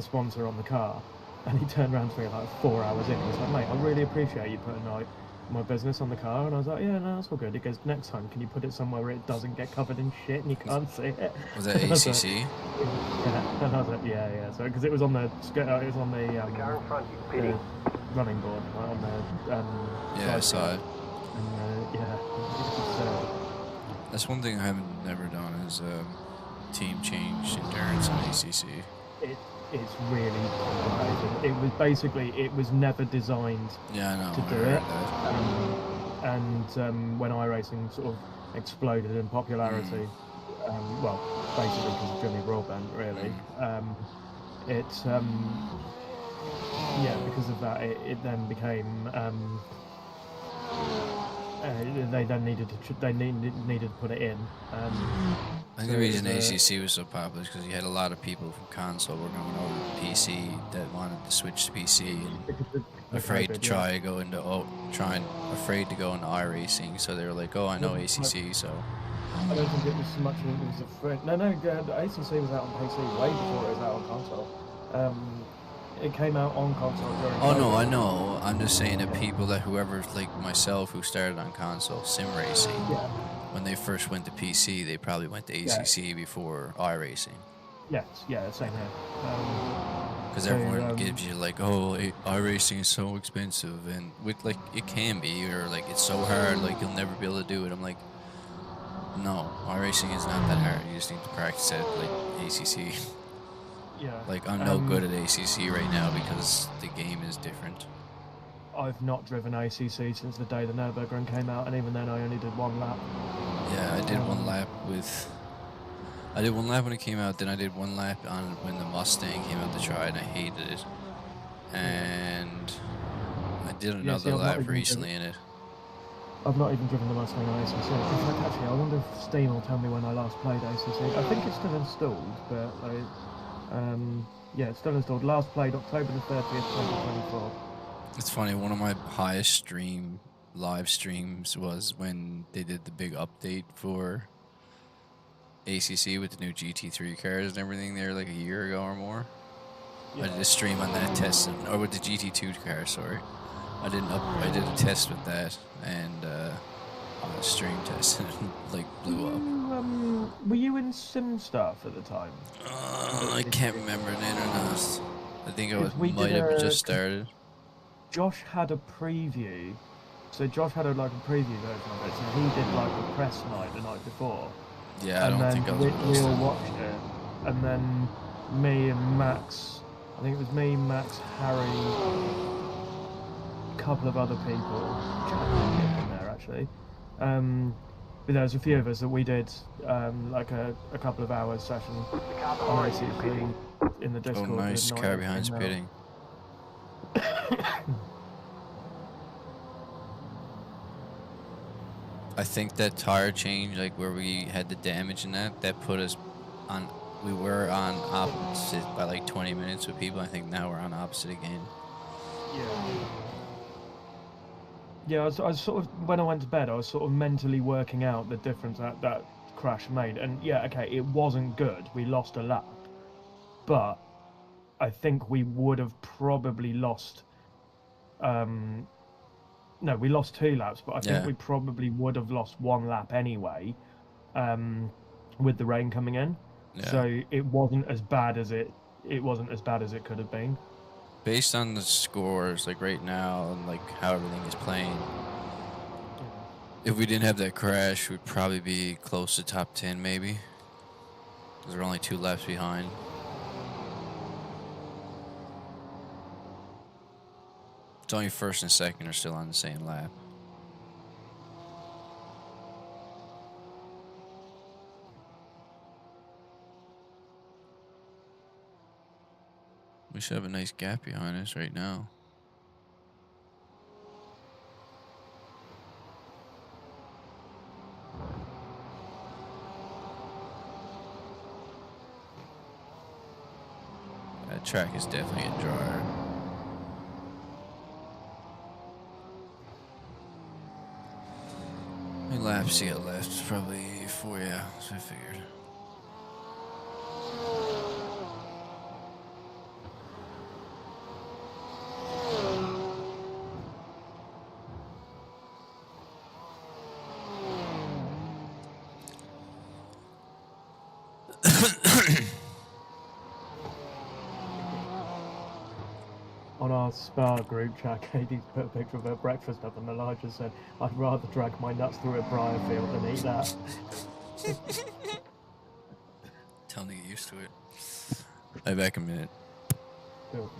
sponsor on the car, and he turned around to me like 4 hours in. He was like, "Mate, I really appreciate you putting like my business on the car," and I was like, "Yeah, no, that's all good." He goes, "Next time, can you put it somewhere where it doesn't get covered in shit and you can't see it?" Was that ACC? Yeah, and I was like, yeah. So because it was on the car in front is pitting. Running board like on the yeah, I saw it. And that's one thing I haven't never done is team change endurance on ACC. It's really complicated. It was never designed to do it. And when iRacing sort of exploded in popularity, well, basically because of Jimmy Broadbent, really, because of that, it then became. They then needed to put it in. I think the reason ACC was so popular is because you had a lot of people from console were going over to PC that wanted to switch to PC and afraid to go into iRacing. So they were like, "Oh, I know ACC." So I don't think it was so much. It was afraid. No, the ACC was out on PC way before it was out on console. It came out on console during. Oh no, I know. I'm just saying that people whoever like myself who started on console sim racing, when they first went to PC, they probably went to ACC before iRacing. Yes, same here. Because everyone gives you like, oh, iRacing is so expensive, and with like it can be, or like it's so hard, like you'll never be able to do it. I'm like, no, iRacing is not that hard. You just need to practice at like ACC. Yeah. Like I'm no good at ACC right now because the game is different. I've not driven ACC since the day the Nürburgring came out, and even then I only did one lap. Yeah, I did one lap I did one lap when it came out, then I did one lap on when the Mustang came out to try, and I hated it. And I did another lap recently in it. I've not even driven the Mustang on ACC. In fact, actually, I wonder if Steam will tell me when I last played ACC. I think it's still installed, but it's still installed. Last played October the 30th, 2024. It's funny, one of my highest live streams was when they did the big update for ACC with the new GT3 cars and everything there like a year ago or more. Yeah. I did a stream on that test, or with the GT2 car, sorry. I did a test with that, and on a stream test, and it like blew up. Were you in SimStaff at the time? I can't remember it or not. I think might have just started. Josh had a preview. So Josh had a preview version of it. So he did like a press night the night before. Yeah, I don't think I was. We all watched it, and then me and Max. I think it was me, Max, Harry, couple of other people. Jack in there actually. But there was a few of us that we did like a couple of hours session on ACC in the Oh, Discord. with nice. Nigel Car behind and Mel. speeding. I think that tire change, like where we had the damage in that put us on. We were on opposite by like 20 minutes with people. I think now we're on opposite again. Yeah, I was sort of, when I went to bed, I was sort of mentally working out the difference that crash made. And yeah, okay, it wasn't good. We lost a lap. But I think we would have probably lost... no, we lost 2 laps, but I think we probably would have lost 1 lap anyway, with the rain coming in. Yeah. So it wasn't as bad as it could have been. Based on the scores, like right now, and like how everything is playing, if we didn't have that crash, we'd probably be close to top 10, maybe. Because we're only 2 laps behind. It's only first and second are still on the same lap. We should have a nice gap behind us right now. That track is definitely getting drier. How many laps you got left? Probably 4, yeah, so I figured. On our Spa group chat, Katie's put a picture of her breakfast up, and Elijah said, "I'd rather drag my nuts through a briar field than eat that." Tell them to get used to it. I'll be back in a minute. Cool.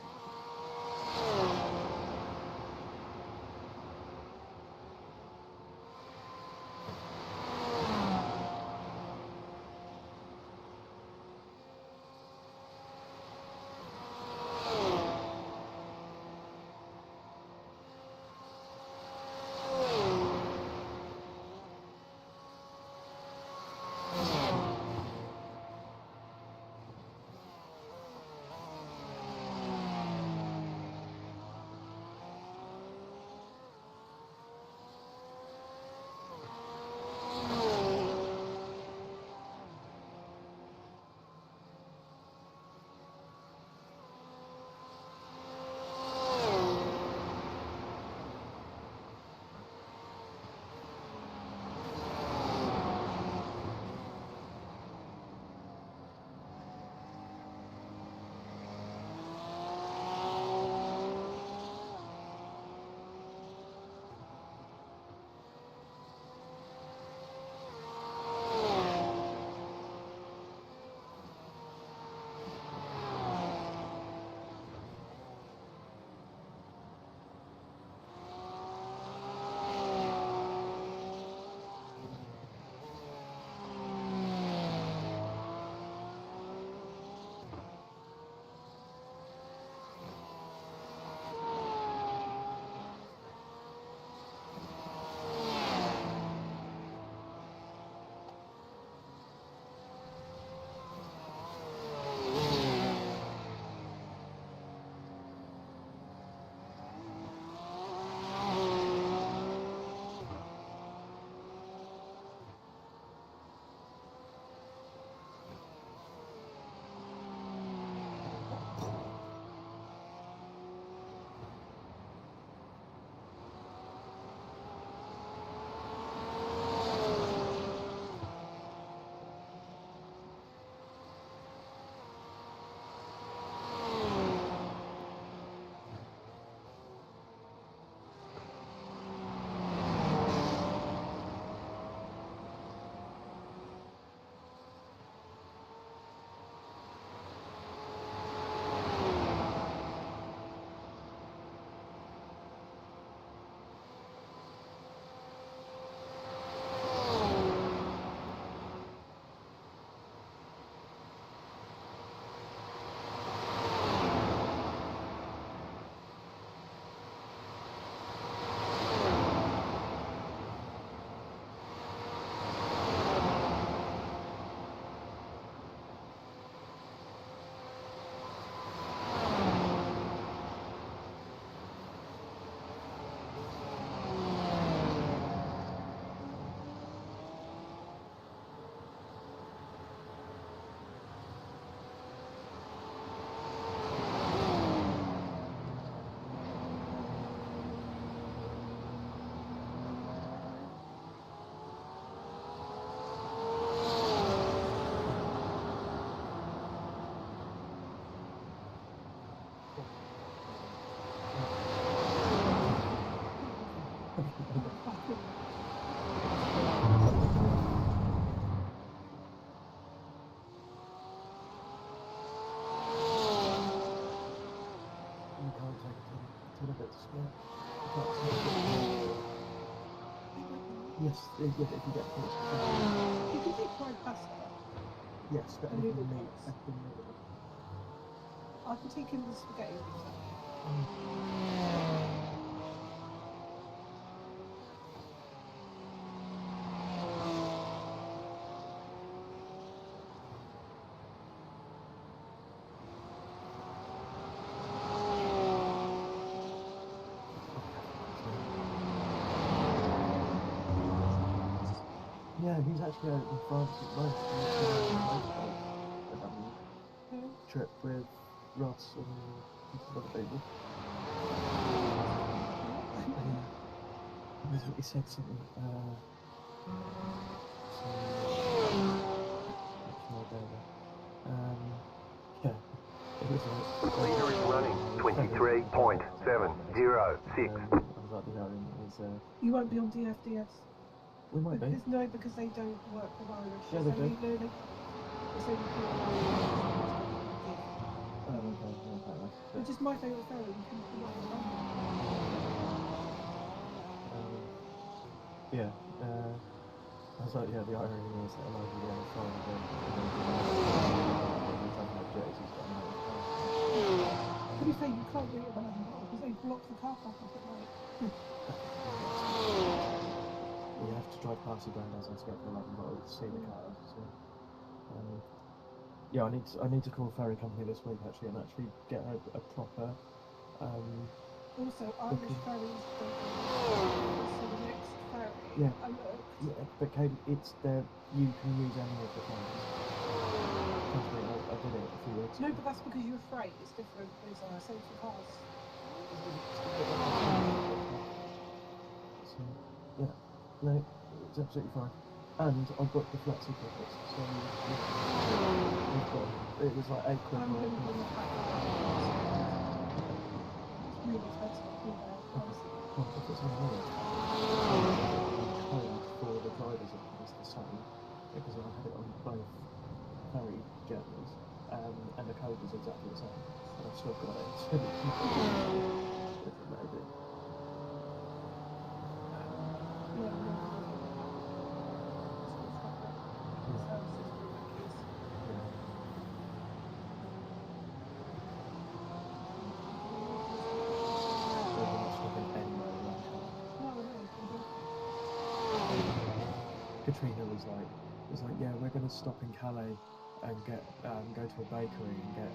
Yes, if you get caught. You can take right past her. Yes, but And anything Nürburgring. meat, anything meat. I can take him the spaghetti pizza. Yeah, he's actually out in France at the moment. Trip with Ross and some other people. He said something. Yeah, it was like. Leader is running 23.706. I was like, You won't be on DFDS. we might be. Because, no, because they don't work with Irish. Yeah, they do. It's only people which is my favourite ferry. You can come up and run. Yeah, I was like, yeah, the irony is that I'm over the other side of it. To be fair, you can't do it at 11 because they block the car park up at night. You have to drive past the grandhouse and to get to 11 to see the car. So, yeah, I need to call a ferry company this week actually and actually get a proper. Also, Irish ferries don't go. So the next ferry. Yeah. I looked. Yeah, but Katie, it's there. You can use any of the ferries. Trust me, I did it a few weeks No, ago. but that's because you're afraid. It's different. Those are same for cars. So, yeah, no, it's absolutely fine. And I booked the flexi tickets, so we've got, it was like £8. I'm going to bring it back. It's really expensive. If it's on the code for the drivers is the same, because I had it on both ferry journeys, and the code is exactly the same, and I've still got it, so it's different maybe. Katrina was like, yeah, we're going to stop in Calais and get go to a bakery and get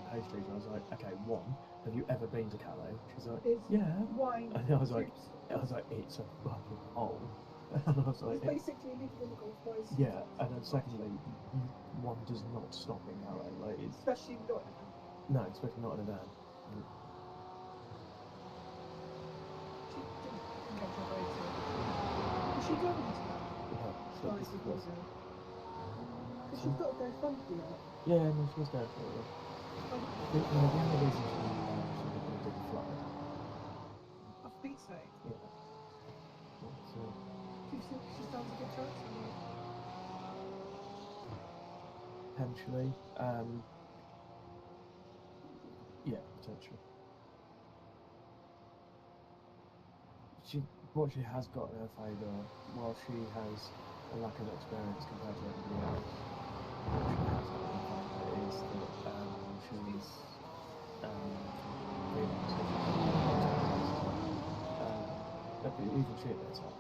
pastries. I was like, okay, one, have you ever been to Calais? She's like, yeah. Wine. And I was like, it's a fucking hole. And I was like, It's basically living in the Gulf Coast. yeah. And then secondly, one does not stop in Calais. Like, it's Especially not in a van. no, especially not in a van. Is she going to? So Because she's got to go Funky out. yeah, no, she was there for it. The only reason she didn't fly. Off Pete's sake. Yeah. So, Do you think she stands a good chance? potentially, yeah, potentially. What she has got in her favour, while she has a lack of experience compared to everybody else, what she has got in her favour is that she's female, so she's even she admits that.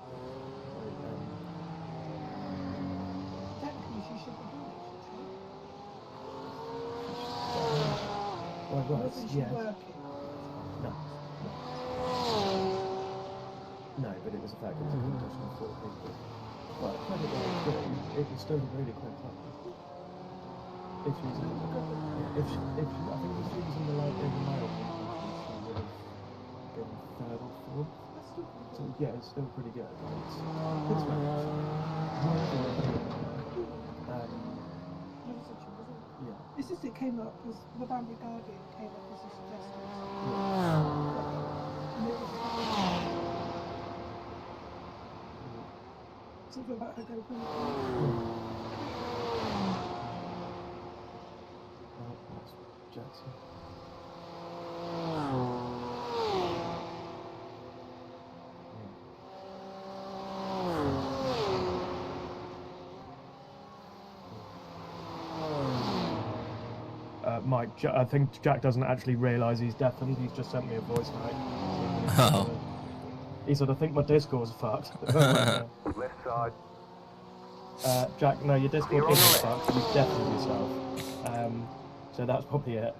Technically, she should be doing it, should she? Well, Wasn't she yes. working? No, but it was a fact it was a competition of 4 people. But credit where it's due, it was still a really quick time. If she was in, I think if she was in the male competition, she would have been 3rd or 4th. So yeah, it's still pretty good. It's range. Yeah. It's just it came up as the Banbury Guardian came up as a suggestion. And it was something about her GoPro. That's Mike, I think Jack doesn't actually realise he's deafened. He's just sent me a voice note. Oh. He said, I think my Discord's fucked. Left side. Jack, no, your Discord isn't fucked. You've deafened yourself. So that's probably it.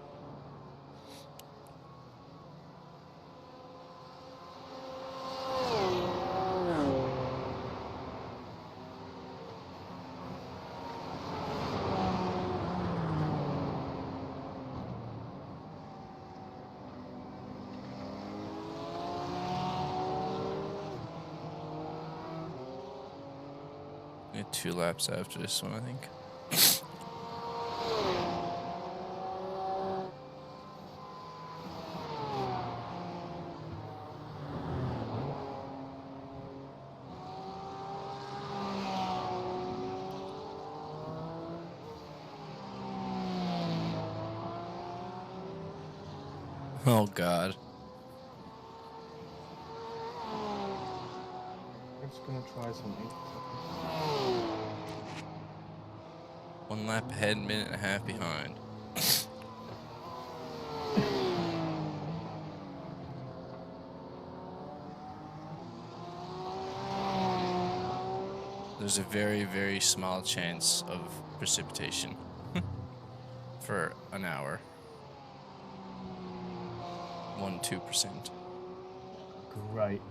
We have 2 laps after this one, I think. Oh God. I'm just gonna try something. 1 lap ahead, minute and a half behind. There's a very, very small chance of precipitation for an hour. 1-2%. Great.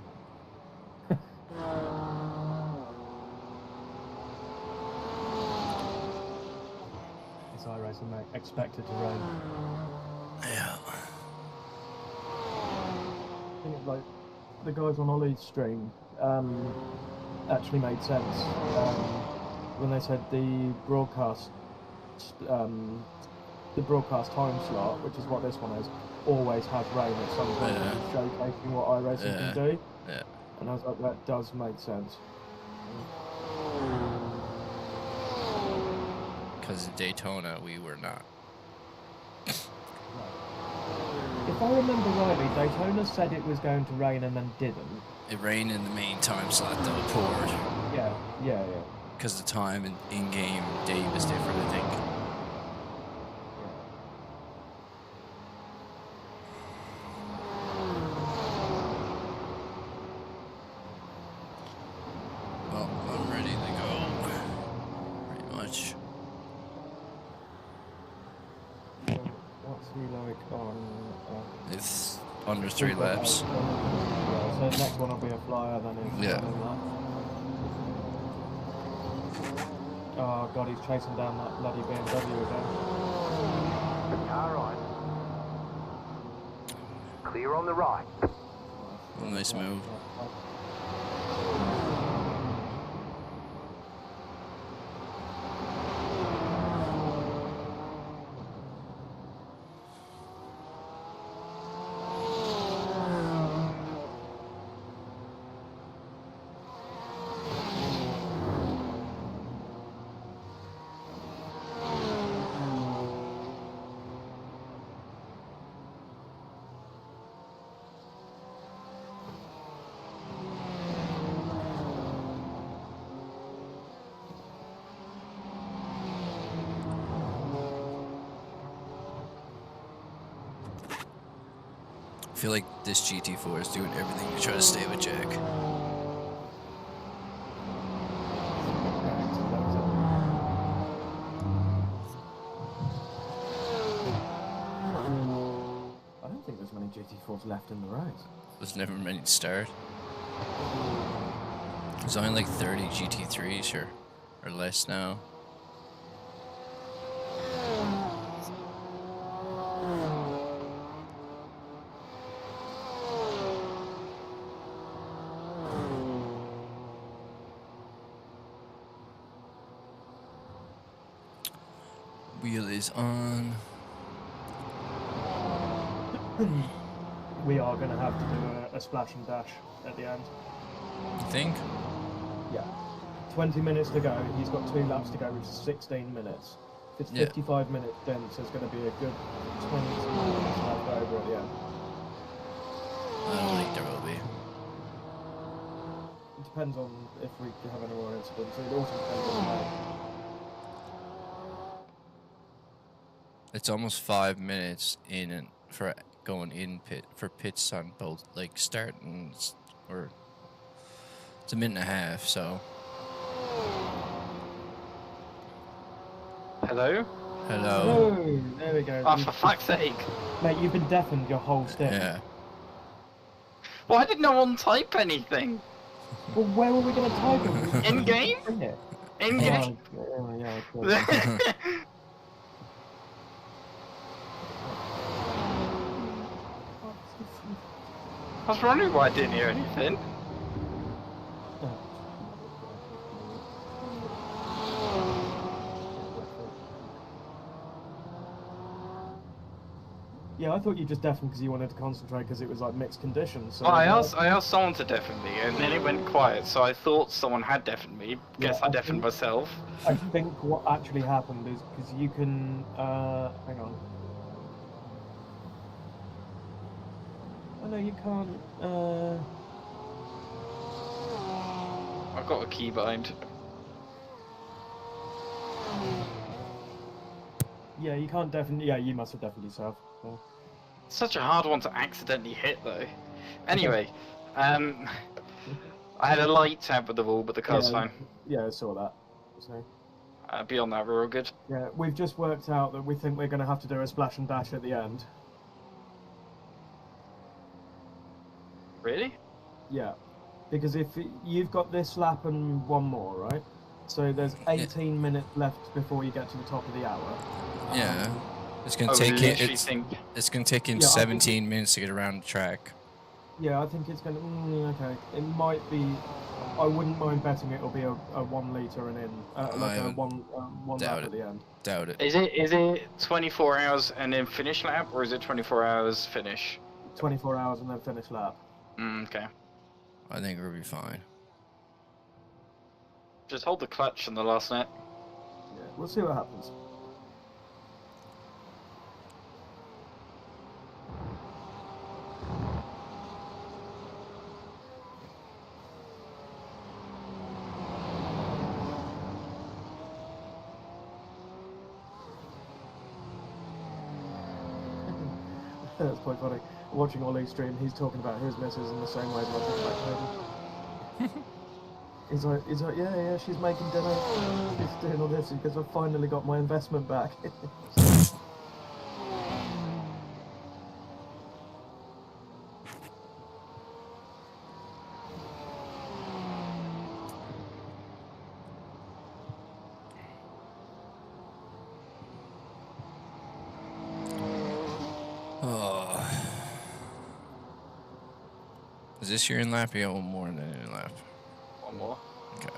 It's iRacing, mate. Expected to rain. Yeah. I think like the guys on Ollie's stream actually made sense when they said the broadcast time slot, which is what this one is, always has rain at some point, showcasing what iRacing can do. Yeah. And I was like, that does make sense. Because in Daytona, we were not. If I remember rightly, Daytona said it was going to rain and then didn't. It rained in the main time slot, though. It poured. Yeah. Because the time in-game day was different, I think. Well, I'm ready to go. Pretty much. What's he like on? It's under 3 laps. Yeah, so the next one will be a flyer, then it's Yeah. Oh God, he's chasing down that bloody BMW again. Car right. Clear on the right. Nice move. I feel like this GT4 is doing everything to try to stay with Jack. I don't think there's many GT4s left in the race. There's never many to start. There's only like 30 GT3s or less now. Wheel is on. We are going to have to do a splash and dash at the end. You think? Yeah. 20 minutes to go. He's got 2 laps to go, which is 16 minutes. If it's 55 minutes dense, there's going to be a good 20 minutes left over at the end. I don't think there will be. It depends on if we have any more incidents. It also depends on the day. It's almost 5 minutes in and for going in pit for pits on both like starting or it's a minute and a half. So Hello? hello. Oh, there we go. Oh, for fuck's sake. Mate, you've been deafened your whole stint. Yeah. Why did no one type anything? Well, where were we going to type it? In game? In game? Oh, yeah, of course. I was wondering why I didn't hear anything. Yeah, I thought you just deafened because you wanted to concentrate because it was like mixed conditions. So Well, I asked someone to deafen me, and then it went quiet, so I thought someone had deafened me. Guess Yeah, I deafened myself. I think what actually happened is because you can. Hang on. Oh no, you can't. I've got a keybind. Yeah, you can't deafen. Yeah, you must have deafened yourself. Yeah. Such a hard one to accidentally hit, though. Anyway, I had a light tap with the wall, but the car's fine. Yeah, I saw that. So. Beyond that, we're all good. Yeah, we've just worked out that we think we're going to have to do a splash and dash at the end. Really? Yeah, because if you've got this lap and one more, right? So there's 18 minutes left before you get to the top of the hour. Yeah. It's gonna it's gonna take him 17 minutes to get around the track. Yeah, I think it's gonna. Okay, it might be. I wouldn't mind betting it'll be a 1 litre and in, like a one lap at the end. Doubt it. Is it 24 hours and then finish lap, or is it 24 hours finish? 24 hours and then finish lap. Okay. I think we'll be fine. Just hold the clutch in the last net. Yeah, we'll see what happens. That's quite funny. Watching Ollie stream, he's talking about his missus in the same way that I talk about Toby. He's like, yeah, she's making dinner. She's doing all this because I finally got my investment back. Is this your in lap? You got one more than an in lap. One more. Okay.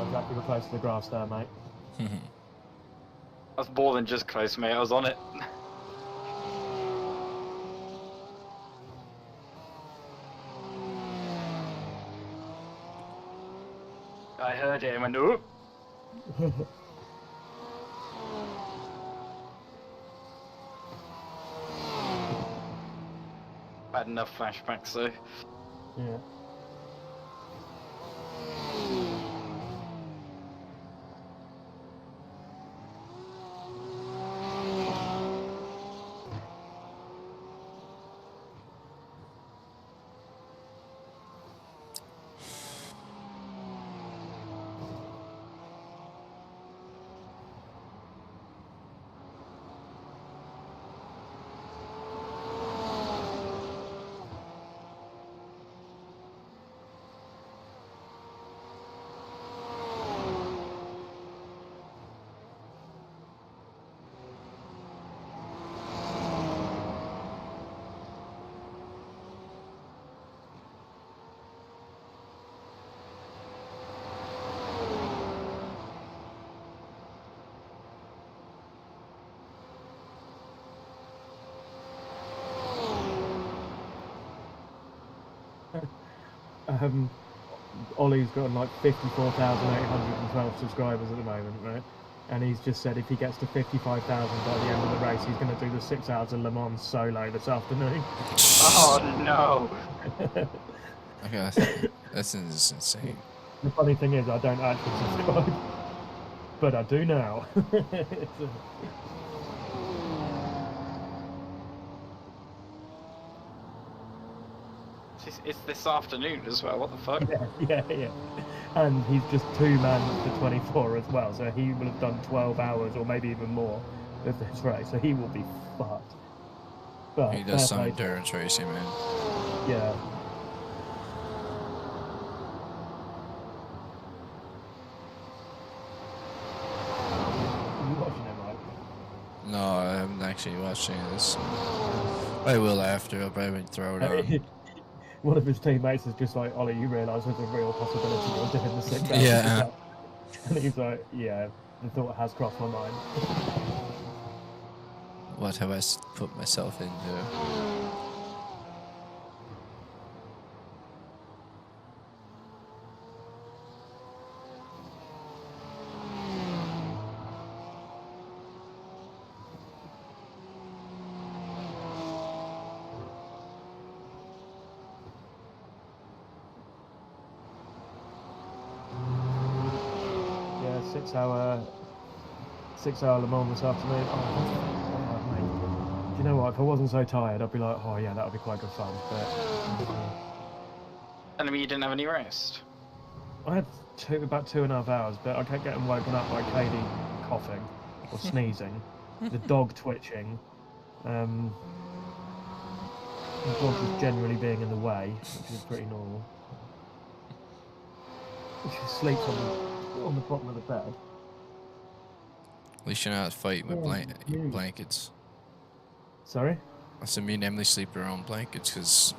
Exactly close to the grass there, mate. That's more than just close, mate. I was on it. I heard it and went, oop. I had enough flashbacks though. Yeah. Ollie's got like 54,812 subscribers at the moment, right? And he's just said if he gets to 55,000 by the end of the race, he's going to do the 6 hours of Le Mans solo this afternoon. Oh no! Okay, that's just insane. The funny thing is, I don't actually subscribe, but I do now. It's this afternoon as well. What the fuck? Yeah. And he's just 2 man for 24 as well, so he will have done 12 hours or maybe even more of this race, so he will be fucked. But He does some fair play. endurance racing, man. Yeah. Are you watching it, right? No, I haven't actually watched any of this. I will after. I'll probably throw it on. One of his teammates is just like, Ollie, you realise there's a real possibility you're doing the 6 hours. Yeah. And he's like, yeah, the thought has crossed my mind. What have I put myself into? Yeah, 6 hour Le Mans this afternoon. Oh, mate. Do you know what? If I wasn't so tired, I'd be like, oh yeah, that would be quite good fun. But And I mean, you didn't have any rest. I had about 2.5 hours, but I kept getting woken up by Katie coughing or sneezing, the dog twitching, the dog just generally being in the way, which is pretty normal. She sleeps on the bottom of the bed. At least you're not fighting with blankets. Sorry? So me and Emily sleep in our own blankets because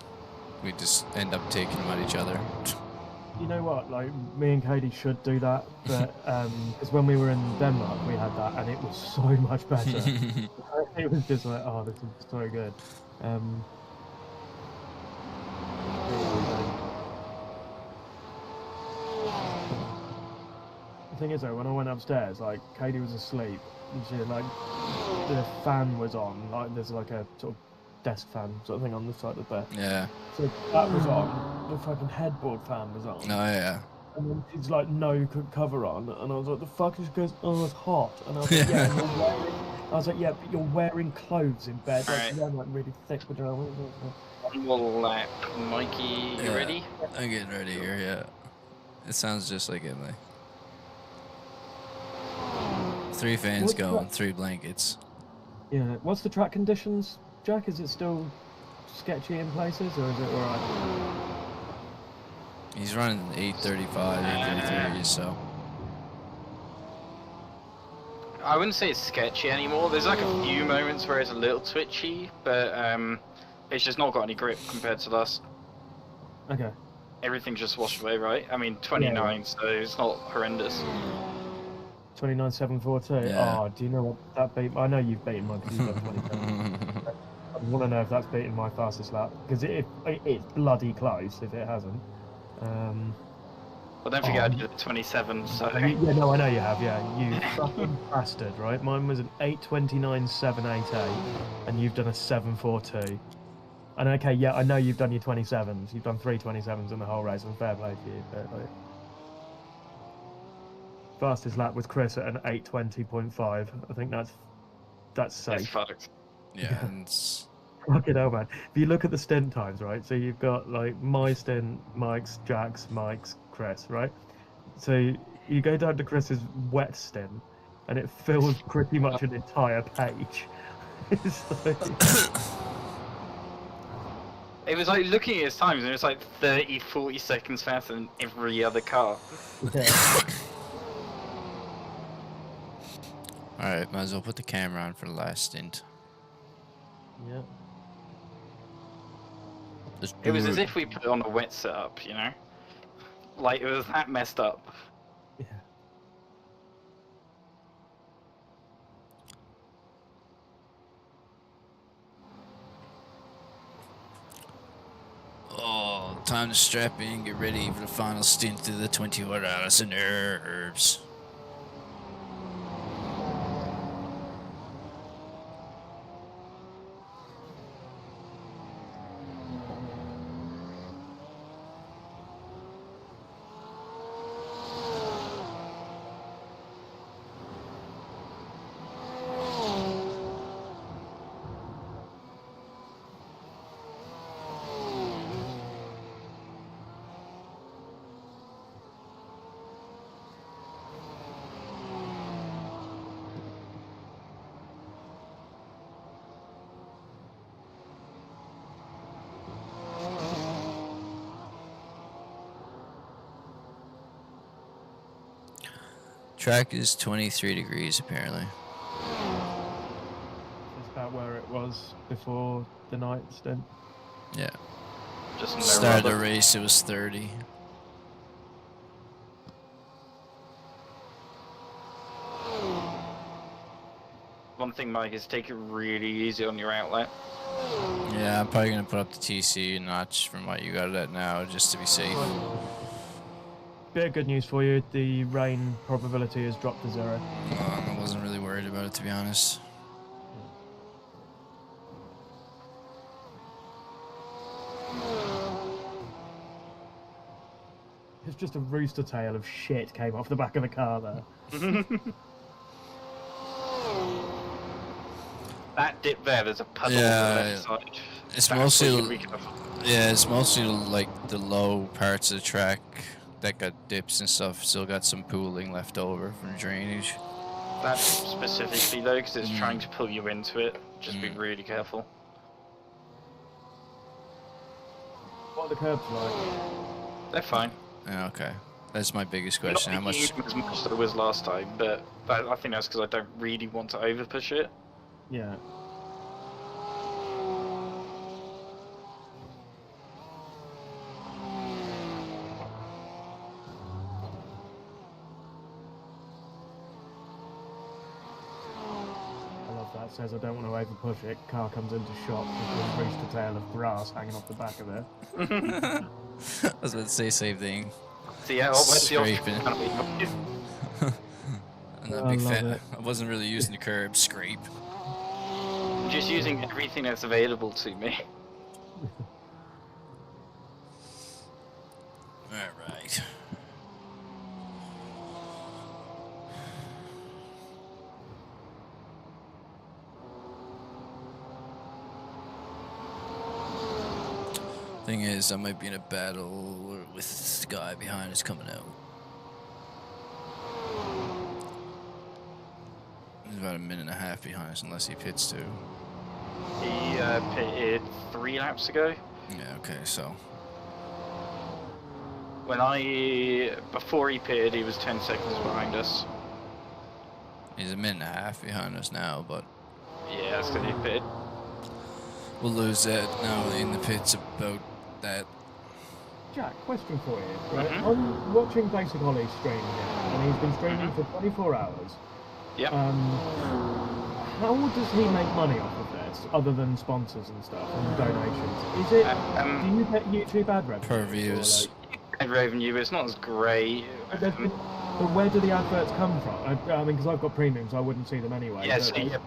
we just end up taking them at each other. You know what? Like, me and Katie should do that, but because when we were in Denmark, we had that, and it was so much better. It was just like, oh, this is so good. The thing is, though, when I went upstairs, like, Katie was asleep, and she like the fan was on, like there's like a sort of desk fan sort of thing on the side of the bed. Yeah. So that was on. The fucking headboard fan was on. Oh yeah. And then she's like, no cover on, and I was like, the fuck? And she goes, oh, it's hot. And I was like, yeah. And you're wearing... I was like, yeah, but you're wearing clothes in bed. Like, Alright. yeah, like really thick pajamas. One more lap, Mikey. You ready? I'm getting ready here. Yeah. It sounds just like Emily. 3 fans going, 3 blankets. Yeah. What's the track conditions, Jack? Is it still sketchy in places, or is it alright? He's running 835, 833, so. I wouldn't say it's sketchy anymore. There's like a few moments where it's a little twitchy, but it's just not got any grip compared to last. Okay. Everything's just washed away, right? I mean, 29, so it's not horrendous. 29.742. Yeah. Oh, do you know what that beat? I know you've beaten mine because you've done 27. I want to know if that's beaten my fastest lap because it's bloody close if it hasn't. Well, don't forget I did 27, so... Yeah, no, I know you have, yeah. You fucking bastard, right? Mine was an 8:29.788 and you've done a 7:42. And okay, yeah, I know you've done your 27s. You've done 3 27s in the whole race, and fair play to you. But, like, fastest lap was Kris at an 8:20.5. I think that's safe. It's fucked. Yeah, and it's... Fucking hell, man. If you look at the stint times, right? So you've got like my stint, Mike's, Jack's, Mike's, Kris, right? So you go down to Chris's wet stint, and it fills pretty much an entire page. It's like... It was like looking at his times, and it was like 30, 40 seconds faster than every other car. Yeah. Alright, might as well put the camera on for the last stint. Yeah. It was as if we put it on a wet setup, you know? Like, it was that messed up. Yeah. Oh, Time to strap in, get ready for the final stint through the 24 Hours of Nerves. Track is 23 degrees apparently. It's about where it was before the night stint. Yeah. Just no Started the rubber. race, it was 30. One thing, Mike, is take it really easy on your outlet. Yeah, I'm probably gonna put up the TC a notch from what you got it at now, just to be safe. Bit of good news for you, the rain probability has dropped to 0. I wasn't really worried about it, to be honest. It's just a rooster tail of shit came off the back of the car there. That dip there's a puddle Yeah, on the left side. It's That's what mostly, you can be careful. yeah, it's mostly like the low parts of the track that got dips and stuff. Still got some pooling left over from drainage. That specifically though, because it's trying to pull you into it. Just be really careful. What are the curbs like? They're fine. Yeah, okay. That's my biggest Not question. How much? as much as it was last time, but I think that's because I don't really want to over push it. Yeah. I love that. Says I don't want to over push it. Car comes into shot with a rooster tail of grass hanging off the back of it. I was about to say same thing. So yeah, where's the Scraping. I'm not a I big love fan. it. I wasn't really using the curb scrape. I'm just using everything that's available to me. Alright. Thing is, I might be in a battle with the guy behind us coming out. He's about a minute and a half behind us, unless he pits too. He pitted 3 laps ago. Yeah, okay, so. Before he pitted, he was 10 seconds behind us. He's a minute and a half behind us now, but Yeah, that's because he pitted. we'll lose that now in the pits about that. Jack, question for you. Right? Mhm. I'm watching Basic Ollie's stream here, and he's been streaming for 24 hours. Yep. How does he make money off of this, other than sponsors and stuff and donations? Is it? Do you get YouTube ad revenue? Per views. And revenue, it's not as great. But where do the adverts come from? I mean, because I've got premium, so I wouldn't see them anyway. Yeah, but-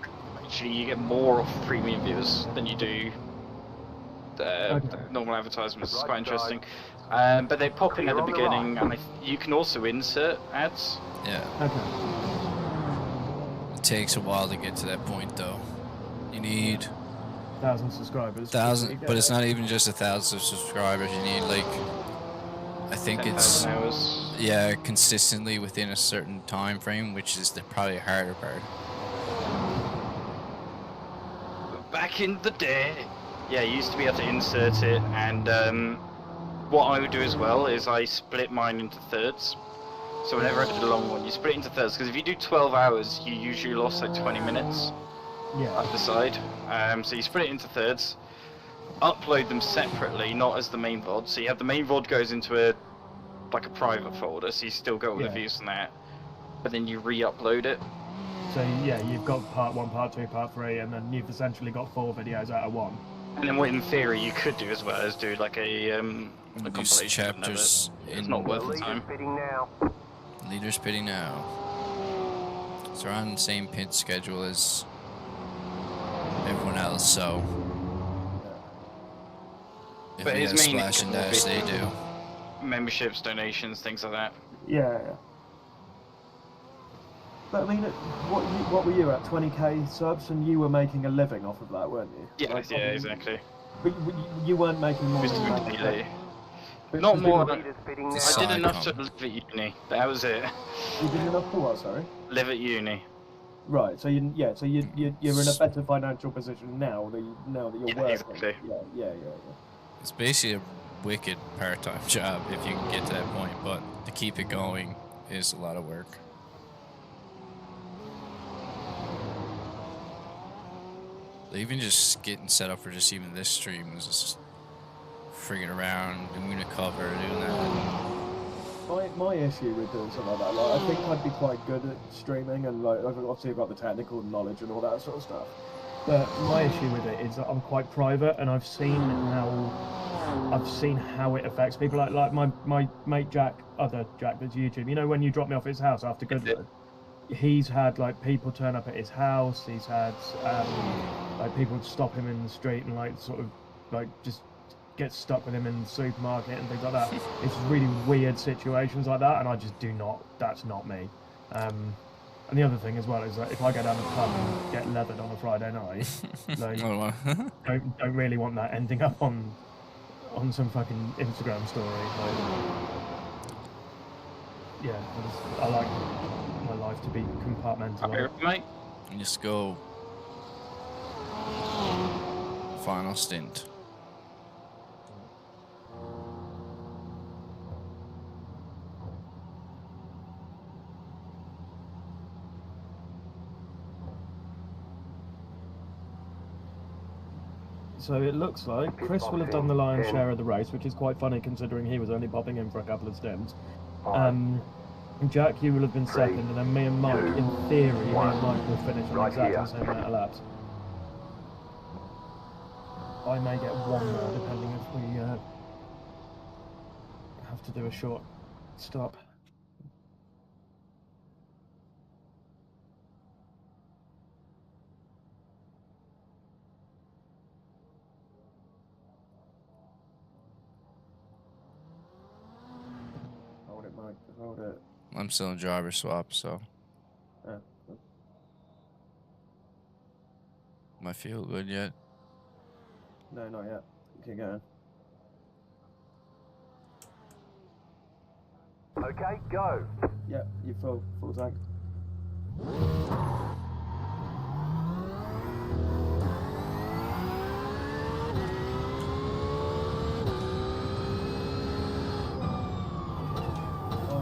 so you get more off premium viewers than you do normal advertisements. It's quite interesting. But they pop in at the beginning, and you can also insert ads. Yeah. Okay. It takes a while to get to that point, though. You need 1,000 subscribers. but it's not even just 1,000 subscribers. You need like, I think it's 10,000 hours. yeah, consistently within a certain time frame, which is the probably harder part. Back in the day, yeah, you used to be able to insert it, and what I would do as well is I split mine into thirds. So whenever I did a long one, you split it into thirds, because if you do 12 hours, you usually lost like 20 minutes Yeah. either side. So you split it into thirds, upload them separately, not as the main VOD. So you have the main VOD goes into a private folder, so you still got all the Yeah. views from that, but then you re-upload it. So yeah, you've got part 1, part 2, part 3, and then you've essentially got 4 videos out of 1. And then what in theory you could do as well is do like a These compilation of chapters it. It's in not worth the Leaders time. pitting now. leaders pitting now. So we're on the same pit schedule as everyone else, so if But we it's got mainly splash and dash, they do. Memberships, donations, things like that. Yeah. But I mean, what were you at? 20k subs, and you were making a living off of that, weren't you? Yeah, Like, yeah, I mean, exactly. But you weren't making more Just than that. completely. But Not you more. did- Leaders pitting now. Just I did side enough to com. live at uni. That was it. You did enough for what? Sorry. Live at uni. Right. So you're in a better financial position now that you're Yeah, working. exactly. Yeah. It's basically a wicked part-time job if you can get to that point, but to keep it going is a lot of work. Even just getting set up for just even this stream was just frigging around, doing a cover, doing that. My issue with doing something like that, like, I think I'd be quite good at streaming, and like obviously I've got the technical knowledge and all that sort of stuff. But my issue with it is that I'm quite private, and I've seen how it affects people. Like my mate Jack, other Jack that's YouTube. You know, when you drop me off at his house after Goodwood, he's had like people turn up at his house. He's had like people stop him in the street and like sort of like just get stuck with him in the supermarket and things like that. It's really weird situations like that, and I just do not. That's not me. And the other thing as well is that if I go down the pub and get leathered on a Friday night, like, don't really want that ending up on some fucking Instagram story. Like, yeah, I like my life to be compartmentalized. Mate. Let's go. Final stint. So it looks like Kris will have done the lion's share of the race, which is quite funny considering he was only popping in for a couple of stints. Jack, you will have been second, and then me and Mike, in theory, will finish on exactly the same amount of laps. I may get one more, depending if we have to do a short stop. Hold it, Mike. Hold it. I'm still in driver swap, so am I feel good yet? No, not yet. Keep going. Okay, go. Yep, you full tank. Oh,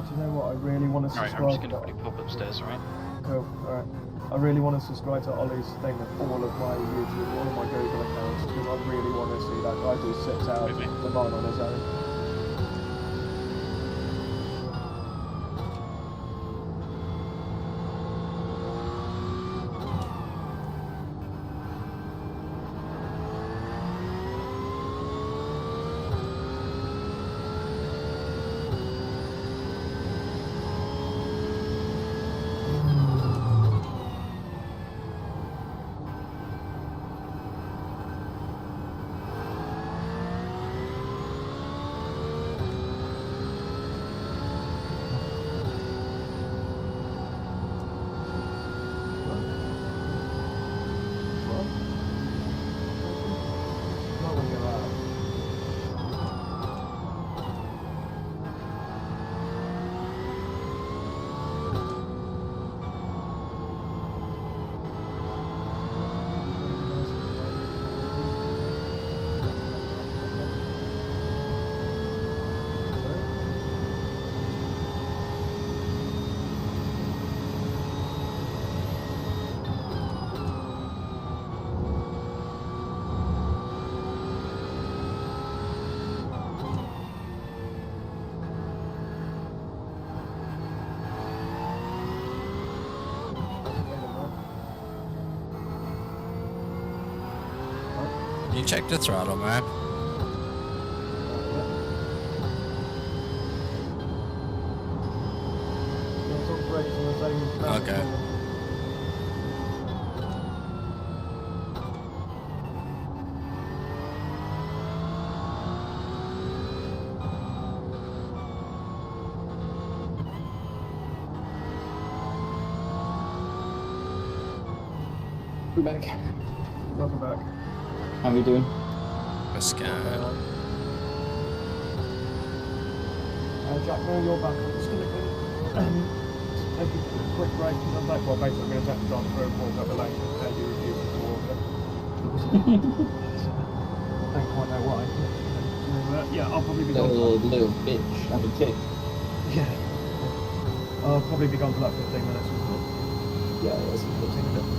do you know what? I really want to Alright, subscribe. I'm just gonna quickly pop upstairs, alright? Cool. Alright. I really want to subscribe to Ollie's thing with all of my YouTube, all of my Google accounts, because I really want to see that guy do 6 hours of the on his own. You check the throttle, man. Okay. We're back. Welcome back. How we doing? A scan. Jack, no, you're back. I'm just going to take a quick break and come back. Well, basically, I'm going to take the drive through, walk up the lane, and tell you review of the water. Don't quite know why. Yeah, I'll probably be gone. Little bitch. Have a tick. Yeah. I'll probably be gone for like 15 minutes. Yeah, that's a good thing.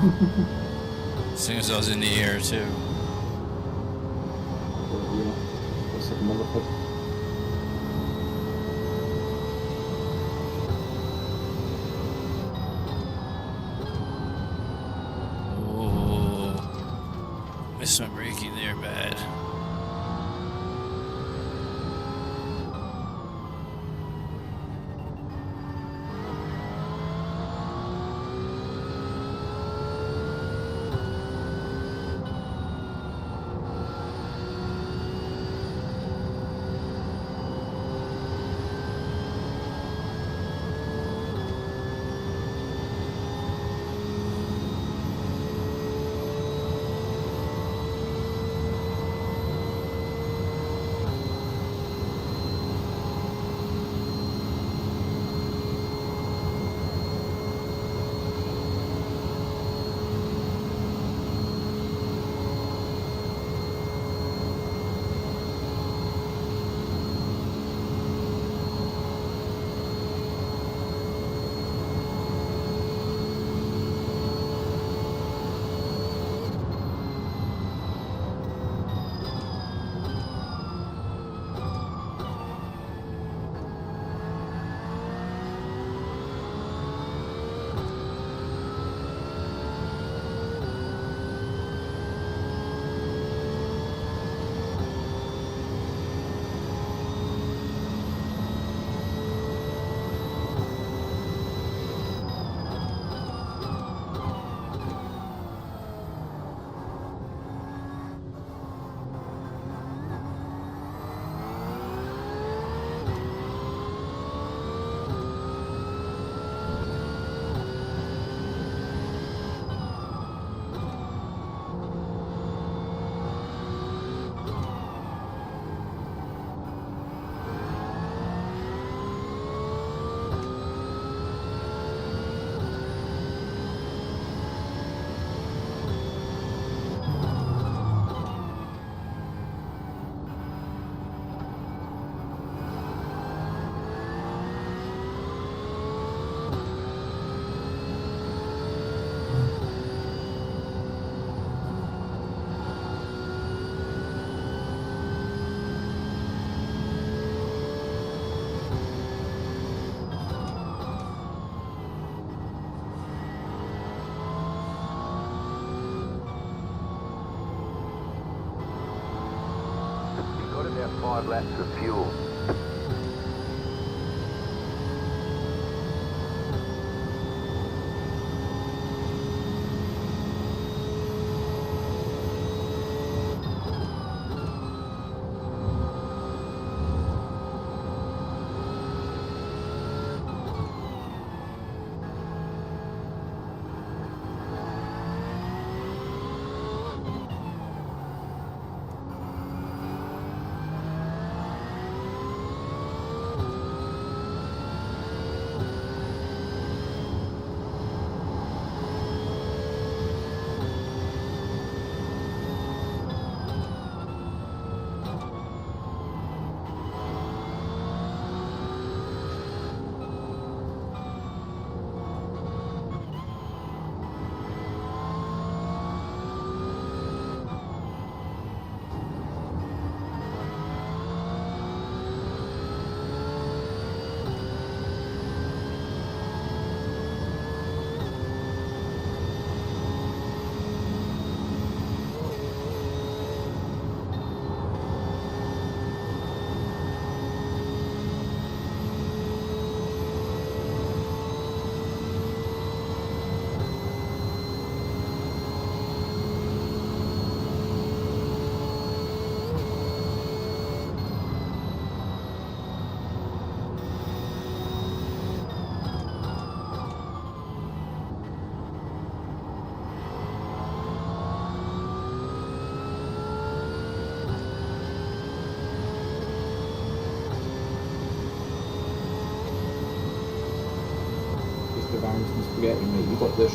As soon as I was in the air too. Yeah. Looks like a motherfucker. Oh, missed my braking there bad. Got about 5 laps of fuel. Some spaghetti, mate. You got this.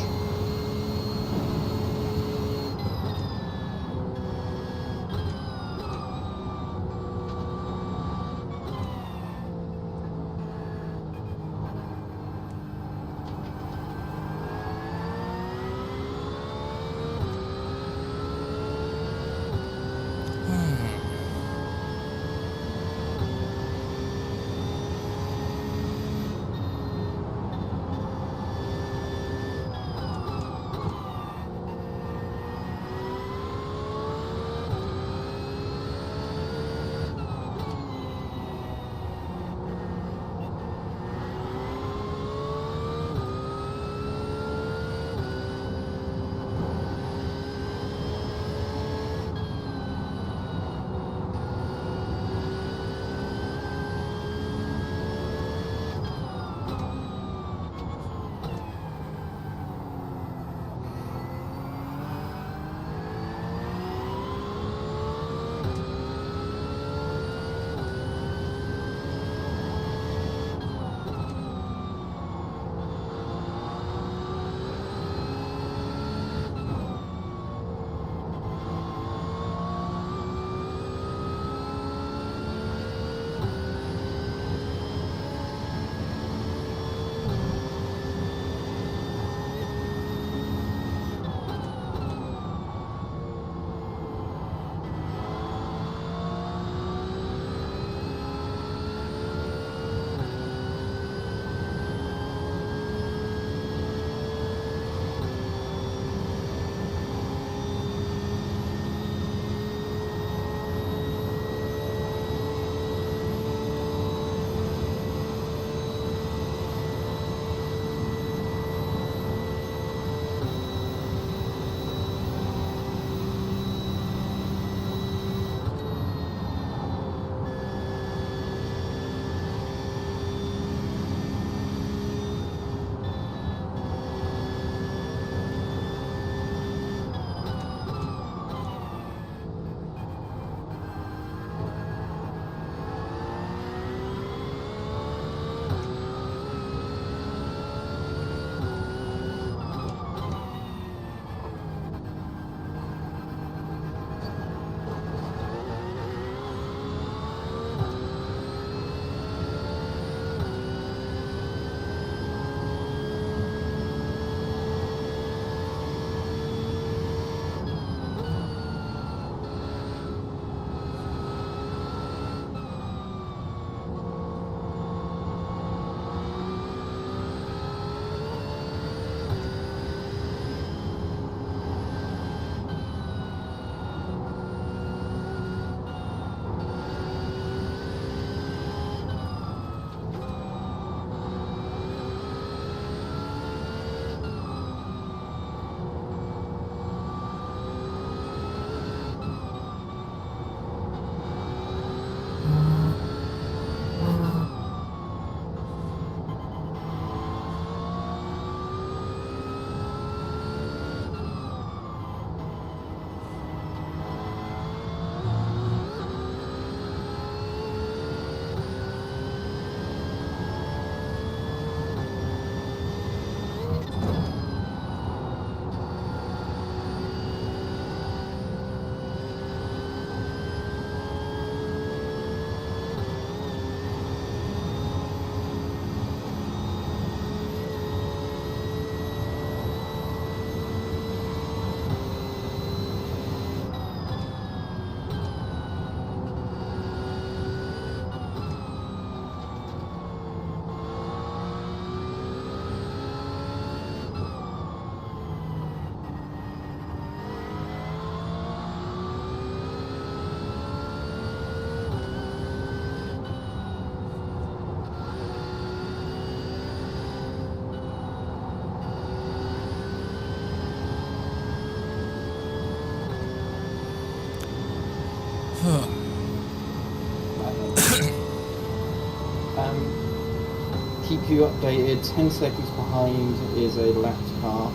keep you updated. 10 seconds behind is a lapped car.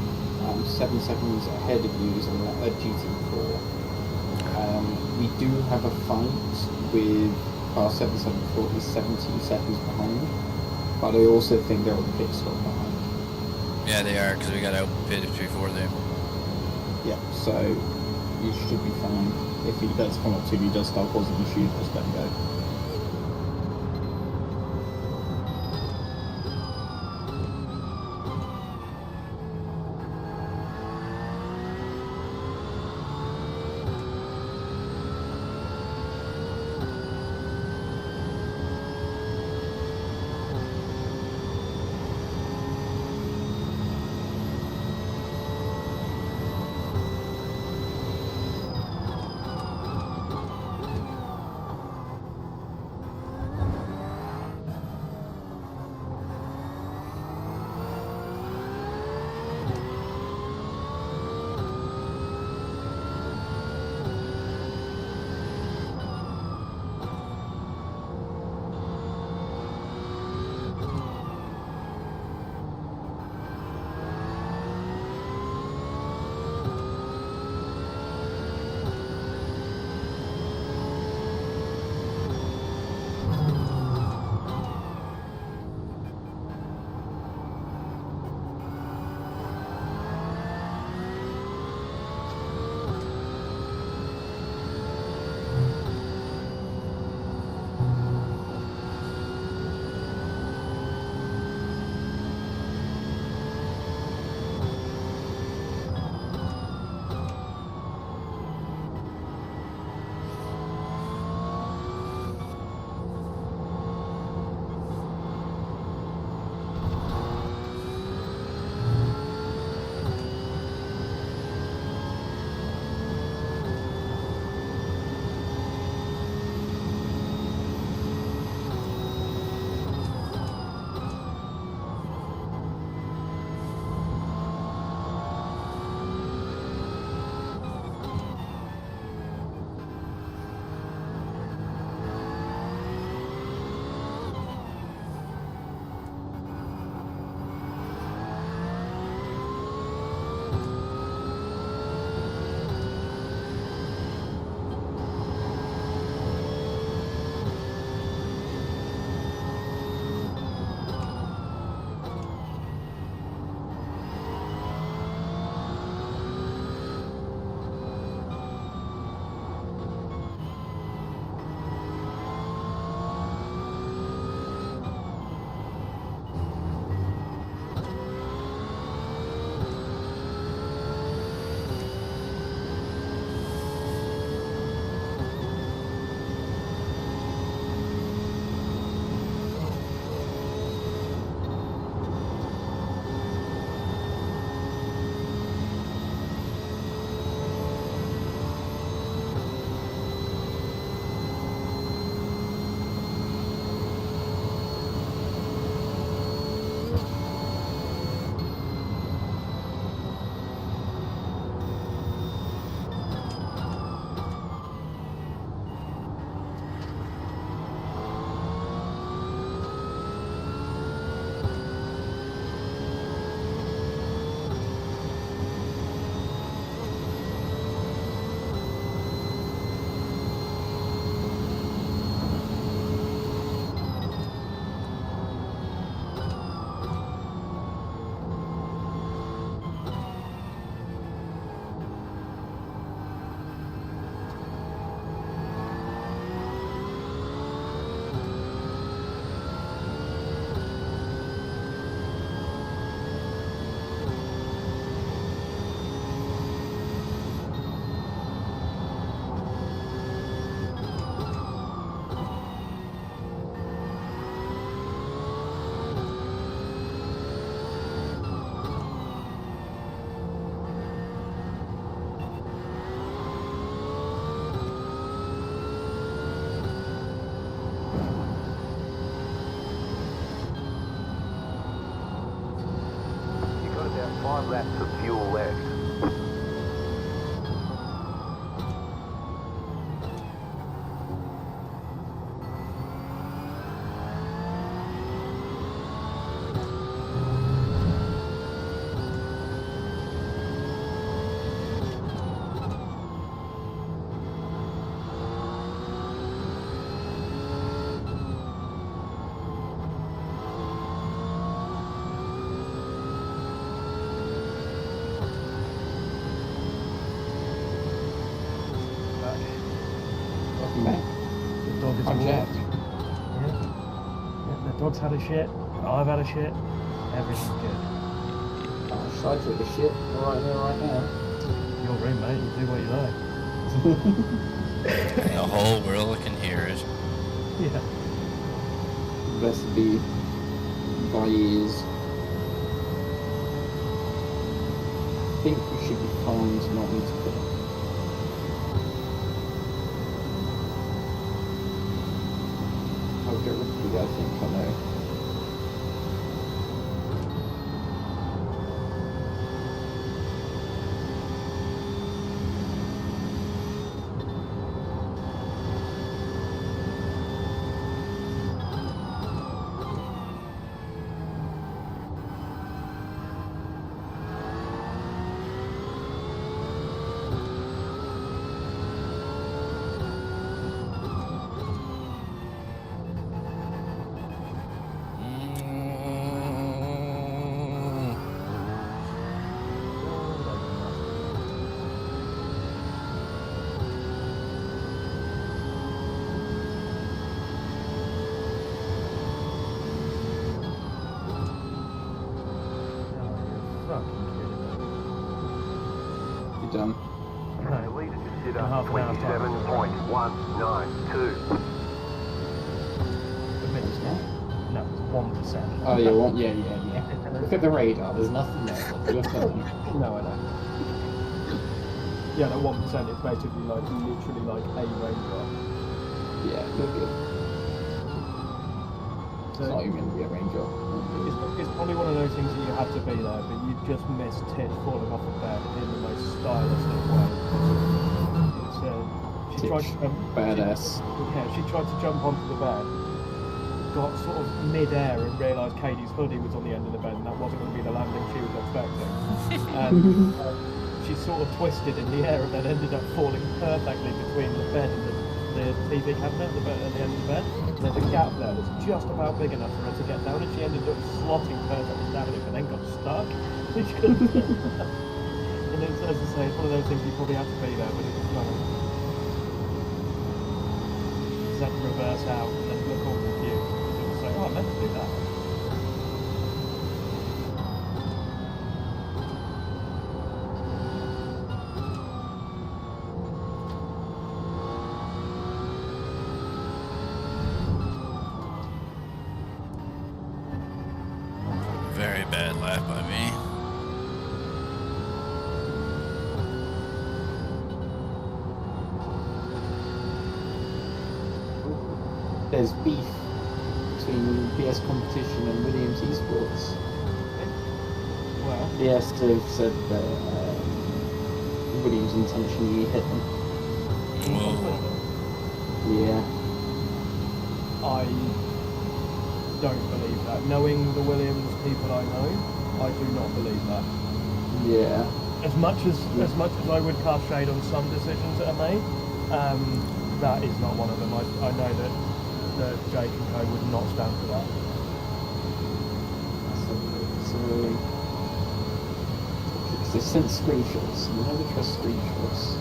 7 seconds ahead of you is a GT4. We do have a fight with car 774, who's 17 seconds behind. But I also think they're on pit stop behind. Yeah, they are, because we got out pitted before them. Yeah, so you should be fine. If he does come up to you, he does start causing issues, just let him go. about 5 laps of fuel left. It's I'm war. jacked. Yeah, the dog's had a shit. I've had a shit. Everything's good. Should I take a shit right here, right now? Your room, mate. You do what you like. The whole world can hear it. Yeah. Best be by ears. I think we should be fine to not need to put. I'll get rid of the I think I know. Done. The leader just hit up Half an hour's time. 27.192. No, it's 1%. Oh yeah, well, yeah. Look at the radar. There's nothing there. You're telling me. No, I know. Yeah, that 1% is basically like literally like a raindrop. Yeah, look good. It's So not even going to be a ranger. it's probably one of those things that you had to be there, but you just missed Tit falling off the bed in the most stylistic way. She tried to Badass. She tried to jump onto the bed, got sort of mid-air and realised Katie's hoodie was on the end of the bed and that wasn't going to be the landing she was expecting. And she sort of twisted in the air and then ended up falling perfectly between the bed and the TV cabinet at the end of the bed. There's a gap there that's just about big enough for her to get down, and she ended up slotting perfectly down it, but then got stuck. Which couldn't do. And it's, as I say, it's one of those things you probably have to be there, but it was fun. Just had to reverse out and then look all confused. Because it was like, oh, I meant to do that. Very bad lap by me. There's beef between PS Competition and Williams Esports. Well, Yes, they've said that Williams intentionally hit them. Whoa. Yeah. I don't believe that. Knowing the Williams people I know, I do not believe that. Yeah. As much as I would cast shade on some decisions that are made, that is not one of them. I know that Jake and Co would not stand for that. So they sent screenshots. You never trust screenshots.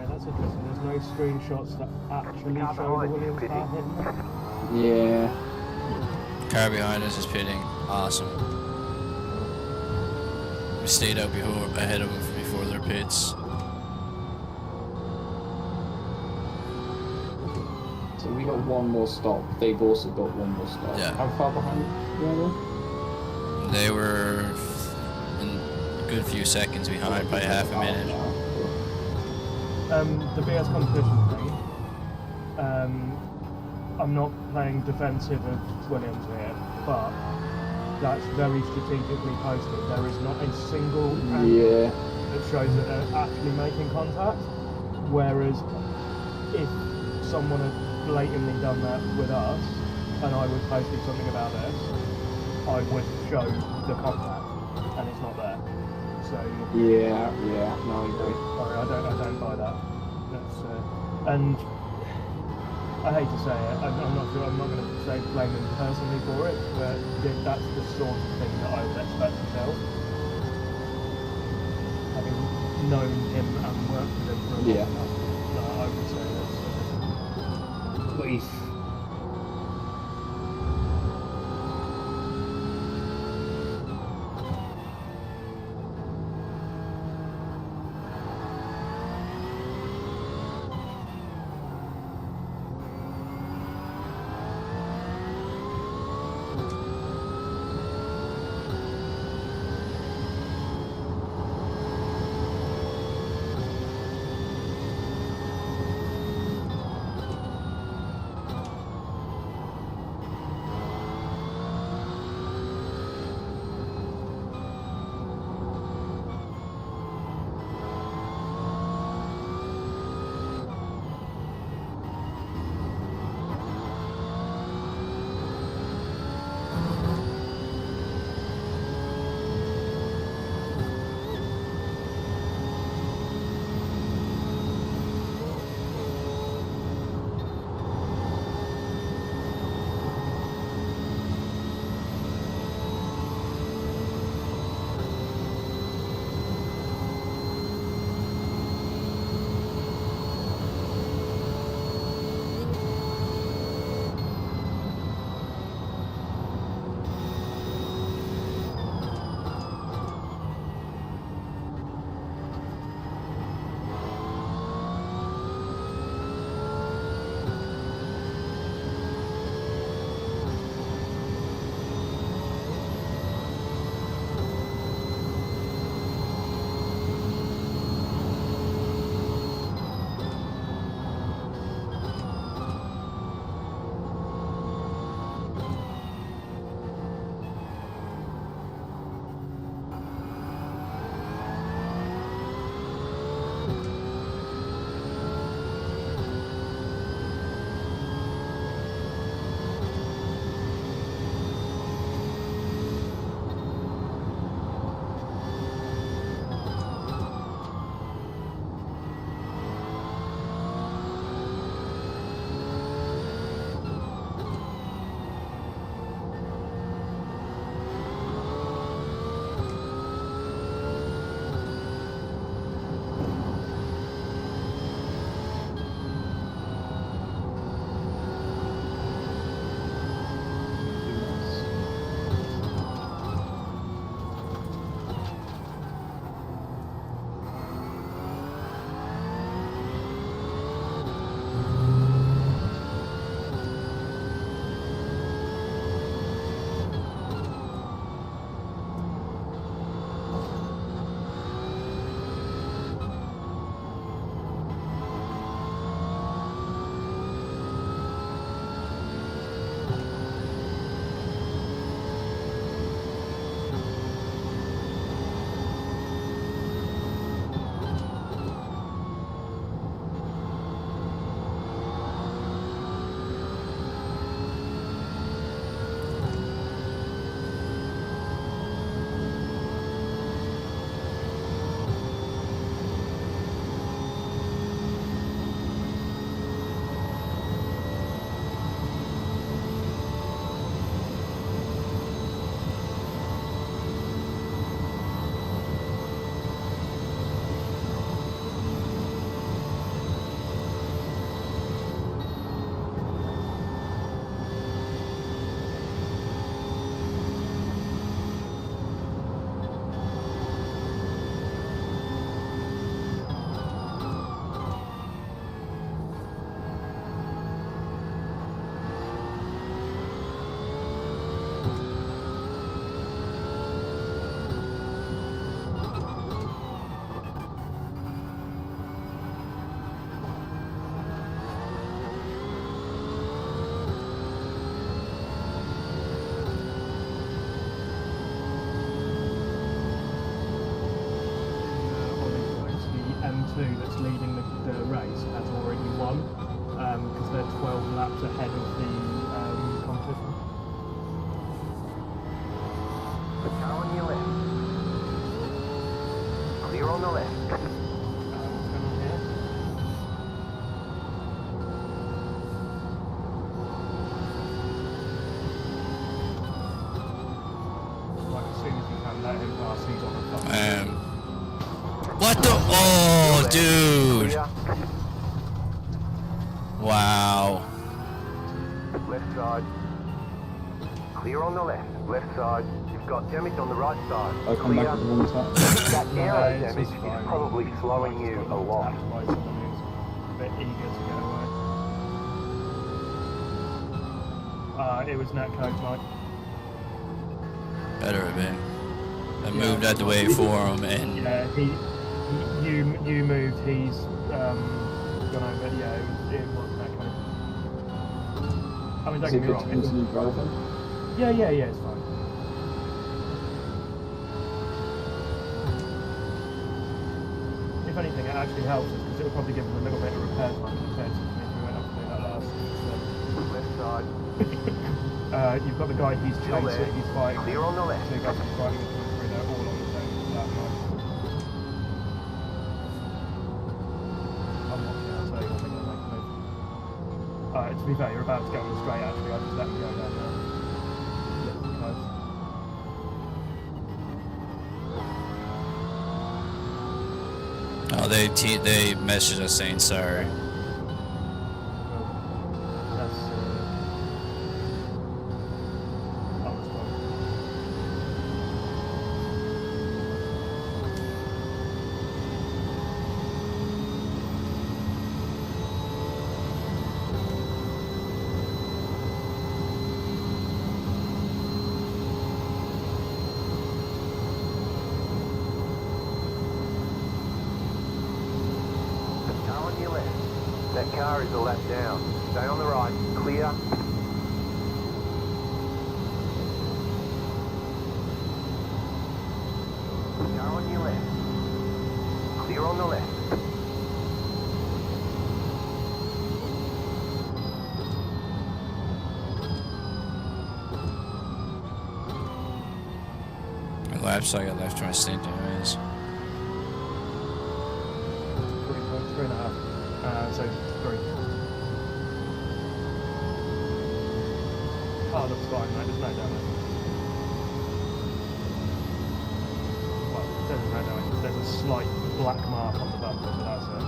That's interesting. There's no screenshots that actually show the Williams car hitting them. Yeah. Car behind us is pitting. Awesome. We stayed out ahead of them before their pits. So we got one more stop. They've also got one more stop. Yeah. How far behind were They were a good few seconds behind, by half a minute. The BS competition thing, I'm not playing defensive of Williams here, but that's very strategically posted. There is not a single angle that shows that they're actually making contact, whereas if someone had blatantly done that with us, and I was posting something about this, I would show the contact, and it's not there. So Yeah, no, I agree. sorry, I don't buy that. That's and I hate to say it, I'm not going to say blame him personally for it, but that's the sort of thing that I would expect myself. Having known him and worked with him for a long time, I would say that's brief. that's leading the race has already won. because they're 12 laps ahead of the competition. Car on your left. Clear on the left. What's going on here? Like as soon as you can let him pass, he's on a fucking What the? Oh, dude! Clear. Wow. Left side. Clear on the left. Left side. You've got damage on the right side. I'll come back Clear. with one tap. That No, aero it's damage just is fine. probably slowing Just you got a lot. tapped by someone who's a bit eager to get away. It was netcode, Mike. Better have been. I Yeah. moved out the way for him, and Yeah, you moved. He's gone over. Yeah, it was netcode. I mean, don't Is get it me good wrong. to continue driving? Yeah, it's fine. If anything, it actually helps us because it'll probably give them a little bit of repair time compared to if we went up to do that last. Left side. You've got the guy he's Still there. chasing, he's fighting. Clear on the left. Two guys he's fighting with through there, all on the same lap line. I'm watching out, so I think I'm going to make a move. To be fair, you're about to go on the straight actually, I just let him go down there. Listen close. oh, they messaged us saying sorry. That's I'll respond. Car on your left. That car is a lap down. Stay on the right. Clear. Car on your left. Clear on the left. Laps I got left to my stint anyways. 3.5. So 3. Oh, looks fine, mate. There's no damage. Well, there's no damage. There's a slight black mark on the bumper, but that's it.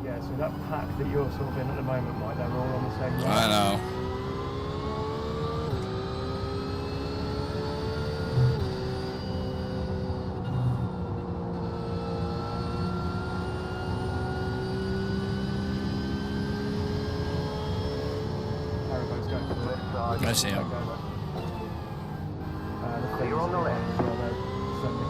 Yeah, so that pack that you're sort of in at the moment, Mike, they're all on the same line. I know. Haribo's going for the Left side. I see him. Clear on the left.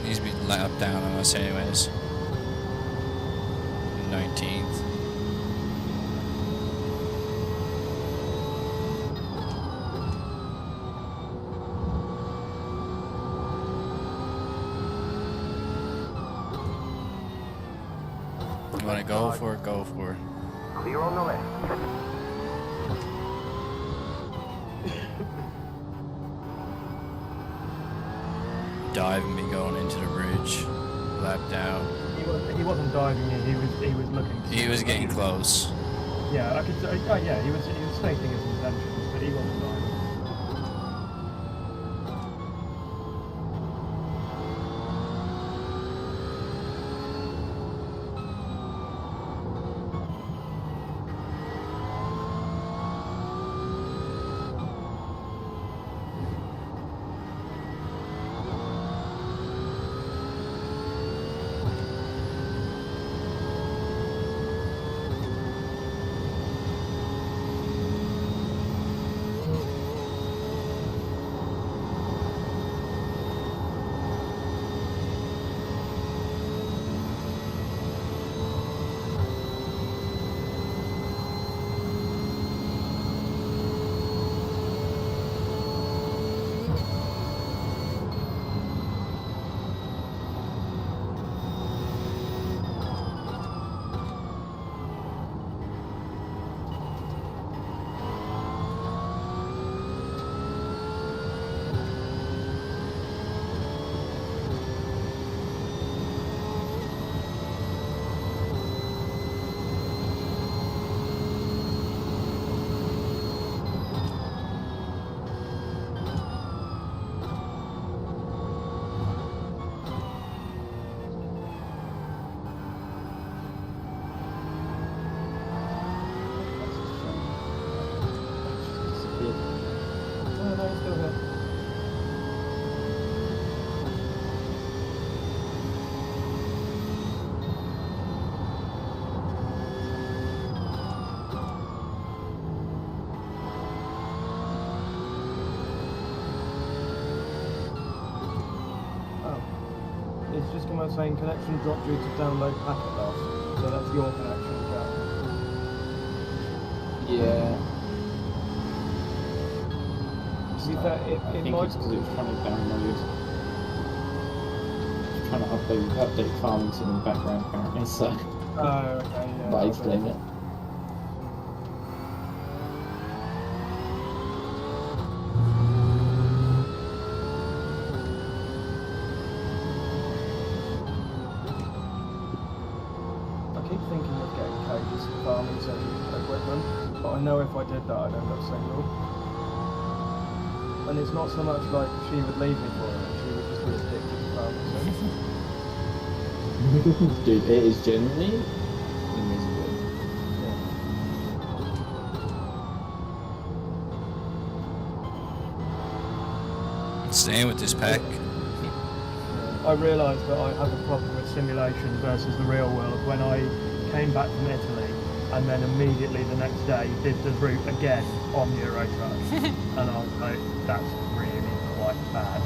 He's been lap down on us anyways. 19th. You want to go for it? Go for it. Clear on the left. Diving me going into the bridge. Lap down. He wasn't diving in. He was looking. He was getting close. Yeah, I could say. Oh yeah, he was stating his intentions, but he wasn't diving. it's just come out saying connection dropped due to download packet loss. So that's your connection, Jack. Yeah. To be fair, I it think might... it's because it was trying to download. It's trying to update Farmington in the background apparently, so. Oh, okay, yeah. But I explain it. I keep thinking of getting cages for Farmington equipment, but I know if I did that I'd end up single. And it's not so much like she would leave me for it, she would just be addicted to Farmington. Dude, it is genuinely miserable. Staying with this pack. I realised that I have a problem with simulation versus the real world when I came back from Italy and then immediately the next day did the route again on Euro Truck. And I was like, that's really quite bad.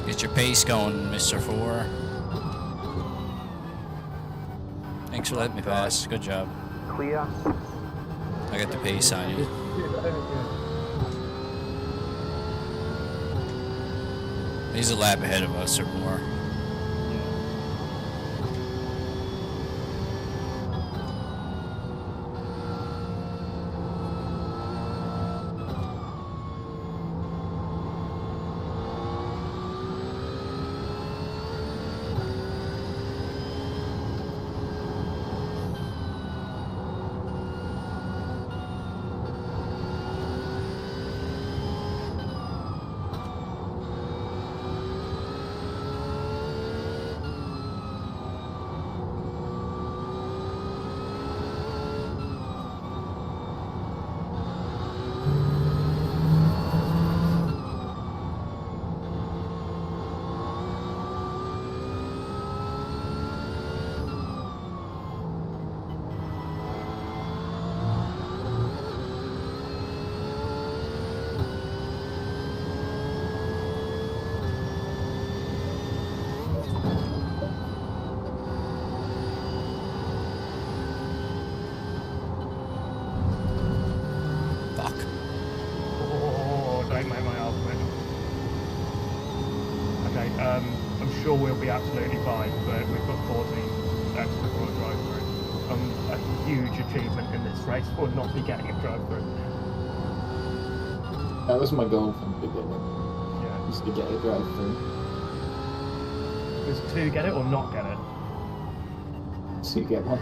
Get your pace going, Mr. 4. Thanks for letting me pass. Good job. Clear. I got the pace on you. He's a lap ahead of us or more. I'm sure we'll be absolutely fine, but we've got 14 extra for a drive-through. A huge achievement in this race would not be getting a drive-through. That was my goal from the beginning. Yeah. Just to get a drive-through. Was to get it or not get it? To get one.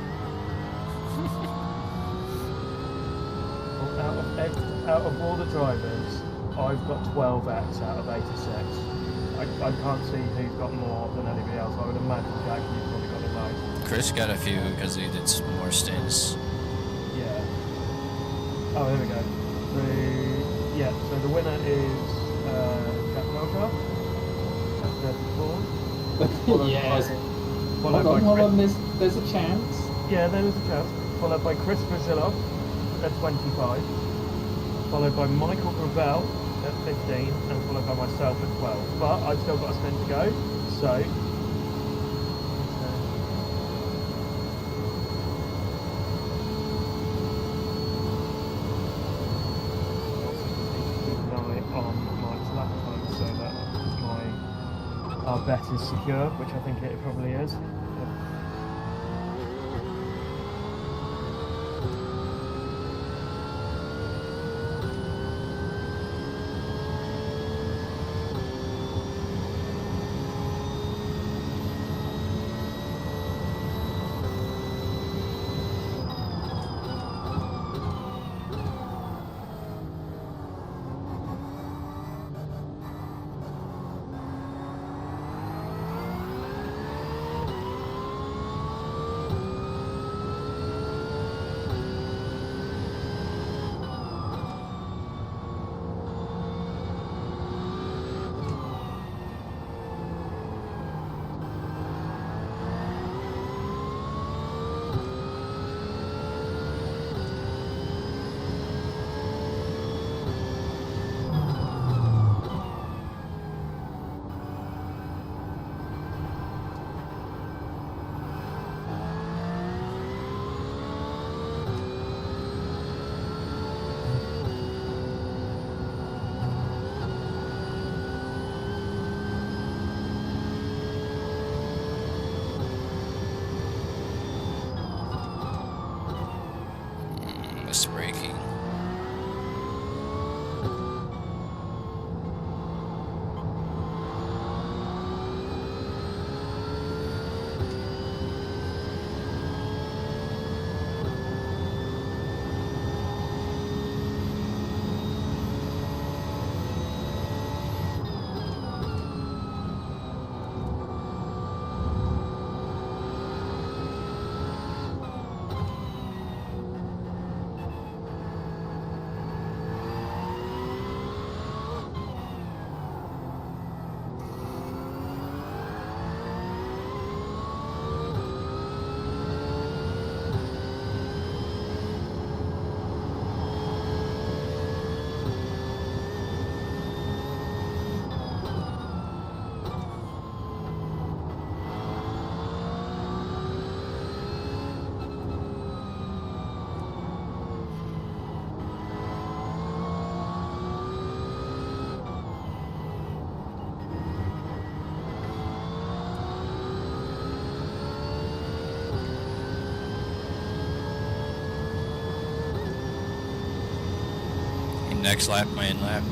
Out of all the drivers, I've got 12x out of 86. I can't see who's got more than anybody else. I would imagine Jack, you've probably got the most. Chris got a few because he did some more stints. Yeah. Oh, here we go. So the winner is Jack Welcher. That's 34. Yes. Hold on, there's a chance. Yeah, there is a chance. Followed by Kris Brasilov at 25. Followed by Michael Gravel at 15, and followed by myself at 12. But I've still got a stint to go, so... keep an eye on my lap time so that our bet is secure, which I think it probably is. next lap, my in lap.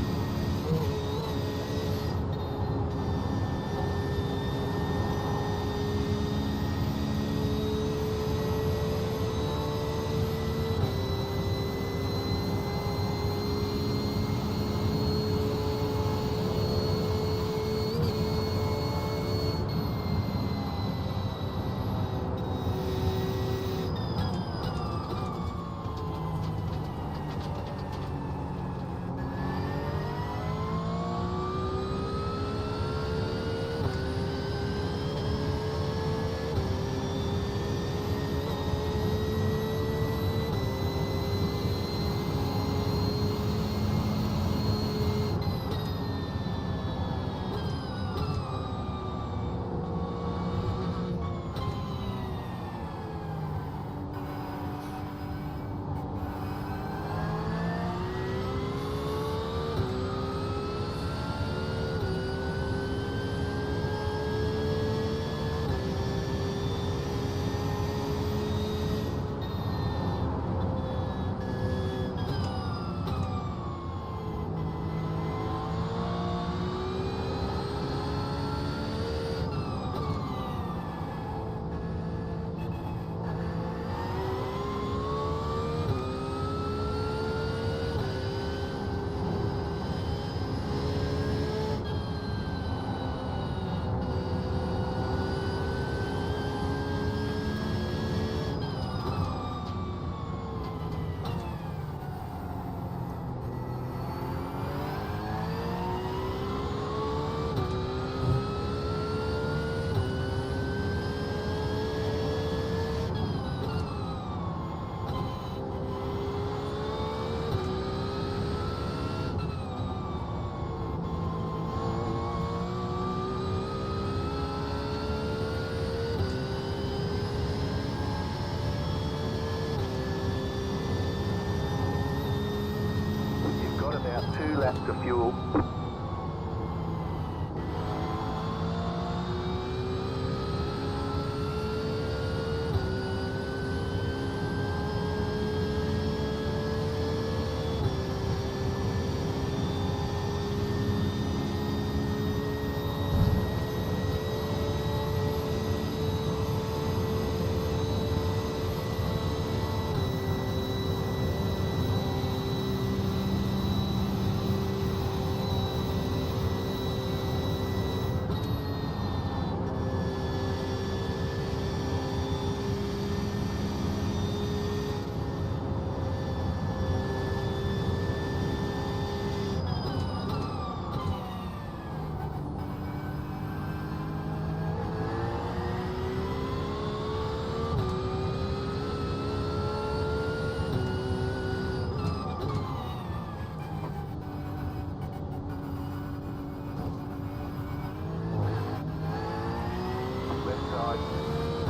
About 2 laps of fuel.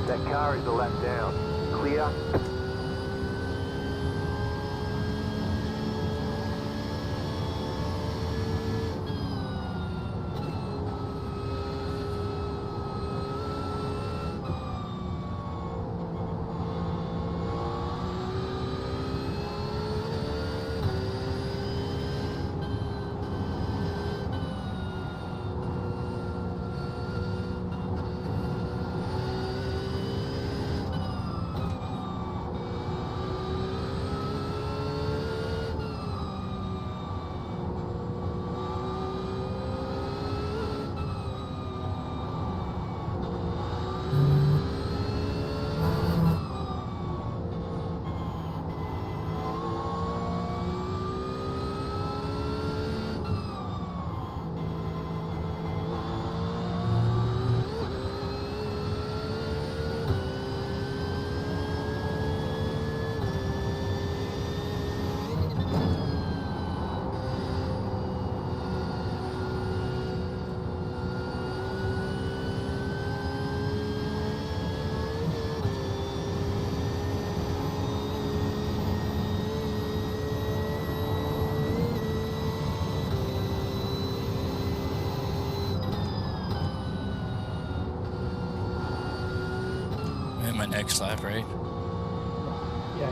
That car is a lap down. Clear. My next lap, right? Yeah.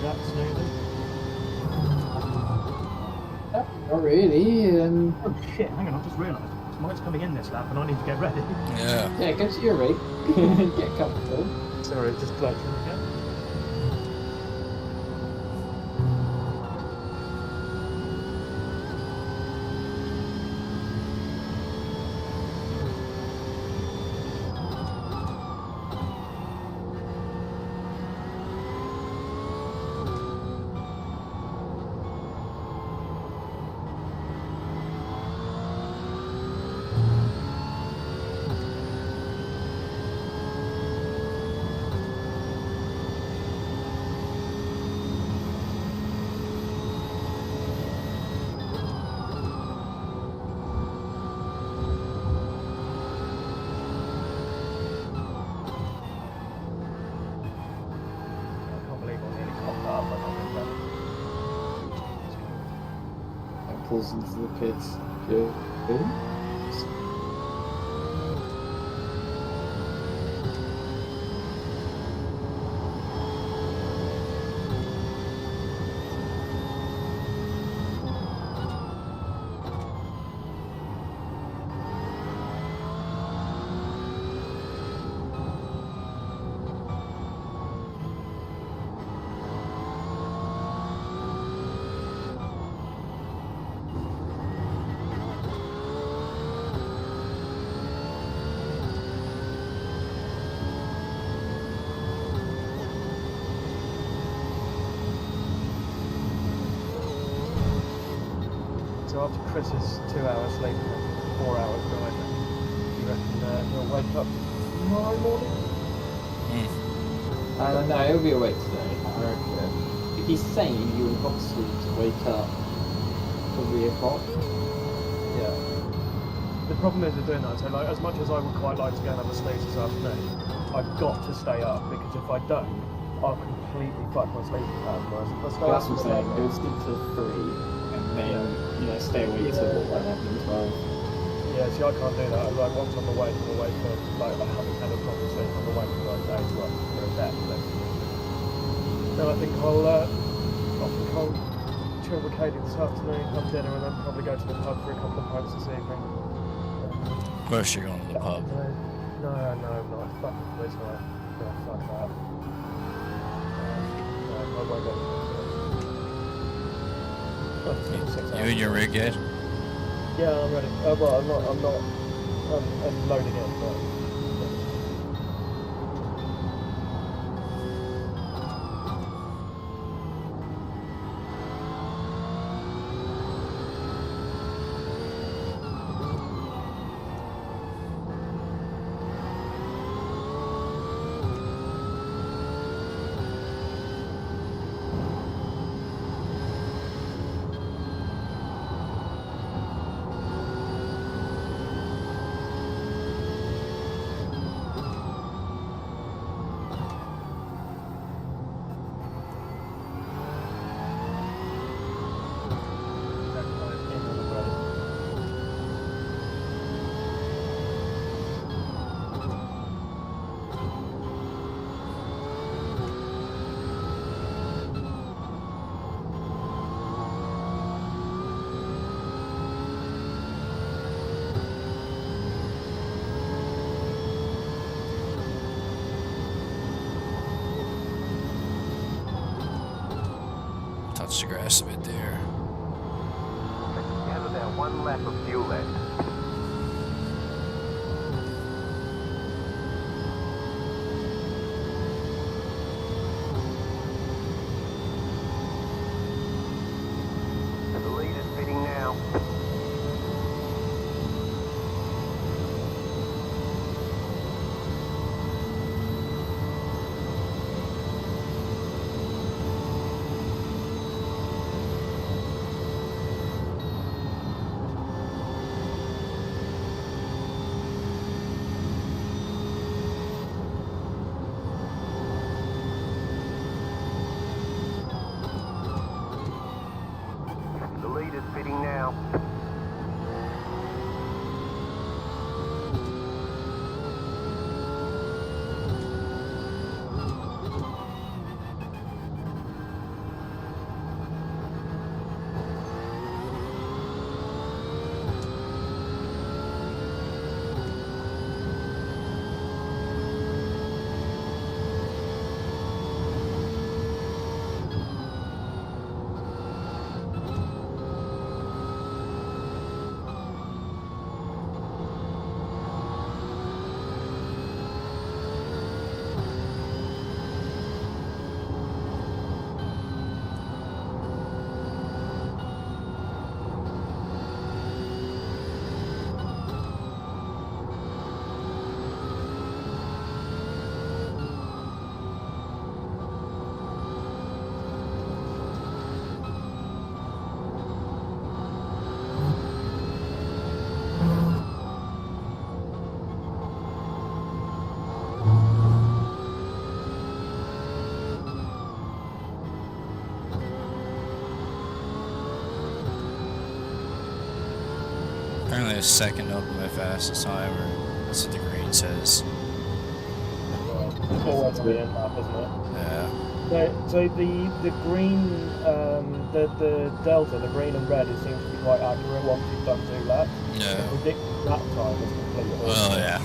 lap smoothly? Not really. Oh shit, hang on, I've just realised. Mike's coming in this lap and I need to get ready. Yeah. Yeah, go to your rig. Get comfortable. Sorry, just glitching again. Pulls into the pits. Good. So after Chris's 2 hours sleep and 4 hours driving, you reckon he'll wake up tomorrow morning? No, he'll be awake today, I reckon. If he's sane, you'll have sleep to wake up for 3 o'clock. Yeah. The problem is with doing that, so like, as much as I would quite like to go and have a snooze this afternoon, I've got to stay up, because if I don't, I'll completely fuck my sleeping pattern. Whereas if I stay That's up what I'm saying, go sleep till 3, and then, stay awake till 11 as well. Yeah, see, I can't do that. Like, once I'm awake, I'm awake for, like, I haven't had a proper sleep, I'm awake for, like, days worth for a day. Then I think I'll chill with Katie this afternoon, have dinner, and then probably go to the pub for a couple of pints this evening. Of course you're going to the pub. No, I'm not. Fuck this night. No, fuck that. No, I won't go to the You in your rig yet? Yeah, I'm ready. Well, I'm not. I'm loading in, but. Touch the grass a bit there. You have about 1 lap of fuel left. The lead is pitting now. only a second up my fastest time, or that's what the green says. Always on the end lap, isn't it? Yeah. So the green, the delta, the green and red, it seems to be quite accurate once you've done 2 laps. Yeah. The predicted lap time is completely horrible. Well, yeah.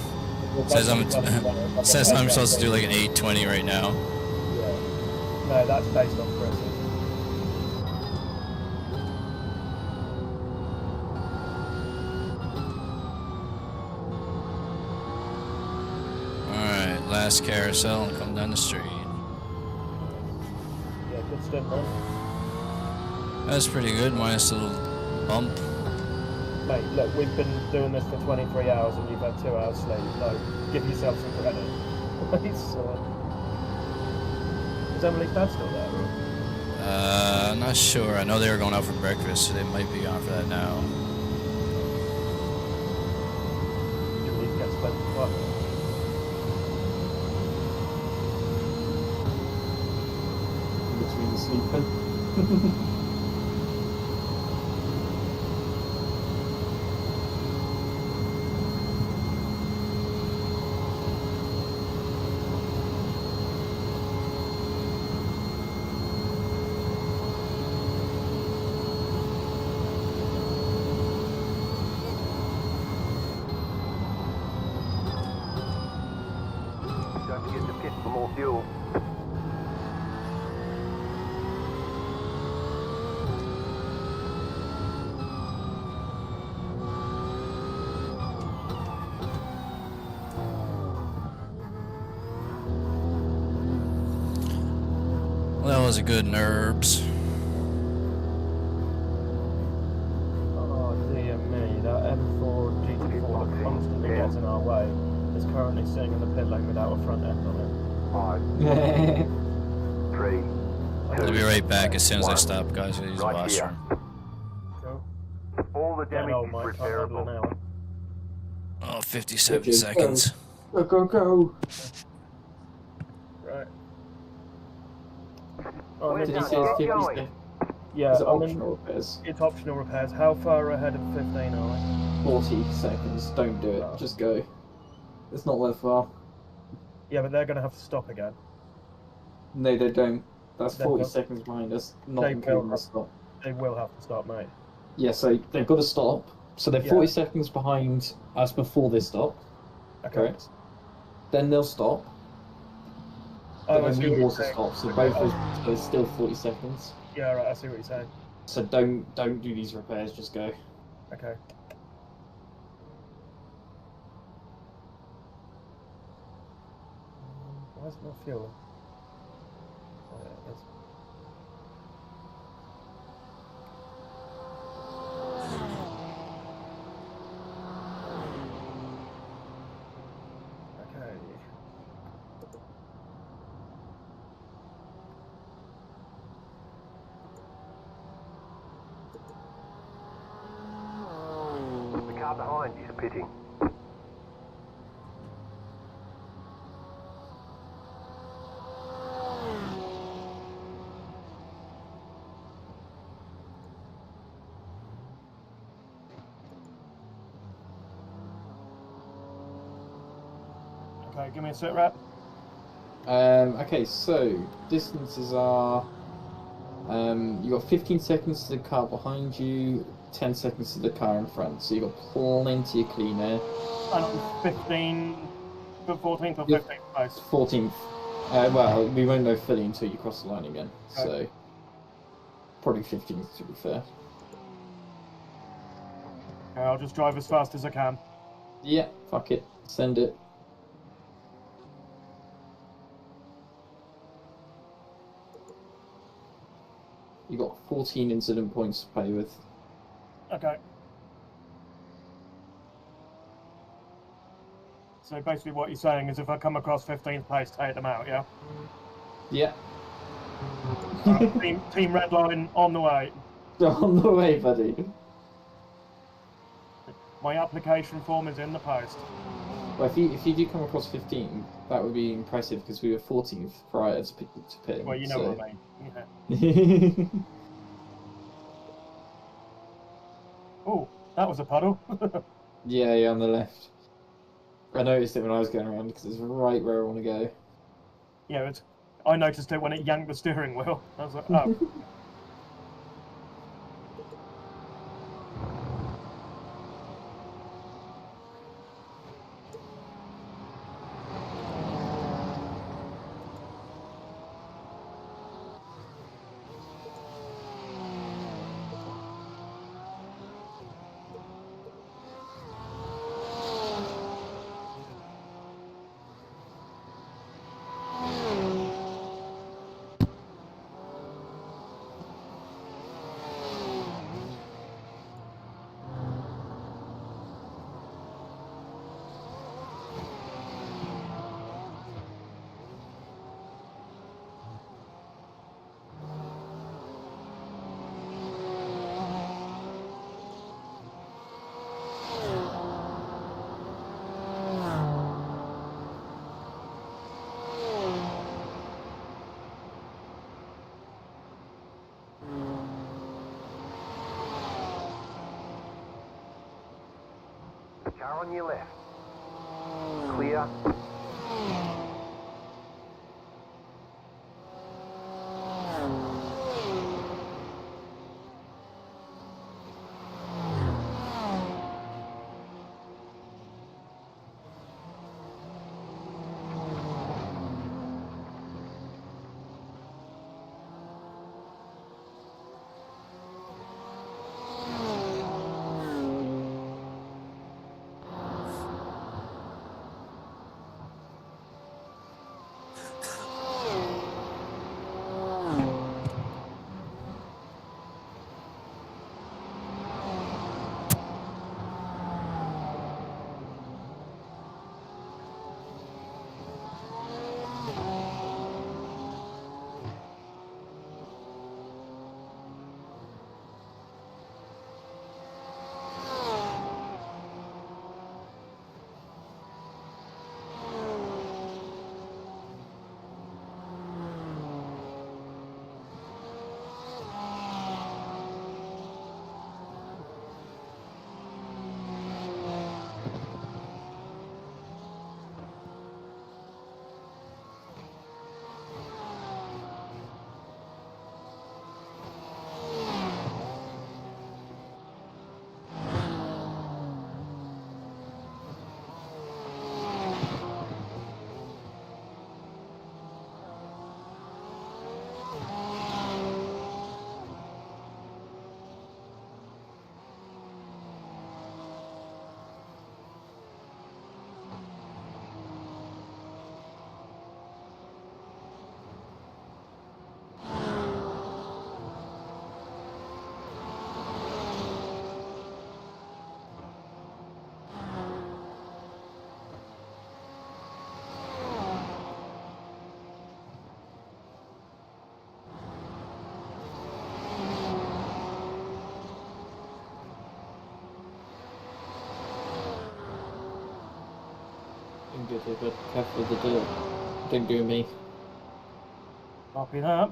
Says I'm supposed to do like an 8:20 right now. Yeah. No, that's based on Chris's. Alright, last carousel and come down the street. Yeah, good stint, man. That's pretty good, minus a little bump. Mate, look, we've been doing this for 23 hours and you've had 2 hours sleep. No, give yourself some credit. Is Emily's dad still there? Or? I'm not sure. I know they were going out for breakfast, so they might be gone for that now. You need to get spent for fun. Between sleeping. Don't forget to pit for more fuel. Well, that was a good Nurbs. Oh dear me, that M4 GT4 that constantly gets in our way is currently sitting in the pit lane without a front end on it. 5, 3, 2, I'll be right back as soon as I 1. stop, guys. I use the Right washroom. Cool. All the Get damage old, is mate, can't handle an repairable. hour. Oh, 57 seconds. Go, go, go! Right. Oh, Where's Did no, you say Get it's 50 going. seconds? yeah, Is it I'm in, optional repairs? it's optional repairs. How far ahead of 15 are we? 40 seconds, don't do it, just go. It's not that far. Yeah, but they're going to have to stop again. No, they don't. That's They 40 will. seconds behind us, not They including will. the stop. They will have to stop, mate. Yeah, so they've got to stop. So they're Yeah. 40 seconds behind us before they stop, Okay. correct? Then they'll stop. Oh, But I then see we what you're also saying. stop, so Okay. both of us, so it's still 40 seconds. Yeah, right, I see what you're saying. So don't do these repairs, just go. Okay. Why is it not fueling? Oh, yeah, it is. Okay. The car behind is pitting. Okay, give me a sit rep. Okay, so distances are you got 15 seconds to the car behind you, 10 seconds to the car in front. So you got plenty of clean air. And I'm 15, 14th or Yep. 15th place. 14th. Well, we won't know fully until you cross the line again. So probably 15th to be fair. Okay, I'll just drive as fast as I can. Yeah, fuck it. Send it. You got 14 incident points to play with. Okay. So basically what you're saying is if I come across 15th place, take them out, yeah? Yeah. Team Red Line on the way. On the way, buddy. My application form is in the post. Well, if you do come across 15, that would be impressive because we were 14th prior to pitting. Well, you know so. what I mean. Yeah. Oh, That was a puddle. Yeah, yeah, on the left. I noticed it when I was going around because it's right where I want to go. Yeah, I noticed it when it yanked the steering wheel. I was like, oh. Car on your left. Clear. Good here, but careful with the dirt. Don't go me. Copy that.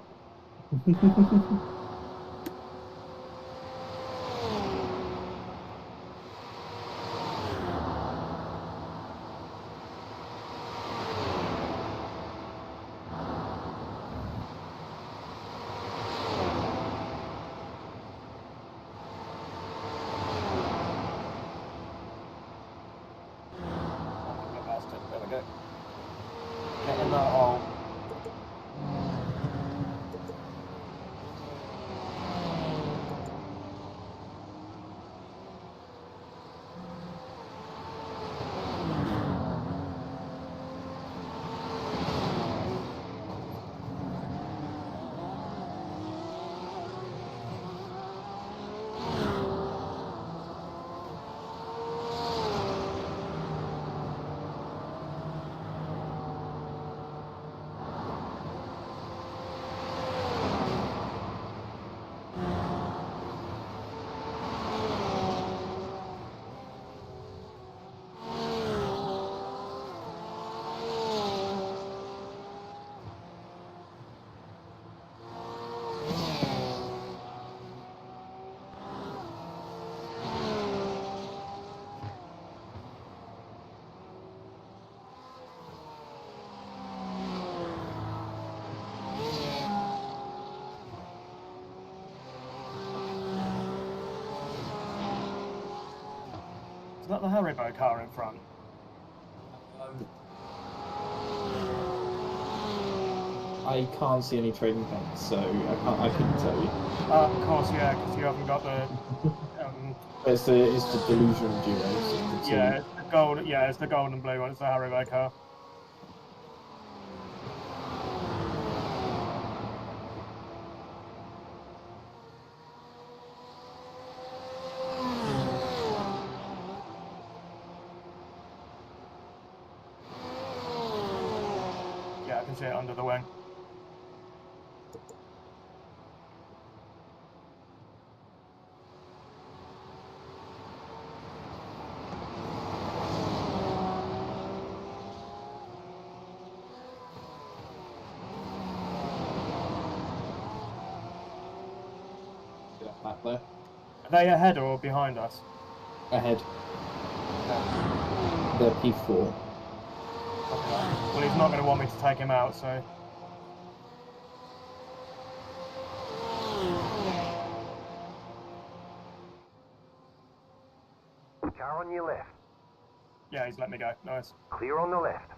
There we go. Get in that hole. Is that the Haribo car in front? I can't see any trading paints, so I couldn't tell you. Of course, yeah, because you haven't got the. It's the delusional duos. Yeah, it's the gold. Yeah, it's the gold and blue one. It's the Haribo car. Yeah, I can see it under the wing. Back there. Are they ahead or behind us? Ahead. They're P4. Okay. Well, he's not going to want me to take him out, so. Car on your left. Yeah, he's let me go. Nice. Clear on the left.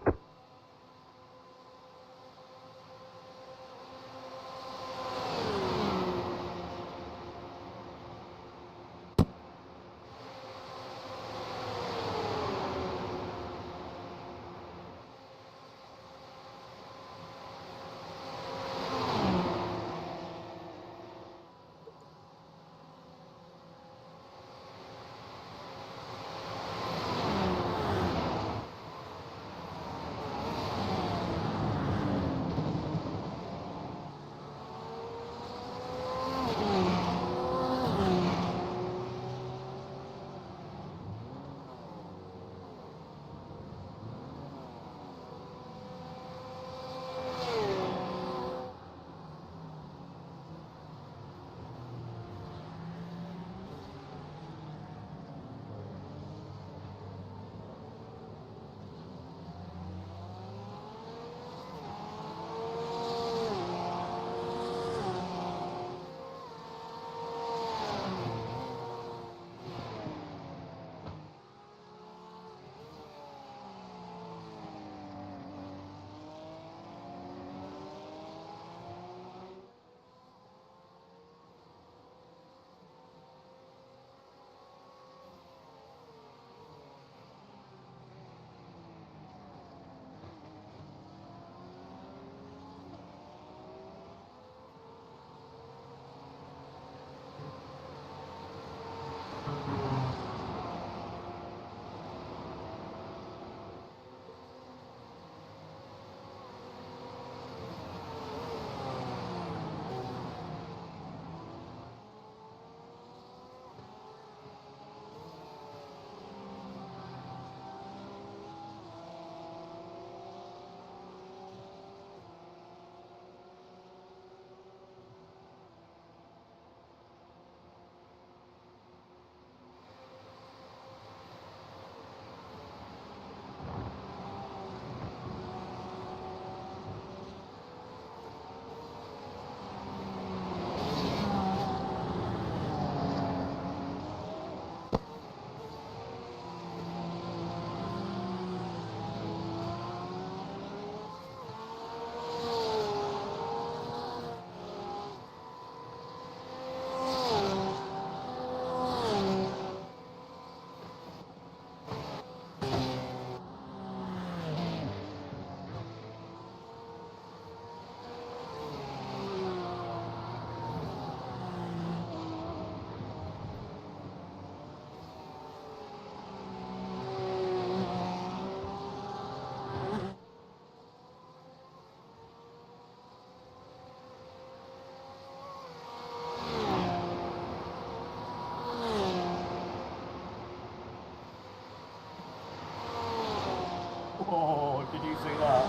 Oh, did you see that?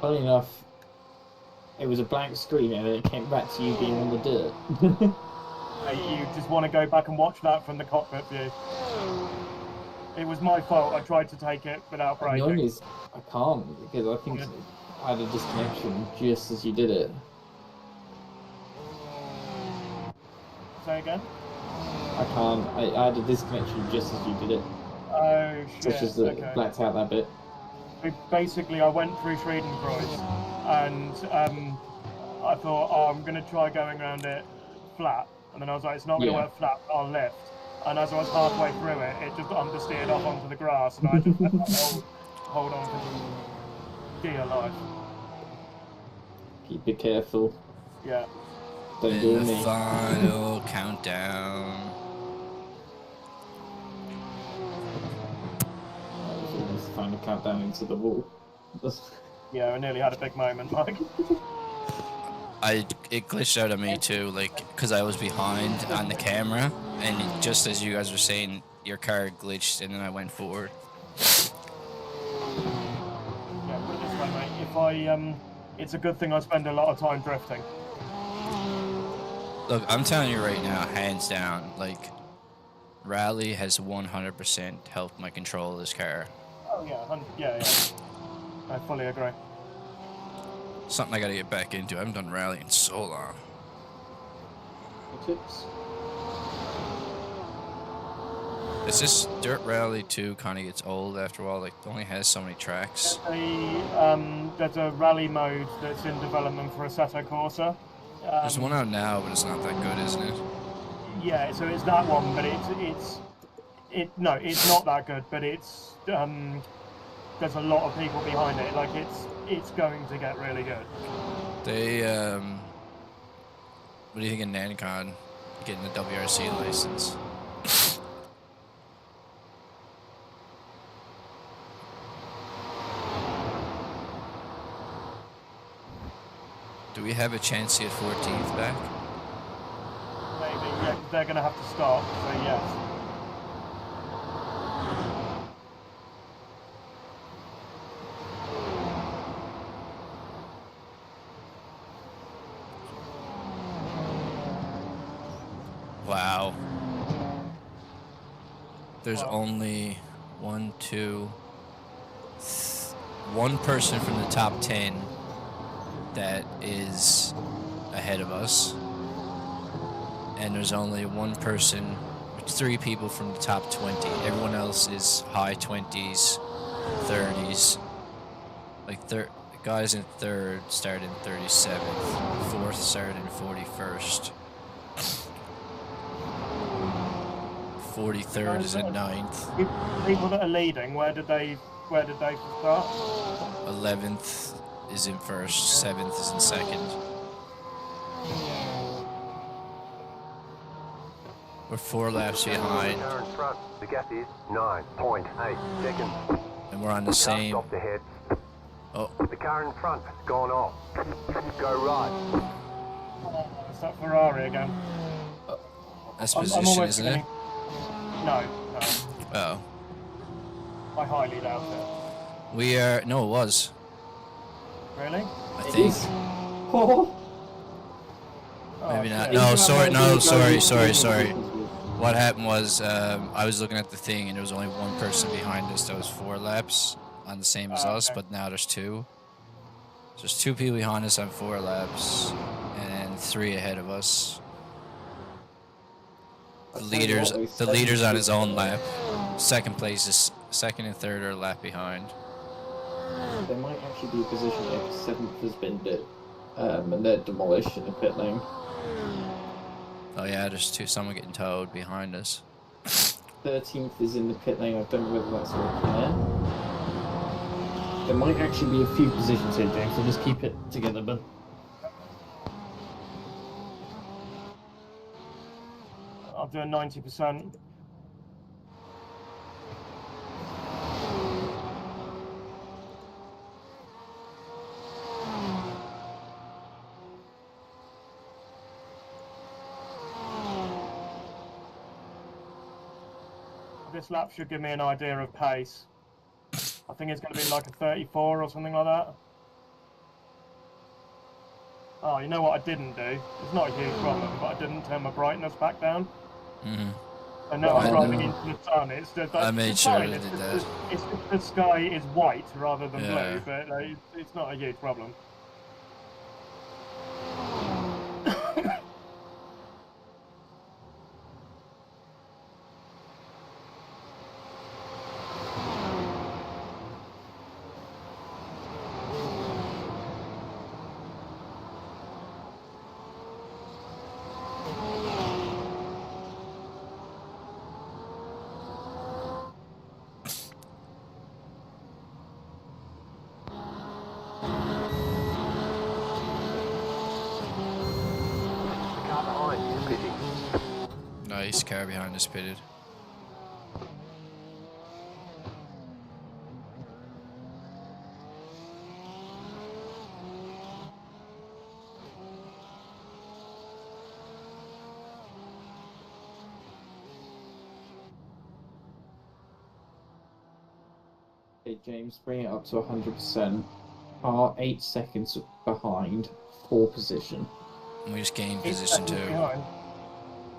Funny enough, it was a blank screen and then it came back to you being on the dirt. Hey, you just want to go back and watch that from the cockpit view. It was my fault. I tried to take it without braking. Annoying is I can't because I think I had a disconnection just as you did it. Say again? I can't. I had a disconnection just as you did it. Oh So shit. it's just Okay. blacked out that bit. Basically, I went through Schwedenkreuz, and I thought, oh, I'm gonna try going around it flat, and then I was like, it's not gonna Yeah. work flat. I'll lift. And as I was halfway through it, it just understeered off onto the grass, and I just had to hold on for dear life. Keep it careful. Yeah. Don't do The me. final countdown. That was almost the final countdown into the wall. Yeah, I nearly had a big moment, Mike. It glitched out on me too, like, because I was behind on the camera, and just as you guys were saying, your car glitched, and then I went forward. Yeah, put it this way, mate. If I it's a good thing I spend a lot of time drifting. Look, I'm telling you right now, hands down, like, Rally has 100% helped my control of this car. Oh yeah, I fully agree. Something I gotta get back into. I haven't done Rally in so long. Tips. It's just Dirt Rally 2 kind of gets old after a while. Like, it only has so many tracks. There's a rally mode that's in development for Assetto Corsa. There's one out now, but it's not that good, isn't it? Yeah, so it's that one, but it's not that good, but it's there's a lot of people behind it. Like it's going to get really good. They what do you think of Nancon getting the WRC license? Do we have a chance to get 14th back? Maybe, yeah, they're going to have to stop, so yes. Wow. There's only one person from the top 10 that is ahead of us, and there's only one person, 3 people from the top 20. Everyone else is high 20s, 30s. Like the guys in 3rd start in 37th, 4th start in 41st, 43rd is in 9th. People that are leading, where did they start? 11th is in 1st, 7th is in 2nd. We're 4 laps behind. Car in front. The gap is 9.8 seconds. And we're on the same. Stopped ahead. Oh. The car in front has gone off. Go right. It's that Ferrari again. That's I'm position, almost isn't getting... it? No. Oh. I highly doubt it. We are. No, it was. Really? I think. Oh. Maybe not. No, sorry. What happened was I was looking at the thing and there was only one person behind us that was 4 laps on the same as us, but now there's 2. So there's 2 people behind us on 4 laps and 3 ahead of us. The leader's on his own lap. Second place is 2nd and 3rd are a lap behind. There might actually be a position there because 7th has been bit, and they're demolished in the pit lane. Oh yeah, there's someone getting towed behind us. 13th is in the pit lane. I don't know whether that's a repair. There might actually be a few positions here, James, so just keep it together, bud. I'll do a 90%. This lap should give me an idea of pace. I think it's going to be like a 34 or something like that. Oh, you know what I didn't do? It's not a huge problem, but I didn't turn my brightness back down. Mm-hmm. I know I'm driving into the sun. It's just, I made sure I did that. It's just the sky is white rather than Yeah. blue, but like, it's not a huge problem. Nice, car behind us pitted. Okay, James, bring it up to 100%. Are 8 seconds behind pole position. And we just gained 8 position seconds too. behind.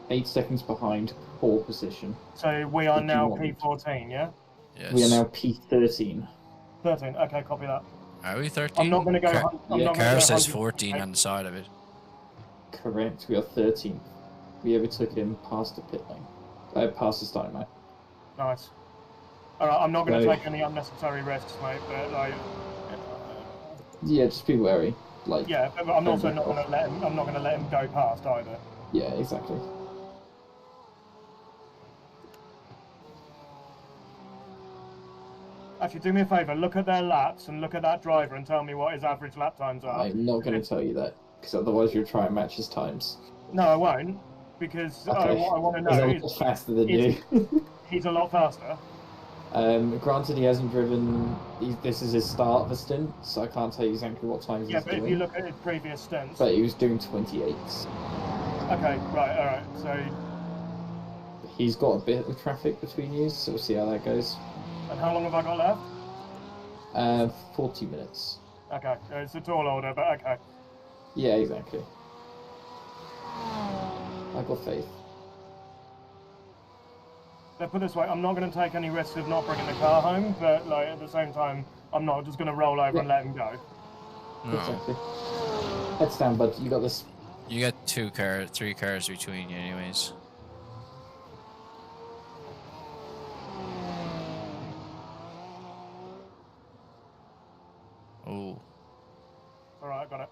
8 seconds behind pole position. So we are Did you now want- P14, yeah? Yes. We are now P13. 13. Okay, copy that. Are we 13? I'm not going to go. Car, I'm not going car to go says 100%. 14 on the side of it. Correct, we are 13th. We overtook him past the pit lane. Past the starting line. Nice. All right, I'm not going to So- take any unnecessary risks, mate. But like, Yeah, just be wary. Like, yeah, but I'm don't also back not going off. to let him. I'm not going to let him go past either. Yeah, exactly. Actually, do me a favour. Look at their laps and look at that driver and tell me what his average lap times are. I'm not going to tell you that, because otherwise you'll try and match his times. No, I won't, because Okay. what I want to He's a know lot is faster than is- you. he's a lot faster. Granted, he hasn't driven. This is his start of the stint, so I can't tell you exactly what times Yeah, he's but if doing. you look at his previous stints. But he was doing 28s. Okay, right, all right. So, He's got a bit of traffic between you, so we'll see how that goes. and how long have I got left? 40 minutes. Okay, it's a tall order, but okay. Yeah, exactly. I got faith. Let's put it this way, I'm not going to take any risks of not bringing the car home, but like at the same time, I'm not just going to roll over and let him go. No. Exactly. Heads down, bud. You got this. You got 3 cars between you anyways. Oh. All right, I got it.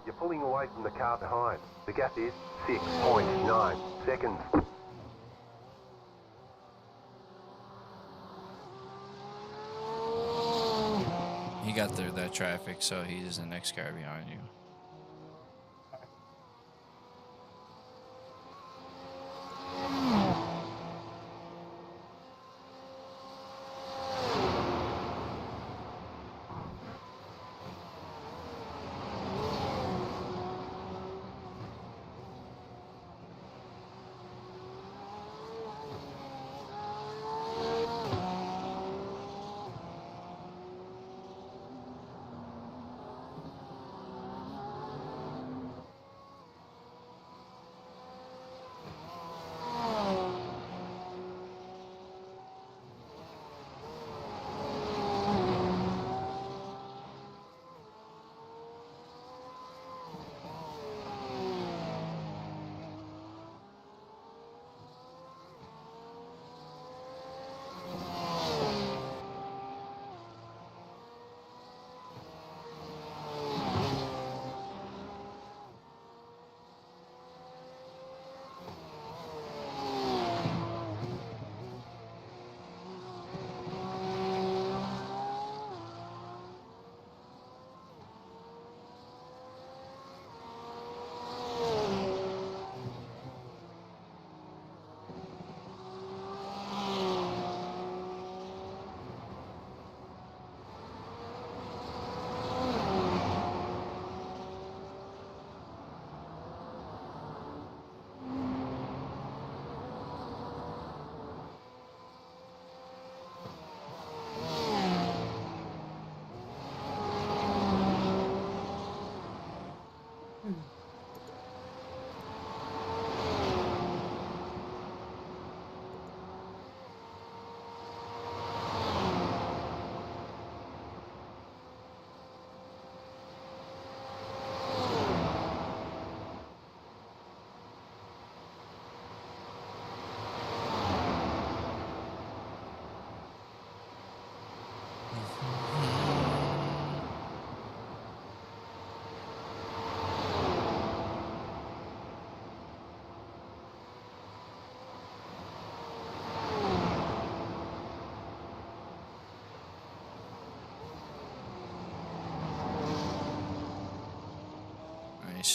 You're pulling away from the car behind. The gap is 6.9 seconds. He got through that traffic, so he's the next car behind you.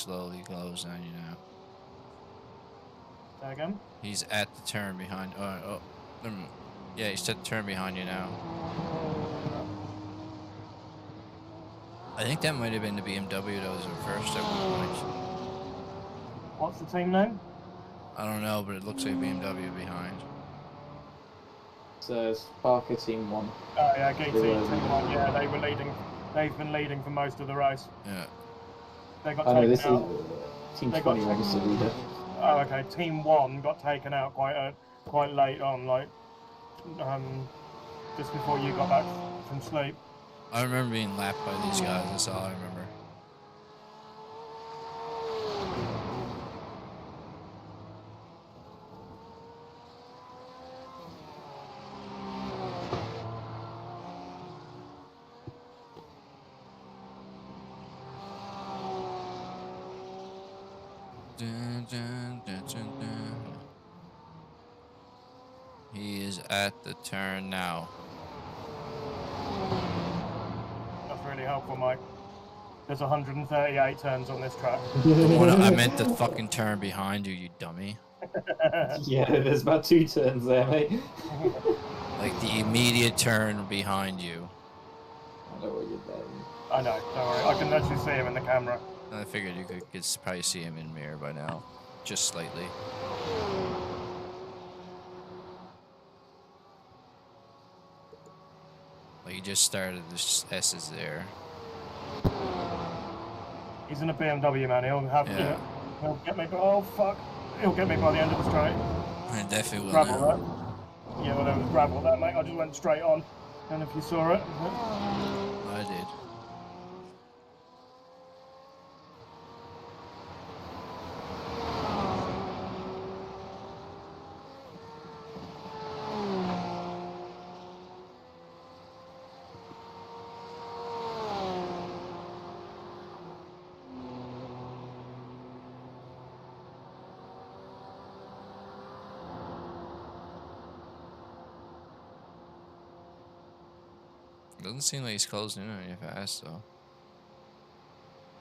slowly closing on you now. Say again? He's at the turn behind. Yeah, he's at the turn behind you now. I think that might have been the BMW that was in first at one point. What's the team name? I don't know, but it looks like BMW behind. So it's Parker Team 1. Oh yeah, GT Team 1. Yeah, they were leading. They've been leading for most of the race. Yeah. They got Oh no, taken this out. is Team They got 21 is the leader. Oh, okay. Team 1 got taken out quite late on, like just before you got back from sleep. I remember being lapped by these guys. That's all I remember. Dun, dun, dun, dun, dun. He is at the turn now. That's really helpful, Mike. There's 138 turns on this track. The one I meant the fucking turn behind you, you dummy. Yeah, there's about 2 turns there, mate. Like the immediate turn behind you. I know what you're doing. I know, don't worry. I can actually see him in the camera. I figured you could probably see him in the mirror by now. Just slightly. Like he just started, the S is there. He's in a BMW, man. He'll have Yeah. He'll get me. Oh fuck! He'll get me by the end of the straight. I definitely will Gravel now. that. Yeah, well, there was gravel there, mate. I just went straight on. And if you saw it. I did. Doesn't seem like he's closing in on you fast though.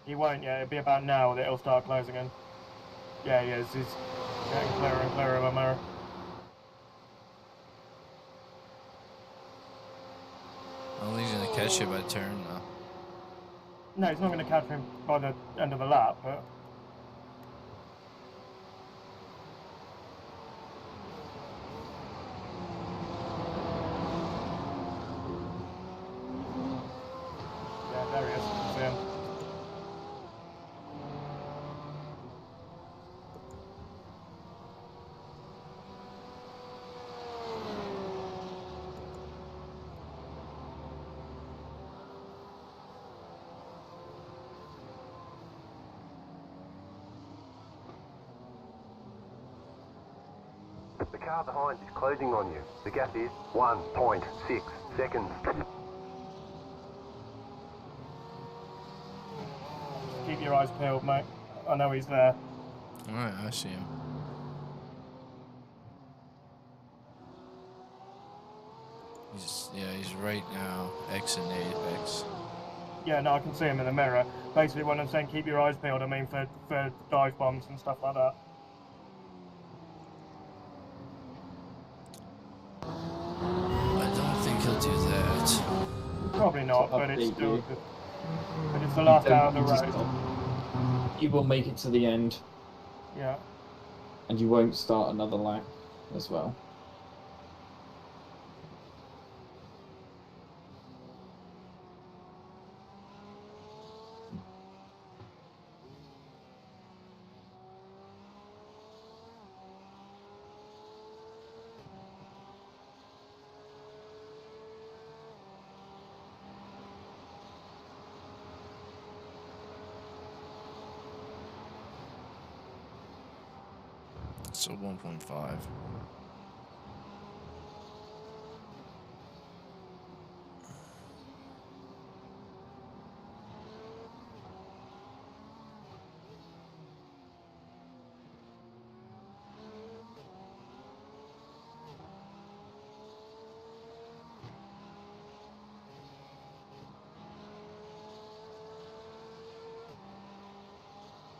He won't, yeah. It'll be about now that he'll start closing in. Yeah, he is. He's getting clearer and clearer of my mirror. I don't think he's gonna catch you by turn though. No, he's not going to catch him by the end of the lap, but... Yeah, there he is. See him. The car behind is closing on you. The gap is 1.6 seconds. Keep your eyes peeled, mate. I know he's there. Alright, I see him. He's right now, X and Apex. Yeah, no, I can see him in the mirror. Basically, when I'm saying keep your eyes peeled, I mean for dive bombs and stuff like that. I don't think he'll do that. Probably not, but it's update still you. good. But it's the last out of the road. You will make it to the end, Yeah. and you won't start another lap as well. So 1.5.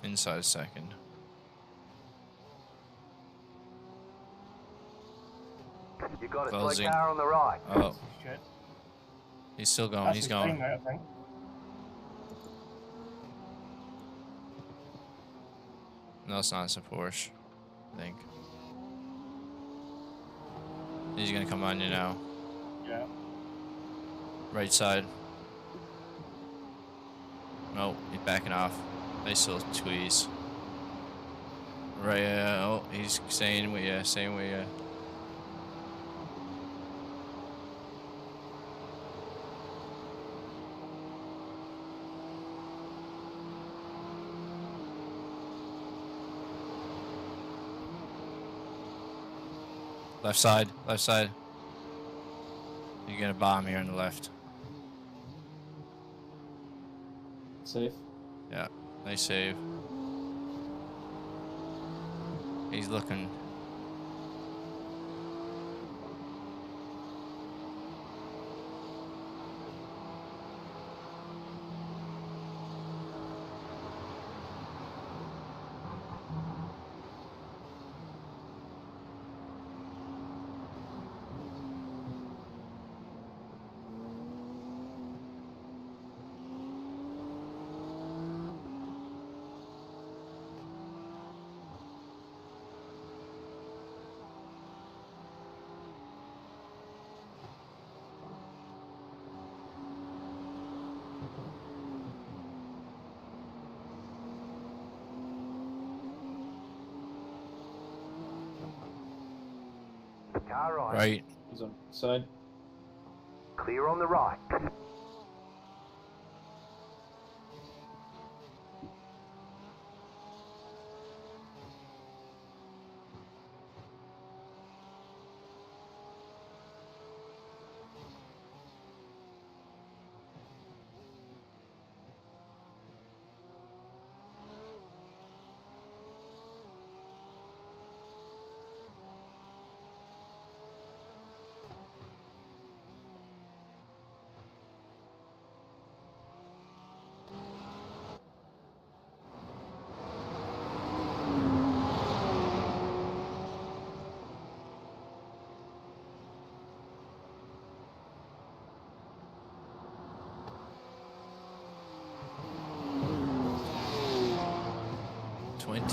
inside second. You got a slow Closing. car on the right. Oh, Shit. he's still going. That's He's his going. teammate, I think. No, it's not. It's a Porsche, I think. He's gonna come on you now. Yeah. Right side. No, he's backing off. Nice little squeeze. Right, oh, he's staying with you, staying with you. Left side, left side. You're gonna bomb here on the left. Safe. Yeah, nice save. He's looking. Car right. Right. He's on side. Clear on the right.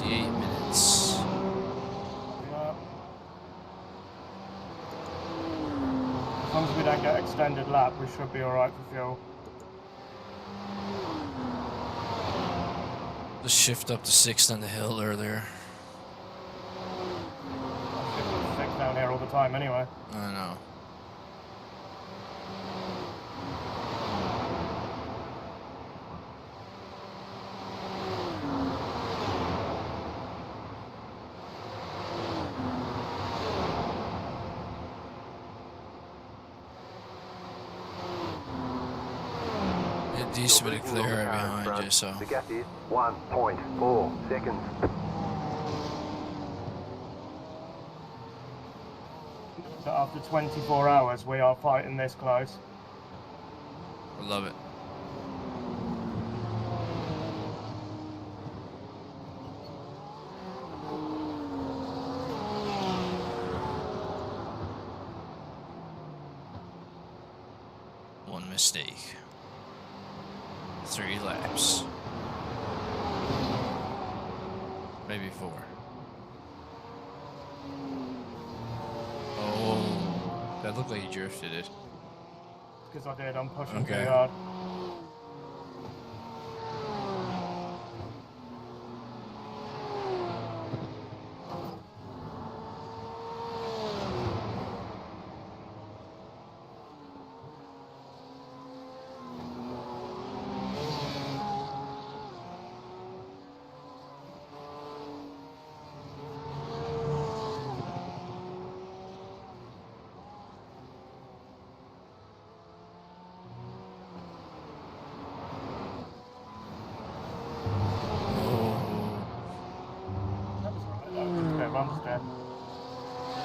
Minutes. Yeah. As long as we don't get extended lap, we should be alright for fuel. Just shift up to 6th on the hill earlier. I shift to 6 down here all the time anyway. I know. Decent bit of clear air behind you, so. The gap is 1.4 seconds. So after 24 hours, we are fighting this close. I love it. One mistake. 3 laps. Maybe 4. Oh, that looked like he drifted it. Because I did, I'm pushing Okay. too hard.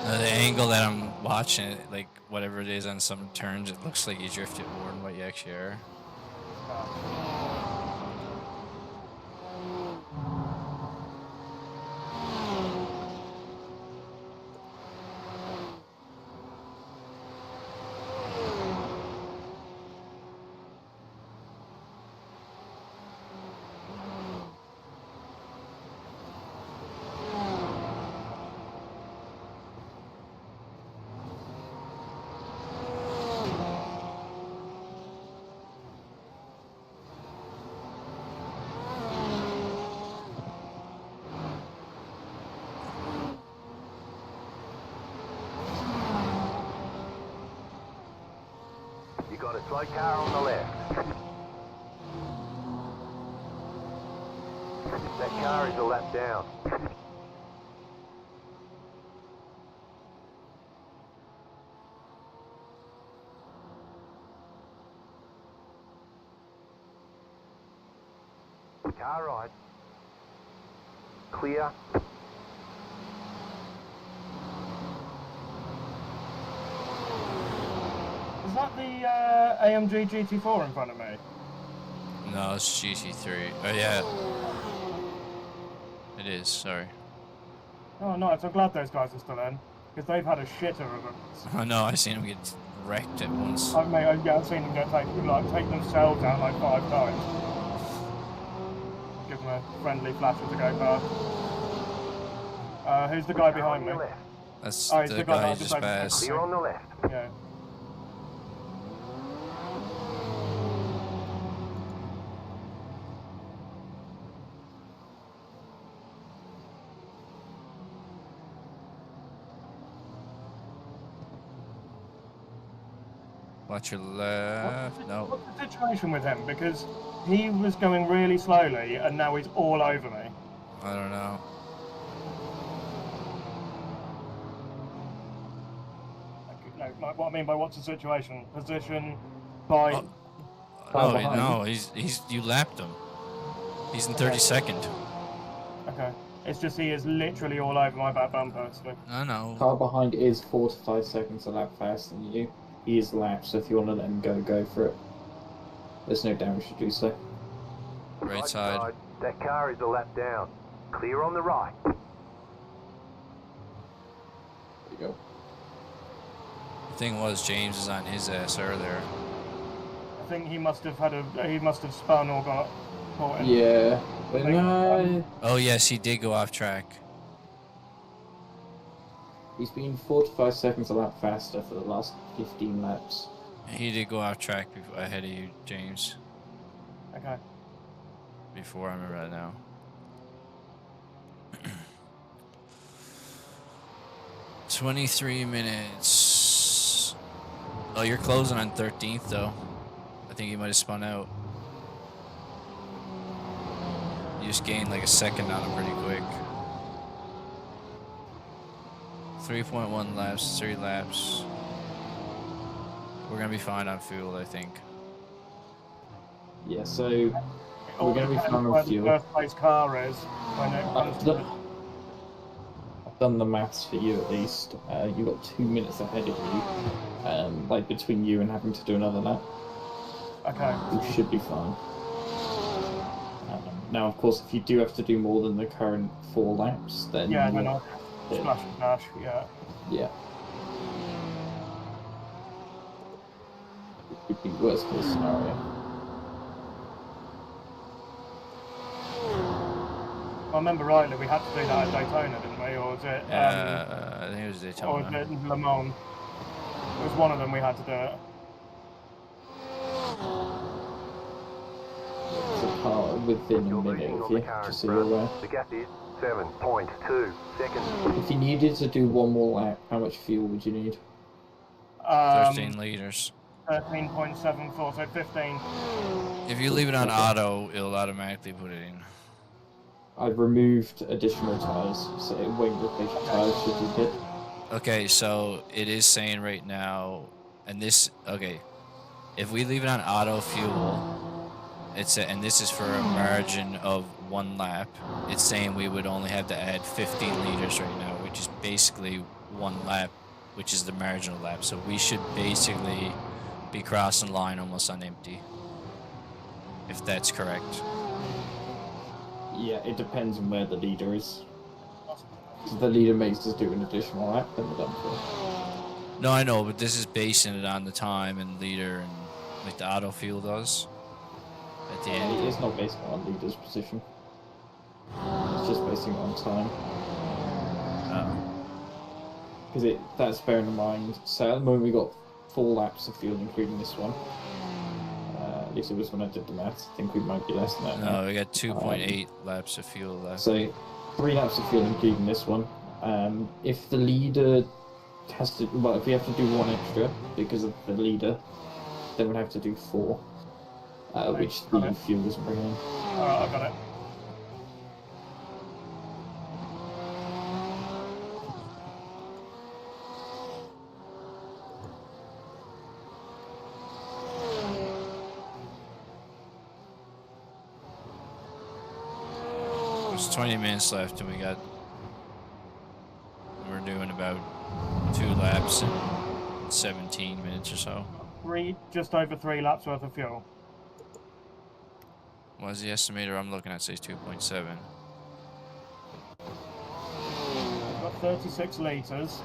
The angle that I'm watching it, like whatever it is on some turns, it looks like you drifted more than what you actually are. a slow car on the left. That car is a lap down. Car right. Clear. Is that the AMG GT4 in front of me? No, it's GT3. Oh yeah. It is, sorry. Oh nice, I'm glad those guys are still in. Because they've had a shitter of them. Oh no, I seen him get wrecked at once. I've seen them take themselves out like 5 times. Give them a friendly flasher to go past. Who's the guy behind me? That's Oh, he's the the guy guy that who I just just passed. Clear on the left. Yeah. Watch your left. No. What's the situation with him? Because he was going really slowly and now he's all over me. I don't know. No, like what I mean by what's the situation? Position by. Oh, no, he's you lapped him. He's in 32nd. Okay. It's just he is literally all over my back bumper. So. I know. Car behind is 4 to 5 seconds a lap faster than you. He is lapped, so if you want to let him go for it. There's no damage to do so. Right side. That car is a lap down. Clear on the right. There you go. The thing was, James was on his ass earlier. I think he must have spun or got caught in. Yeah, but no. Oh yes, he did go off track. He's been 4 to 5 seconds a lap faster for the last 15 laps. He did go off track ahead of you, James. Okay. Before, I remember that now. 23 minutes. Oh, you're closing on 13th though. I think you might have spun out. You just gained like a second on him pretty quick. 3.1 laps, 3 laps. We're gonna be fine on fuel, I think. Yeah, so we're going to be fine on where fuel. the first place car is when it comes to I've done the maths for you at least. You've got 2 minutes ahead of you, like between you and having to do another lap. Okay. You should be fine. Now, of course, if you do have to do more than the current 4 laps, then yeah, then I'll splash and dash. Yeah. Yeah. It would be worst case scenario. I remember rightly, we had to do that at Daytona, didn't we? Or was it? I think it was Daytona. Or was it Le Mans? It was one of them we had to do it. There's a car within a minute of you, just so you're aware. The gap is 7.2 seconds. If you needed to do one more lap, how much fuel would you need? 13 liters. 13.74, so 15. If you leave it on auto, it'll automatically put it in. I've removed additional tyres, so it won't replace your tyres should you hit. Okay, so it is saying right now, and this, okay, if we leave it on auto fuel, and this is for a margin of 1 lap, it's saying we would only have to add 15 liters right now, which is basically 1 lap, which is the marginal lap. So we should basically be crossing line almost on empty, if that's correct. Yeah, it depends on where the leader is. If the leader makes us do an additional lap, then we're done for. No, I know, but this is basing it on the time and leader and like the auto fuel does at the end. It's not based on leader's position. It's just basing it on time. Because that's bearing in mind. So at the moment we got 4 laps of fuel, including this one. At least it was when I did the maths. I think we might be less than that now. No, we got 2.8 laps of fuel left. So 3 laps of fuel, including this one. If the leader has to, well, if we have to do 1 extra because of the leader, then we'd have to do 4, which Got the it. fuel doesn't bring in. Alright, I got it. There's 20 minutes left, and we're doing about 2 laps in 17 minutes or so. Just over 3 laps worth of fuel. What is the estimator I'm looking at? Says 2.7. I've got 36 litres.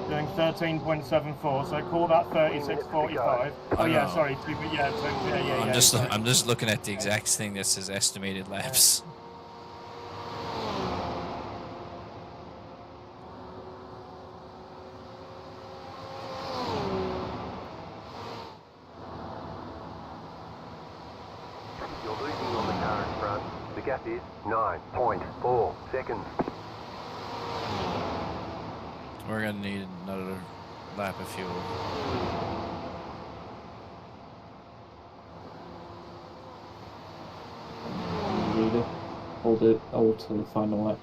Doing 13.74, so call that 36.45. Oh yeah, know. sorry, yeah. I'm just looking at the exact thing that says estimated laps. You're losing on the car in front. The gap is 9.4 seconds. We're gonna need another lap of fuel. Either hold it all to the final lap.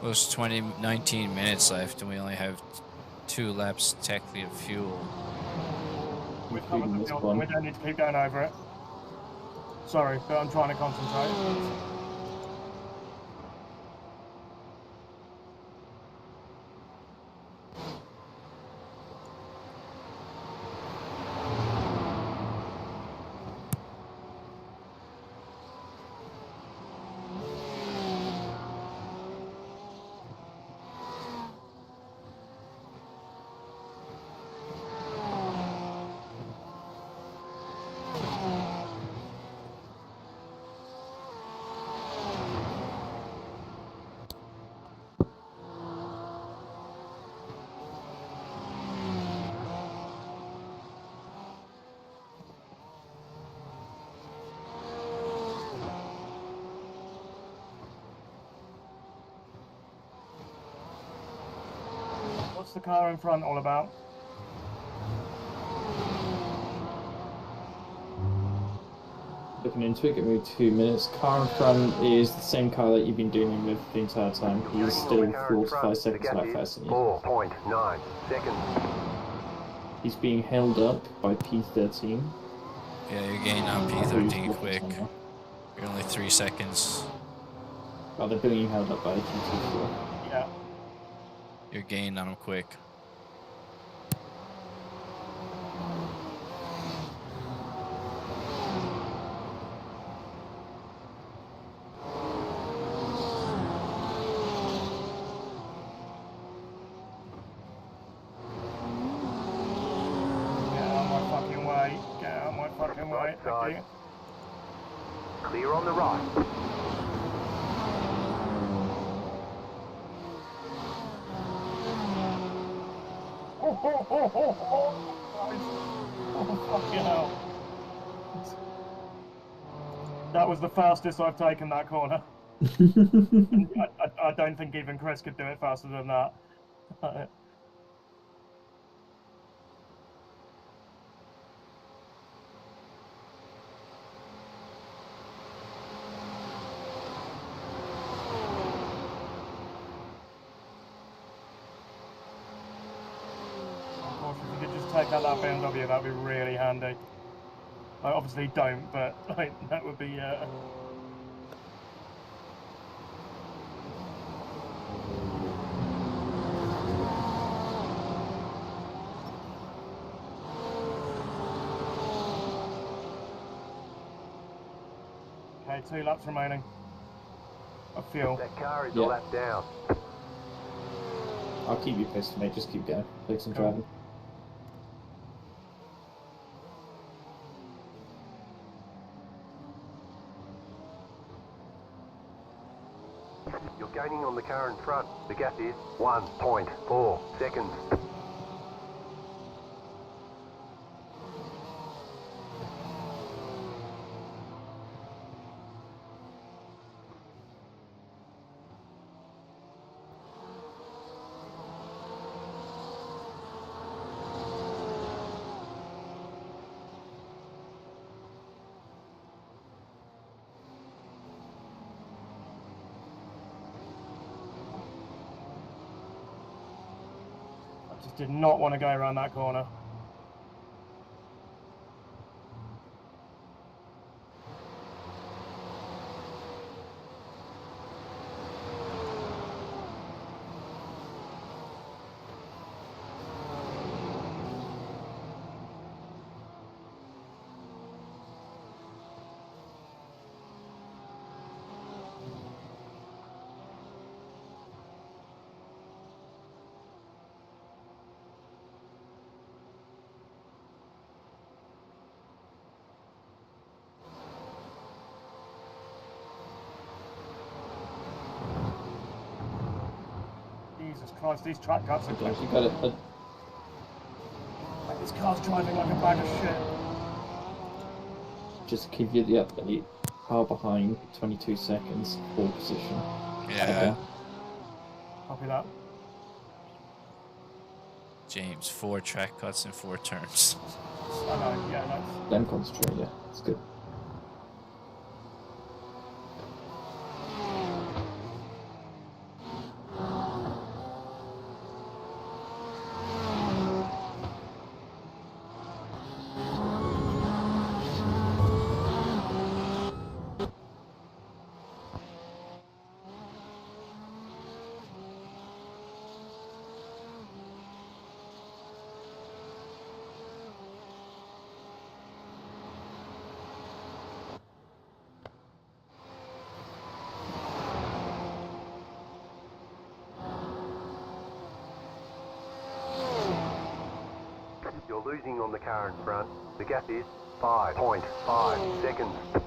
Well, there's 19 minutes left, and we only have 2 laps technically of fuel. We've covered the this fuel, one. we don't need to keep going over it. Sorry, but I'm trying to concentrate. What's the car in front all about? Looking into it, give me 2 minutes. Car in front is the same car that you've been doing with the entire time. He's still 4 to 5 seconds lap faster than you. 4.9 seconds. He's being held up by P13. Yeah, you're gaining on Who's P13 looking quick. somewhere. You're only 3 seconds. Oh, they're being held up by GT3. Yeah. You're gaining on him quick. Get out of my fucking way. Get out of my fucking way. Thank you. Clear on the right. Oh, fucking hell. That was the fastest I've taken that corner. I don't think even Kris could do it faster than that. If you could just take out that BMW, that'd be really handy. I obviously don't, but like, that would be. Okay, 2 laps remaining. Of fuel. That car is Yeah. a lap down. I'll keep you posted, mate. Just keep going. Take some Cool. driving. You're gaining on the car in front. The gap is 1.4 seconds. Just did not want to go around that corner. Jesus Christ, these track cuts are You got it. like, this car's driving like a bag of shit. Just give you the update. Car behind, 22 seconds, pole position. Yeah. Copy that. James, 4 track cuts in 4 turns. I know, yeah, that's... Then concentrate, yeah. It's good. You're losing on the car in front. The gap is 5.5 seconds.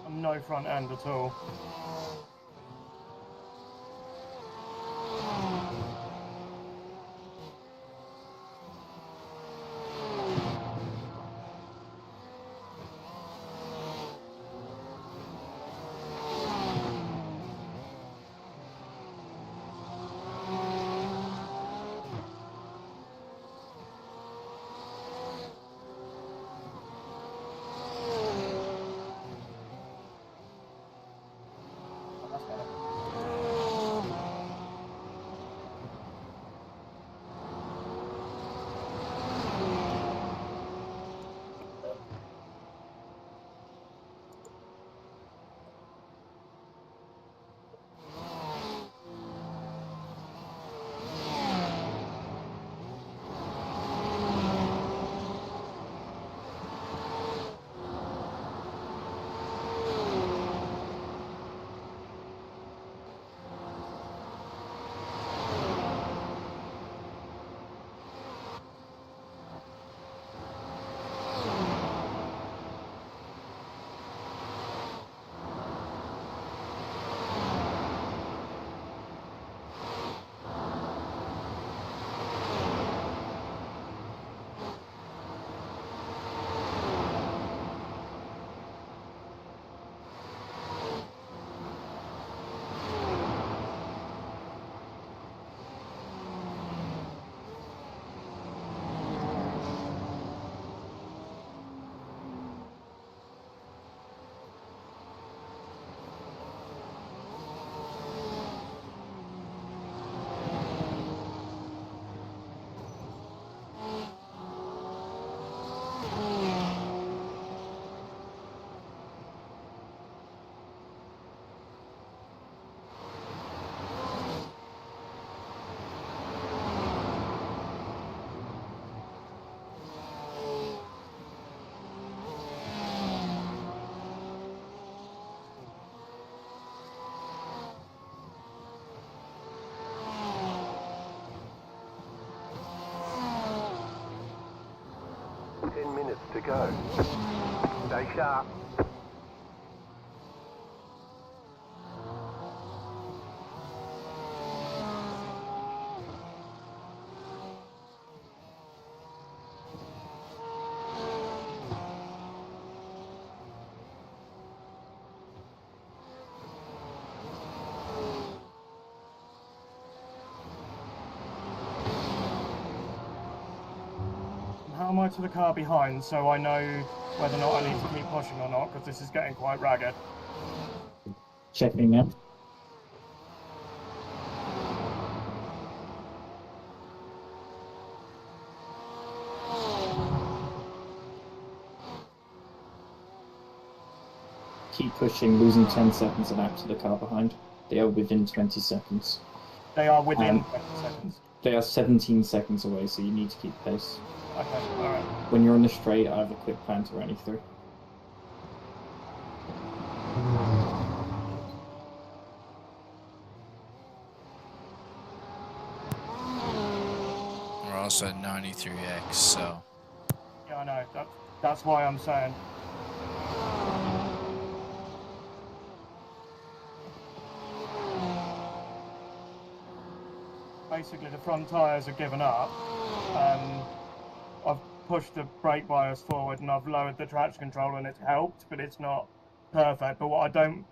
No front end at all. minutes to go. Stay sharp. How am I to the car behind so I know whether or not I need to keep pushing or not, because this is getting quite ragged. Checking in. Keep pushing, losing 10 seconds and out to the car behind. They are within 20 seconds. They are within 20 seconds. They are 17 seconds away, so you need to keep pace. Okay, alright. When you're on the straight, I have a quick plan to run you through. We're also at 93x, so. Yeah, I know. That's why I'm saying. Basically, the front tyres are given up. I've pushed the brake bias forward and I've lowered the traction control, and it's helped, but it's not perfect. But what I don't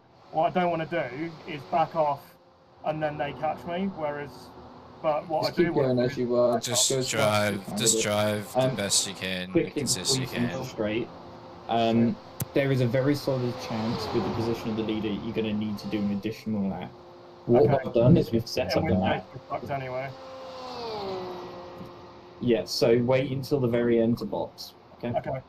want to do is back off and then they catch me. Whereas, but what Just I do keep want going to as do you are. Just go as fast as you drive, can just with it. drive the best you can, Quickly consist you before you can. finish straight. There is a very solid chance with the position of the leader you're going to need to do an additional lap. What Okay. I've done is we've set in up which a case lap. we're fucked anyway. Yeah, so wait until the very end to box. Okay. Okay.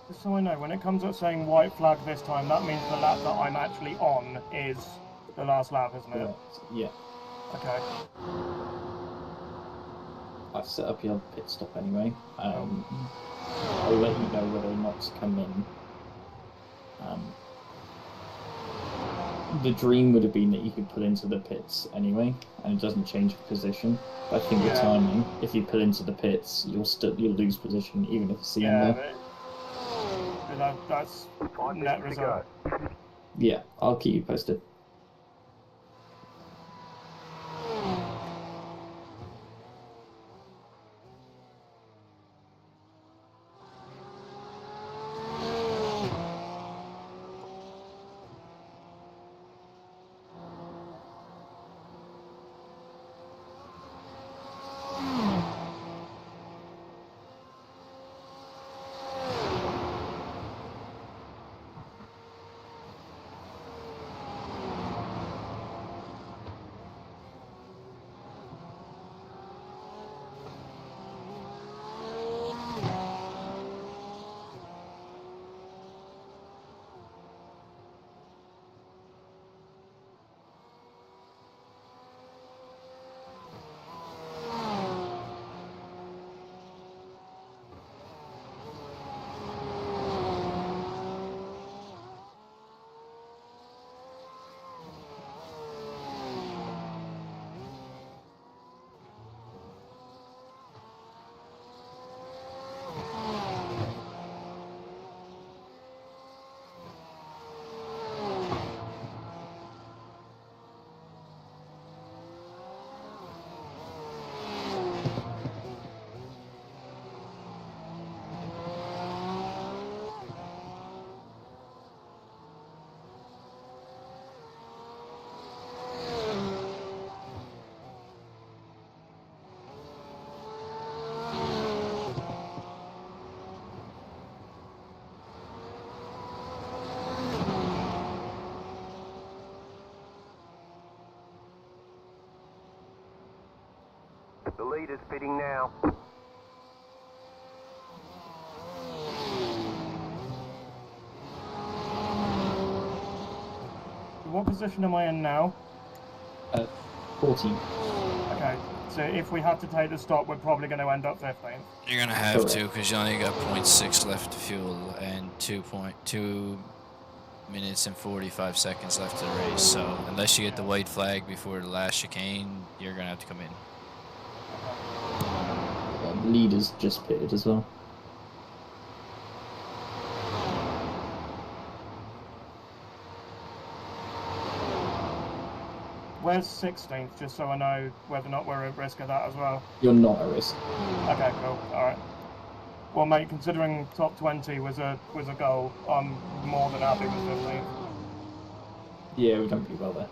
Just so I know, when it comes up saying white flag this time, that means the lap that I'm actually on is the last lap, isn't it? Correct. Yeah. Okay. I've set up your pit stop anyway. I'll let you know whether or not to come in. The dream would have been that you could pull into the pits anyway, and it doesn't change your position. But I think the timing, if you pull into the pits, you'll lose position even if it's the end there. The though. That's 5 net minutes to go. result. Yeah, I'll keep you posted. The leader's pitting now. What position am I in now? 14. Okay, so if we had to take the stop, we're probably going to end up 15th. You're gonna have to, because you only got 0.6 left to fuel and 2 minutes and 45 seconds left to the race. So unless you get the white flag before the last chicane, you're gonna have to come in. The leader's just pitted as well. Where's 16th, just so I know whether or not we're at risk of that as well? You're not at risk. Okay, cool. Alright. Well, mate, considering top 20 was a goal, I'm more than happy with 15th. Yeah, we've done pretty well there.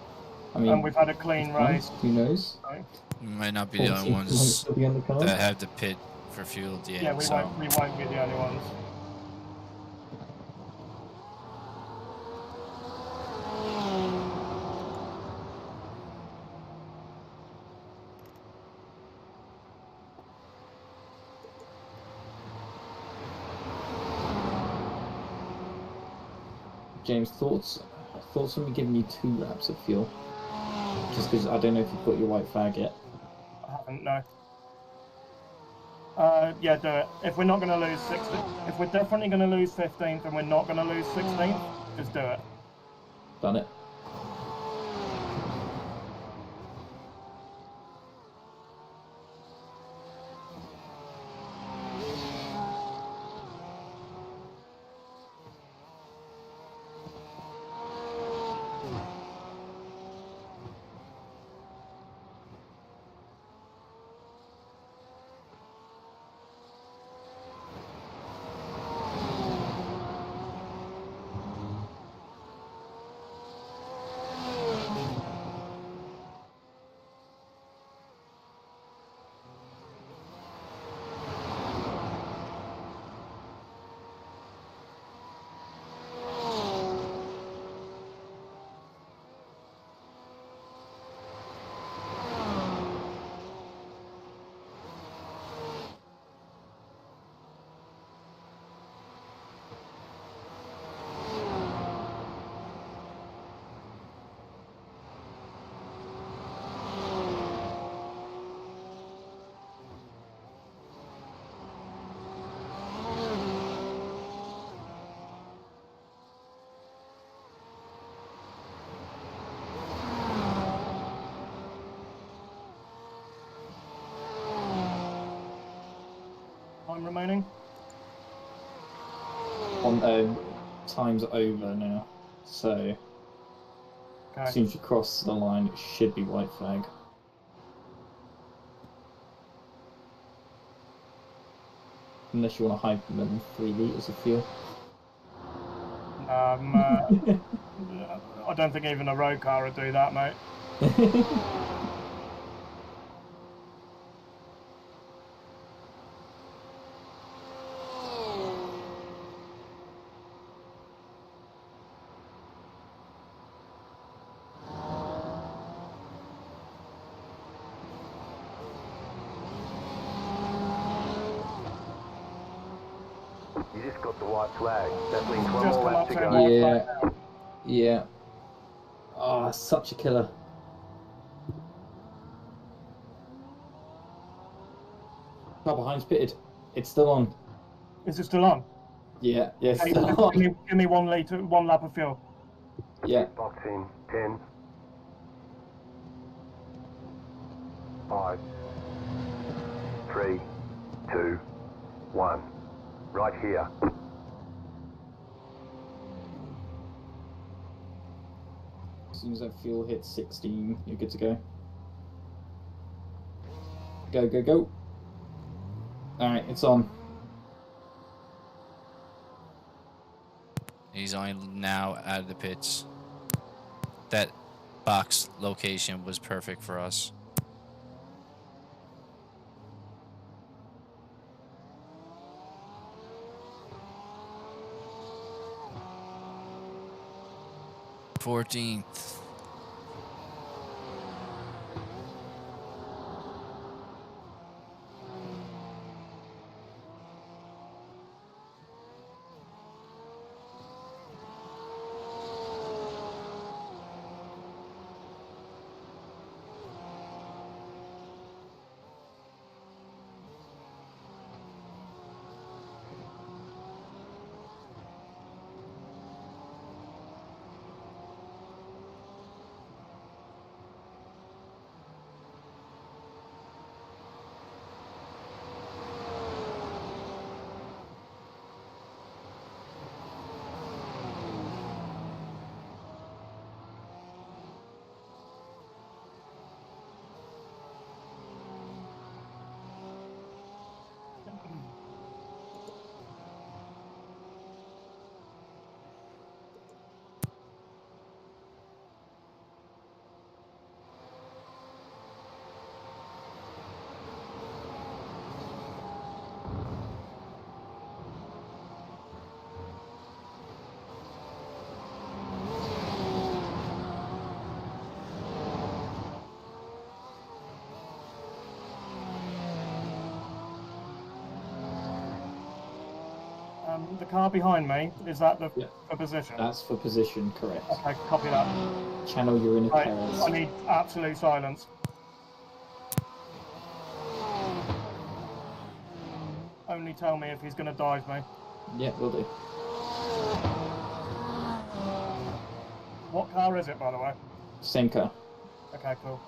I mean, And we've had a clean race. Who knows? Right? We might not be the only ones that have to pit for fuel at the end. Yeah, we so. won't be the only ones. James, thoughts on me giving you 2 laps of fuel? Just because I don't know if you've got your white flag yet. I haven't, no. Yeah, do it. If we're not going to lose 16th, if we're definitely going to lose 15th and we're not going to lose 16th, just do it. Done it. Time remaining. on time's over now, so as soon as you cross the line, it should be white flag. Unless you want to hide them in 3 litres of fuel. I don't think even a road car would do that, mate. You just got the white flag. That means one Just more come lap up to to go. Yeah. Yeah. Oh, such a killer. Car behind's pitted. It's still on. Is it still on? Yeah, yeah, Hey, still on. give me 1 litre, 1 lap of fuel. Yeah. Box in 10, 5, 3, 2, 1. Right here. As soon as that fuel hits 16, you're good to go. Go, go, go. Alright, it's on. He's only now out of the pits. That box location was perfect for us. $14th. The car behind me, is that the Yeah. for position? That's for position, correct. Okay, copy that. Channel your inner Right, pairs. I need absolute silence. Only tell me if he's going to dive me. Yeah, will do. What car is it, by the way? Same car. Okay, cool.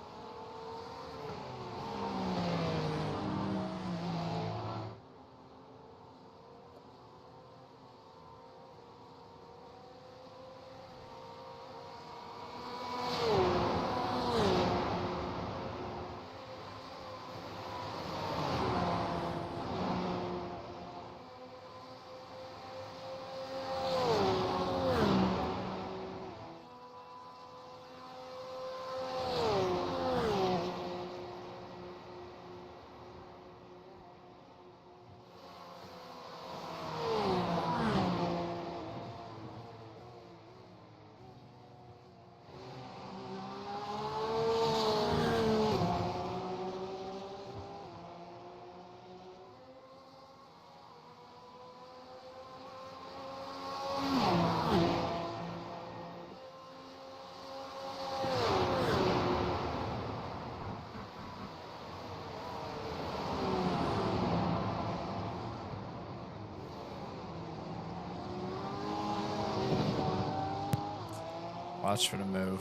Watch for the move.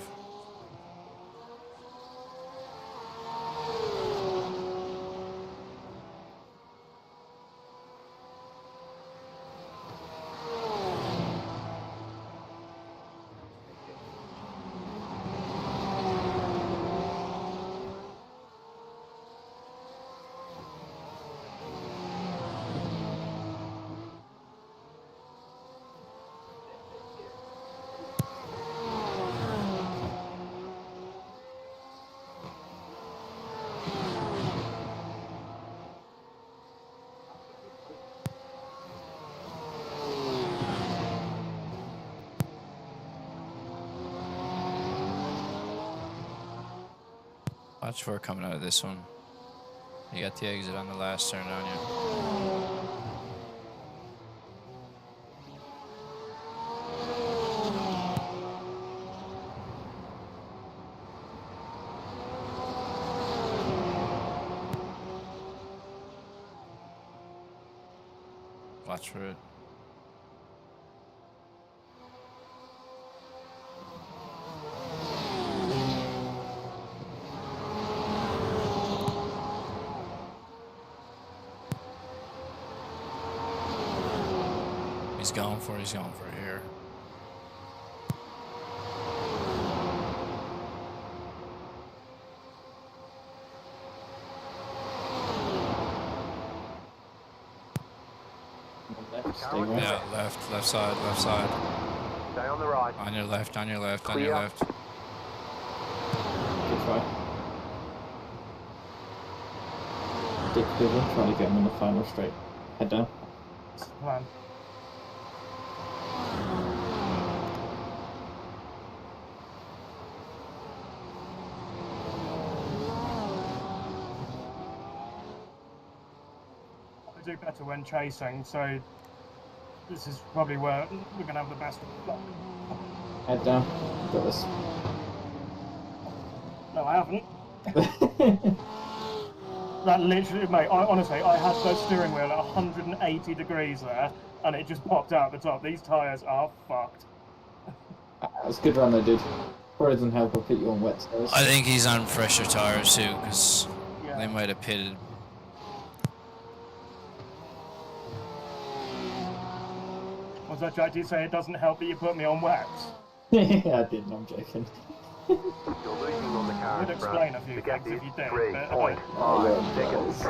Watch for coming out of this one. You got the exit on the last turn, don't you? Watch for it. He's going for it here. Yeah, left side. Stay on the right. On your left, on your left. Good try. Dick Vivian trying to get him in the final straight. Head down. That's the plan. I do better when chasing, so this is probably where we're going to have the best luck. Head down. Got this. No, I haven't. That literally, mate, honestly, I had the steering wheel at 180 degrees there, and it just popped out the top. These tyres are fucked. That's a good run though, dude. Probably doesn't help, I'll put you on wet tyres. I think he's on fresher tires too, because Yeah. they might have pitted. Was that Jack? Did you say it doesn't help that you put me on wet? Yeah, I didn't, I'm joking. You're losing on the car Would in front. explain a few The gap things is if you did, 3.5 seconds.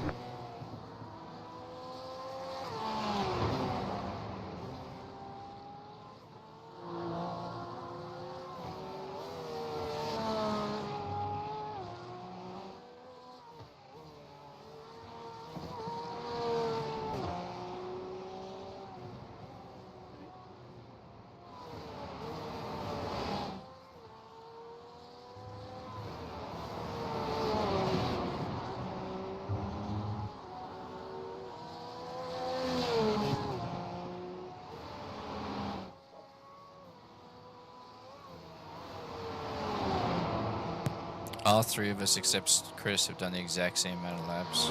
All three of us except Kris have done the exact same amount of laps.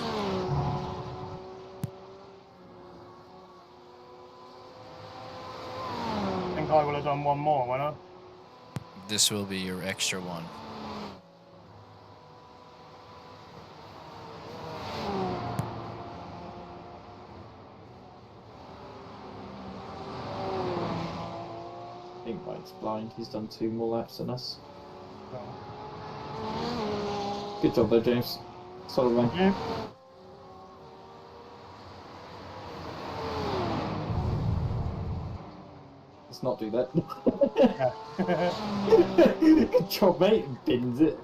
I think I will have done one more, won't I? This will be your extra one. I think Mike's blind, he's done 2 more laps than us. Good job there, James. Solid run. Yeah. Let's not do that. Yeah. Good job, mate. Bins it.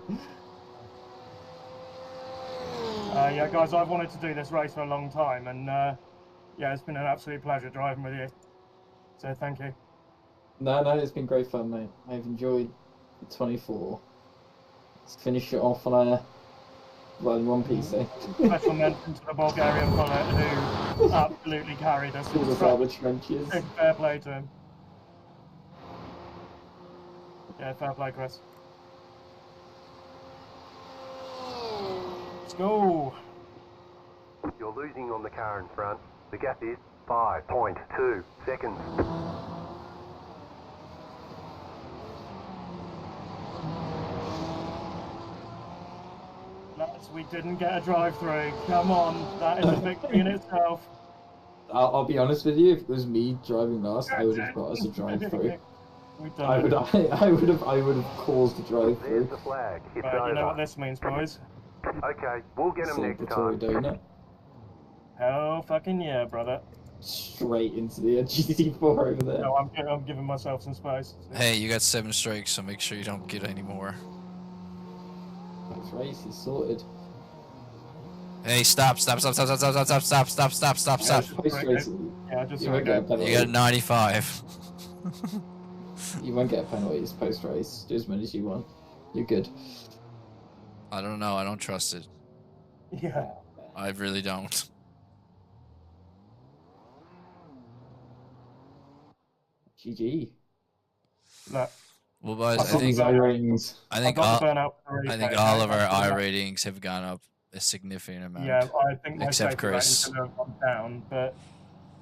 Yeah, guys, I've wanted to do this race for a long time, and yeah, it's been an absolute pleasure driving with you. So thank you. No, it's been great fun, mate. I've enjoyed the 24. Let's finish it off on a one piece, eh? Special mention to the Bulgarian pilot who absolutely carried us. All the garbage trenches. Fair play to him. Yeah, fair play, Kris. Let's go. You're losing on the car in front. The gap is 5.2 seconds. Lads, we didn't get a drive-through. Come on, that is a victory in itself. I'll be honest with you. If it was me driving last, I would have got us a drive-through. I would have caused a drive-through. There's the flag. It's over. You know what this means, boys? Okay, we'll get them next time. Donut. Hell fucking yeah, brother. Straight into the GT3 R over there. No, I'm giving myself some space. Hey, you got 7 strikes, so make sure you don't get any more. This race is sorted. Hey, stop. Yeah, just You won't get a penalty. You got 95. You won't get a penalty. It's post-race. Do as many as you want. You're good. I don't know. I don't trust it. Yeah. I really don't. GG. Look, Well, boys, I've I got think the burnout. ratings. I I've think got all, the burnout for I think replay, all mate. of our That's I the- ratings have gone up a significant amount. Yeah, I think my Except safety rating's Kris. gonna have gone down, but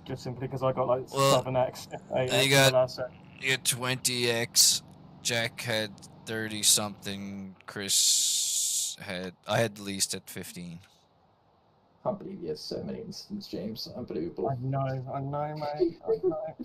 just simply because I got like Well, 7x, 8x you in got- the last set. You had 20x. Jack had 30 something. Kris had. I had the least at 15. Can't believe he has so many incidents, James. Unbelievable. I know, mate. I know.